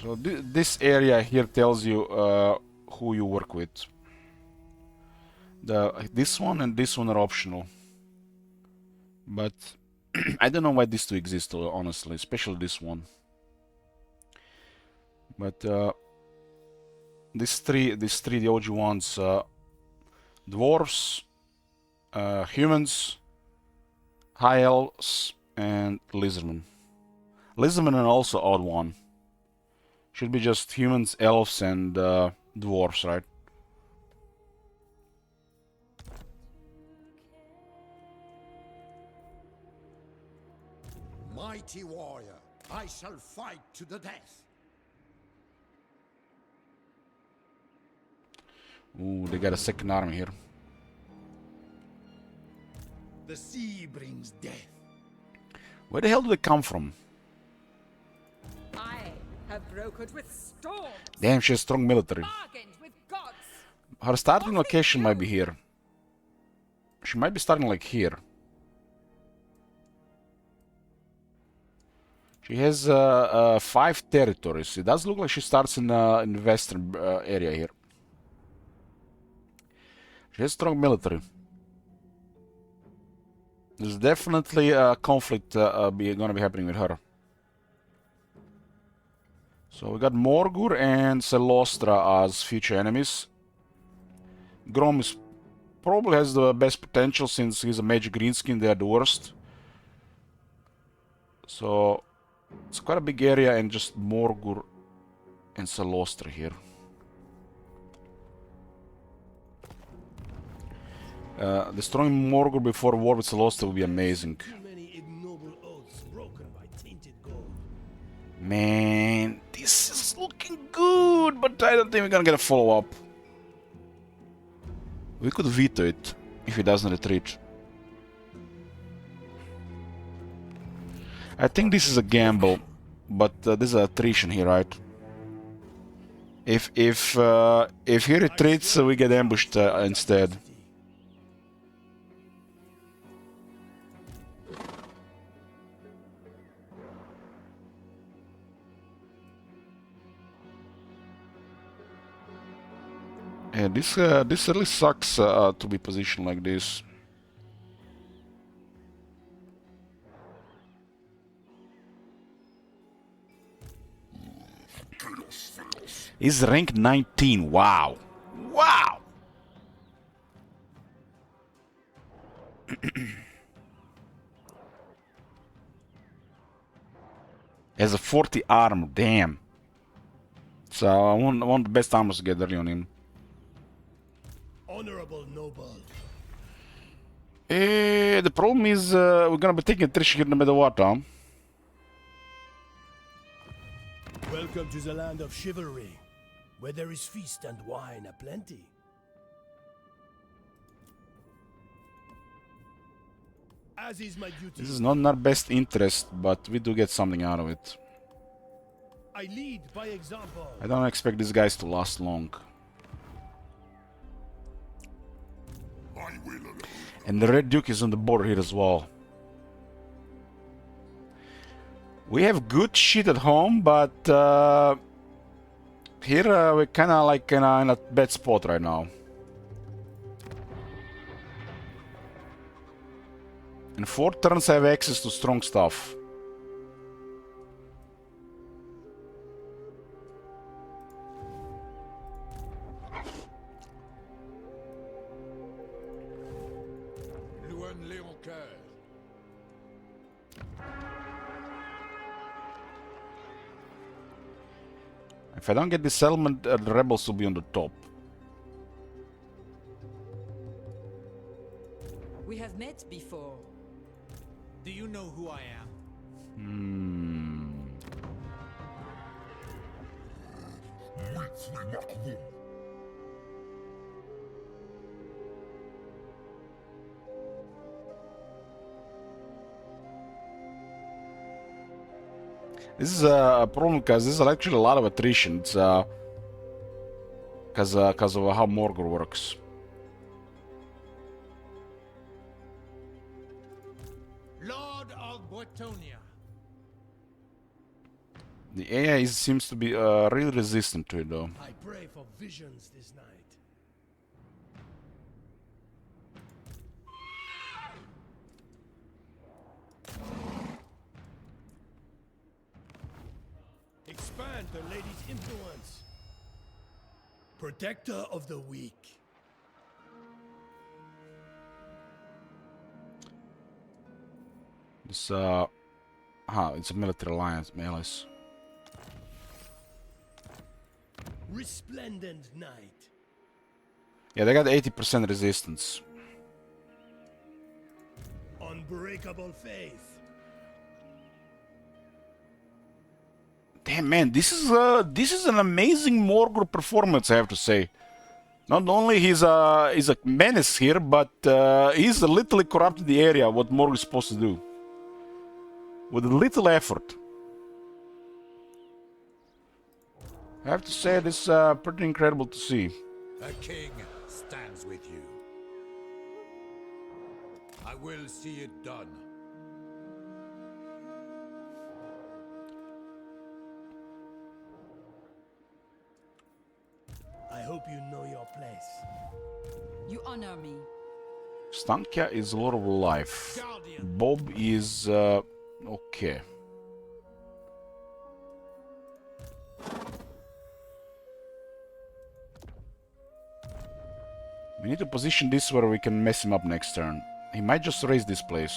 So this area here tells you who you work with. This one and this one are optional. But I don't know why these two exist, honestly, especially this one. But these three, the OG ones, dwarves, humans, high elves, and lizardmen. Lizardmen are also odd one. Should be just humans, elves, and dwarves, right? Mighty warrior, I shall fight to the death. Ooh, they got a second army here. The sea brings death. Where the hell do they come from? I have brokered with storms. Damn, she has strong military. Bargained with gods. Her starting location might be here. She might be starting like here. She has 5 territories. It does look like she starts in the western area here. She has strong military. There's definitely a conflict gonna be happening with her. So we got Morgur and Celostra as future enemies. Grom probably has the best potential since he's a major greenskin, they're the worst. So it's quite a big area and just Morgur and Celostra here. Destroying Morgur before war with Celostra would be amazing. Man, this is looking good, but I don't think we're gonna get a follow-up. We could veto it if he doesn't retreat. I think this is a gamble, but this is attrition here, right? If he retreats, we get ambushed instead. Yeah, this really sucks to be positioned like this. He's rank 19. Wow. Wow. Has a 40 armor. Damn. So I want the best armors to get early on him. Honorable noble. The problem is we're gonna be taking attrition here no matter what, huh? Welcome to the land of chivalry, where there is feast and wine aplenty. As is my duty. This is not in our best interest, but we do get something out of it. I lead by example. I don't expect these guys to last long. And the Red Duke is on the border here as well. We have good shit at home, but here we're kind of like in a bad spot right now. In 4 turns I have access to strong stuff. If I don't get this settlement, the rebels will be on the top. We have met before. Do you know who I am? Hmm. This is a problem because this is actually a lot of attrition. It's because of how Morgul works. Lord of Bretonia. The AI seems to be really resistant to it, though. I pray for visions this night. Expand the lady's influence. Protector of the weak. This it's a military alliance, malice. Resplendent night. Yeah, they got 80% resistance. Unbreakable faith. Damn, man, this is an amazing Morgul performance, I have to say. Not only he's a menace here, but he's literally corrupted the area. What Morgul is supposed to do, with little effort. I have to say, this is pretty incredible to see. A king stands with you. I will see it done. I hope you know your place. You honor me. Stankia is Lord of Life. Bob is okay. We need to position this where we can mess him up next turn. He might just raise this place.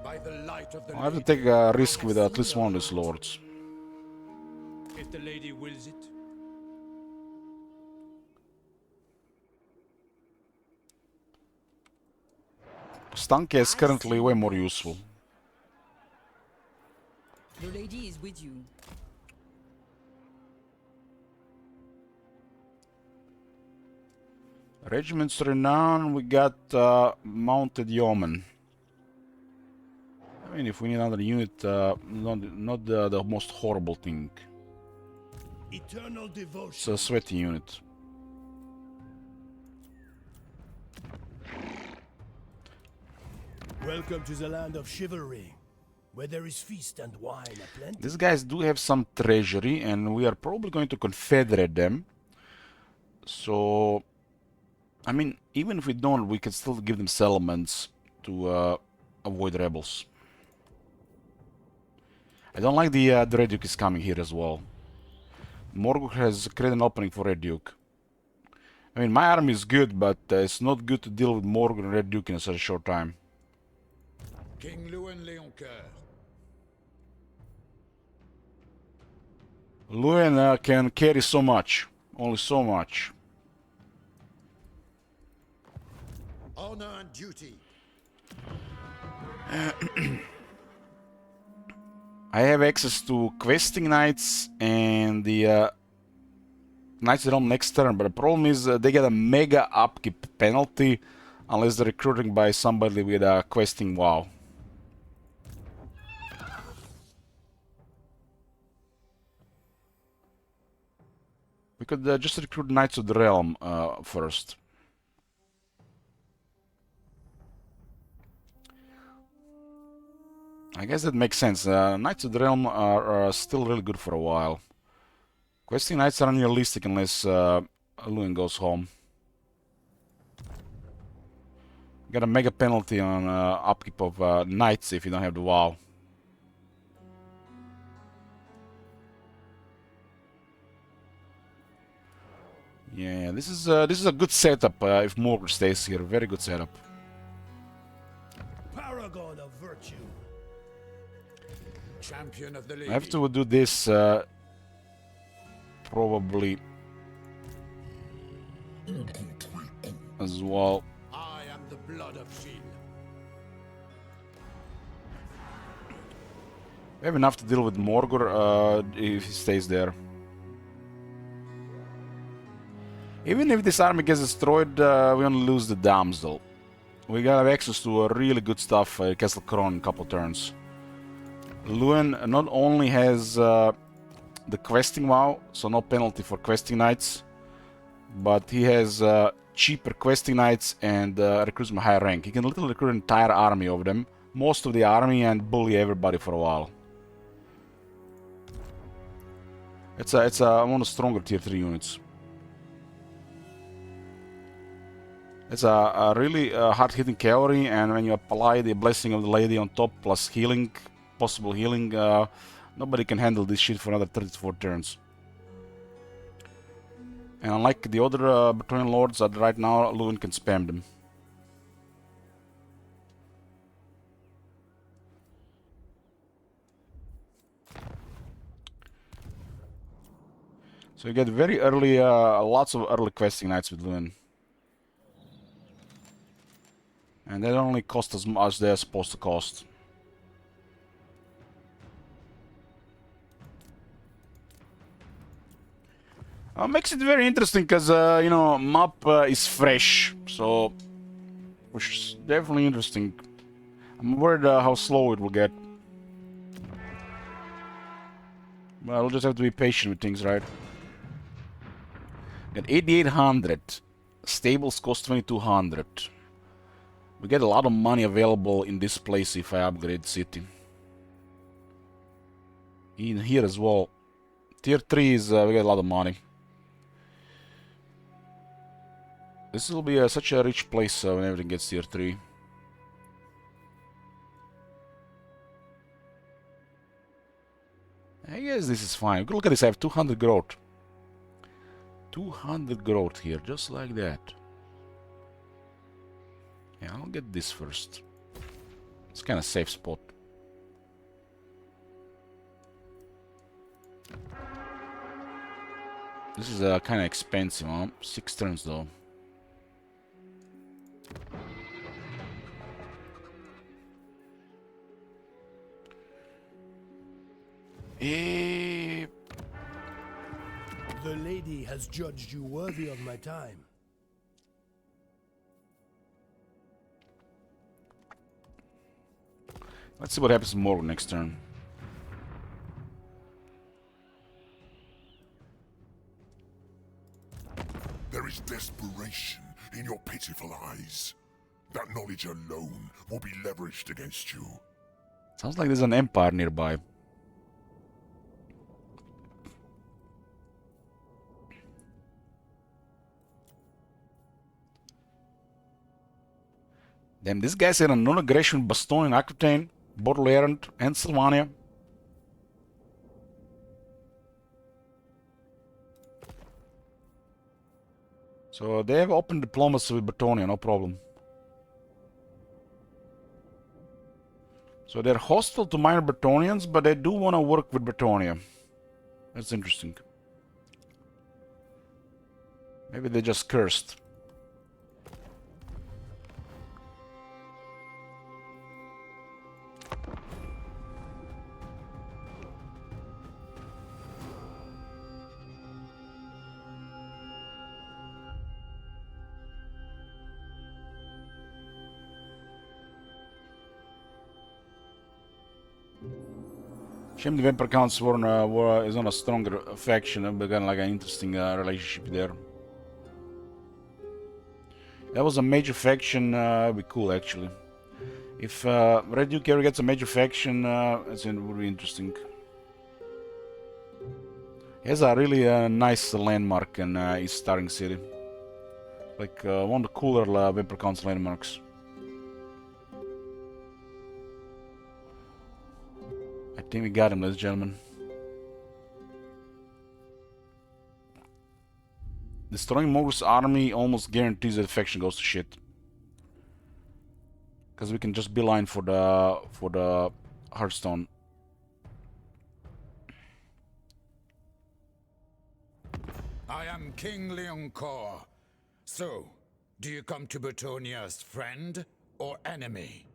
By the light of the I'll have to take a risk with at least one of these lords. If the lady wills it. Stankia is currently way more useful. The lady is with you. Regiment's renown, we got mounted yeomen. I mean, if we need another unit, not the most horrible thing. Eternal devotion. It's a sweaty unit. Welcome to the land of chivalry, where there is feast and wine aplenty. These guys do have some treasury, and we are probably going to confederate them. So, I mean, even if we don't, we can still give them settlements to avoid rebels. I don't like the Red Duke is coming here as well. Morgul has created an opening for Red Duke. I mean, my army is good, but it's not good to deal with Morgul and Red Duke in such a short time. King Lewin Leoncoeur. Lewin can carry so much. Only so much. Honor and duty. I have access to questing knights and the Knights of the Realm next turn, but the problem is they get a mega upkeep penalty unless they're recruiting by somebody with a questing WoW. We could just recruit Knights of the Realm first. I guess that makes sense. Knights of the Realm are still really good for a while. Questing Knights are unrealistic unless Lewin goes home. Got a mega penalty on upkeep of Knights if you don't have the WoW. Yeah, this is a good setup if Morgul stays here. Very good setup. Paragon of virtue. Champion of the lady. I have to do this probably as well. I am the blood of Shin. We have enough to deal with Morgor if he stays there. Even if this army gets destroyed, we only lose the dams though. We gotta have access to really good stuff, Castle Couronne in a couple turns. Lewin not only has the questing vow, so no penalty for questing knights, but he has cheaper questing knights and recruits from higher rank. He can literally recruit an entire army of them, most of the army, and bully everybody for a while. It's one of the stronger tier 3 units. It's a really hard-hitting cavalry, and when you apply the blessing of the lady on top plus healing, possible healing, nobody can handle this shit for another 34 turns. And unlike the other Bretonnian lords, right now Lewin can spam them. So you get very early, lots of early questing knights with Lewin. And they only cost as much as they're supposed to cost. Makes it very interesting because, you know, map is fresh, so which is definitely interesting. I'm worried how slow it will get. Well, we'll just have to be patient with things, right? Got 8,800. Stables cost 2,200. We get a lot of money available in this place if I upgrade city. In here as well. Tier 3 is, we get a lot of money. This will be such a rich place when everything gets tier 3. I guess this is fine. Look at this, I have 200 growth. 200 growth here, just like that. Yeah, I'll get this first. It's kind of safe spot. This is kind of expensive, huh? 6 turns though. The lady has judged you worthy of my time. Let's see what happens to Morgan next turn. There is desperation in your pitiful eyes. That knowledge alone will be leveraged against you. Sounds like there's an empire nearby. Damn, this guy said a non-aggression Bastogne, Aquitaine, Baudelaire, and Sylvania. So they have open diplomacy with Bretonnia, no problem. So they're hostile to minor Bretonnians, but they do want to work with Bretonnia. That's interesting. Maybe they just cursed. Shame the Vampire Count's war is on a stronger faction. We got like an interesting relationship there. That was a major faction. It'd be cool actually. If Red Duke ever gets a major faction, it would be interesting. He has a really nice landmark in East Starring City. Like one of the cooler Vampire Count's landmarks. I think we got him, ladies and gentlemen. Destroying Mogul's army almost guarantees that the faction goes to shit. Because we can just beeline for the Hearthstone. I am King Leoncoeur. So, do you come to Bretonnia as friend or enemy?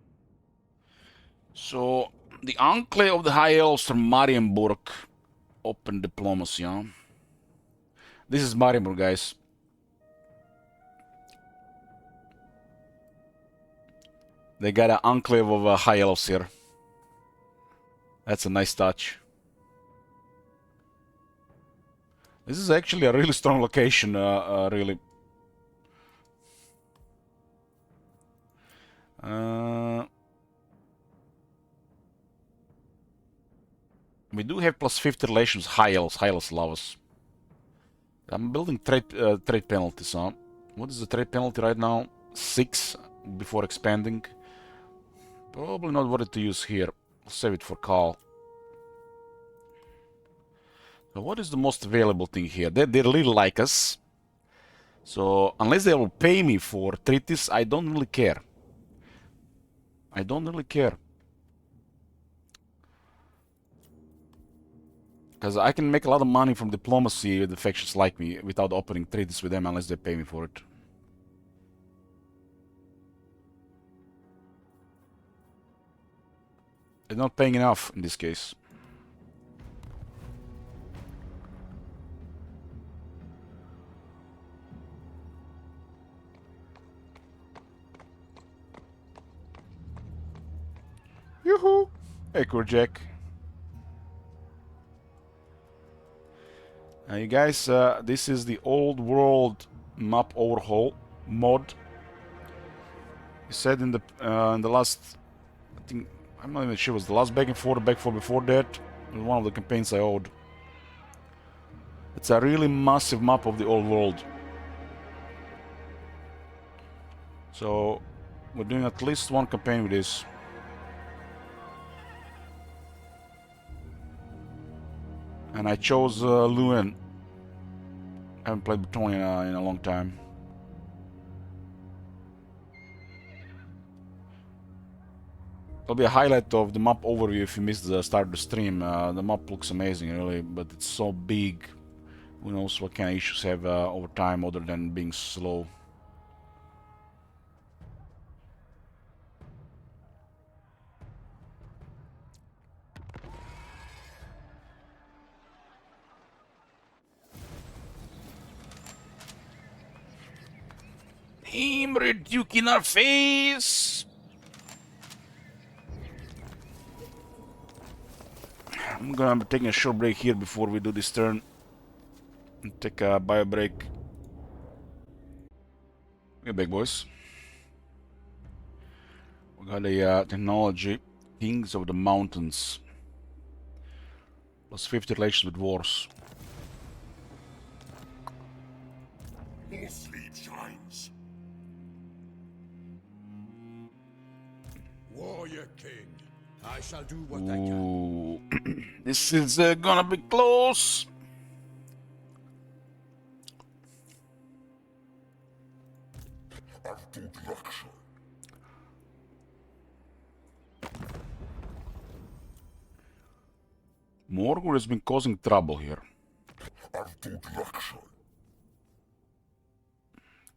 So, the Enclave of the High Elves from Marienburg. Open diplomacy, huh? This is Marienburg, guys. They got an Enclave of High Elves here. That's a nice touch. This is actually a really strong location, really. We do have plus 50 relations with High Elves. High Elves love us. I'm building trade penalties, huh? What is the trade penalty right now? 6 before expanding. Probably not worth it to use here. I'll save it for Carl. So what is the most valuable thing here? They really like us. So unless they will pay me for treaties, I don't really care. I don't really care. Because I can make a lot of money from diplomacy with the factions like me without opening treaties with them unless they pay me for it. They're not paying enough in this case. Yoo-hoo! Hey, Jack. You guys, this is the old world map overhaul mod. You said in the last, I think, I'm not even sure it was the last back and forth before that. It was one of the campaigns I owed. It's a really massive map of the old world. So we're doing at least one campaign with this. And I chose Luen. I haven't played Bretonnia in a long time. There'll be a highlight of the map overview if you missed the start of the stream. The map looks amazing, really, but it's so big. Who knows what kind of issues have over time other than being slow. Imre Duke in our face! I'm gonna be taking a short break here before we do this turn. And take a bio break. We're back, boys. We got a technology. Kings of the Mountains. Plus 50 relations with wars. More sleep shines. Warrior King, I shall do what I can. This is gonna be close. Morgur has been causing trouble here.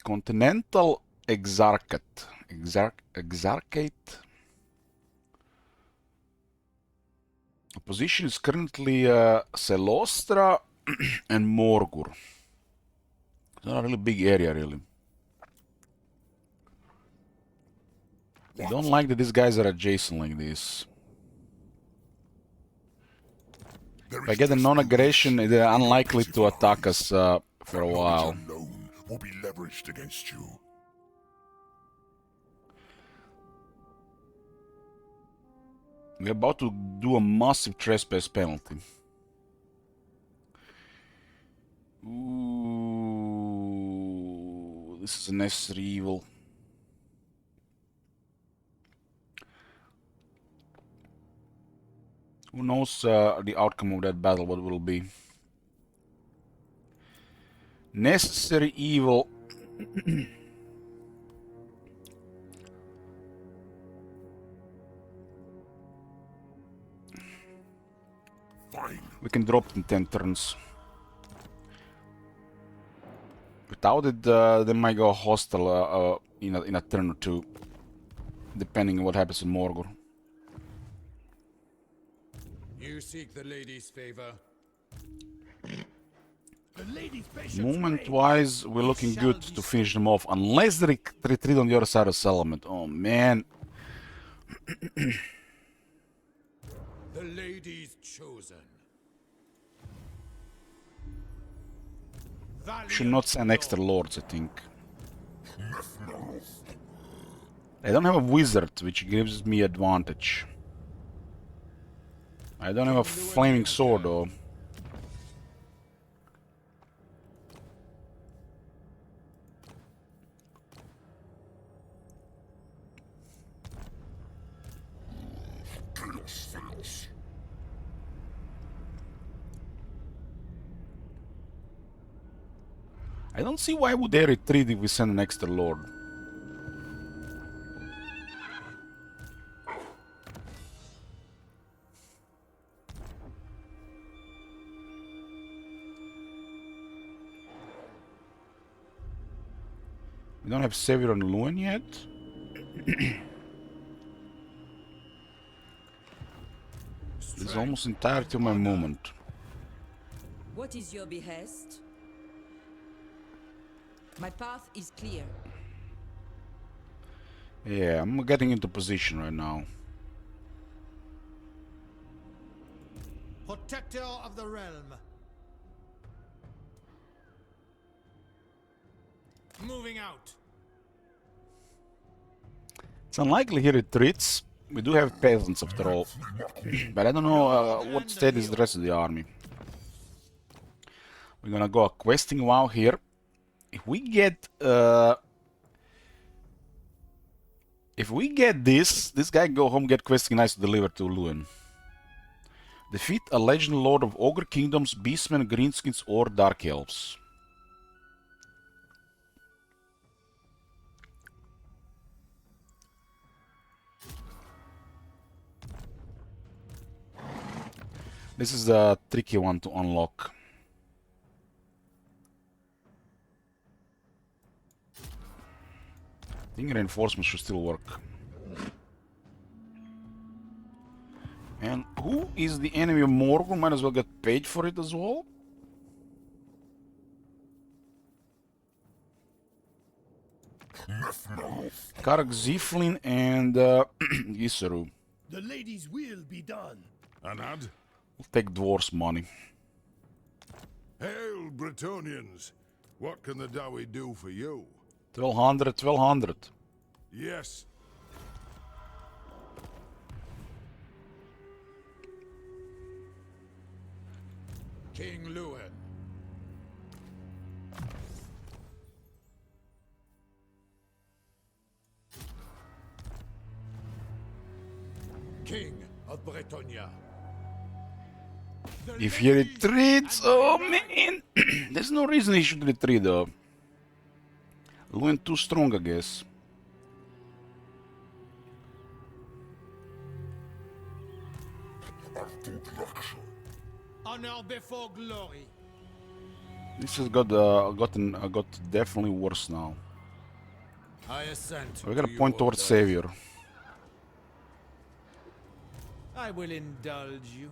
Continental Exarchate. Exarchate? Opposition is currently Celostra and Morgur. It's not a really big area, really. I don't like that these guys are adjacent like this. If I get a non-aggression, they're unlikely to attack us for a while. Will be leveraged against you. We're about to do a massive trespass penalty. Ooh, this is a necessary evil. Who knows the outcome of that battle, what it will be. Necessary evil. Fine. We can drop it in 10 turns. Without it, they might go hostile in a turn or two, depending on what happens in Morgur. you seek the lady's favor? The lady's patience Movement-wise, we're looking good to finish them off, unless they retreat on the other side of settlement. Oh man. The lady's chosen. Should not send extra lords, I think. I don't have a wizard, which gives me advantage. I don't have a flaming sword, though. I don't see why would they retreat if we send an extra lord. We don't have Savior on Luen yet. This is almost entirety of my movement. What is your behest? My path is clear. Yeah, I'm getting into position right now. Protector of the realm. Moving out. It's unlikely he retreats. We do have peasants after all. But I don't know what state is the rest of the army. We're gonna go a questing wow here. If we get this guy go home, get questing nice to deliver to Luen. Defeat a legend lord of ogre kingdoms, beastmen, greenskins, or dark elves. This is a tricky one to unlock. I think reinforcements should still work. And who is the enemy of Morgul? Might as well get paid for it as well. Karak Ziflin and Gisaru. The lady's will be done. Anad? We'll take dwarfs' money. Hail, Bretonians! What can the Dawi do for you? 1200, 1200. Yes. King Luen. King of Bretonia. If he retreats, oh man! There's no reason he should retreat though. Luen too strong, I guess. Honor before glory. This has got definitely worse now. I assent. We gotta point towards Savior. I will indulge you.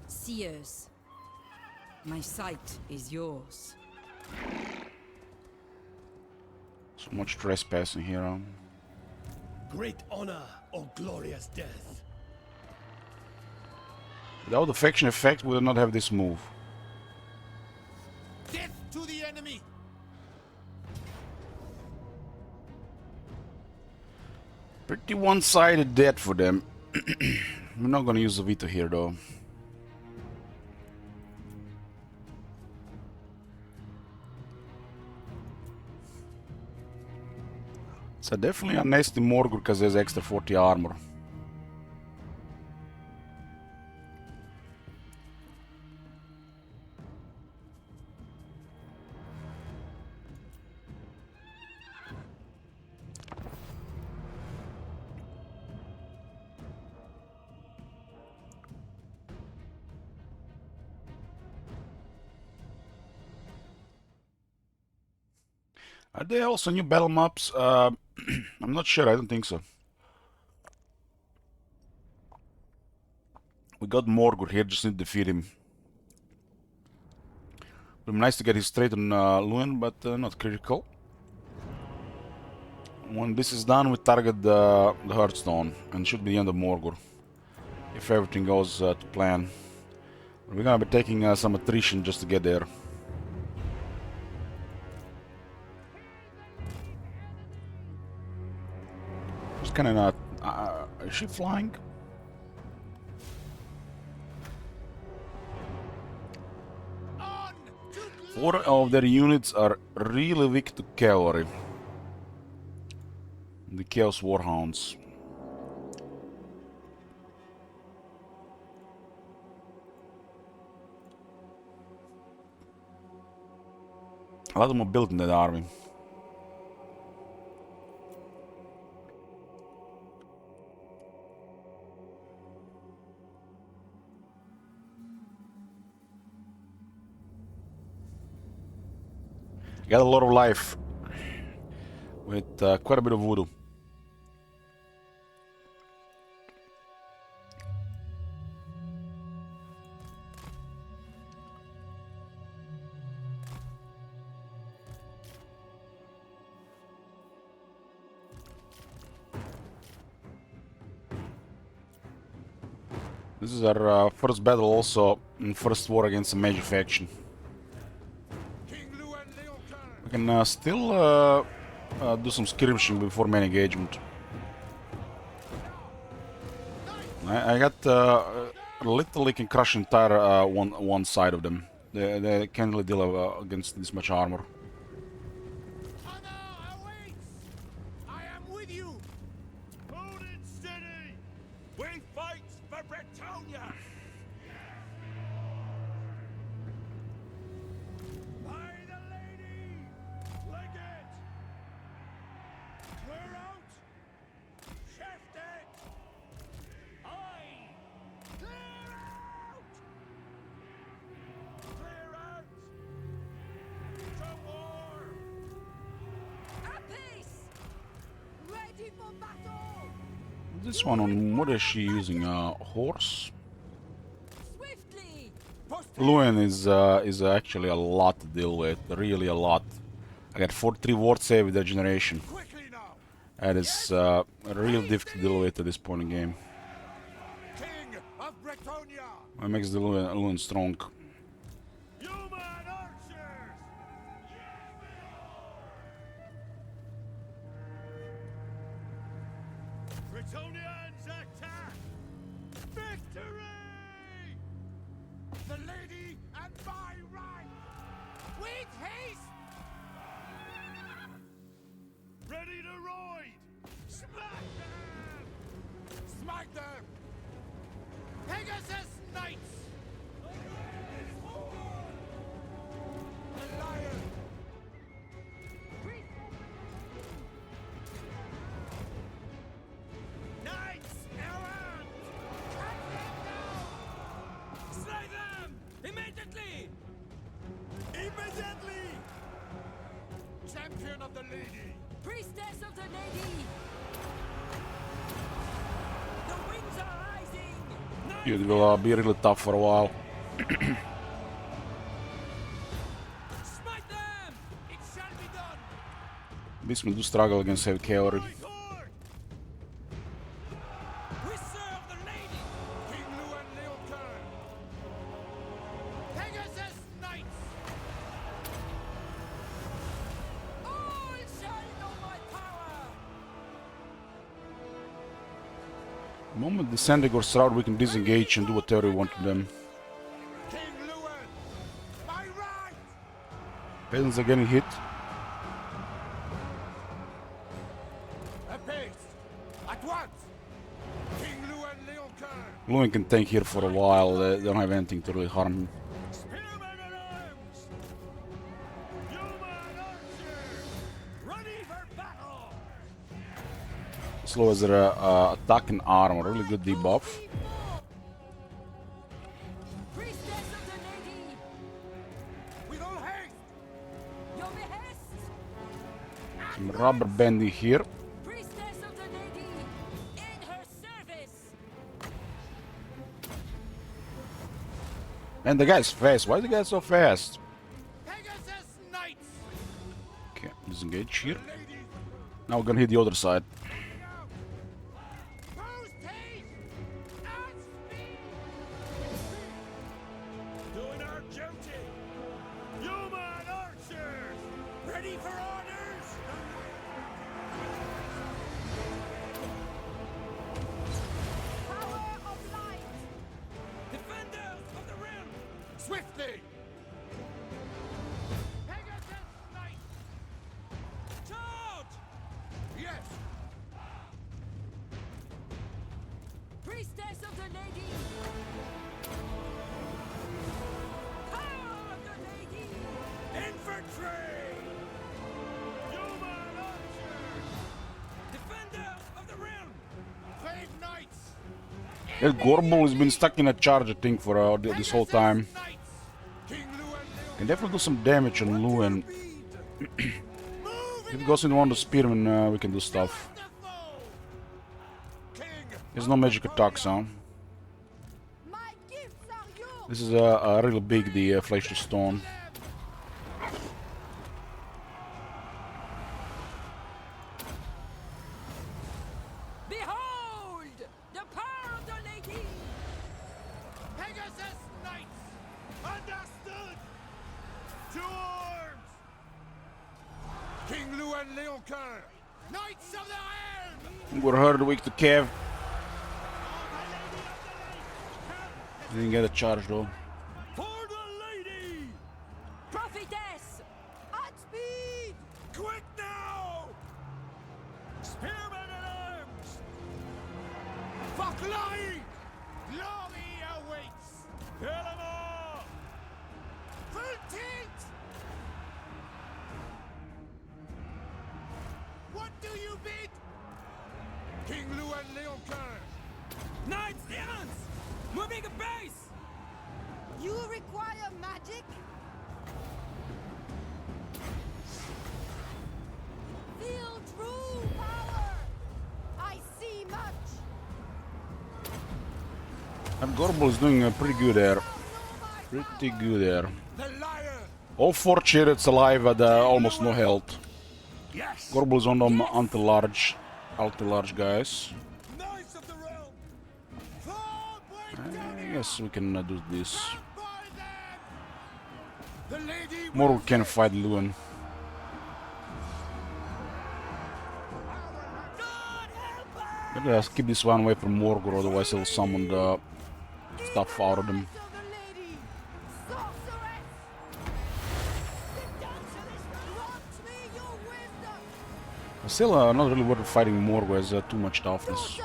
Seers, my sight is yours. So much trespassing here. Great honor or glorious death. Without the faction effect, we would not have this move. Death to the enemy. Pretty one-sided death for them. We're not gonna use the veto here though. So definitely a nasty Morgul because there's extra 40 armor. Are there also new battle maps? I'm not sure, I don't think so. We got Morgur here, just need to defeat him. Would be nice to get his straight on Lewin, but not critical. When this is done, we target the Hearthstone, and should be the end of Morgur, if everything goes to plan. We're gonna be taking some attrition just to get there. Just kinda not... is she flying? Four of their units are really weak to cavalry. The Chaos Warhounds. A lot of mobility in that army. Got a lot of life with quite a bit of voodoo. This is our first battle also in first war against a major faction. We can still do some skirmishing before main engagement. I got literally can crush entire one side of them. They can't really deal against this much armor. This one on what is she using? Horse? Lewin is actually a lot to deal with, really a lot. I got 43 ward save with regeneration. That is real difficult to deal with at this point in the game. It makes the Lewin strong. Bretonians attack! Victory! The lady and my right! With haste! Ready to ride! Smack them! Smite them! Pegasus Knights! The lion! Knights errant! Cut them down! Slay them! Immediately! Immediately! Champion of the lady! Priestess of the lady! The winds are rising! It will be really tough for a while. Smite them! It shall be done! This will do struggle against heavy cavalry. We serve the lady! King Lewin Leocan! Pegasus Knights! All shall know my power! The moment the Sandigor Shroud, we can disengage and do whatever we want to them. King Lewin! My right! Peasants are getting hit. Apace! At once! King Lewin Leocan! Lewin can tank here for a while, they don't have anything to really harm him. Spearmen at arms! Yeoman archers! Ready for battle! Slow as their attack and armor, really good debuff. Priestess of the lady! With all haste! Your behest! Some rubber banding here. Priestess of the lady! In her service! And the guy's fast. Why is the guy so fast? Okay, disengage here. Now we're gonna hit the other side. Doing our duty! Human archers! Ready for orders! Power of light! Defenders of the realm! Swiftly! Pegasus Knight! Charge! Yes! Priestess of the Lady! Power of the Lady! Infantry! Human archers! Defenders of the realm! Brave knights! That Gorbel has been stuck in a charge, I think, for this whole time. Can definitely do some damage on Luen. If he goes into one of the spearmen, we can do stuff. There's no magic attacks, huh? This is a really big, the Flesh to Stone. Behold! The power of the Lady! Pegasus Knights! Understood! To arms! King Luen Leoncoeur! Knights of the Realm! We're hard weak to Kev. Didn't get a charge though. For the lady! Prophetess! At speed! Quick now! Spearmen at arms! For glory! Glory awaits! Elamar! Full tilt! What do you bid? King Luen Leoncoeur! Knights errants! Moving a base! You require magic? Feel true power! I see much! And Gorbel is doing pretty good there. Pretty good there. All 4 chariots alive at almost no health. Gorbel is on them anti-large guys. I guess we can do this. More we can fight Luen. Let's keep this one away from Morgor, otherwise he'll summon the stuff out of them. Still not really worth fighting Morgor, has too much toughness.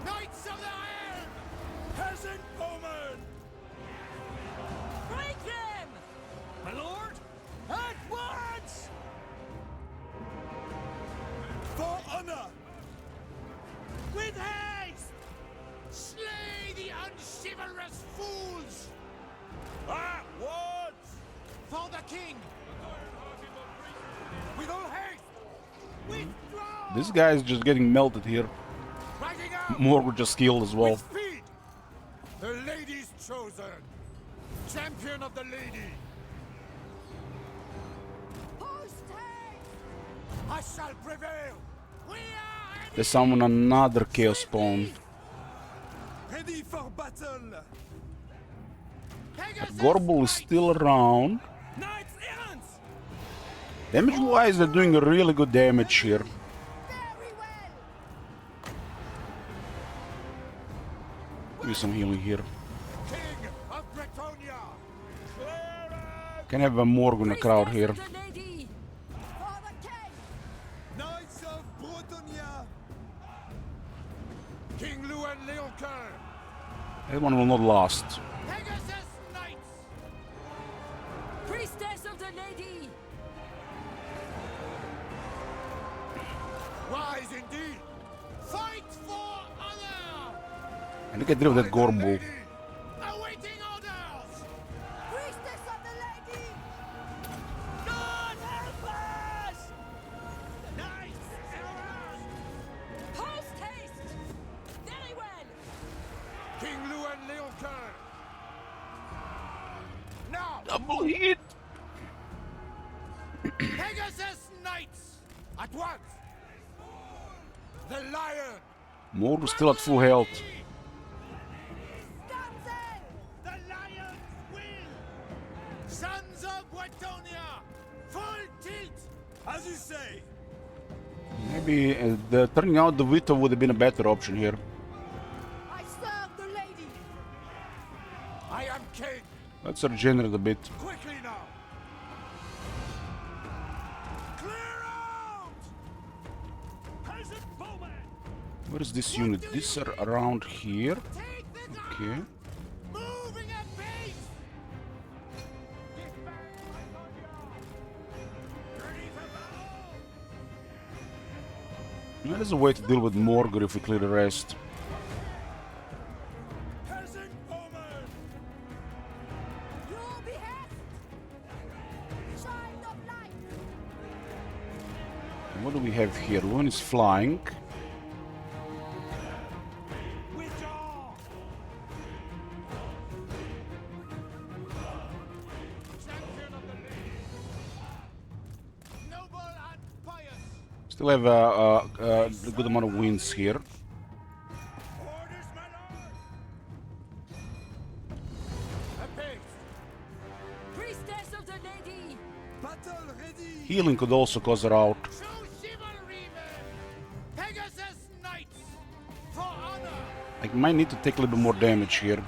Knights of the Realm! Peasant bowmen! Break them! My lord! At once! For honor! With haste! Slay the unchivalrous fools! At once! For the king! With all haste! Withdraw! This guy is just getting melted here. Morgor just killed as well. Speed! The lady's chosen! Champion of the lady! Post haste! I shall prevail! We are They summon another Chaos Spawn. ready for battle! Gorbel is still around. Knights errants! Damage wise, they're doing a really good damage here. Do some healing here. King of Bretonia! Can have a Morg in the crowd here. Knights of Bretonia! King Luen Leoncoeur! That one will not last. Pegasus Knights! Priestess of the Lady! Wise indeed! Fight for honor! And look at rid of that Gorbel. Awaiting orders! Priestess of the Lady! God help us! Knights errant! Post haste! Very well! King Luen Leoncoeur! Double hit! Pegasus Knights! At once! The lion! Morgul still at full health. The lion's will! Sons of Wetonia! Full tilt! As you say! Maybe turning out the veto would have been a better option here. I serve the lady. I am king! Let's regenerate a bit. Quickly now! Clear out! Peasant bowman! Where is this unit? These are around here. Okay. Moving at pace! There's a way to deal with Morgul if we clear the rest. Peasant bowman! Your behest. Child of light. What do we have here? One is flying. Still have a good amount of wins here. Priestess of the lady! Battle ready! Healing could also cause her out. Show chivalry, men! Pegasus Knights! For honor! I might need to take a little bit more damage here.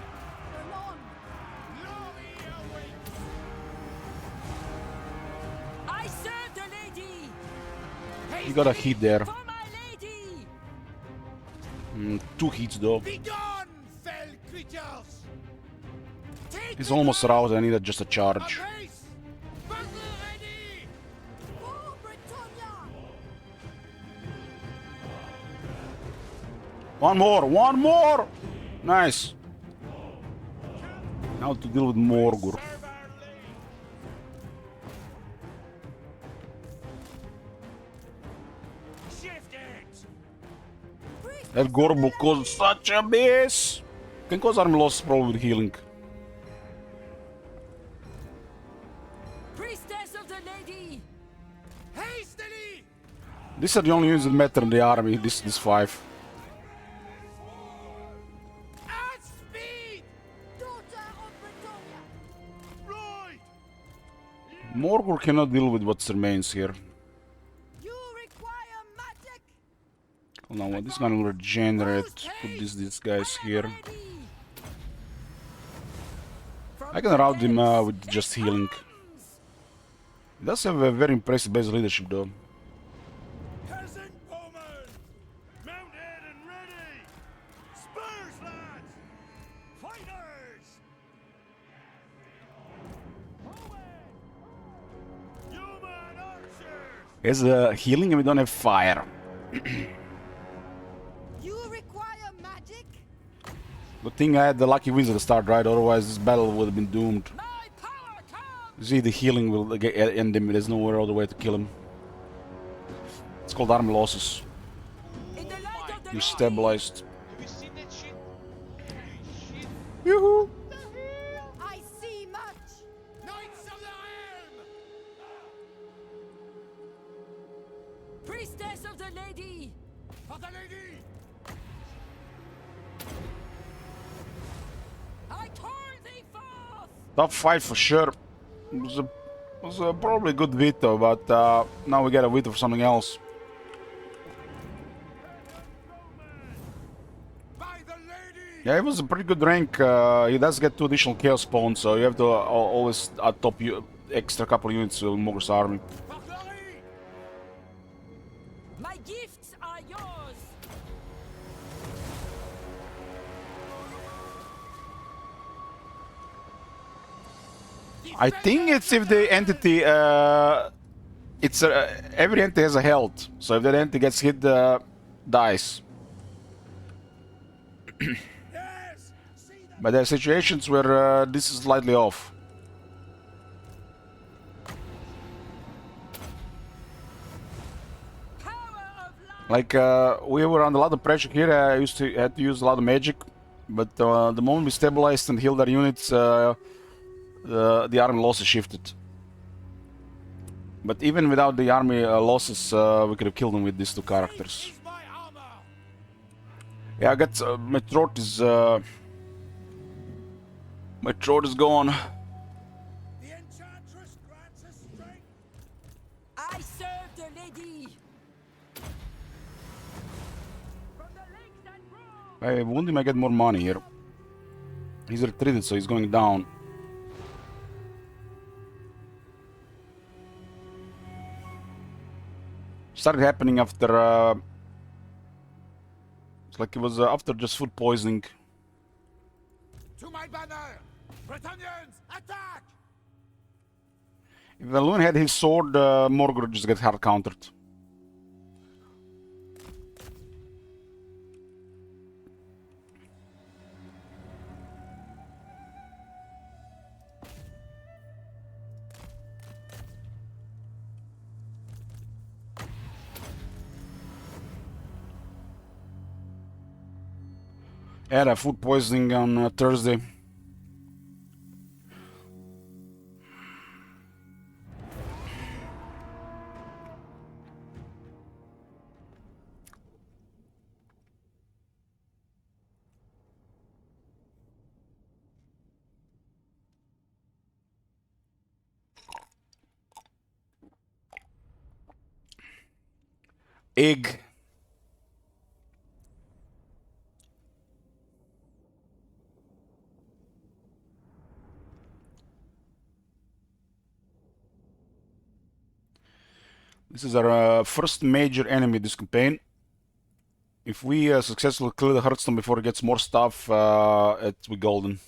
I serve the lady! You got a hit there. For my lady! 2 hits though. Begone, fell creatures! Take He's almost out. I need just a charge. race! Battle ready! For Britannia. One more! One more! Nice. Now to deal with Morgul. That Gorb will cause such a mess! Can cause army loss probably with healing. Priestess of the lady! Hastily! These are the only units that matter in the army, this 5. At speed! Daughter of Britannia. Right! Morgul cannot deal with what remains here. You require magic. Hold on, this is gonna regenerate. Put these guys here. I can rout him with just healing. He does have a very impressive base leadership though. Peasant bowmen! Mounted and ready! Spurs, lads! Fighters! Human archers! He has healing and we don't have fire. You require magic. Good thing I had the lucky wins at the start, right? Otherwise this battle would have been doomed. See, the healing will end him. There's nowhere other way to kill him. It's called army losses. You're stabilized. Have you seen that shit? Holy shit. Yoo-hoo! I see much. Knights of the Helm! Priestess of the lady! For the lady! I tore thee forth! Top 5 for sure. It was probably a good veto, but now we get a veto for something else. Yeah, it was a pretty good rank. He does get 2 additional chaos spawns, so you have to always top extra couple units to Morgul's army. My gifts are yours! I think it's if the entity, it's every entity has a health, so if that entity gets hit, dies. But there are situations where this is slightly off. Like we were under a lot of pressure here. I had to use a lot of magic, but the moment we stabilized and healed our units, the army losses shifted. But even without the army losses, we could have killed them with these two characters. Yeah, I got my throat is gone. I serve the lady. If I wound him, I get more money here. He's retreated, so he's going down. Started happening after it's like it was after just food poisoning. To my banner! Bretonians, attack! If Valun had his sword, Morgor just get hard countered. I had a food poisoning on Thursday. Egg. This is our first major enemy this campaign. If we successfully clear the Hearthstone before it gets more stuff, it's we golden.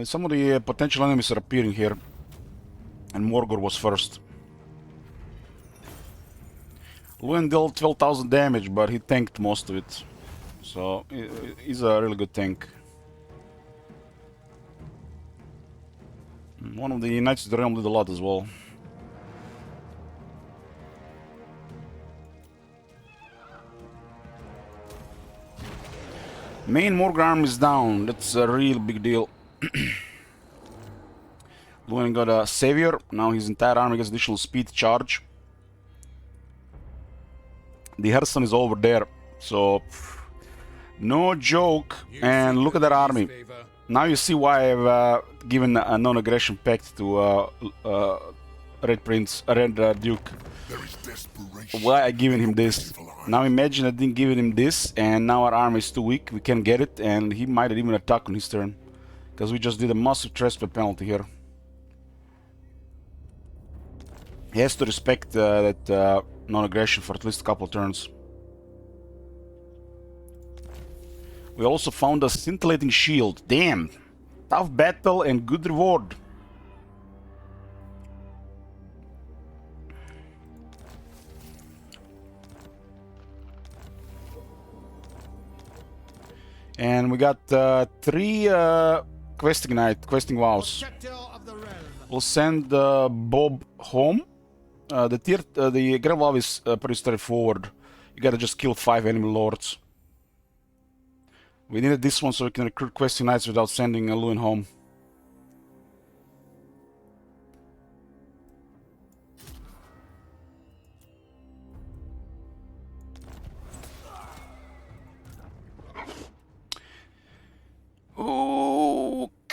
Some of the potential enemies are appearing here, and Morgor was first. Lewin dealt 12,000 damage, but he tanked most of it, so he's a really good tank. One of the Knights of the Realm did a lot as well. Main Morgor army is down. That's a real big deal. Lewin got a Savior. Now his entire army gets additional speed charge. The Hearthstone is over there, so no joke. And look at that army. Now you see why I've given a non-aggression pact to Red Prince, Red Duke. Why I given him this? Now imagine I didn't give him this, and now our army is too weak. We can't get it, and he might even attack on his turn, because we just did a massive trespass penalty here. He has to respect that non-aggression for at least a couple turns. We also found a scintillating shield. Damn! Tough battle and good reward. And we got 3 questing vows. We'll send Bob home. The Grand Vow is pretty straightforward. You gotta just kill 5 enemy lords. We needed this one so we can recruit questing knights without sending Lewin home.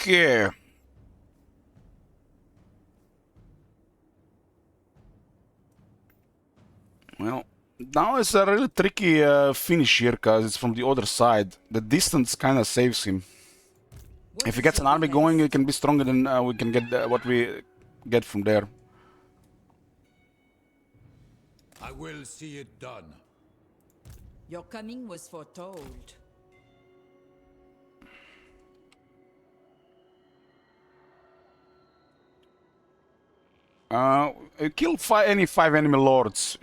Okay. Well, now it's a really tricky finish here, because it's from the other side. The distance kind of saves him. If he gets an army going, it can be stronger than we can get what we get from there. I will see it done. Your coming was foretold. Kill any 5 enemy lords.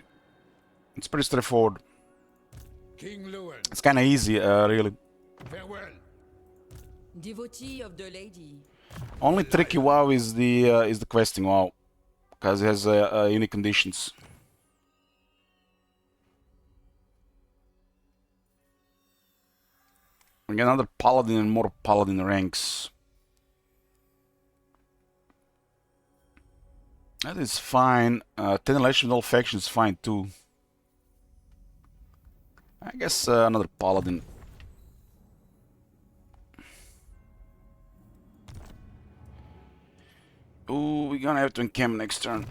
It's pretty straightforward. King Lewin. It's kind of easy, really. Farewell. Devotee of the lady. Only tricky WoW is the questing WoW, because it has unique conditions. We get another paladin and more paladin ranks. That is fine. 10 election with all factions is fine too. I guess another paladin. Ooh, we're gonna have to encamp next turn.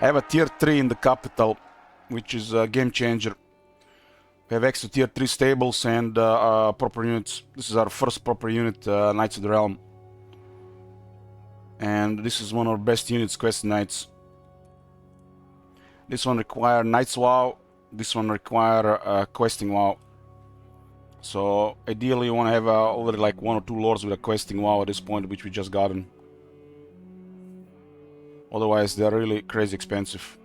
I have a tier 3 in the capital, which is a game changer. We have extra tier 3 stables and proper units. This is our first proper unit, Knights of the Realm. And this is one of our best units, Quest Knights. This one require Knights WoW. This one require questing WoW. So ideally you want to have already like 1 or 2 lords with a questing WoW at this point, which we just gotten. Otherwise they're really crazy expensive.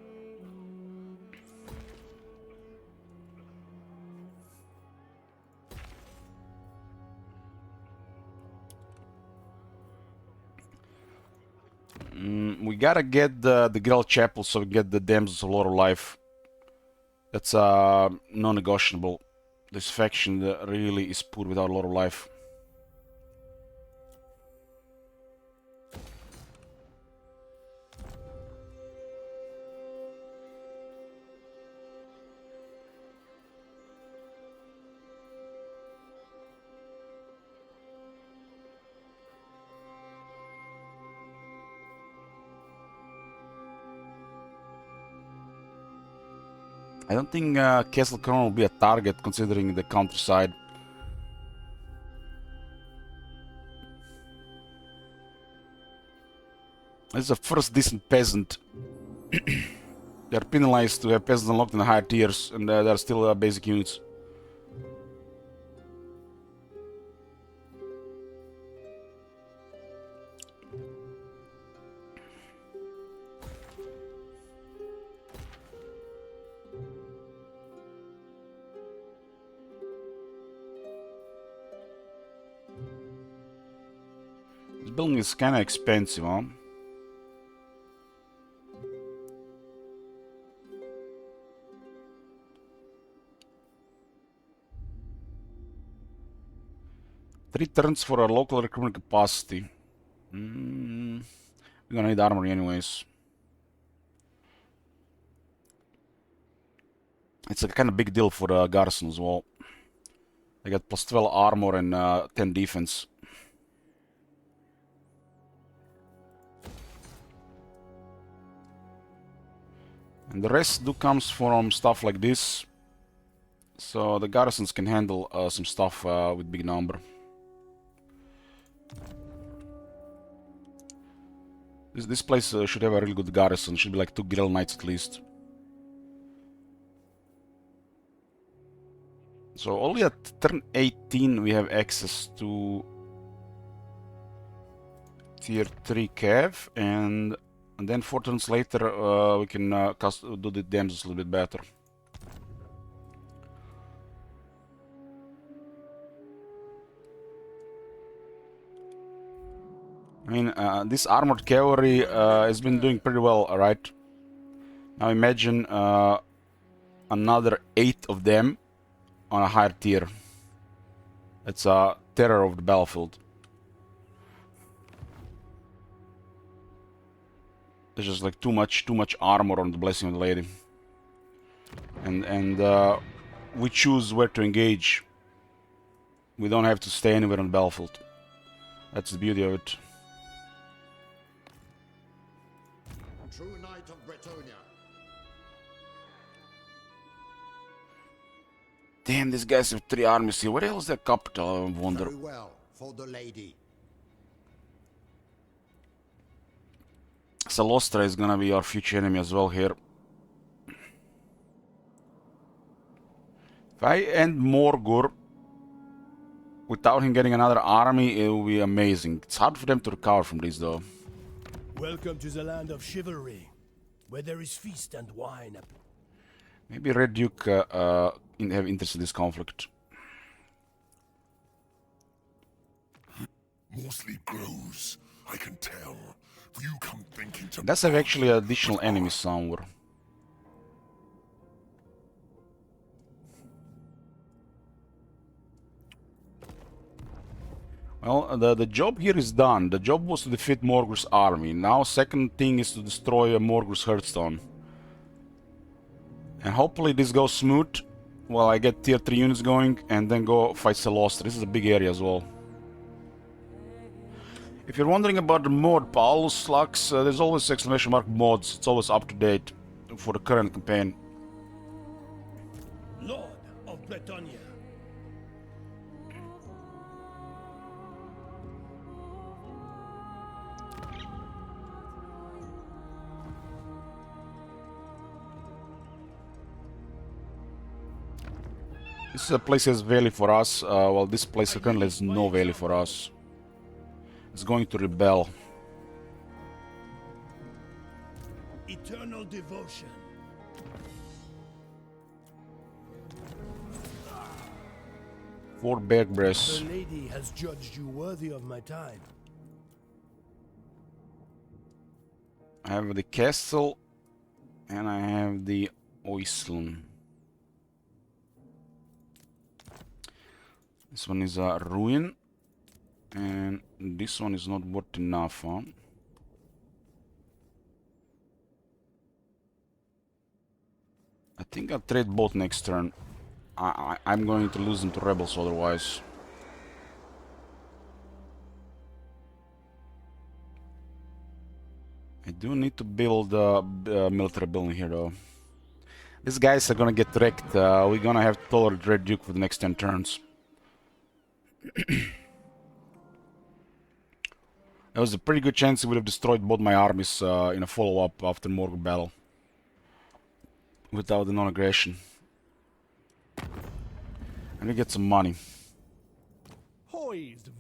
We gotta get the Grail Chapel so we get the Damsels of Lord of Life. That's non-negotiable. This faction really is poor without a lot of life. I don't think Castle Couronne will be a target considering the countryside. This is the first decent peasant. They are penalized to have peasants unlocked in the higher tiers, and they are still basic units. This building is kind of expensive, huh? Three turns for a local recruitment capacity. We're gonna need armory anyways. It's a kind of big deal for the garrison as well. They got plus 12 armor and 10 defense. And the rest comes from stuff like this. So the garrisons can handle some stuff with big number. This place should have a really good garrison. Should be like 2 Grail Knights at least. So only at turn 18 we have access to tier 3 cav, and then 4 turns later we can do the damage a little bit better. I mean, this armored cavalry has been doing pretty well, alright? Now imagine another 8 of them on a higher tier. It's a terror of the battlefield. There's just like too much armor on the Blessing of the Lady. And we choose where to engage. We don't have to stay anywhere on the battlefield. That's the beauty of it. True Knight of Bretonia. Damn, these guys have 3 armies here. Where the hell is their capital, I wonder? Very well, for the lady. Salostra is gonna be our future enemy as well here. If I end Morgur without him getting another army, it will be amazing. It's hard for them to recover from this though. Welcome to the land of chivalry. where there is feast and wine. Maybe Red Duke have interest in this conflict. More sleep grows, I can tell. You come thinking to... Does have actually additional enemies somewhere. Well, the job here is done. The job was to defeat Morgul's army. Now second thing is to destroy Morgul's Hearthstone. And hopefully this goes smooth while I get tier 3 units going and then go fight Celostra. This is a big area as well. If you're wondering about the mod Paulus Lux, there's always exclamation mark mods. It's always up to date for the current campaign. Lord of Bretonia. This is a place that has value for us, while this place currently has no value for us. It's going to rebel. Eternal devotion. Fort Bergbreast. The lady has judged you worthy of my time. I have the castle and I have the Oisland. This one is a ruin, and this one is not worth enough, huh? I think I'll trade both next turn. I'm going to lose them to rebels otherwise. I do need to build a military building here though. These guys are gonna get wrecked. We're gonna have to tolerate Red Duke for the next 10 turns. There was a pretty good chance he would have destroyed both my armies in a follow-up after Morgul battle without the non-aggression. And we get some money. Poised,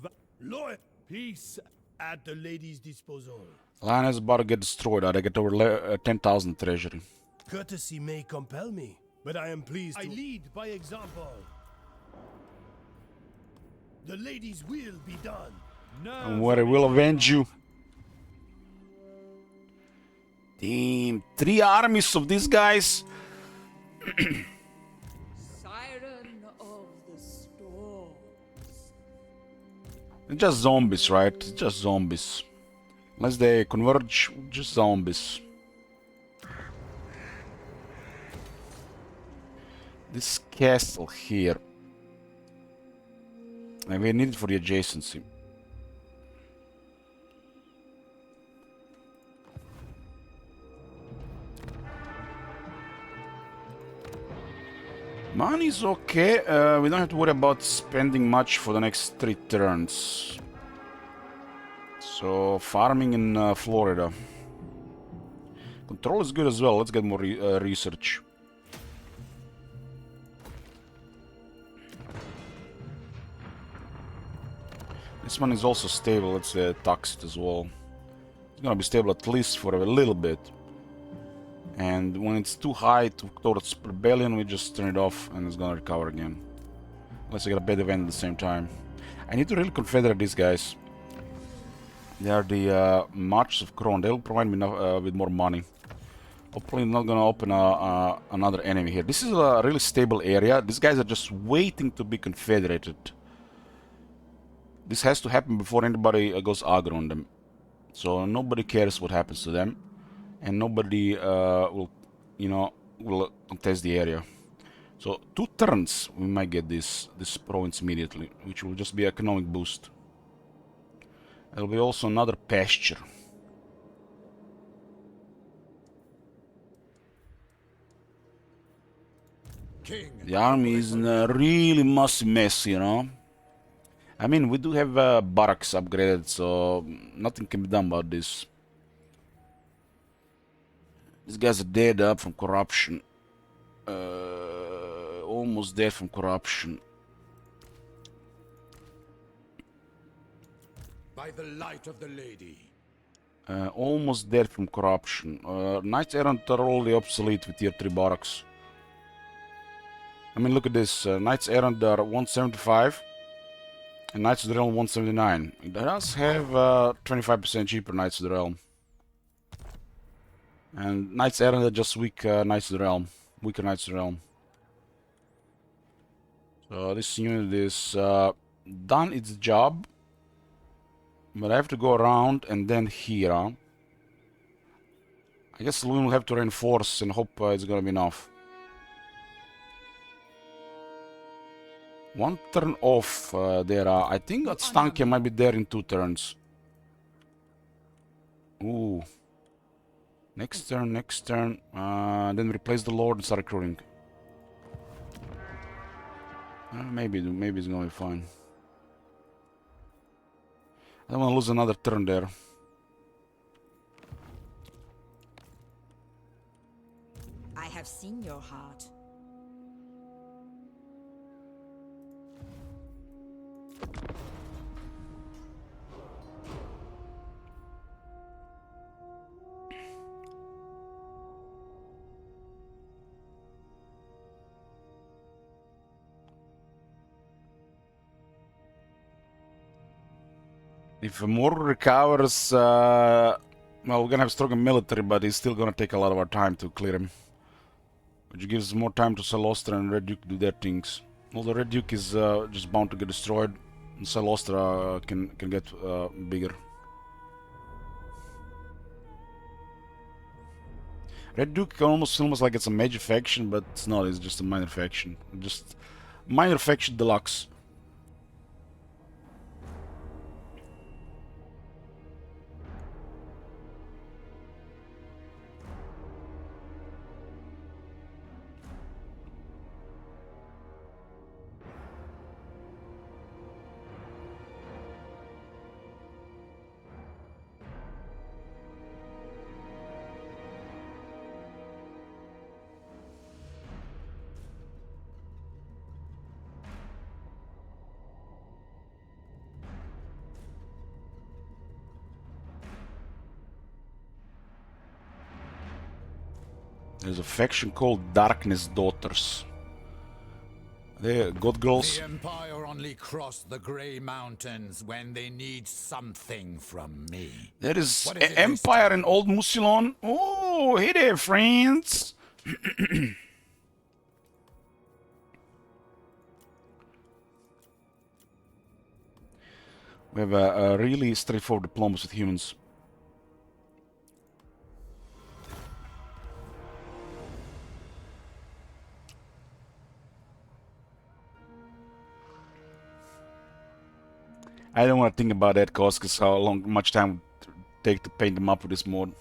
loyal, peace at the lady's disposal. Lion is about to get destroyed. I get over 10,000 treasury. Courtesy may compel me, but I am pleased I lead by example. The lady's will be done. And what I will avenge you. Damn, 3 armies of these guys. Siren of the storms. They're just zombies, right? Just zombies. Unless they converge, just zombies. This castle here. And we need it for the adjacency. Money's okay. We don't have to worry about spending much for the next 3 turns. So, farming in Florida. Control is good as well. Let's get more research. This one is also stable. Let's tax it as well. It's gonna be stable at least for a little bit. And when it's too high towards rebellion, we just turn it off and it's gonna recover again. Unless I get a bad event at the same time. I need to really confederate these guys. They are the Marches of Couronne. They'll provide me with more money. Hopefully not gonna open another enemy here. This is a really stable area. These guys are just waiting to be confederated. This has to happen before anybody goes aggro on them. So nobody cares what happens to them. And nobody will contest the area. So 2 turns we might get this province immediately, which will just be an economic boost. There'll be also another pasture. King. The army is in a really messy mess, you know. I mean, we do have barracks upgraded, so nothing can be done about this. These guys are dead up from corruption. Almost dead from corruption. By the light of the lady. Almost dead from corruption. Knights Errant are already obsolete with tier 3 barracks. I mean, look at this. Knights Errant are 175 and Knights of the Realm 179. It does have 25% cheaper Knights of the Realm. And Knights Errant are just weak Knights of the Realm. Weaker Knights of the Realm. So this unit is done its job. But I have to go around and then here. I guess we will have to reinforce and hope it's gonna be enough. One turn off there. I think that Stankia might be there in 2 turns. Ooh. Next turn, next turn. Then replace the Lord and start recruiting. Maybe it's gonna be fine. I don't want to lose another turn there. I have seen your heart. If Mor recovers, well, we're gonna have stronger military, but it's still gonna take a lot of our time to clear him. Which gives more time to Salostra and Red Duke to do their things. Although Red Duke is just bound to get destroyed, and Salostra can get bigger. Red Duke almost like it's a major faction, but it's not. It's just a minor faction. Just minor faction deluxe. There's a faction called Darkness Daughters. They're god girls. The Empire only cross the Grey Mountains when they need something from me. There is Empire in Old Mucilon. Oh, hey there, friends. We have a really straightforward diplomacy with humans. I don't want to think about that cost, because how much time would take to paint them up with this mod.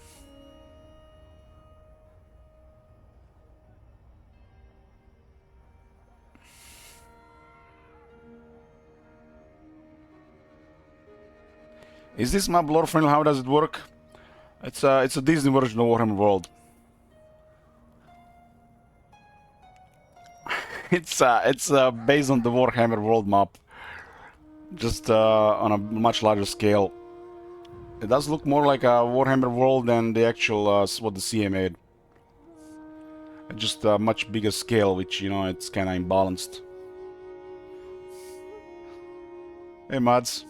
Is this map lore friendly? How does it work? It's a Disney version of Warhammer World. It's based on the Warhammer World map. Just on a much larger scale. It does look more like a Warhammer World than the actual what the CA made. Just a much bigger scale, which, you know, it's kind of imbalanced. Hey, Mads.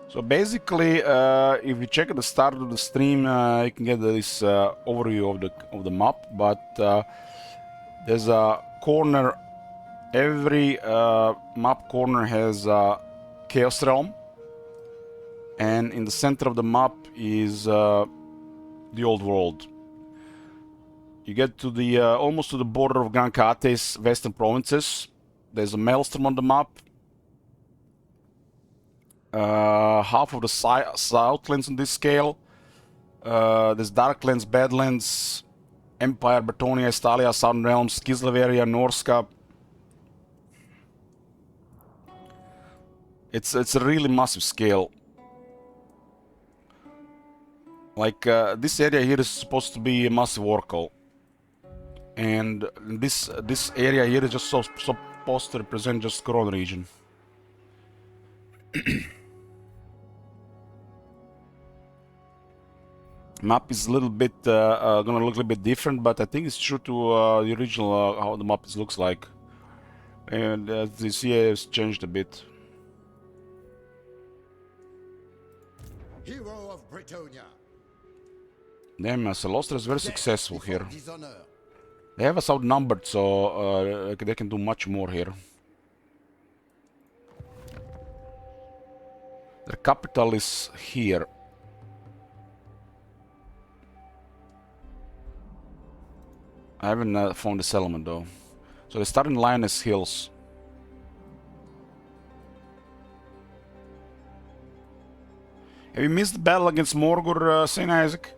So basically, if you check at the start of the stream, you can get this overview of the map. But there's a corner. Every map corner has a Chaos Realm, and in the center of the map is the Old World. You get to the almost to the border of Gran Cate's western provinces. There's a Maelstrom on the map. Half of the Southlands on this scale. There's Darklands, Badlands, Empire, Bretonia, Estalia, Southern Realms, Kislev area, Norska. It's a really massive scale. Like this area here is supposed to be a massive oracle, and this area here is just supposed to represent just Couronne region. Map is a little bit gonna look a little bit different, but I think it's true to the original how the map looks like, and the CA has changed a bit. Hero of Bretonia. Damn, Celostra is very successful here. They have us outnumbered, so they can do much more here. Their capital is here. I haven't found the settlement though. So they start in Lioness Hills. Have you missed the battle against Morgur, St. Isaac?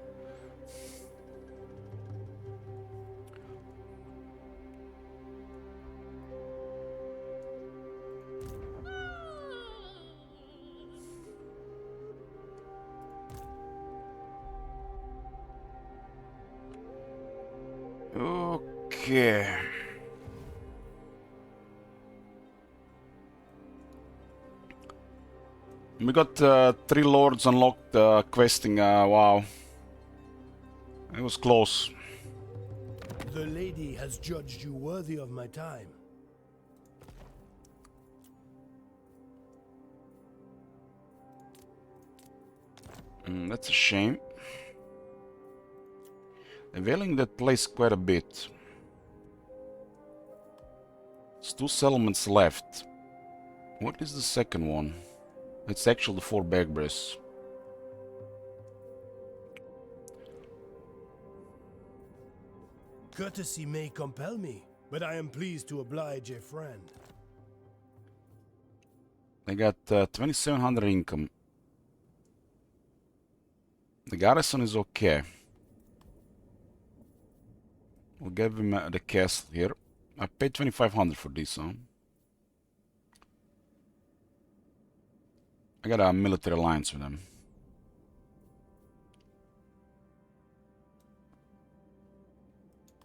Okay. We got 3 lords unlocked questing. Wow. It was close. The lady has judged you worthy of my time. That's a shame. They're veiling that place quite a bit. There's 2 settlements left. What is the second one? It's actually the 4 Begbres. Courtesy may compel me, but I am pleased to oblige a friend. They got 2700 income. The garrison is okay. We'll give him the castle here. I paid 2500 for this, huh? I got a military alliance with them.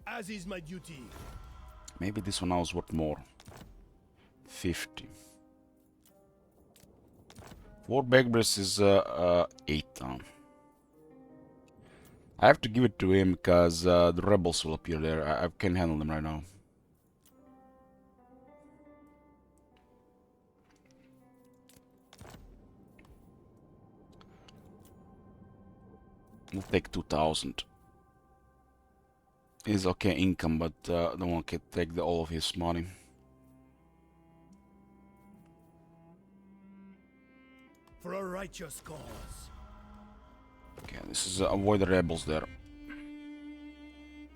As is my duty. Maybe this one now is worth more. 50. 4 Begbres is 8. I have to give it to him because the rebels will appear there. I can't handle them right now. We'll take 2000. Is okay income, but don't want to take all of his money. For a righteous cause. Okay, this is avoid the rebels there.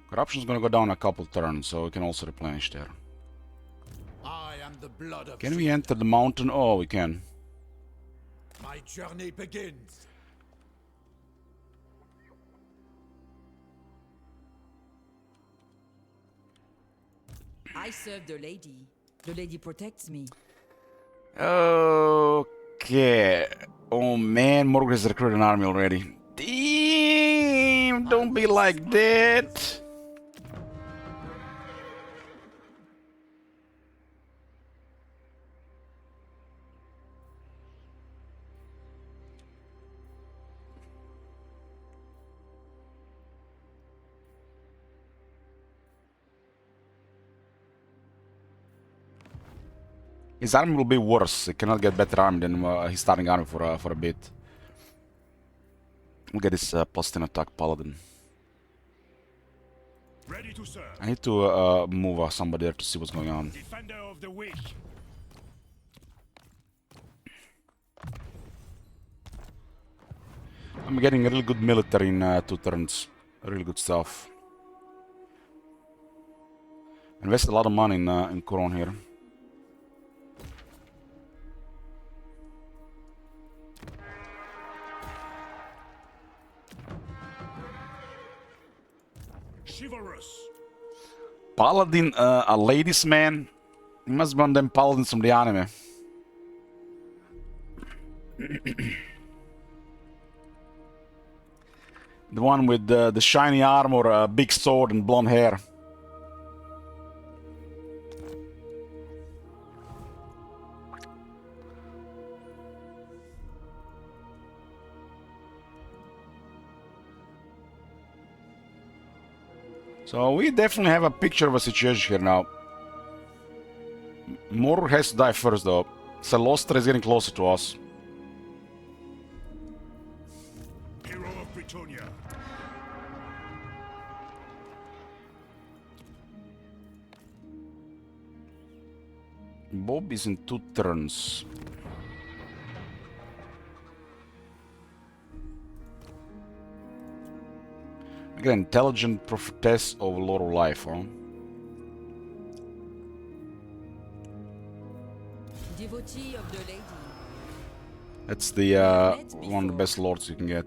Corruption's gonna go down a couple turns, so we can also replenish there. I am the blood of Can we enter the mountain? Oh, we can. My journey begins. I serve the lady. The lady protects me. Okay. Oh man, Morgan has recruited an army already. Damn, don't be like that. His army will be worse. He cannot get better army than his starting army for a bit. We'll get his plus 10 attack paladin. Ready to serve. I need to move somebody there to see what's going on. Defender of the weak. I'm getting a really good military in 2 turns. Really good stuff. Invested a lot of money in Couronne here. Chivalrous. Paladin, a ladies man. He must be one of them paladins from the anime. The one with the shiny armor, big sword, and blonde hair. So we definitely have a picture of a situation here now. Mordor has to die first though. Celostra is getting closer to us. Hero of Britonia. Bob is in 2 turns. Again, intelligent prophetess of Lord of Life, huh? Devotee of the lady. That's the one of the best lords you can get.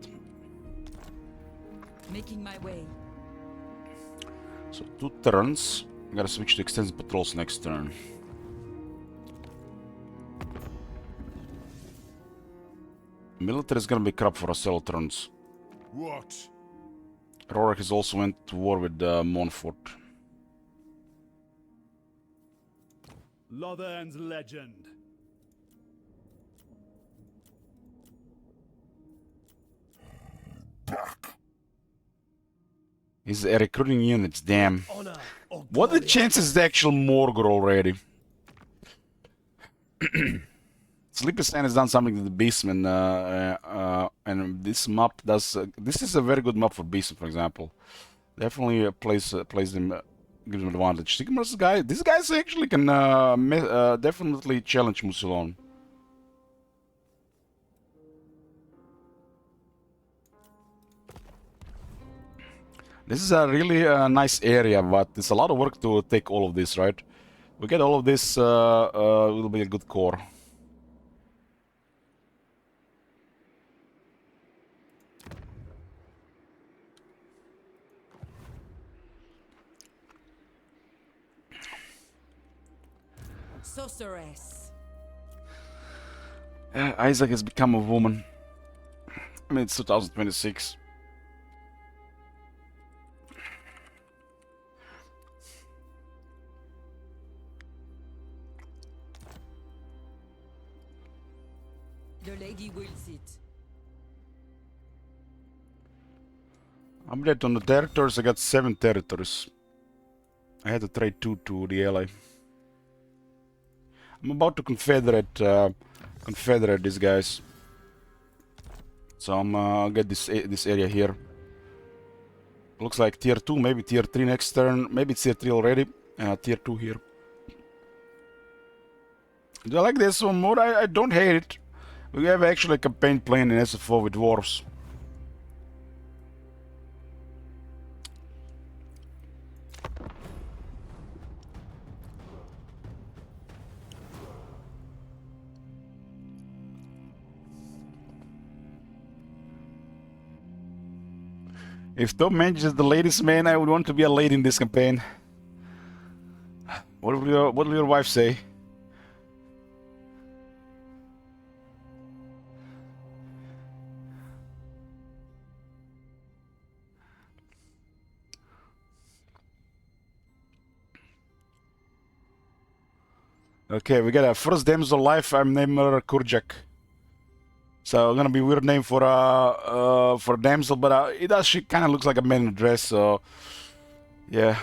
Making my way. So 2 turns. I gotta switch to extended patrols next turn. Military is gonna be crap for us several turns. What? Rorik has also went to war with Montfort. Lothern's legend. He's recruiting units, damn. What are the chances the actual Morgul already? Sleepy Sand has done something to the Beastmen, and this map does. This is a very good map for Beastmen, for example. Definitely plays them, gives them advantage. Sigmar's guy, these guys actually can definitely challenge Musilon. This is a really nice area, but it's a lot of work to take all of this, right? We get all of this, will be a good core. Sorceress. Isaac has become a woman. I mean, it's 2026. The lady wills it. Update on the territories, I got 7 territories. I had to trade 2 to the ally. I'm about to confederate these guys. So I'll get this area here. Looks like tier 2, maybe tier 3 next turn. Maybe it's tier 3 already. Tier 2 here. Do I like this one more? I don't hate it. We have actually a campaign playing in SFO with dwarves. If Tom manages the ladies' man, I would want to be a lady in this campaign. What will your wife say? Okay, we got a first damsel life. I'm named her Kurjak. So gonna be a weird name for damsel, but she kind of looks like a man in a dress. So yeah.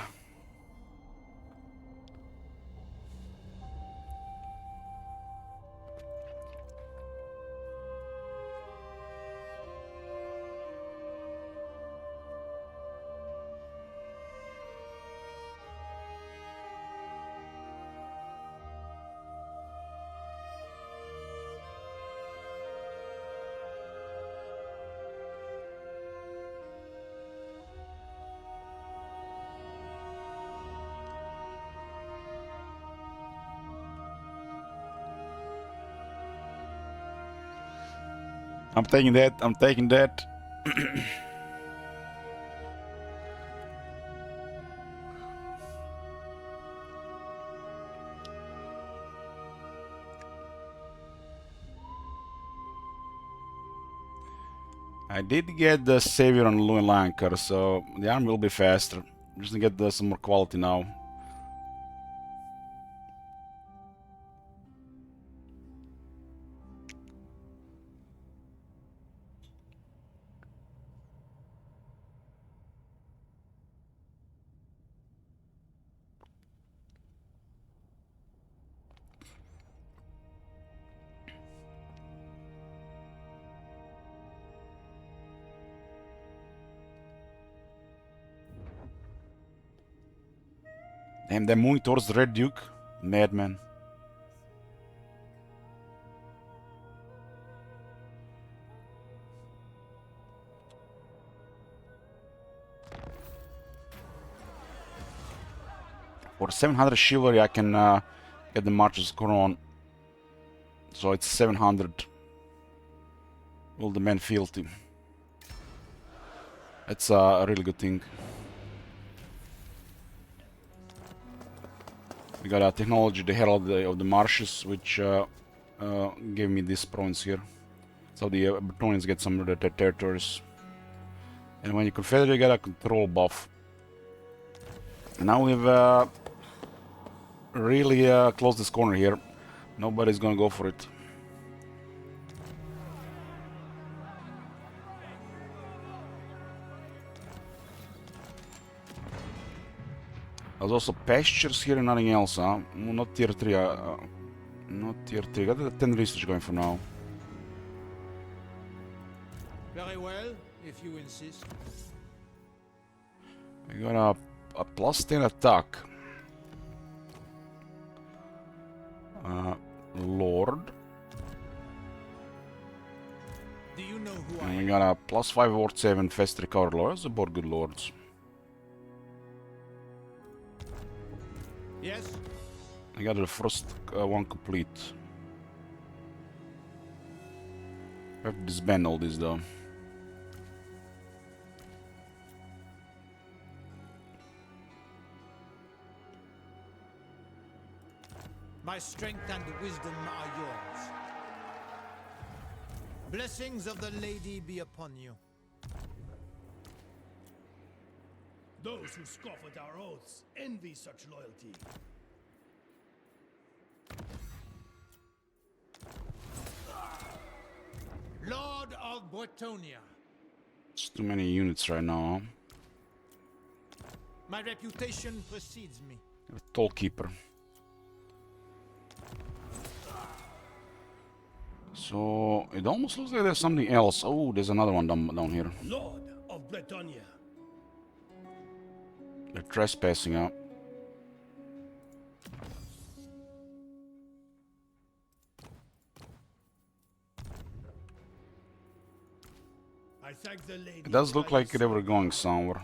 I'm taking that. I'm taking that. I did get the Savior on Luin Lankar, so the army will be faster. Just to get some more quality now. Damn, they're moving towards the Red Duke. Madman. For 700 chivalry, I can get the marches Couronne. So it's 700. Will the men fealty? That's a really good thing. We got a technology, the Herald of the Marshes, which gave me this province here. So the Bretonians get some of the territories. And when you confederate, you get a control buff. And now we've really closed this corner here. Nobody's gonna go for it. There's also pastures here and nothing else, huh? Not tier 3, not tier 3. Got the 10 research going for now. Very well, if you insist. We got a plus 10 attack. Lord. Do you know who And we got a plus 5 ward 7 fast recover lords. Those are both good lords. Yes? I got the first one complete. I have to disband all this though. My strength and wisdom are yours. Blessings of the Lady be upon you. Those who scoff at our oaths envy such loyalty. Lord of Bretonia. It's too many units right now, huh? My reputation precedes me. A Toll Keeper. So it almost looks like there's something else. Oh, there's another one down here. Lord of Bretonia. They're trespassing up. I thank the lady. It does look like they were going somewhere.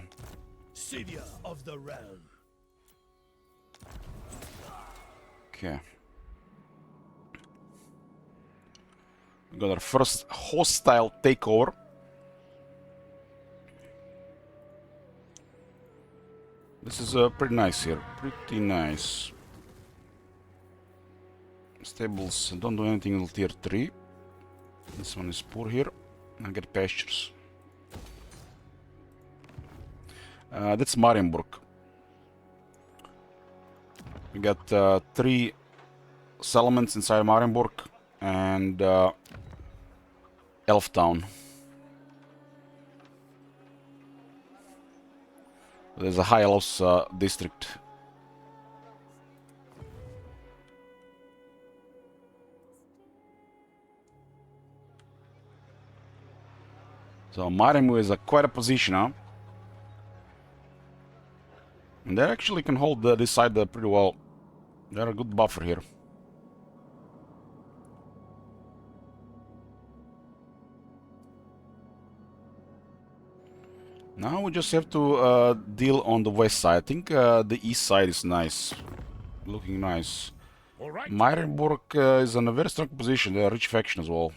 Savior of the realm. Okay. We got our first hostile takeover. This is pretty nice here. Pretty nice. Stables don't do anything until tier 3. This one is poor here. I get pastures. That's Marienburg. We got 3 settlements inside Marienburg and Elf Town. There's a High Elves district. So Marienburg is quite a position, huh? And they actually can hold this side pretty well. They're a good buffer here. Now we just have to deal on the west side. I think the east side is nice. Looking nice. Marienburg is in a very strong position. They're a rich faction as well.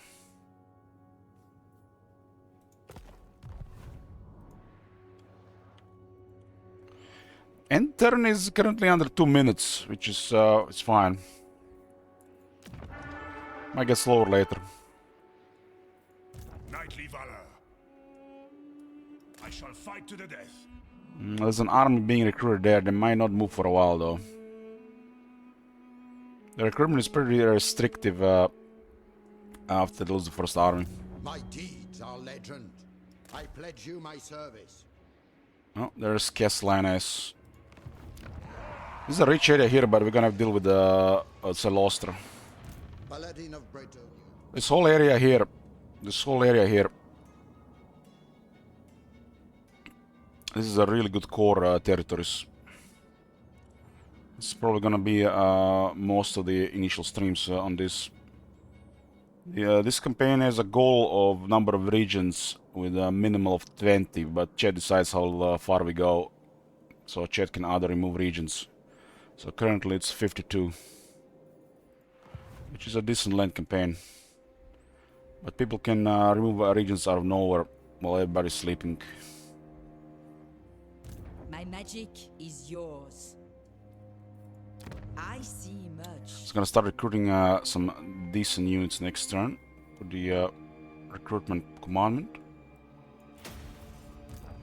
End turn is currently under 2 minutes, which is it's fine. Might get slower later. Knightly valor. I shall fight to the death. There's an army being recruited there. They might not move for a while though. The recruitment is pretty restrictive after they lose the first army. My deeds are legend. I pledge you my service. Oh, there's Kesslanes. This is a rich area here, but we're gonna have to deal with Celostra. Paladin of Breton. This whole area here. This is a really good core territories. It's probably gonna be most of the initial streams on this. This campaign has a goal of number of regions with a minimum of 20, but Chat decides how far we go. So Chat can add or remove regions. So currently it's 52, which is a decent land campaign. But people can remove regions out of nowhere while everybody's sleeping. My magic is yours. I see much. It's gonna start recruiting some decent units next turn for the recruitment commandment.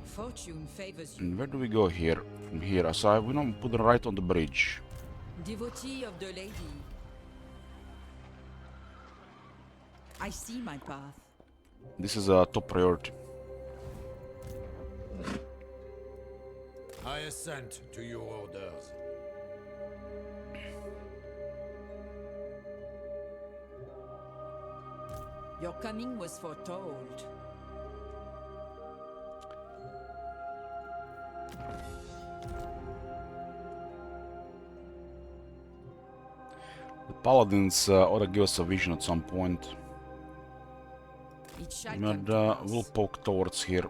Fortune favors you. And where do we go here? From here, so we don't put it right on the bridge. Devotee of the lady. I see my path. This is a top priority. I assent to your orders. Your coming was foretold. The paladins ought to give us a vision at some point. But we'll poke towards here.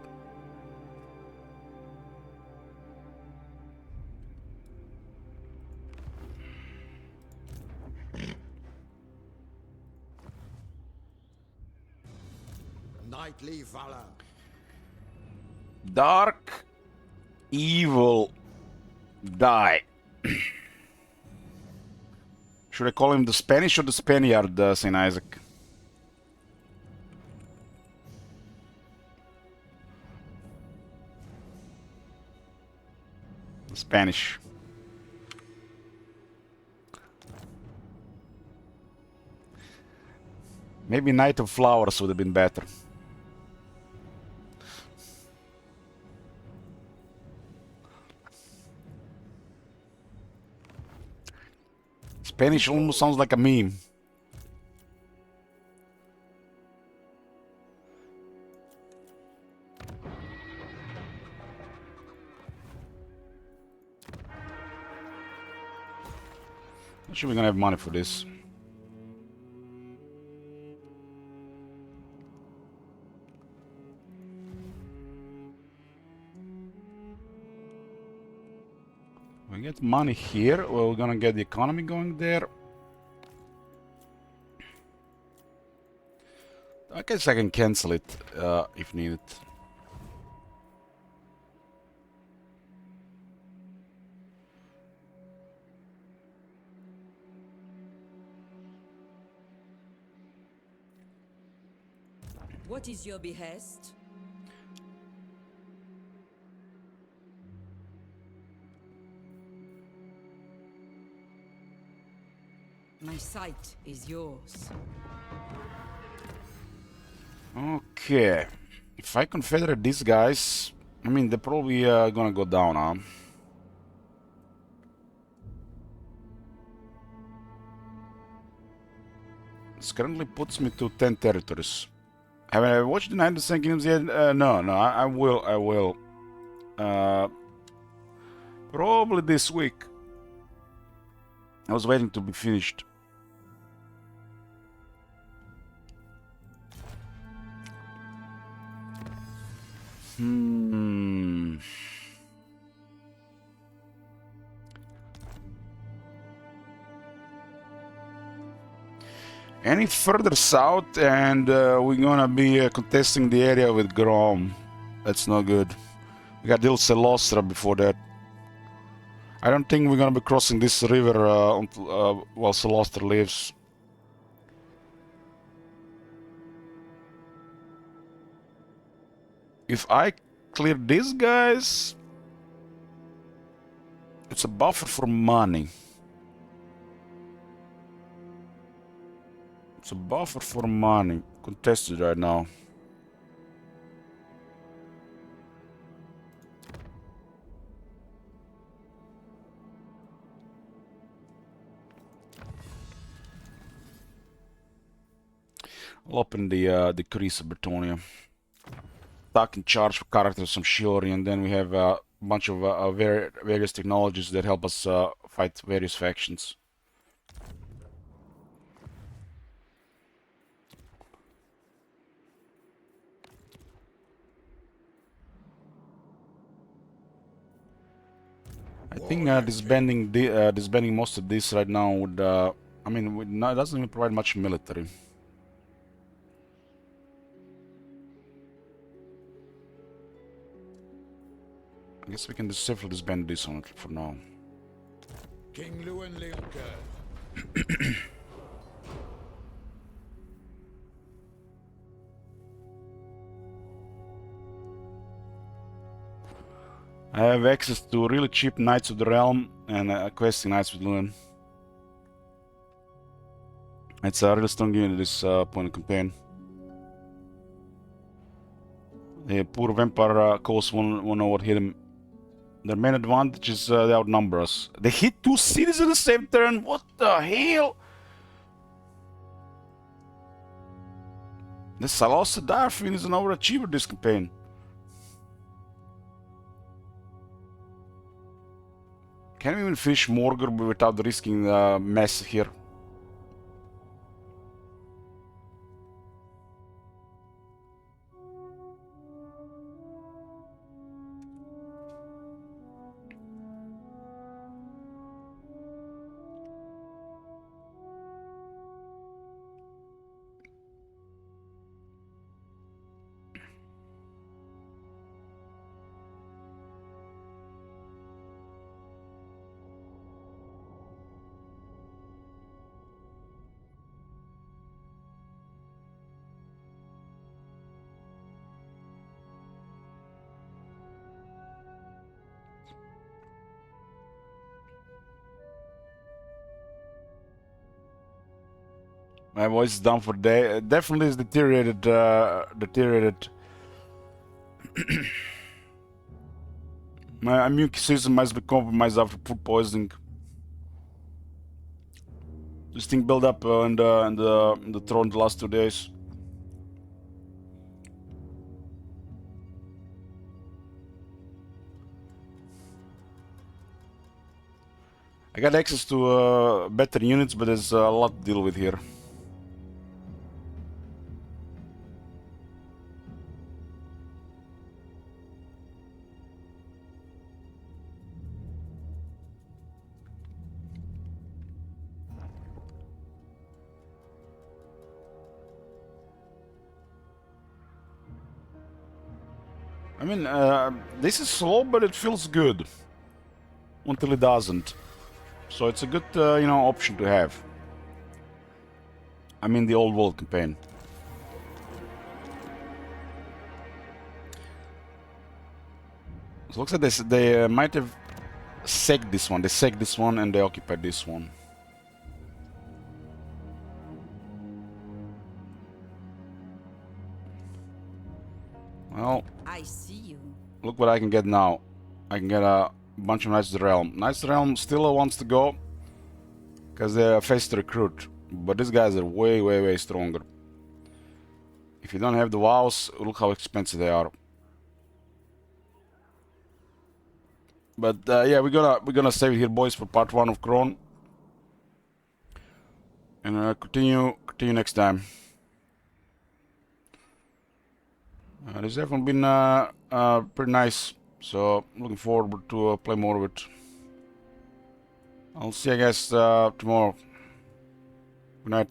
Knightly valor. Dark evil die. Should I call him the Spanish or the Spaniard, St. Isaac? The Spanish. Maybe Knight of Flowers would have been better. Spanish almost sounds like a meme. Not sure we're gonna have money for this. We get money here, well, we're gonna get the economy going there. I guess I can cancel it if needed. What is your behest? My sight is yours. Okay. If I confederate these guys, I mean, they're probably gonna go down, huh? This currently puts me to 10 territories. Have I watched the 9 Kingdoms yet? No, I will. Probably this week. I was waiting to be finished. Any further south and we're gonna be contesting the area with Grom. That's not good. We got Dil Celostra before that. I don't think we're gonna be crossing this river until, while Celostra lives. If I clear these guys. It's a buffer for money. It's a buffer for money. Contested right now. I'll open the decrease of Bretonia. Attack in charge for characters from Shiori, and then we have a bunch of various technologies that help us fight various factions. I think disbanding most of this right now would, I mean, it doesn't even provide much military. I guess we can just safely disband this one for now. King Lewin Leonker. I have access to really cheap Knights of the Realm and questing Knights with Lewin. It's a really strong unit at this point of campaign. The poor vampire coast won't know what hit him. Their main advantage is they outnumber us. They hit 2 cities in the same turn. What the hell? The Salos Darfin is an overachiever this campaign. Can we even finish Morgur without risking mess here? My voice is down for day. Definitely is deteriorated. My immune system must be compromised after food poisoning. This thing built up in the throat the last 2 days. I got access to better units, but there's a lot to deal with here. I mean, this is slow, but it feels good until it doesn't. So it's a good, you know, option to have. I mean, the old world campaign. It looks like they might have sacked this one. They sacked this one and they occupied this one. Well, I see you. Look what I can get now. I can get a bunch of Knights of the Realm. Knights of the Realm still wants to go because they're fast to recruit, but these guys are way stronger. If you don't have the wows, look how expensive they are. But yeah, we're gonna save it here, boys, for part 1 of Couronne, and continue next time. This definitely been pretty nice, so looking forward to play more of it. I'll see you guys tomorrow. Good night.